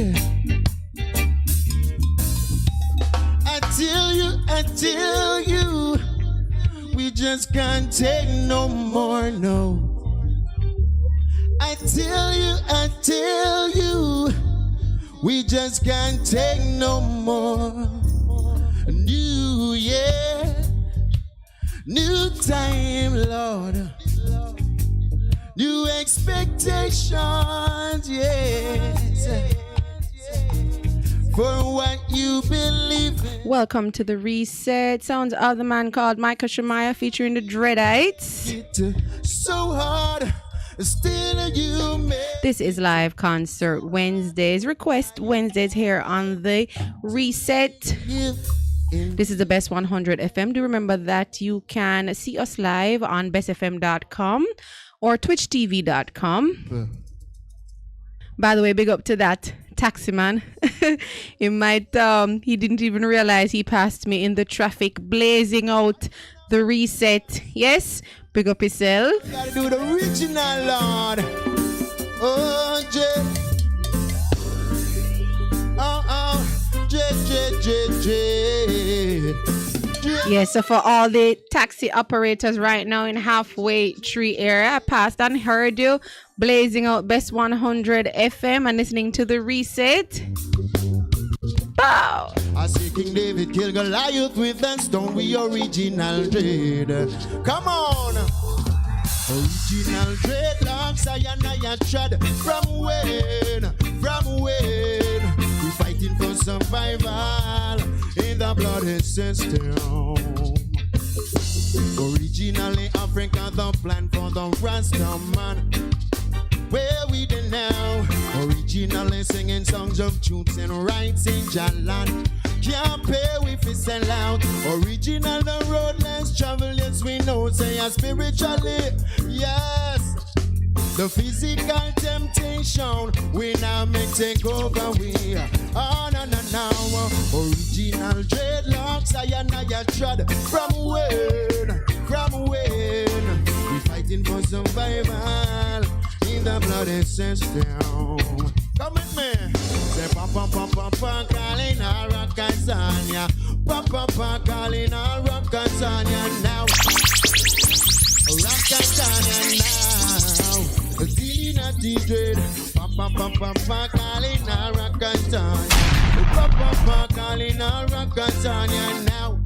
I tell you, we just can't take no more, no. I tell you, we just can't take no more. New year, New time, Lord. New expectations, yes. For what you believe in. Welcome to the Reset. Sounds of the man called Michael Shemaiah featuring the Dreadites. So hard. Still you may. This is Live Concert Wednesdays, Request Wednesdays here on the Reset. This is the Best 100 FM. Do remember that you can see us live on bestfm.com or twitchtv.com. By the way, big up to that taxi man. He didn't even realize he passed me in the traffic, blazing out the Reset. Yes, big up yourself. Gotta do the original, Lord. Oh, J. Oh, J. Yeah, so for all the taxi operators right now in halfway tree area, I passed and heard you blazing out Best 100 FM and listening to the Reset. Bow! I see King David kill Goliath with that stone. We original dread. Come on! Original dreadlocks, I trod. From when we fighting for survival in the bloody system. Originally Africa, the plan for the Rastaman. Where we did now? Originally singing songs of truths and rights in Jalan. Can't pay if we sell out. Original the road less travel, yes we know. Say spiritually, yes. The physical temptation we now make take over we. Oh no. Original dreadlocks I trod. From when we fighting for survival in the bloody system. Come with me. Say papa calling our Rockazania. Papa calling our Rockazania now. Rockazania now. Dealing at the dread. Papa calling our Rockazania. Papa calling our Rockazania now.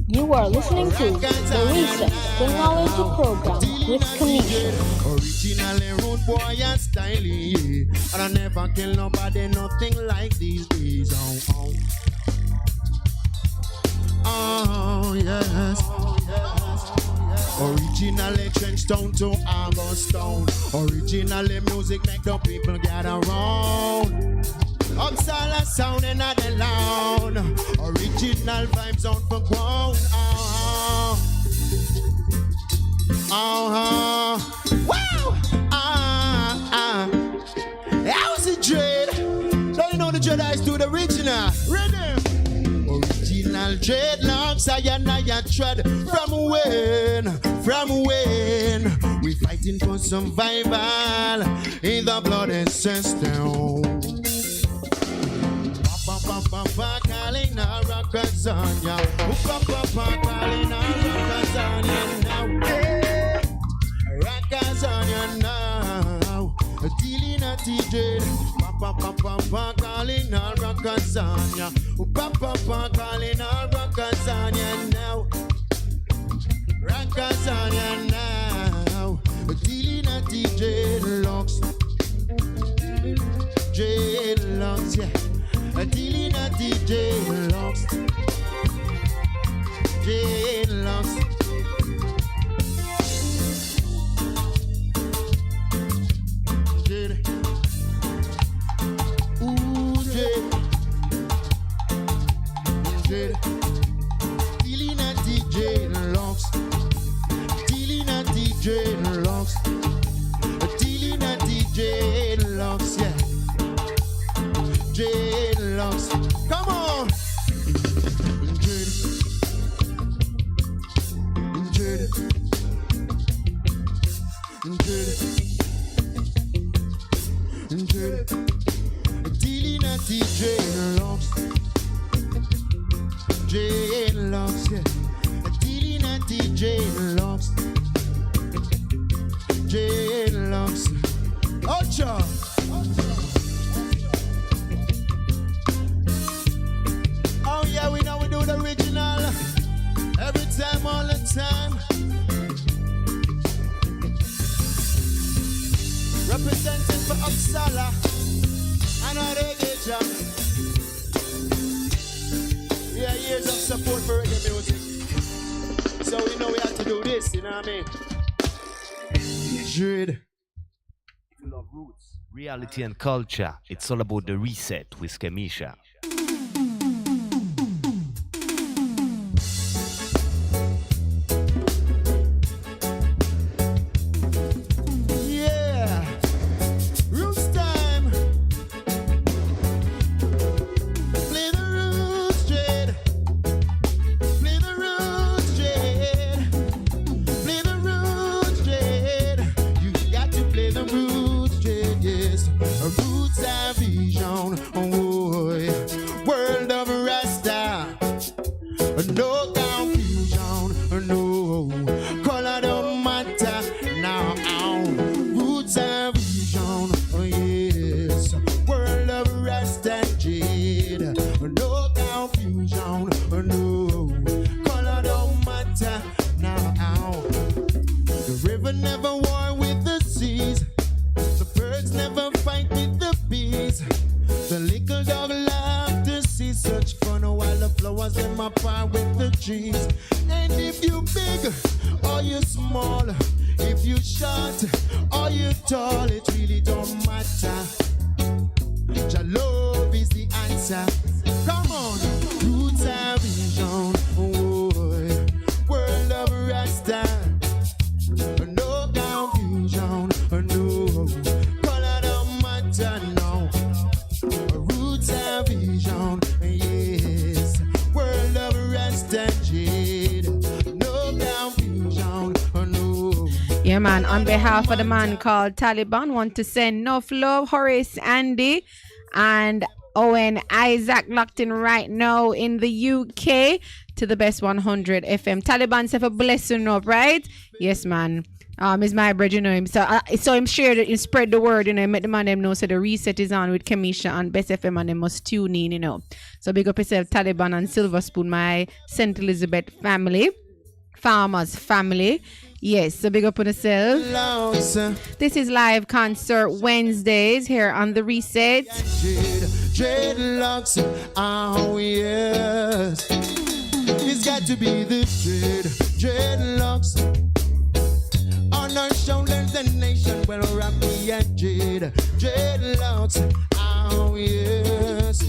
You are listening to The Reset, the knowledge program with Kamisha. Originally rude boy and stylish, and I never kill nobody, nothing like these days. Oh yes. Originally trench down to August Stone. Originally music make the people gather round. Upsala sound and not alone. Original vibes on for ground. Wow! How's the dread? Don't you know the Jedi's do the original? Rhythm. Original dreadlocks I trod. From when we fighting for survival in the bloody system. Papa calling our Rockazania. Papa calling our Rockazania now. Rockazania now. Dealing at TJ. Papa calling our Rockazania. Papa calling our Rockazania now. Rockazania now. Dealing at TJ Locks. J-Locks, yeah. Dealing at DJ Locks. J-Locks. Ooh, J. Dealing at DJ Locks. Dealing at DJ Locks. Dealing at DJ Locks, yeah. J-Locks. Come on. Dealing at J-Locks. J-Locks, yeah. Dealing at J-Locks. J-Locks. Ocha. Oh yeah, we know we do the original. Every time, all the time. for Uppsala and a reggae jam. Yeah, years of support for reggae music. So we know we have to do this, you know what I mean? Dread. If you love roots, reality and culture, it's all about the reset with Kemisha. Yeah, man. On behalf of the man called Taliban, want to send enough love, Horace, Andy, and Owen Isaac locked in right now in the UK to the best 100 FM. Taliban said for blessing up, right? Yes, man. Is my brother, you know him. So I'm sure that you spread the word, you know, make the man them know so the reset is on with Kemisha and Best FM and they must tune in, you know. So big up yourself, Taliban and Silver Spoon, my St. Elizabeth family, farmers family. Yes, so big up on yourself. This is live concert Wednesdays here on the Reset. Dreadlocks, oh yes. It's got to be the dreadlocks. On our shoulders, the nation will rock me and dreadlocks, oh yes.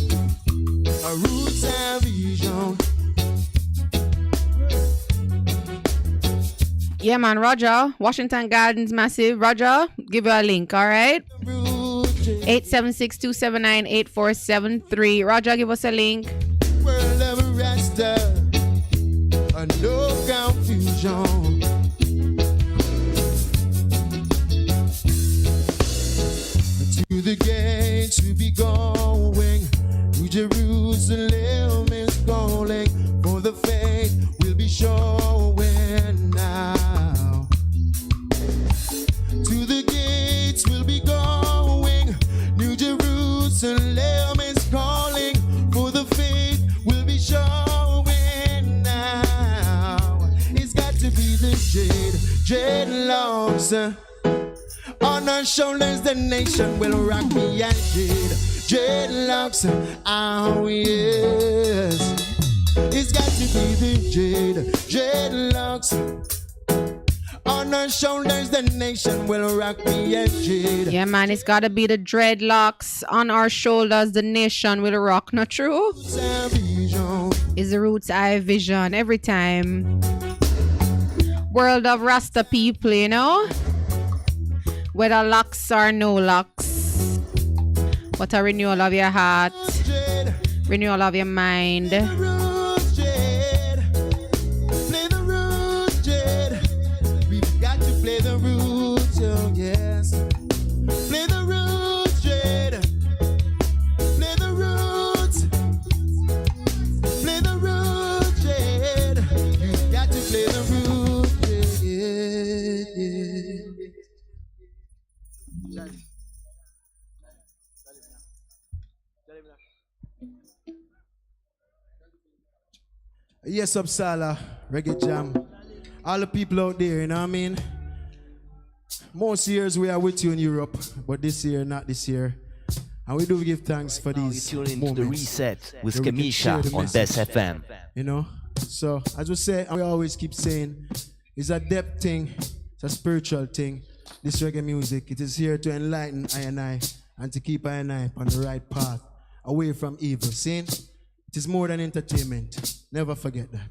Our roots and vision. Yeah, man, Roger. Washington Gardens, massive. Roger, give you a link, all right? 876-279-8473. Roger, give us a link. World of Rasta, no confusion. To the gates we be going. To Jerusalem is calling. For the faith will be showing now. To the gates we'll be going. New Jerusalem is calling. For the faith will be showing now. It's got to be the dreadlocks. On our shoulders the nation will rock me and dreadlocks. Oh yes. It's got to be the dreadlocks. On our shoulders, the nation will rock me and dread. Yeah, man, it's got to be the dreadlocks. On our shoulders, the nation will rock. Not true? It's the Roots Eye Vision every time. World of Rasta people, you know? Whether locks or no locks. What a renewal of your heart. Renewal of your mind. Play the roots, oh yes. Play the roots, Jade. Play the roots. Play the roots, Jade. You got to play the roots, yeah. Yes, Uppsala, Reggae Jam. All the people out there, you know what I mean? most years we are with you in Europe, but this year, not this year. And we do give thanks for these You tune into moments. the reset with where we can share Kamisha the on message. Bess FM. You know? So, as we say, and we always keep saying, it's a depth thing, it's a spiritual thing. This reggae music, it is here to enlighten I and to keep I on the right path, away from evil. See? It is more than entertainment. Never forget that.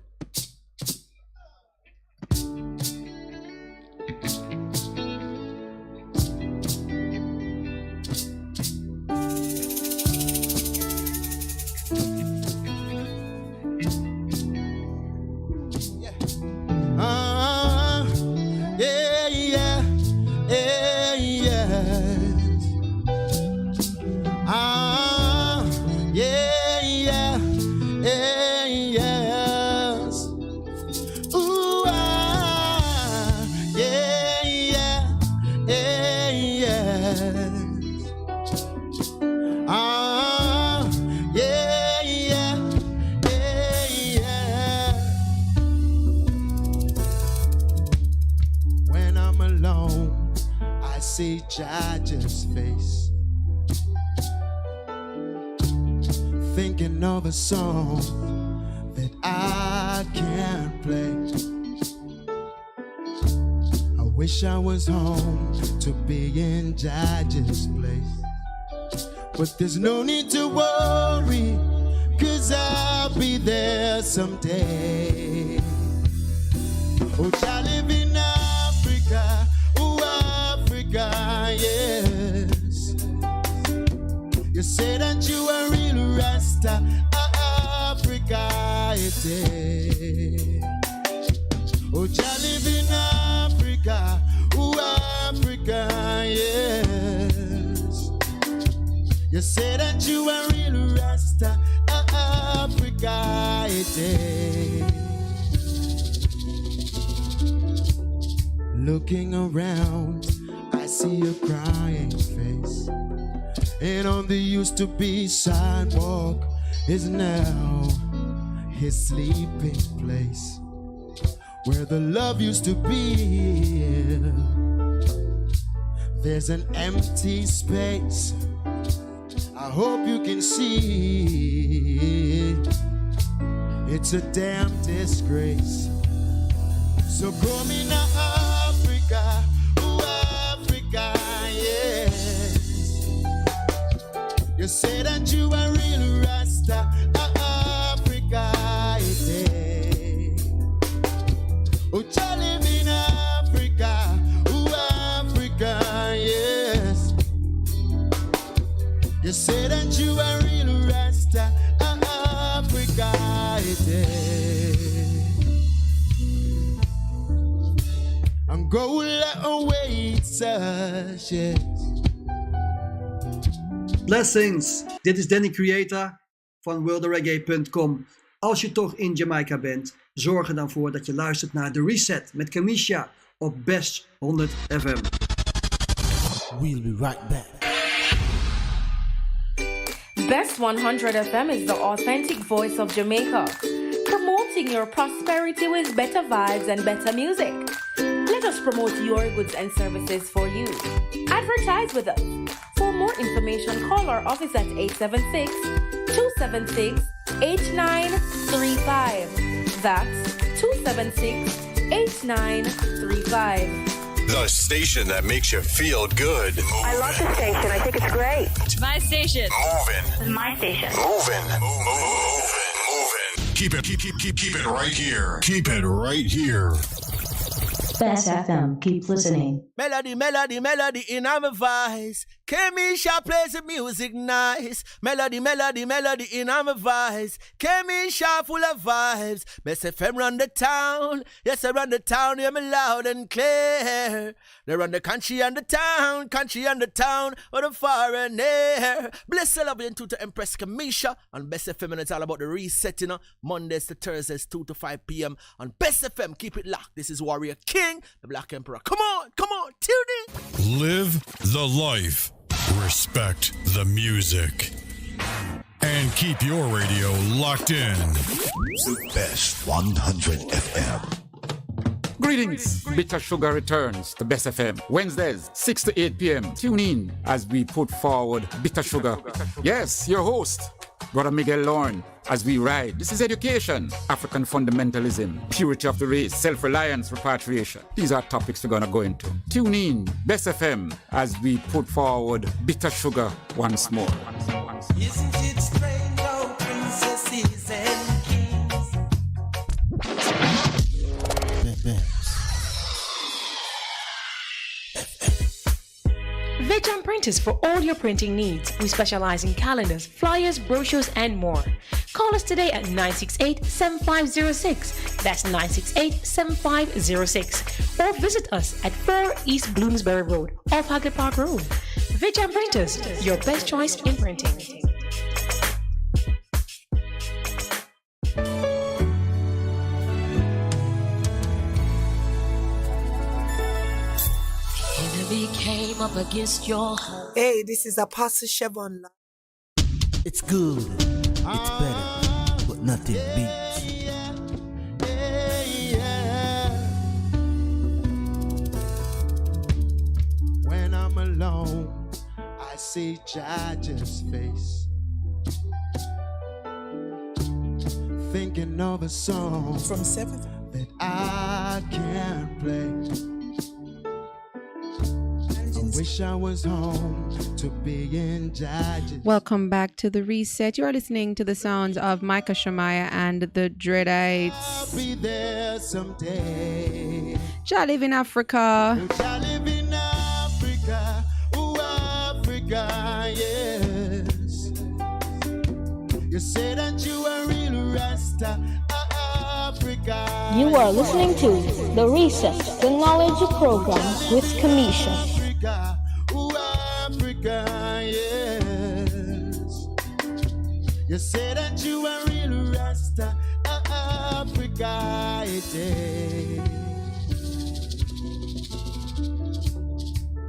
See Judge's face, thinking of a song that I can't play. I wish I was home to be in Judge's place, but there's no need to worry, 'cause I'll be there someday. Oh, I live in Africa. Yes, you say that you are real Rasta, Africa, it is. Oh, I live in Africa, Africa, yes. You say that you are real Rasta, Africa, it is. Looking around, I see a crying face, and on the used to be sidewalk is now his sleeping place, where the love used to be. There's an empty space, I hope you can see. It's a damn disgrace. So call me now Africa, yes. You say that you are real Rasta, Africa, yeah. Oh, I live in Africa, Africa, yes. You say that you are real Rasta, Africa, yeah. And go away, yes. Blessings, dit is Danny Creator van worldreggae.com. Als je toch in Jamaica bent, zorg er dan voor dat je luistert naar The Reset met Kamisha op Best 100 FM. We'll be right back. Best 100 FM is the authentic voice of Jamaica, promoting your prosperity with better vibes and better music. Let us promote your goods and services for you. Advertise with us. For more information, call our office at 876-276-8935. That's 276-8935. The station that makes you feel good. I love the station. I think it's great. It's my station. Moving. It's my station. Moving. Moving. Keep it right here. Keep it right here. Best FM. Keep listening. Melody in my voice. Kamisha plays the music nice. Melody in my voice. Kamisha full of vibes. Best FM run the town. Yes, I run the town. Hear me loud and clear. They run the country and the town. Or the far and near. Bless the love into to Empress Kamisha on Best FM, and it's all about the reset, you know. Mondays to Thursdays, 2 to 5 p.m. on Best FM. Keep it locked. This is Warrior King, the Black Emperor. Come on, tune in. Live the life. Respect the music. And keep your radio locked in. The Best 100 FM. Greetings. Bitter Sugar returns to Bess FM. Wednesdays, 6 to 8 p.m. Tune in as we put forward Bitter Sugar. Yes, your host, Brother Miguel Lorne, as we ride. This is education, African fundamentalism, purity of the race, self-reliance, repatriation. These are topics we're going to go into. Tune in, Bess FM, as we put forward Bitter Sugar once more. Isn't it strange how princesses and kings? Veg Printers for all your printing needs. We specialize in calendars, flyers, brochures, and more. Call us today at 968-7506. That's 968-7506. Or visit us at 4 East Bloomsbury Road, off Hagley Park Road. Veg Printers, your best choice in printing. Came up against your home. Hey, this is Apostle Chevon. It's good, it's better, but nothing beats. When I'm alone, I see Judge's face, thinking of a song from 7th that I can't play. Wish I was home to be in Judges. Welcome back to the Reset. You are listening to the sounds of Micah Shemaiah and the Dreadites. I'll be there someday. I live in Africa. I live in Africa. Ooh, Africa, yes. You say that you are real Rasta. Africa. You are listening to The Reset, the knowledge program with Kamisha. Ooh, Africa, yes. You say that you are real Rasta, Africa, yeah.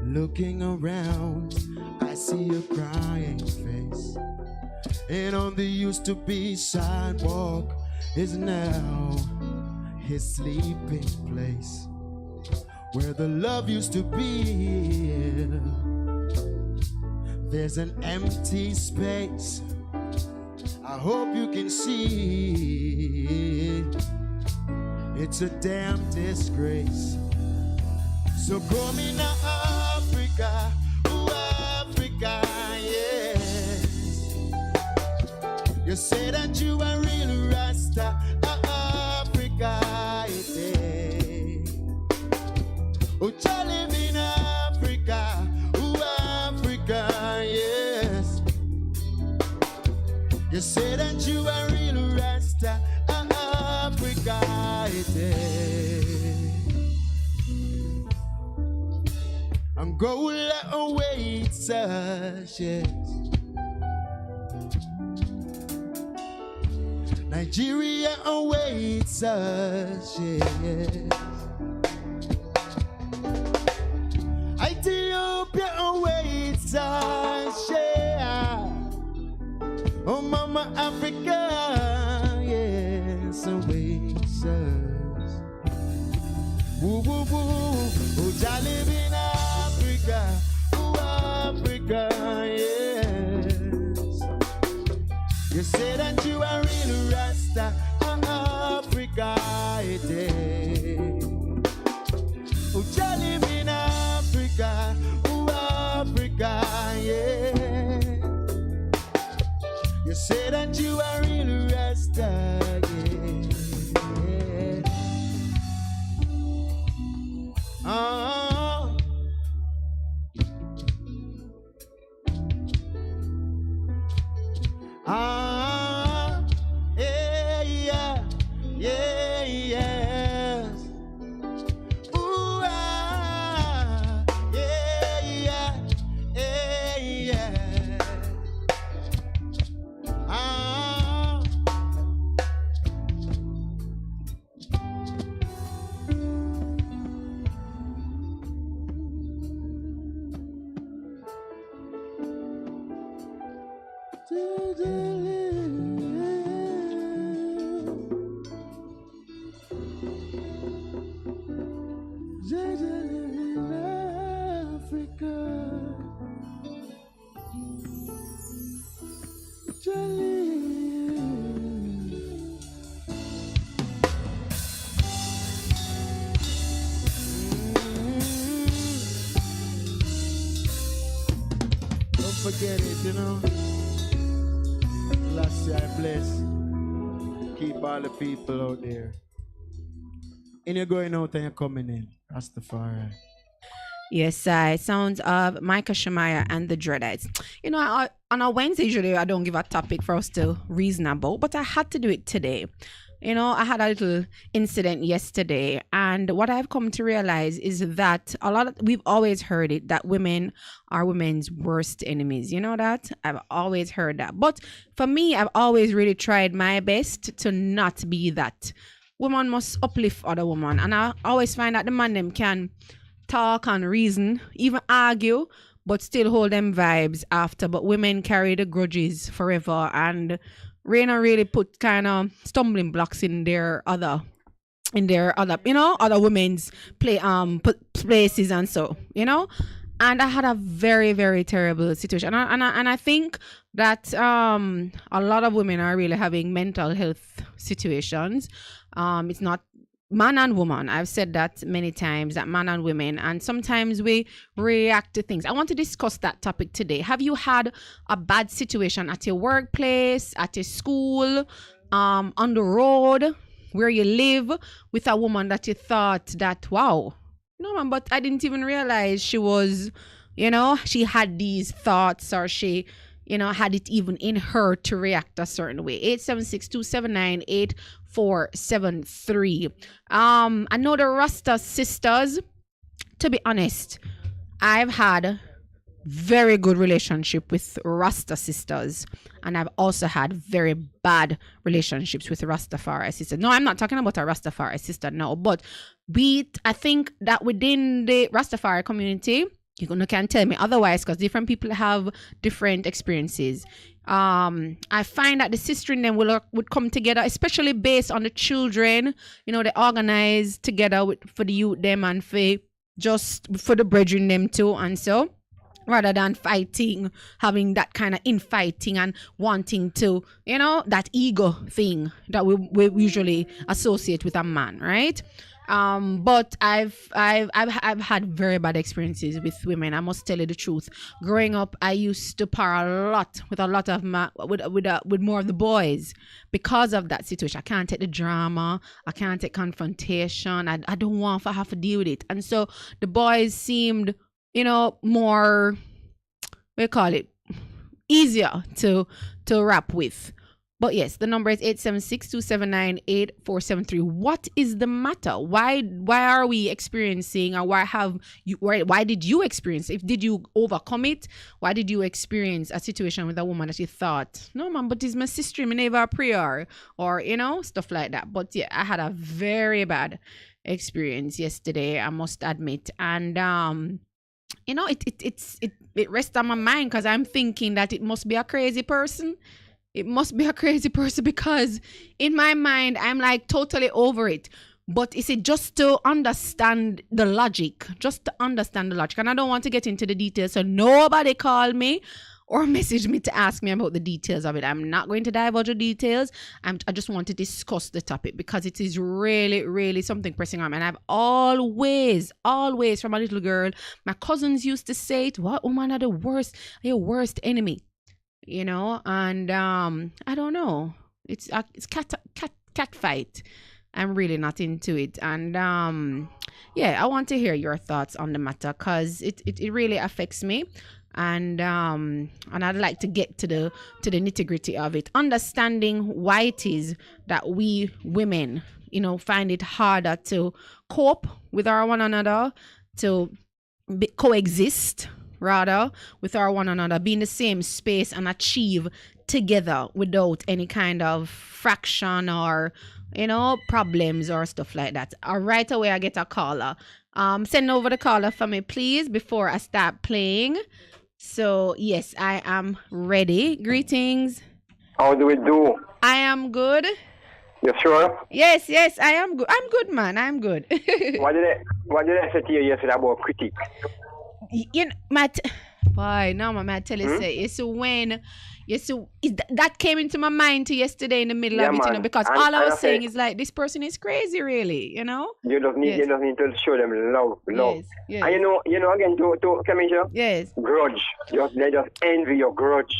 Looking around, I see a crying face, and on the used to be sidewalk is now his sleeping place, where the love used to be. There's an empty space. I hope you can see. It's a damn disgrace. So go me now, Africa, ooh, Africa, yes. You say that you are real Rasta, Africa, yeah. Oh, you live in Africa, ooh, Africa, yes. You say that you are real Rasta, Africa, yeah. Angola awaits us, yes. Nigeria awaits us, yes. Ethiopia awaits us, yeah. Oh, Mama Africa, yes, awaits us. Woo, woo, woo. Oh, I live in Africa, ooh, Africa, yes. You say that you are real Rasta, Africa, yeah. Oh, I live in Africa, ooh, Africa, yeah. You say that you are real Rasta, yeah. Oh. Yeah, yeah, yeah, yes. Ooh, yeah, yeah, yeah. get it, you know. Last year I bless. Keep all the people out there. And you're going out and you're coming in. Rastafari. Yes, sounds of Micah Shemaiah and the Dreadites. You know, on a Wednesday, usually I don't give a topic for us to reason about, but I had to do it today. You know, I had a little incident yesterday, and what I've come to realize is that we've always heard it, that women are women's worst enemies. You know that? I've always heard that. But for me, I've always really tried my best to not be that. Women must uplift other women, and I always find that the man them can talk and reason, even argue, but still hold them vibes after. But women carry the grudges forever, and Raina really put kind of stumbling blocks in their other, other women's places and so, you know. And I had a very, very terrible situation, and I think that a lot of women are really having mental health situations. It's not man and woman. I've said that many times, that man and women, and sometimes we react to things. I want to discuss that topic today. Have you had a bad situation at your workplace, at your school, on the road, where you live, with a woman that you thought that, wow, no man, but I didn't even realize she was, you know, she had these thoughts, or she, you know, had it even in her to react a certain way. 876-279-8473. I know the Rasta sisters, to be honest, I've had very good relationship with Rasta sisters, and I've also had very bad relationships with Rastafari sisters. No, I'm not talking about a Rastafari sister now, but I think that within the Rastafari community, you can't tell me otherwise, because different people have different experiences. I find that the sister in them would come together, especially based on the children. You know, they organize together for the youth them, and for the brethren them too, and so, rather than fighting, having that kind of infighting and wanting to, you know, that ego thing that we usually associate with a man, right? But I've had very bad experiences with women. I must tell you the truth. Growing up, I used to par a lot with more of the boys because of that situation. I can't take the drama. I can't take confrontation. I don't want to have to deal with it. And so the boys seemed, you know, more, easier to rap with. But yes, the number is 876-279-8473. What is the matter? Why are we experiencing, or why did you experience? Did you overcome it? Why did you experience a situation with a woman that you thought, no man, but it's my sister, I never prayer, or you know, stuff like that. But yeah, I had a very bad experience yesterday, I must admit. And you know, it rests on my mind, because I'm thinking that it must be a crazy person. It must be a crazy person, because in my mind, I'm like totally over it. But is it just to understand the logic? And I don't want to get into the details, so nobody call me or message me to ask me about the details of it. I'm not going to divulge the details. I just want to discuss the topic, because it is really, really something pressing on me. And I've always from a little girl, my cousins used to say it, what woman are your worst enemy? You know, and I don't know. It's cat fight. I'm really not into it, and yeah, I want to hear your thoughts on the matter, because it really affects me, and I'd like to get to the nitty-gritty of it, understanding why it is that we women, you know, find it harder to cope with our one another, to coexist rather with our one another, be in the same space and achieve together without any kind of fraction or, you know, problems or stuff like that. Right away I get a caller. Send over the caller for me, please, before I start playing. So yes, I am ready. Greetings. How do we do? I am good. You sure? Yes, I am good. I'm good, man. I'm good. What did I say to you yesterday about critics? You know, I tell you, say, it's when Yes, so that came into my mind to yesterday in the middle of it, man. because And- all I and was I say- saying is like, this person is crazy, really, You just need Yes. to show them love. Yes. And you know again to Kamisha? Yes. Grudge. They just envy your grudge.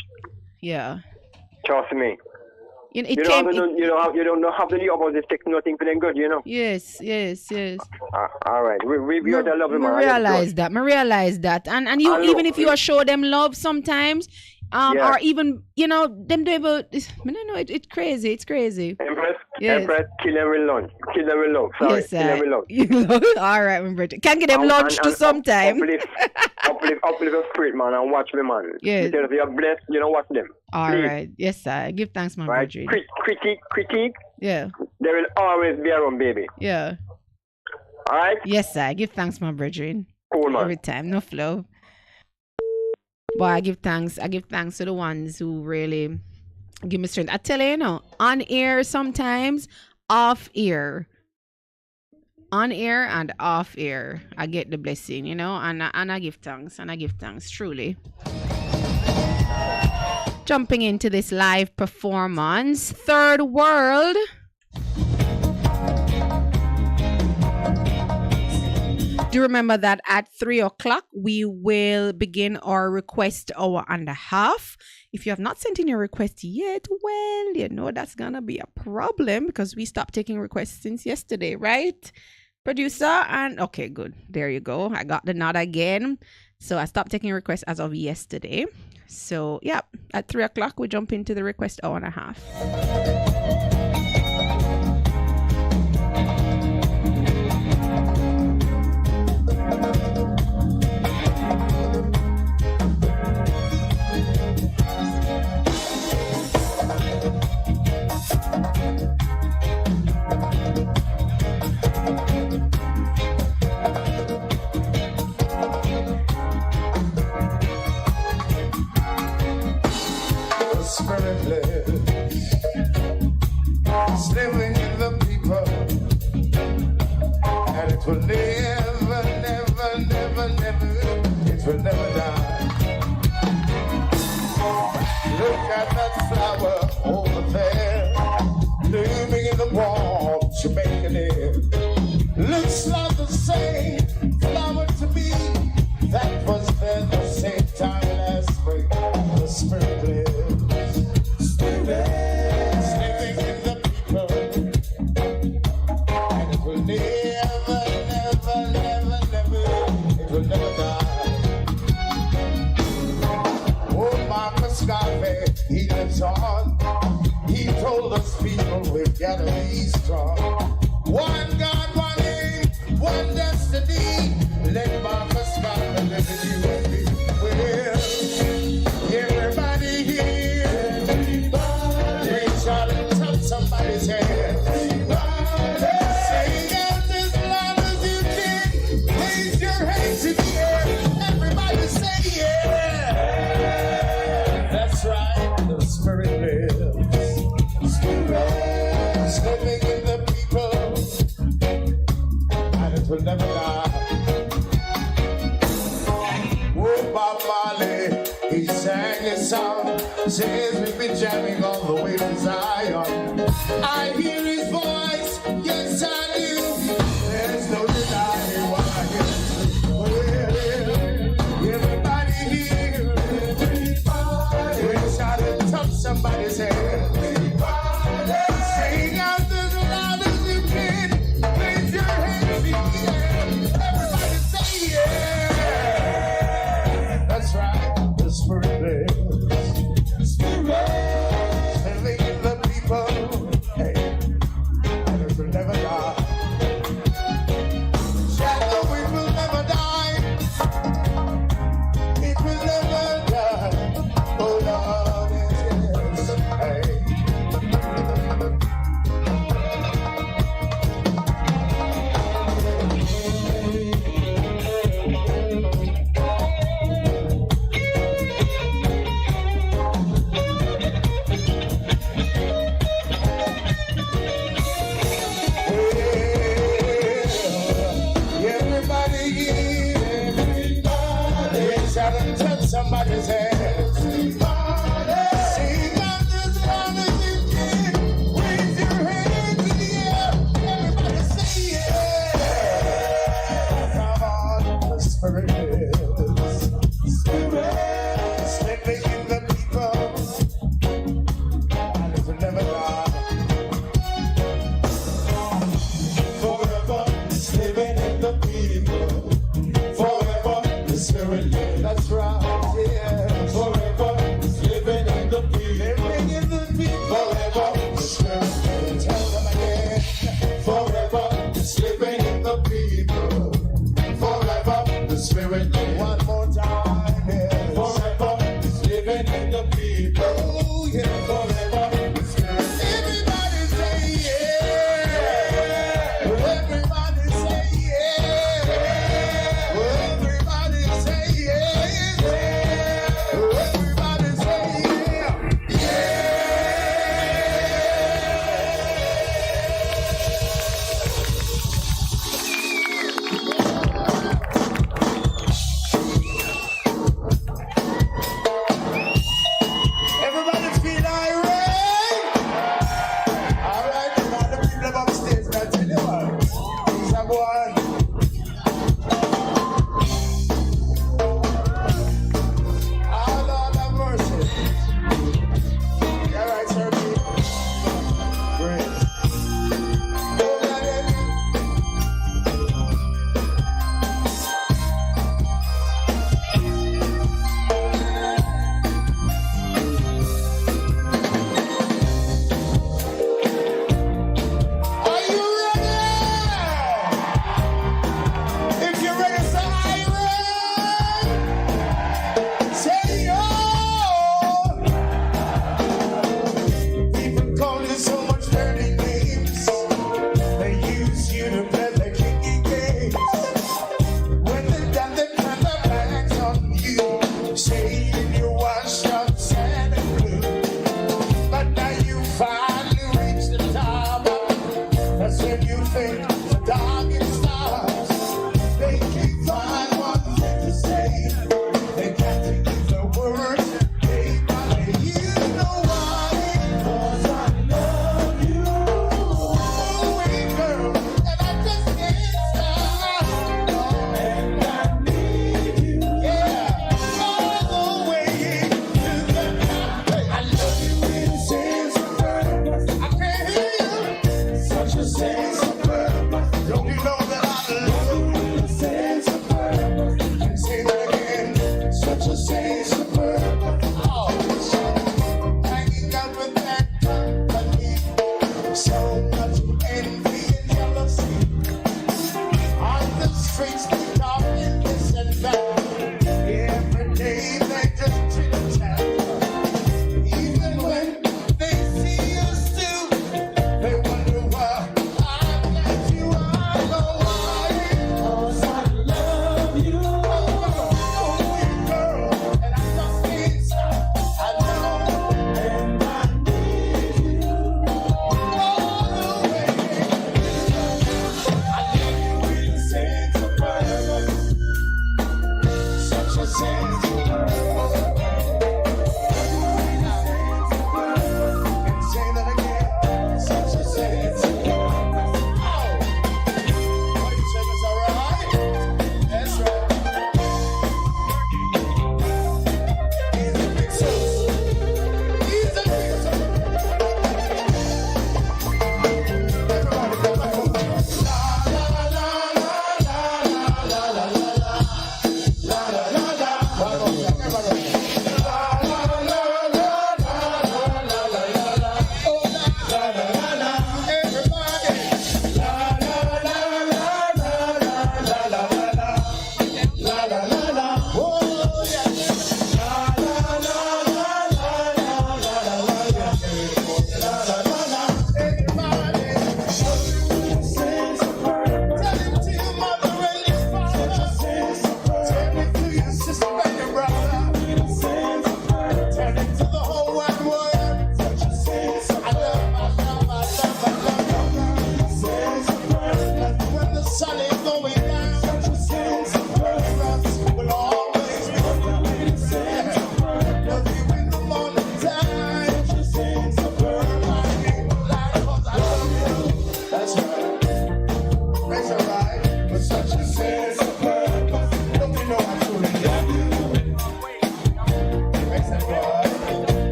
Yeah. Trust me. You You don't have to do opposite take nothing for them good, Yes. All right. We are the love I man. realize that. And you, even if you are show them love sometimes, Yeah. or even, them do about this. I don't know, it's crazy. It's crazy. Empress, Yes. Empress, kill them with lunch. Kill them with love. Sorry, Yes, kill them with love. All right, my brother. Can get them lunch to sometime. Uplift your spirit, man, and watch me, man. Yes. Because if you're blessed, watch them. All Please. right. Yes, sir. Give thanks, my Right? brother. Critique. Yeah. There will always be around, baby. Yeah. All right? Yes, sir. Give thanks, my brethren. Cool, man. Every time, no flow. But I give thanks to the ones who really give me strength. I tell you, on air sometimes, off air. On air and off air, I get the blessing, and I give thanks, truly. Jumping into this live performance, Third World. Do remember that at 3:00 we will begin our request hour and a half. If you have not sent in your request yet, well, that's gonna be a problem because we stopped taking requests since yesterday, right? Producer, and okay, good. There you go. I got the nod again. So I stopped taking requests as of yesterday. So yeah, at 3:00 we jump into the request hour and a half. Spiritless, living in the people, and it will never, it will never die. Look at that flower over there, blooming in the warm Jamaican air. Looks like the same flower to me that was there the same time last spring. The spirit lives. Living in the people, and it will never, it will never die. Oh, Marcus Garvey, he lives on. He told us people we've got to be strong. One God, one aim, one destiny. Let Marcus Garvey live in you and me. Well, everybody here. Somebody's hand. Sing out as loud as you can. Raise your hands in the air. Everybody say yeah. That's right. The spirit lives. Spirit living in the people, and it will never die. Oh, Bob Marley, he sang his song. Says we've been jamming all the way to Zion. I hear his voice, yes I do. There's no denying what I hear. Well, everybody here, reach out and touch somebody's hand. Sing out as loud as you can. Raise your hands in the air. Everybody say yeah. That's right, the spirit lives. Spirit.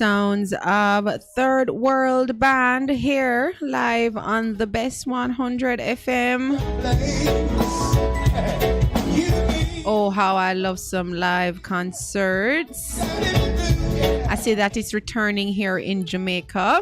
Sounds of Third World Band here live on the Best 100 FM. Oh, how I love some live concerts. I say that it's returning here in Jamaica.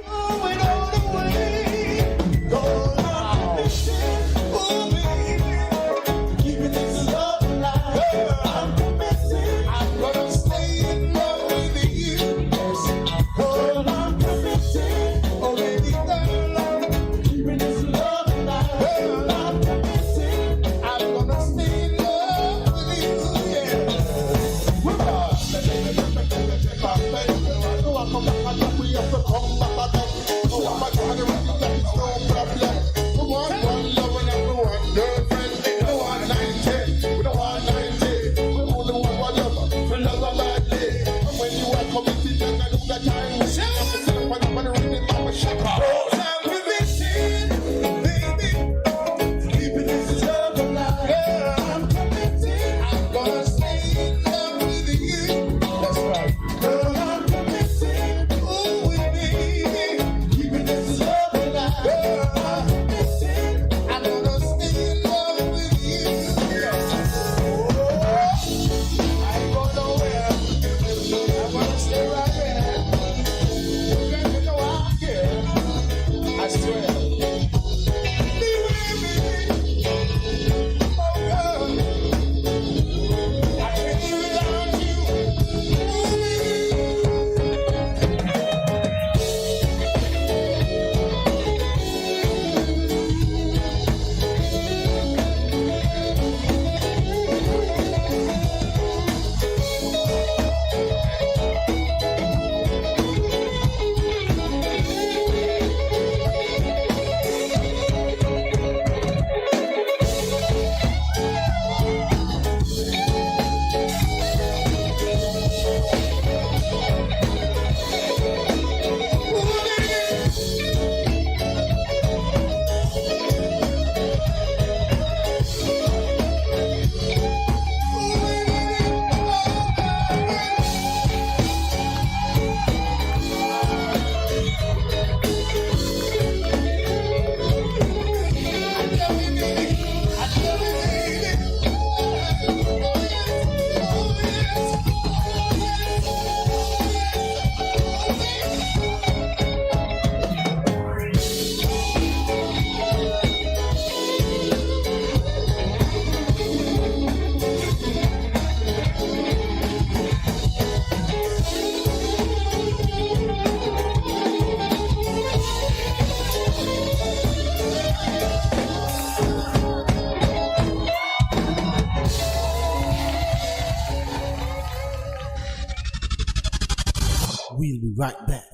we'll be right back.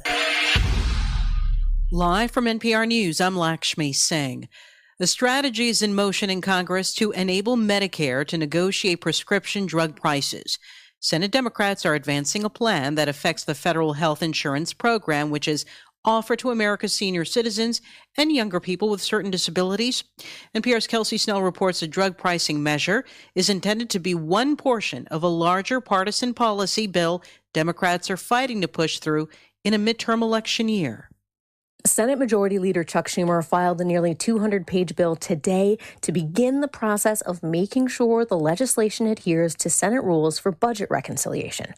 Live from NPR News, I'm Lakshmi Singh. The strategy is in motion in Congress to enable Medicare to negotiate prescription drug prices. Senate Democrats are advancing a plan that affects the federal health insurance program, which is offered to America's senior citizens and younger people with certain disabilities. NPR's Kelsey Snell reports the drug pricing measure is intended to be one portion of a larger partisan policy bill Democrats are fighting to push through in a midterm election year. Senate Majority Leader Chuck Schumer filed the nearly 200-page bill today to begin the process of making sure the legislation adheres to Senate rules for budget reconciliation.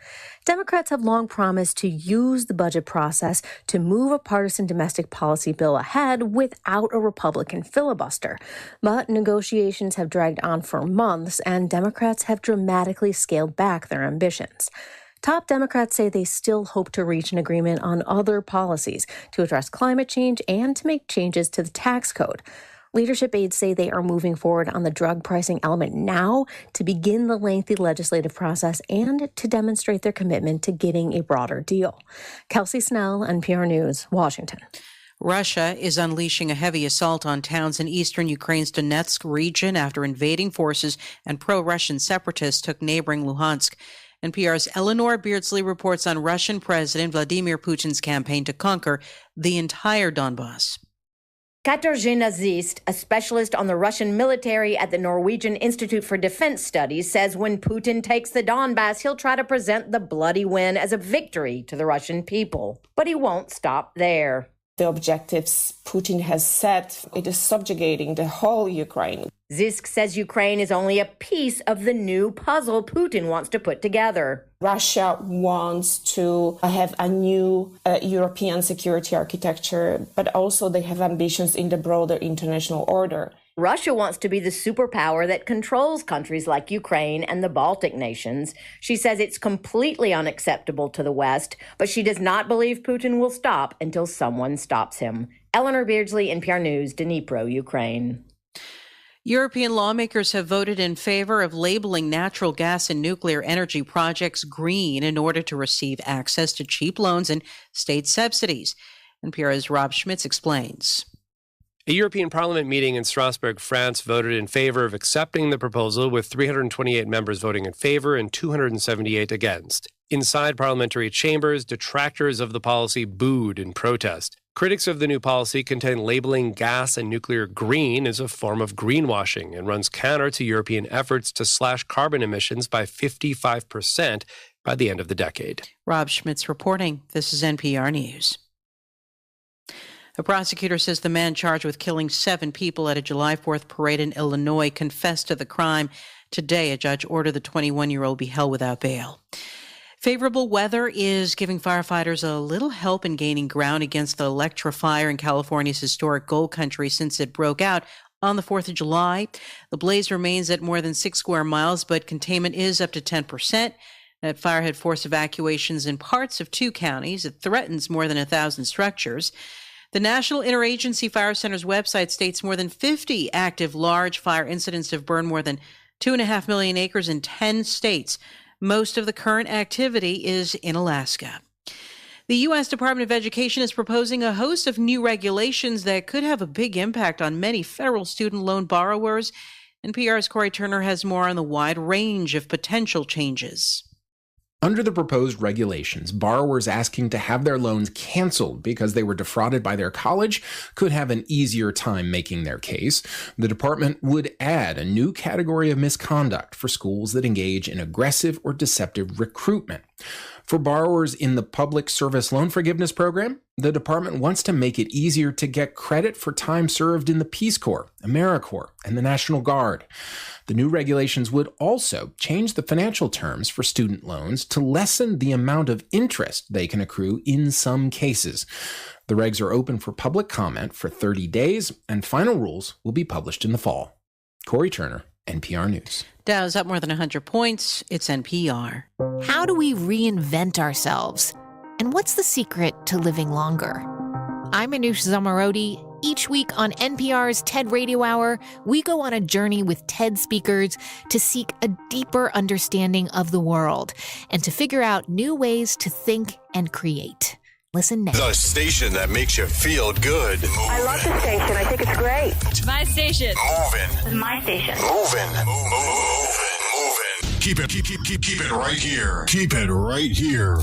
Democrats have long promised to use the budget process to move a partisan domestic policy bill ahead without a Republican filibuster. But negotiations have dragged on for months, and Democrats have dramatically scaled back their ambitions. Top Democrats say they still hope to reach an agreement on other policies to address climate change and to make changes to the tax code. Leadership aides say they are moving forward on the drug pricing element now to begin the lengthy legislative process and to demonstrate their commitment to getting a broader deal. Kelsey Snell, NPR News, Washington. Russia is unleashing a heavy assault on towns in eastern Ukraine's Donetsk region after invading forces and pro-Russian separatists took neighboring Luhansk. NPR's Eleanor Beardsley reports on Russian President Vladimir Putin's campaign to conquer the entire Donbass. Katarzyna Zist, a specialist on the Russian military at the Norwegian Institute for Defense Studies, says when Putin takes the Donbass, he'll try to present the bloody win as a victory to the Russian people. But he won't stop there. The objectives Putin has set, it is subjugating the whole Ukraine. Zisk says Ukraine is only a piece of the new puzzle Putin wants to put together. Russia wants to have a new European security architecture, but also they have ambitions in the broader international order. Russia wants to be the superpower that controls countries like Ukraine and the Baltic nations. She says it's completely unacceptable to the West, but she does not believe Putin will stop until someone stops him. Eleanor Beardsley, NPR News, Dnipro, Ukraine. European lawmakers have voted in favor of labeling natural gas and nuclear energy projects green in order to receive access to cheap loans and state subsidies. NPR's Rob Schmitz explains. A European Parliament meeting in Strasbourg, France, voted in favor of accepting the proposal, with 328 members voting in favor and 278 against. Inside parliamentary chambers, detractors of the policy booed in protest. Critics of the new policy contend labeling gas and nuclear green is a form of greenwashing and runs counter to European efforts to slash carbon emissions by 55% by the end of the decade. Rob Schmitz reporting. This is NPR News. A prosecutor says the man charged with killing 7 people at a July 4th parade in Illinois confessed to the crime. Today, a judge ordered the 21-year-old be held without bail. Favorable weather is giving firefighters a little help in gaining ground against the Electra fire in California's historic gold country since it broke out on the 4th of July. The blaze remains at more than 6 square miles, but containment is up to 10%. That fire had forced evacuations in parts of 2 counties. It threatens more than 1,000 structures. The National Interagency Fire Center's website states more than 50 active large fire incidents have burned more than 2.5 million acres in 10 states. Most of the current activity is in Alaska. The U.S. Department of Education is proposing a host of new regulations that could have a big impact on many federal student loan borrowers. NPR's Corey Turner has more on the wide range of potential changes. Under the proposed regulations, borrowers asking to have their loans canceled because they were defrauded by their college could have an easier time making their case. The department would add a new category of misconduct for schools that engage in aggressive or deceptive recruitment. For borrowers in the Public Service Loan Forgiveness Program, the department wants to make it easier to get credit for time served in the Peace Corps, AmeriCorps, and the National Guard. The new regulations would also change the financial terms for student loans to lessen the amount of interest they can accrue in some cases. The regs are open for public comment for 30 days, and final rules will be published in the fall. Corey Turner, NPR News. Dow's up more than 100 points. It's NPR. How do we reinvent ourselves? And what's the secret to living longer? I'm Anoush Zamarodi, Each week on NPR's TED Radio Hour, we go on a journey with TED speakers to seek a deeper understanding of the world and to figure out new ways to think and create. Listen now. The station that makes you feel good. I love the station. I think it's great. My station. Moving. It's my station. Moving. Moving. Keep it right here. Keep it right here.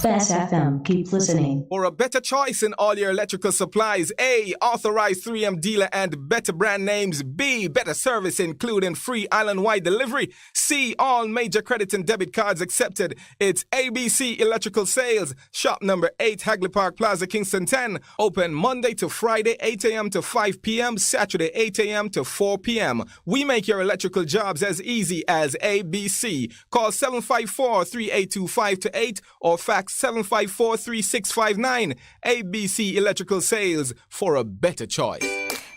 Bess FM. Keep listening. For a better choice in all your electrical supplies, A, authorized 3M dealer and better brand names. B, better service including free island-wide delivery. C, all major credit and debit cards accepted. It's ABC Electrical Sales. Shop number 8, Hagley Park Plaza, Kingston 10. Open Monday to Friday, 8 a.m. to 5 p.m. Saturday, 8 a.m. to 4 p.m. We make your electrical jobs as easy as ABC. Call 754-382-528 or fax 754-3659. ABC Electrical Sales, for a better choice.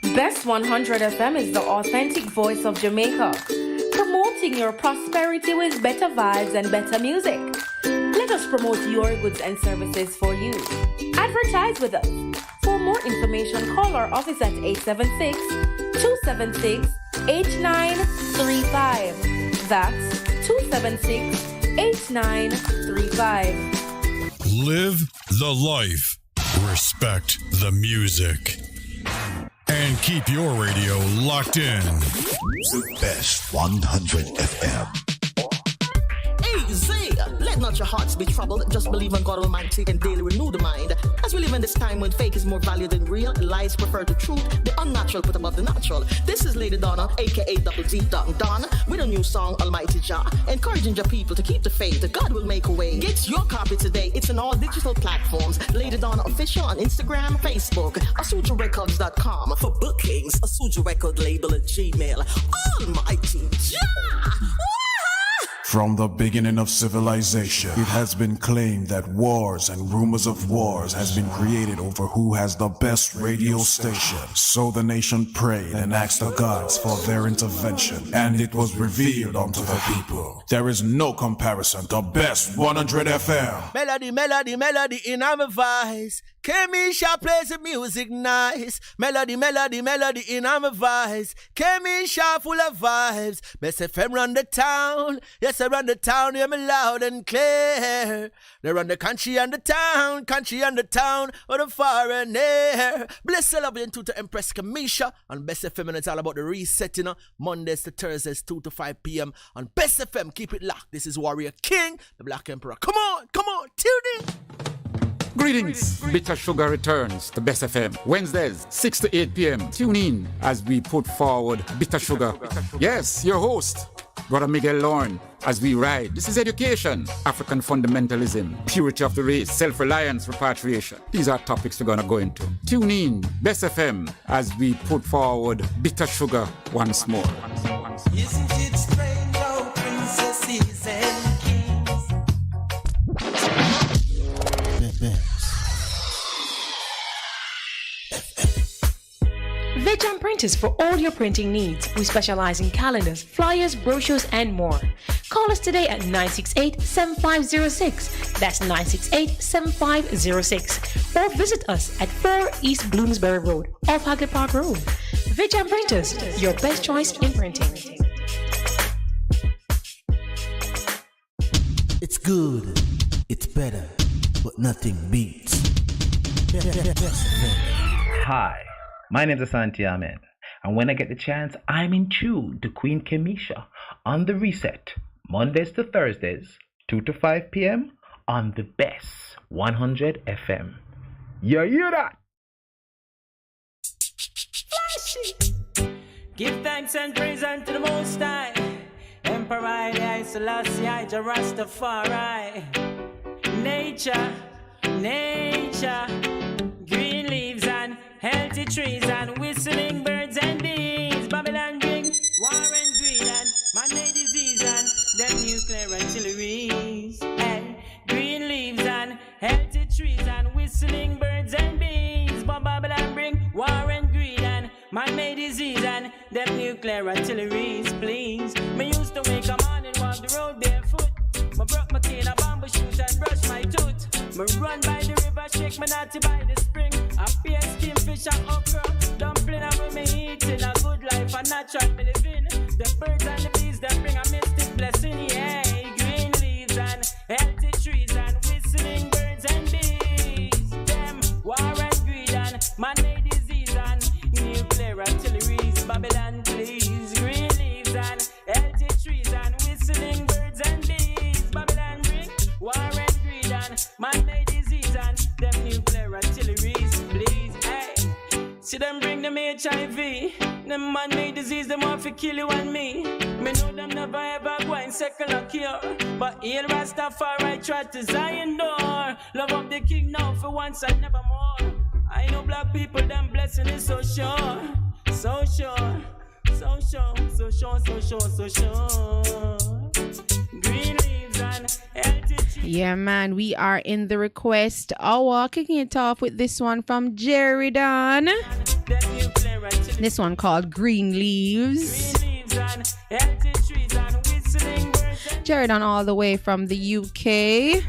Best 100 FM is the authentic voice of Jamaica, promoting your prosperity with better vibes and better music. Let us promote your goods and services for you. Advertise with us. For more information, call our office at 876-276-8935. That's 276-8935. Live the life. Respect the music. And keep your radio locked in. The Best 100 FM. Easy! Let not your hearts be troubled. Just believe in God Almighty and daily renew the mind. As we live in this time when fake is more valued than real, lies prefer the truth, the unnatural put above the natural. This is Lady Donna, aka Double D Donna, with a new song, Almighty Jah, encouraging your people to keep the faith. God will make a way. Get your copy today. It's on all digital platforms. Lady Donna Official on Instagram, Facebook, AsujaRecords.com. For bookings, Asuja Record label at Gmail. Almighty Jah! From the beginning of civilization, it has been claimed that wars and rumors of wars has been created over who has the best radio station. So the nation prayed and asked the gods for their intervention, and it was revealed unto the people. There is no comparison to Best 100 FM. Melody, melody, melody in our voice. Kemisha plays the music nice. Melody, melody, melody in our voice. Kemisha full of vibes. Best FM run the town. Yes, I run the town, hear me loud and clear. They run the country and the town, or the far and near. Bless the love into to Empress Kemisha on Best FM, and it's all about the reset, you know. Mondays to Thursdays, 2 to 5 p.m. on Best FM. Keep it locked. This is Warrior King, the Black Emperor. Come on, tune in. Greetings. Bitter Sugar returns to Best FM. Wednesdays, 6 to 8 p.m. Tune in as we put forward Bitter Sugar. Yes, your host, Brother Miguel Lorne, as we ride. This is education, African fundamentalism, purity of the race, self-reliance, repatriation. These are topics we're going to go into. Tune in, Best FM, as we put forward Bitter Sugar once more. Isn't it strange how princesses and kings? Vejan Printers for all your printing needs. We specialize in calendars, flyers, brochures, and more. Call us today at 968-7506. That's 968-7506. Or visit us at 4 East Bloomsbury Road, off Hagley Park Road. Vejan Printers, your best choice in printing. It's good, it's better, but nothing beats. Hi, my name is Asante Ahmed, and when I get the chance, I'm in tune to Queen Kemisha on The Reset, Mondays to Thursdays, 2 to 5 p.m. on the Best 100 FM. You hear that? Give thanks and praise unto the Most High, Emperor I Selassie I Rastafari. Nature, green leaves and healthy trees and whistling birds and bees. Babylon bring war and greed and man-made disease and them nuclear artilleries. And green leaves and healthy trees and whistling birds and bees. But Babylon bring war and greed and man-made disease and them nuclear artilleries. Please, me used to wake up morning, walk the road barefoot. Me broke my cane, a bamboo shoot and brush my tooth. Me run by the river, shake make me naughty by the spring. I pay skin, fish and okra. Dumpling and with me eating a good life, a natural me living. The birds and the bees, them bring a mystic blessing, yeah. Green leaves and healthy trees and whistling birds and bees. Them war and greed and man-made disease and nuclear artilleries. Babylon, please. Green leaves and healthy trees and whistling birds and bees. Babylon, bring war and greed and man-made disease and them nuclear artilleries, please. Hey, see them bring them HIV. Them man-made disease, them want to kill you and me. Me know them never ever go in secular cure. But heal Rastafari try to Zion door. Love of the king now for once and never more. I know black people, them blessing is so sure. So sure. So sure, so sure, so sure, so sure. Green leaves and healthy trees. Yeah, man, we are in the request hour. Kicking it off with this one from Jerry Don. This one called Green Leaves. Jerry Don all the way from the UK.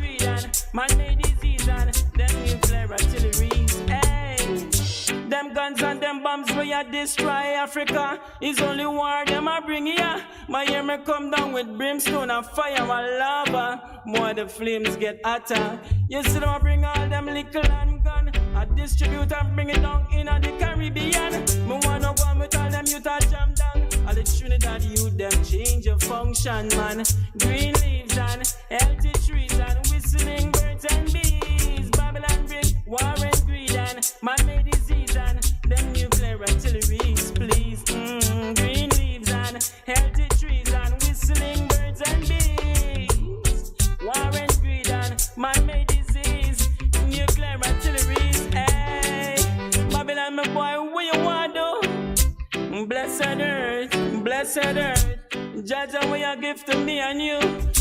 Them guns and them bombs where you destroy Africa. It's only war them I bring here. My ear me come down with brimstone and fire and lava. More the flames get hotter. You see them I bring all them little handgun. I distribute and bring it down in the Caribbean. Me wanna go with all them youth a jam down. All the Trinidad youth them change your function, man. Green leaves and healthy trees and whistling birds and bees. Babylon bring war and greed and man-made disease and them nuclear artilleries, please. Green leaves and healthy trees and whistling birds and bees. War and greed and man-made disease, nuclear artilleries. Hey, Babylon, my boy, what you want do? Blessed earth, blessed earth. Judge what you give to me and you.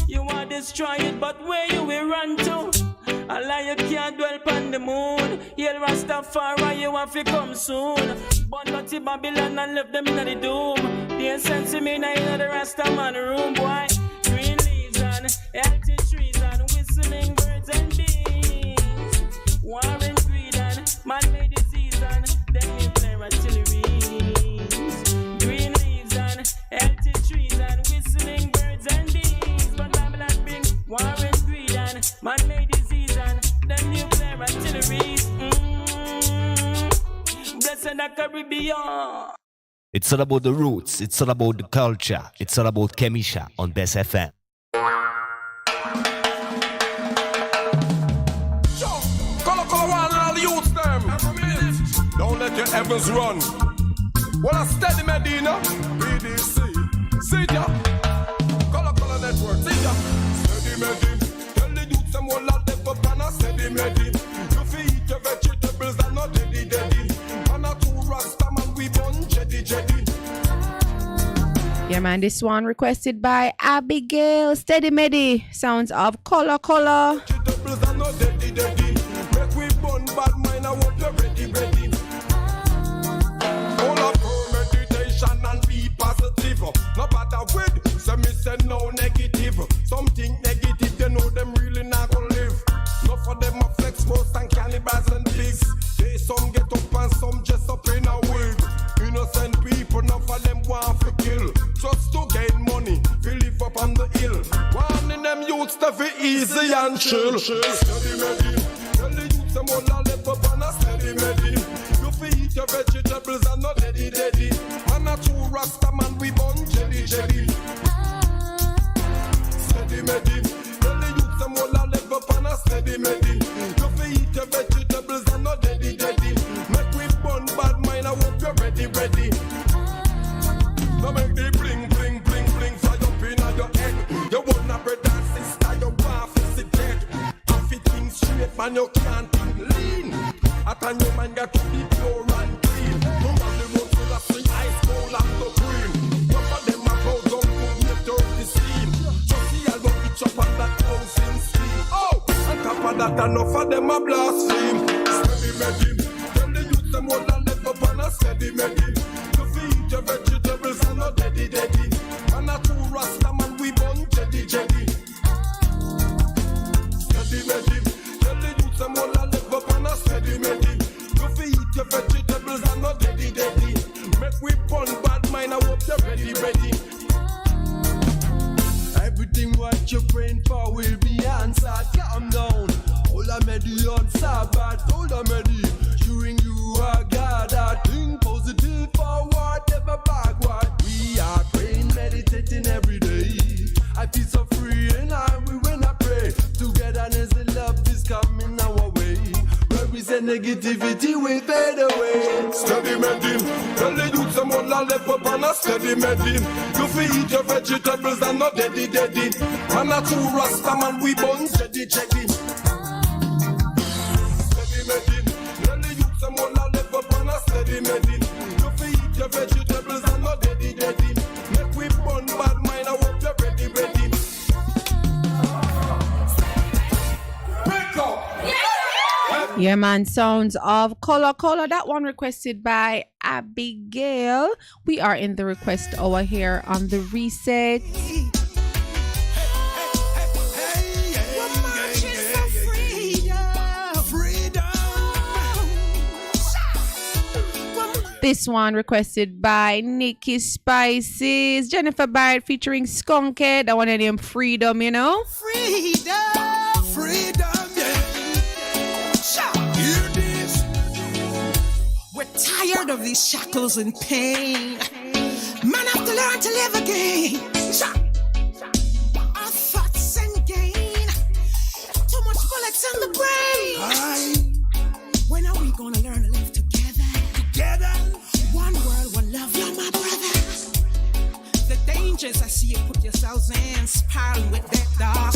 You want to destroy it, but where you will run to? I lie you can't dwell upon the moon. Hail Rastafari, you want to come soon. But not to Babylon and left them in the doom. The essence of me now in the Rastaman room, boy. Green leaves and healthy trees and whistling birds and bees. War and greed and man-made disease and them nuclear artilleries. Green leaves and healthy trees and whistling birds and bees. But Babylon bring war and greed and man-made disease and them nuclear artilleries. Blessed the Caribbean. It's all about the roots, it's all about the culture, it's all about Kemisha on Bess FM. Color one and all the youths them. Don't let your heavens run. Well, I steady Medina, BDC, see ya. Color network, see ya. Steady Medina, tell the youths them all out there for pana. Steady Medina, you feed your vegetables and not deady. And a two rasta man we born jetty. Yeah, man, this one requested by Abigail. Steady Medi, sounds of Color. Vegetables are not deady. Make we burn bad mind, I want you ready. All of her meditation and be positive. No matter with, so me say no negative. Something negative, they know them really not gonna live. Not for them a flex most and cannibals and pigs. They some get up and some just up in a wig. Innocent people, none for them want to kill. Just to gain money, we live up on the hill. One in them youths stuff it easy and chill. Steady Medi, tell the youths them all a live up on a steady Medi. You fi eat your vegetables and not deady. Man a true rasta man we born jelly. Steady Medi, tell the youths them all a live up on a steady Medi. You fi eat your vegetables and not deady. Make we burn bad mind, I hope you're ready. Now make the bling fly up in your head. You want a brother and sister, you want to sit dead. If it think straight, man, you can't think lean. At time your mind got to be pure and clean. No man the road full of swing, ice cold and the green. One of them a go down to make dirty scene. Just see all the each up on that housing scheme. Oh, on top of that, enough of them a blaspheme. Steady Medi, tell the youth them all a live up on a steady Medi. To feed your vegetables and not deady. And a true rasta man we born jetty. Steady Medi, tell the youth them all a live up on a sad, calm down. All I'm ready on Sabbath, all I'm ready. During you are God, I think positive forward, never backward. We are praying, meditating every day. I feel so free and I'm when I pray. Togetherness and love is coming our way. Where we say negativity will fade away. Steady medin, tell the youth someone left up on a steady medin. You feel eat your vegetables and not deady. And a true Rasta man we born steady checking. Steady medin, tell the youth someone left up on a steady medin. You feel eat your vegetables and not deady. Make we born bad mind, I hope you're ready. Yeah, man. Sounds of Color. That one requested by Abigail. We are in the request hour here on the reset. This one requested by Nikki Spices, Jennifer Barrett featuring Skunkhead. I want to name Freedom, you know? Freedom, yeah. Hear this. We're tired of these shackles and pain. Man have to learn to live again. Our thoughts and gain. Too much bullets in the brain. When are we gonna learn to live together? One world, one love, you're my brother. The dangers I see you put yourselves in, spiraling with that dark.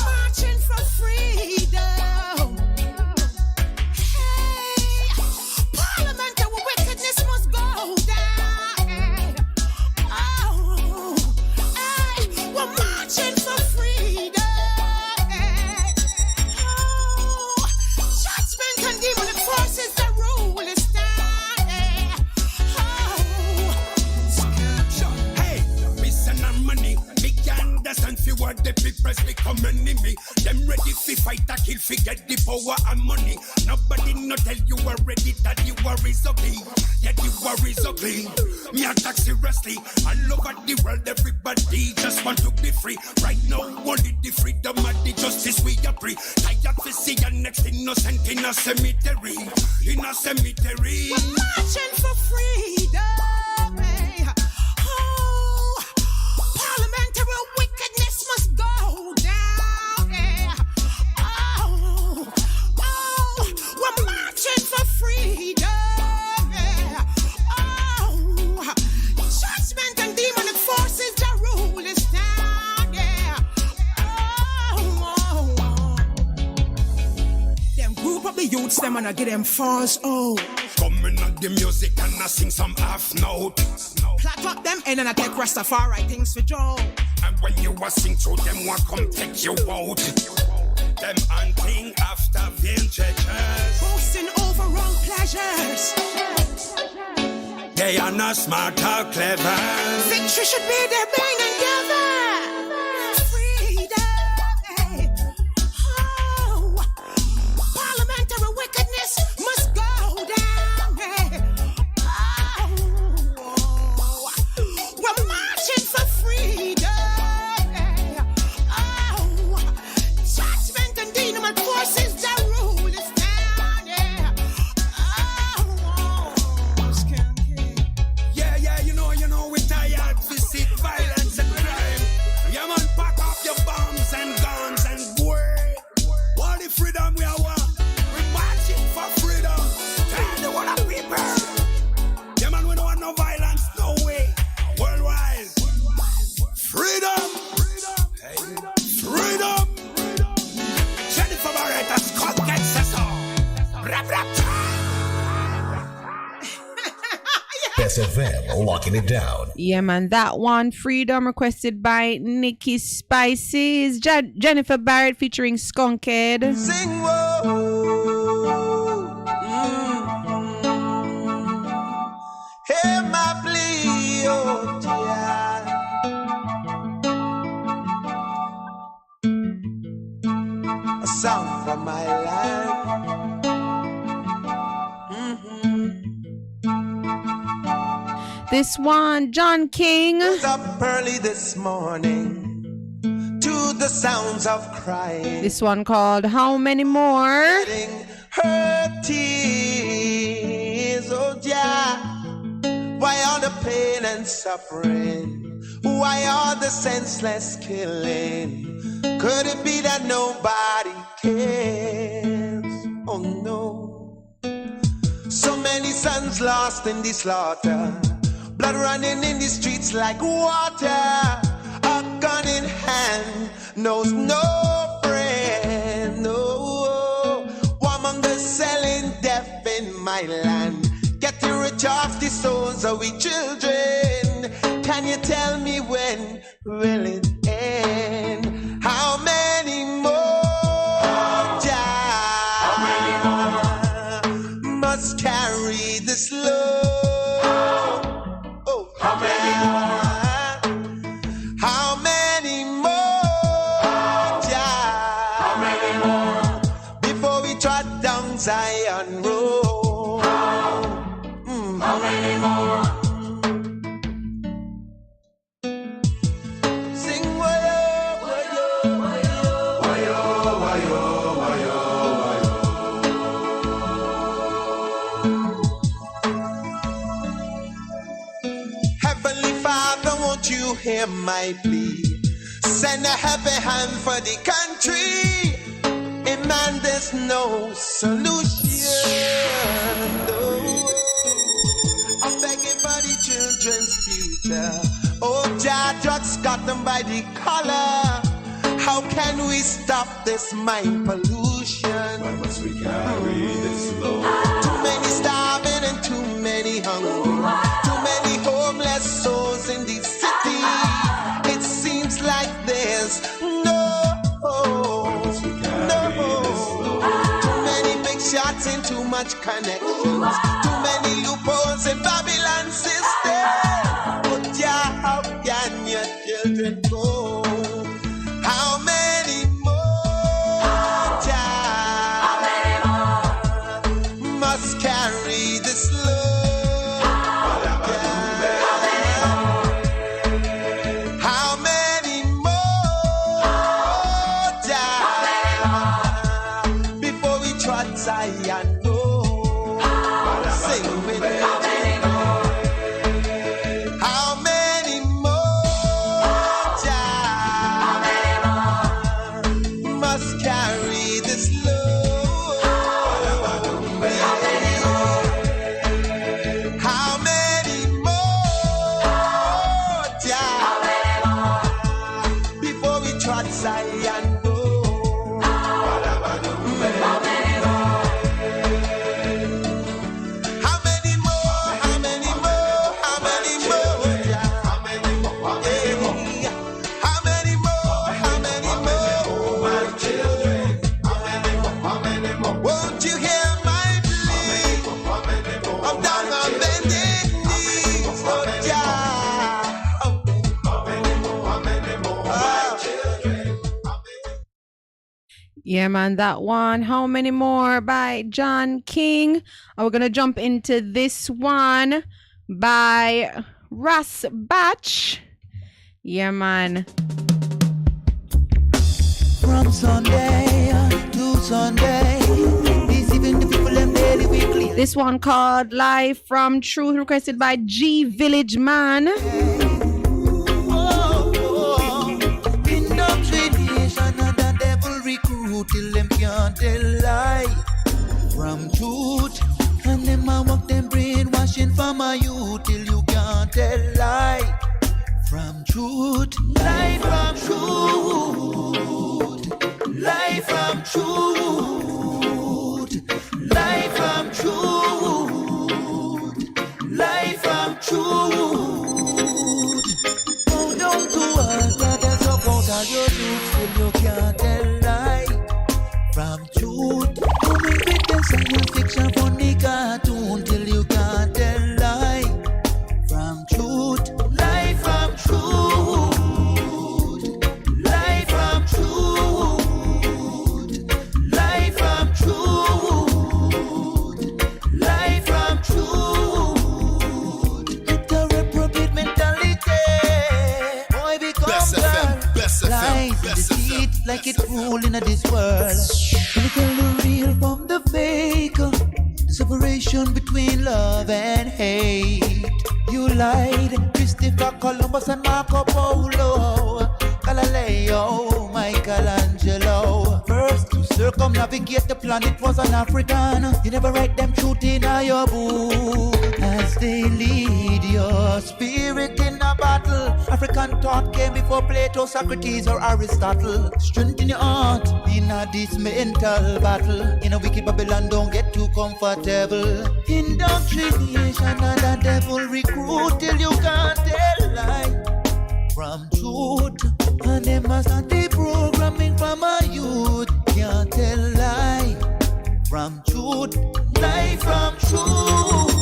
Marching for freedom. Hey, Parliament, our wickedness must go down. Oh, hey, we're marching for freedom. Oh, judgment condemn the forces that rule us. And fi what the people become enemy. Them ready fi fight a kill fi get the power and money. Nobody no tell you already that the war is ugly. Yet the war is ugly. Me attack seriously. All over the world everybody just want to be free. Right now only the freedom and the justice we are free. Tired fi see your next innocent in a cemetery. In a cemetery. We're marching for freedom. Hey. Oh, parliamentary wickedness must go down. Yeah. Oh, we're marching for freedom. Yeah. Oh, judgment and demonic forces that rule us down. Yeah. Them group up the youths, them and I get them false. Oh, coming on the music and I sing some half note. Clap up them in and I take Rastafari things for Joe. And when you are sing to them, one come take you out. Them hunting after vintages, boasting over wrong pleasures. They are not smart or clever. Victory should be their main endeavor. Freedom. Oh, parliamentary wickedness must go down. Oh, we're marching for freedom. Forces that rule us down, yeah. Yeah, you know, we're tired to see violence and crime. Yeah, man, pack up your bombs and guns and work. What the freedom we are want? We're marching for freedom. Tell the world of people. Yeah, man, we don't want no violence, no way. Worldwide. Freedom. Freedom. Bess FM, locking it down. Yeah, man, that one, Freedom, requested by Nikki Spices, Jennifer Barrett featuring Skunkhead. Sing whoa. Hear my plea, oh dear. A song from my life. This one, John King. Was up early this morning to to the sounds of crying. This one called How Many More? Her tears, oh yeah. Why all the pain and suffering? Why all the senseless killing? Could it be that nobody cares? Oh no. So many sons lost in the slaughter, blood running in the streets like water. A gun in hand knows no friend. No. Warmongers selling death in my land, getting rich off the souls of we children. Can you tell me when will it end? How many more must carry this load? Oh, how many more? How many more? How many more? Before we trot down Zion Road. How many more? You hear my plea. Send a happy hand for the country. In man there's no solution. No. I'm begging for the children's future. Oh, Jah, drugs got them by the collar. How can we stop this mind pollution? Why must we carry this load? Too many starving and too many hungry. Too many homeless souls in the city. It seems like there's no. Too many big shots and too much connections. Too many loopholes in Babylon system. But yeah, how can your children go? How many more must carry this load? How many more before we trot Zion? Sing with me. How many more must carry this load? How many more before we trot Zion? Yeah, man, that one. How Many More by John King. And we're going to jump into this one by Russ Batch. Yeah, man. From Sunday to Sunday, deceiving the people them daily weekly. This one called Live from Truth, requested by G Village Man. Till them can't tell lie from truth, and them a walk them brainwashing for my youth till you can't tell lie from truth, lie from truth, lie from truth, lie from truth, lie from truth. Go down to earth, brothers, up out of your youth till you can't tell lie. From truth, coming with the science fiction funny cartoon till you can't tell lie. From truth, lie from truth, lie from truth, lie from truth, lie from truth. It's a reprobate mentality. Boy, become Bess FM, Bess FM, Bess FM. rule in this world. Can you tell the real from the fake? The separation between love and hate. You lied, Christopher Columbus and Marco Polo, Galileo, Michelangelo. First to circumnavigate the planet was an African. You never write them truth in your book. As they lead your spirit in a battle, African thought came before Plato, Socrates or Aristotle. Strengthen your heart in this mental battle. In a wicked Babylon, don't get too comfortable. Indoctrination and the devil recruit till you can't tell lie from truth. And they must not deprogramming from a youth. Can't tell lie from truth. Lie from truth.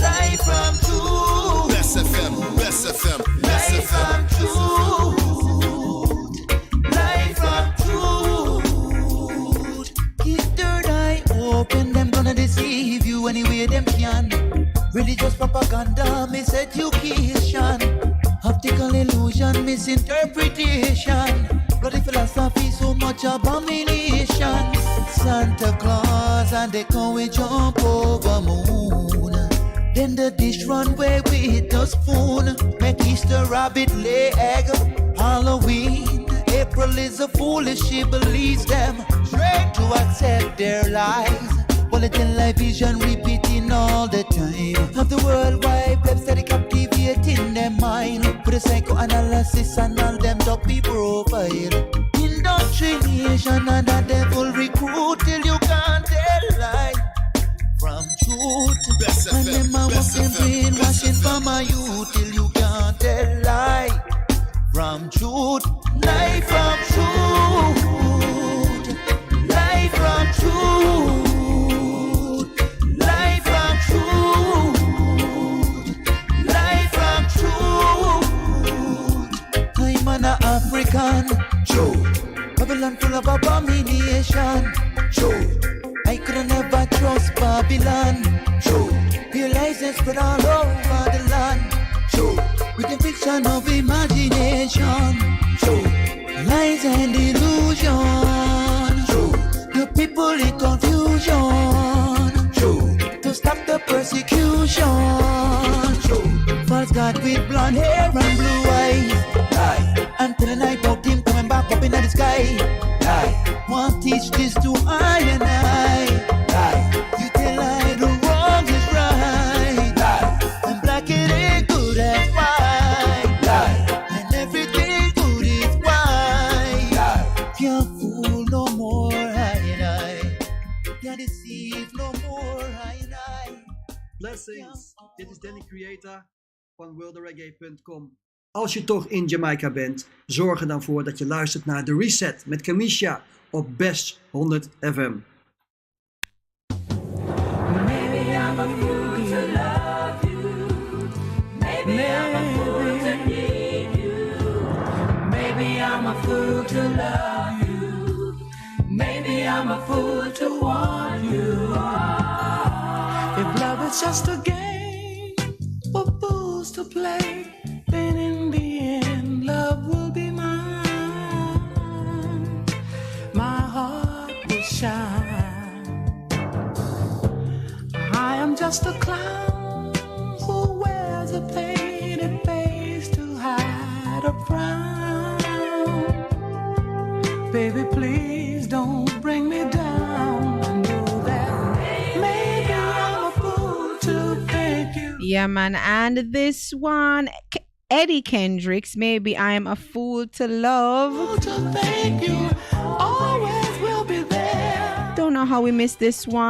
Lie from truth. Bess FM, Bess FM, Bess Lie FM. from truth. Lie from truth. Keep third eye open. Them gonna deceive you any way them can. Religious propaganda, miseducation. Optical illusion, misinterpretation. Bloody philosophy, so much abomination. Santa Claus and they can jump over moon. Then the dish run away with the spoon. Make Easter rabbit lay egg. Halloween, April is a foolish, she believes them. Straight to accept their lies. Volatile vision repeating all the time. Of the worldwide website captivating their mind. With a psychoanalysis and all them dopey profile. Indoctrination and the devil recruit till you can't tell lie from truth. Bess And them a walk them brainwashing from a youth till you can't tell lie from truth. Lie from truth. Lie from truth. Lie from truth. Lie from truth. I'm an African. Truth. Babylon full of abomination. Truth. I could never trust Babylon. Truth. Realize it's spread all over the land. Truth. With the fiction of imagination. Truth. Lies and illusion. Truth. The people in confusion. Truth. To stop the persecution. Truth. False God with blonde hair and blue eyes. Lie. Until the night about him coming back up in the sky. Lie. Want teach this to I and I. Lie. You tell I the wrong is right. Lie. And black it ain't good as white. Lie. And everything good is white. Lie. Can't fool no more I and I. Can't deceive no more I and I. Blessings, dit is Danny Creator van worldreggae.com. Als je toch in Jamaica bent, zorg er dan voor dat je luistert naar The Reset met Kamisha op Best 100 FM. Maybe I'm a fool to love you. Maybe I'm a fool to need you. Maybe I'm a fool to love you. Maybe I'm a fool to want you. If love is just a game for fools to play, then in the end love will be mine. My heart will shine. I am just a clown who wears a painted face to hide a frown. Baby, please don't bring me down. I know that maybe I'm a fool to think you. Yeah, man. And this one, Eddie Kendricks, Maybe I'm a Fool to Love. To thank you, always will be there. Don't know how we missed this one.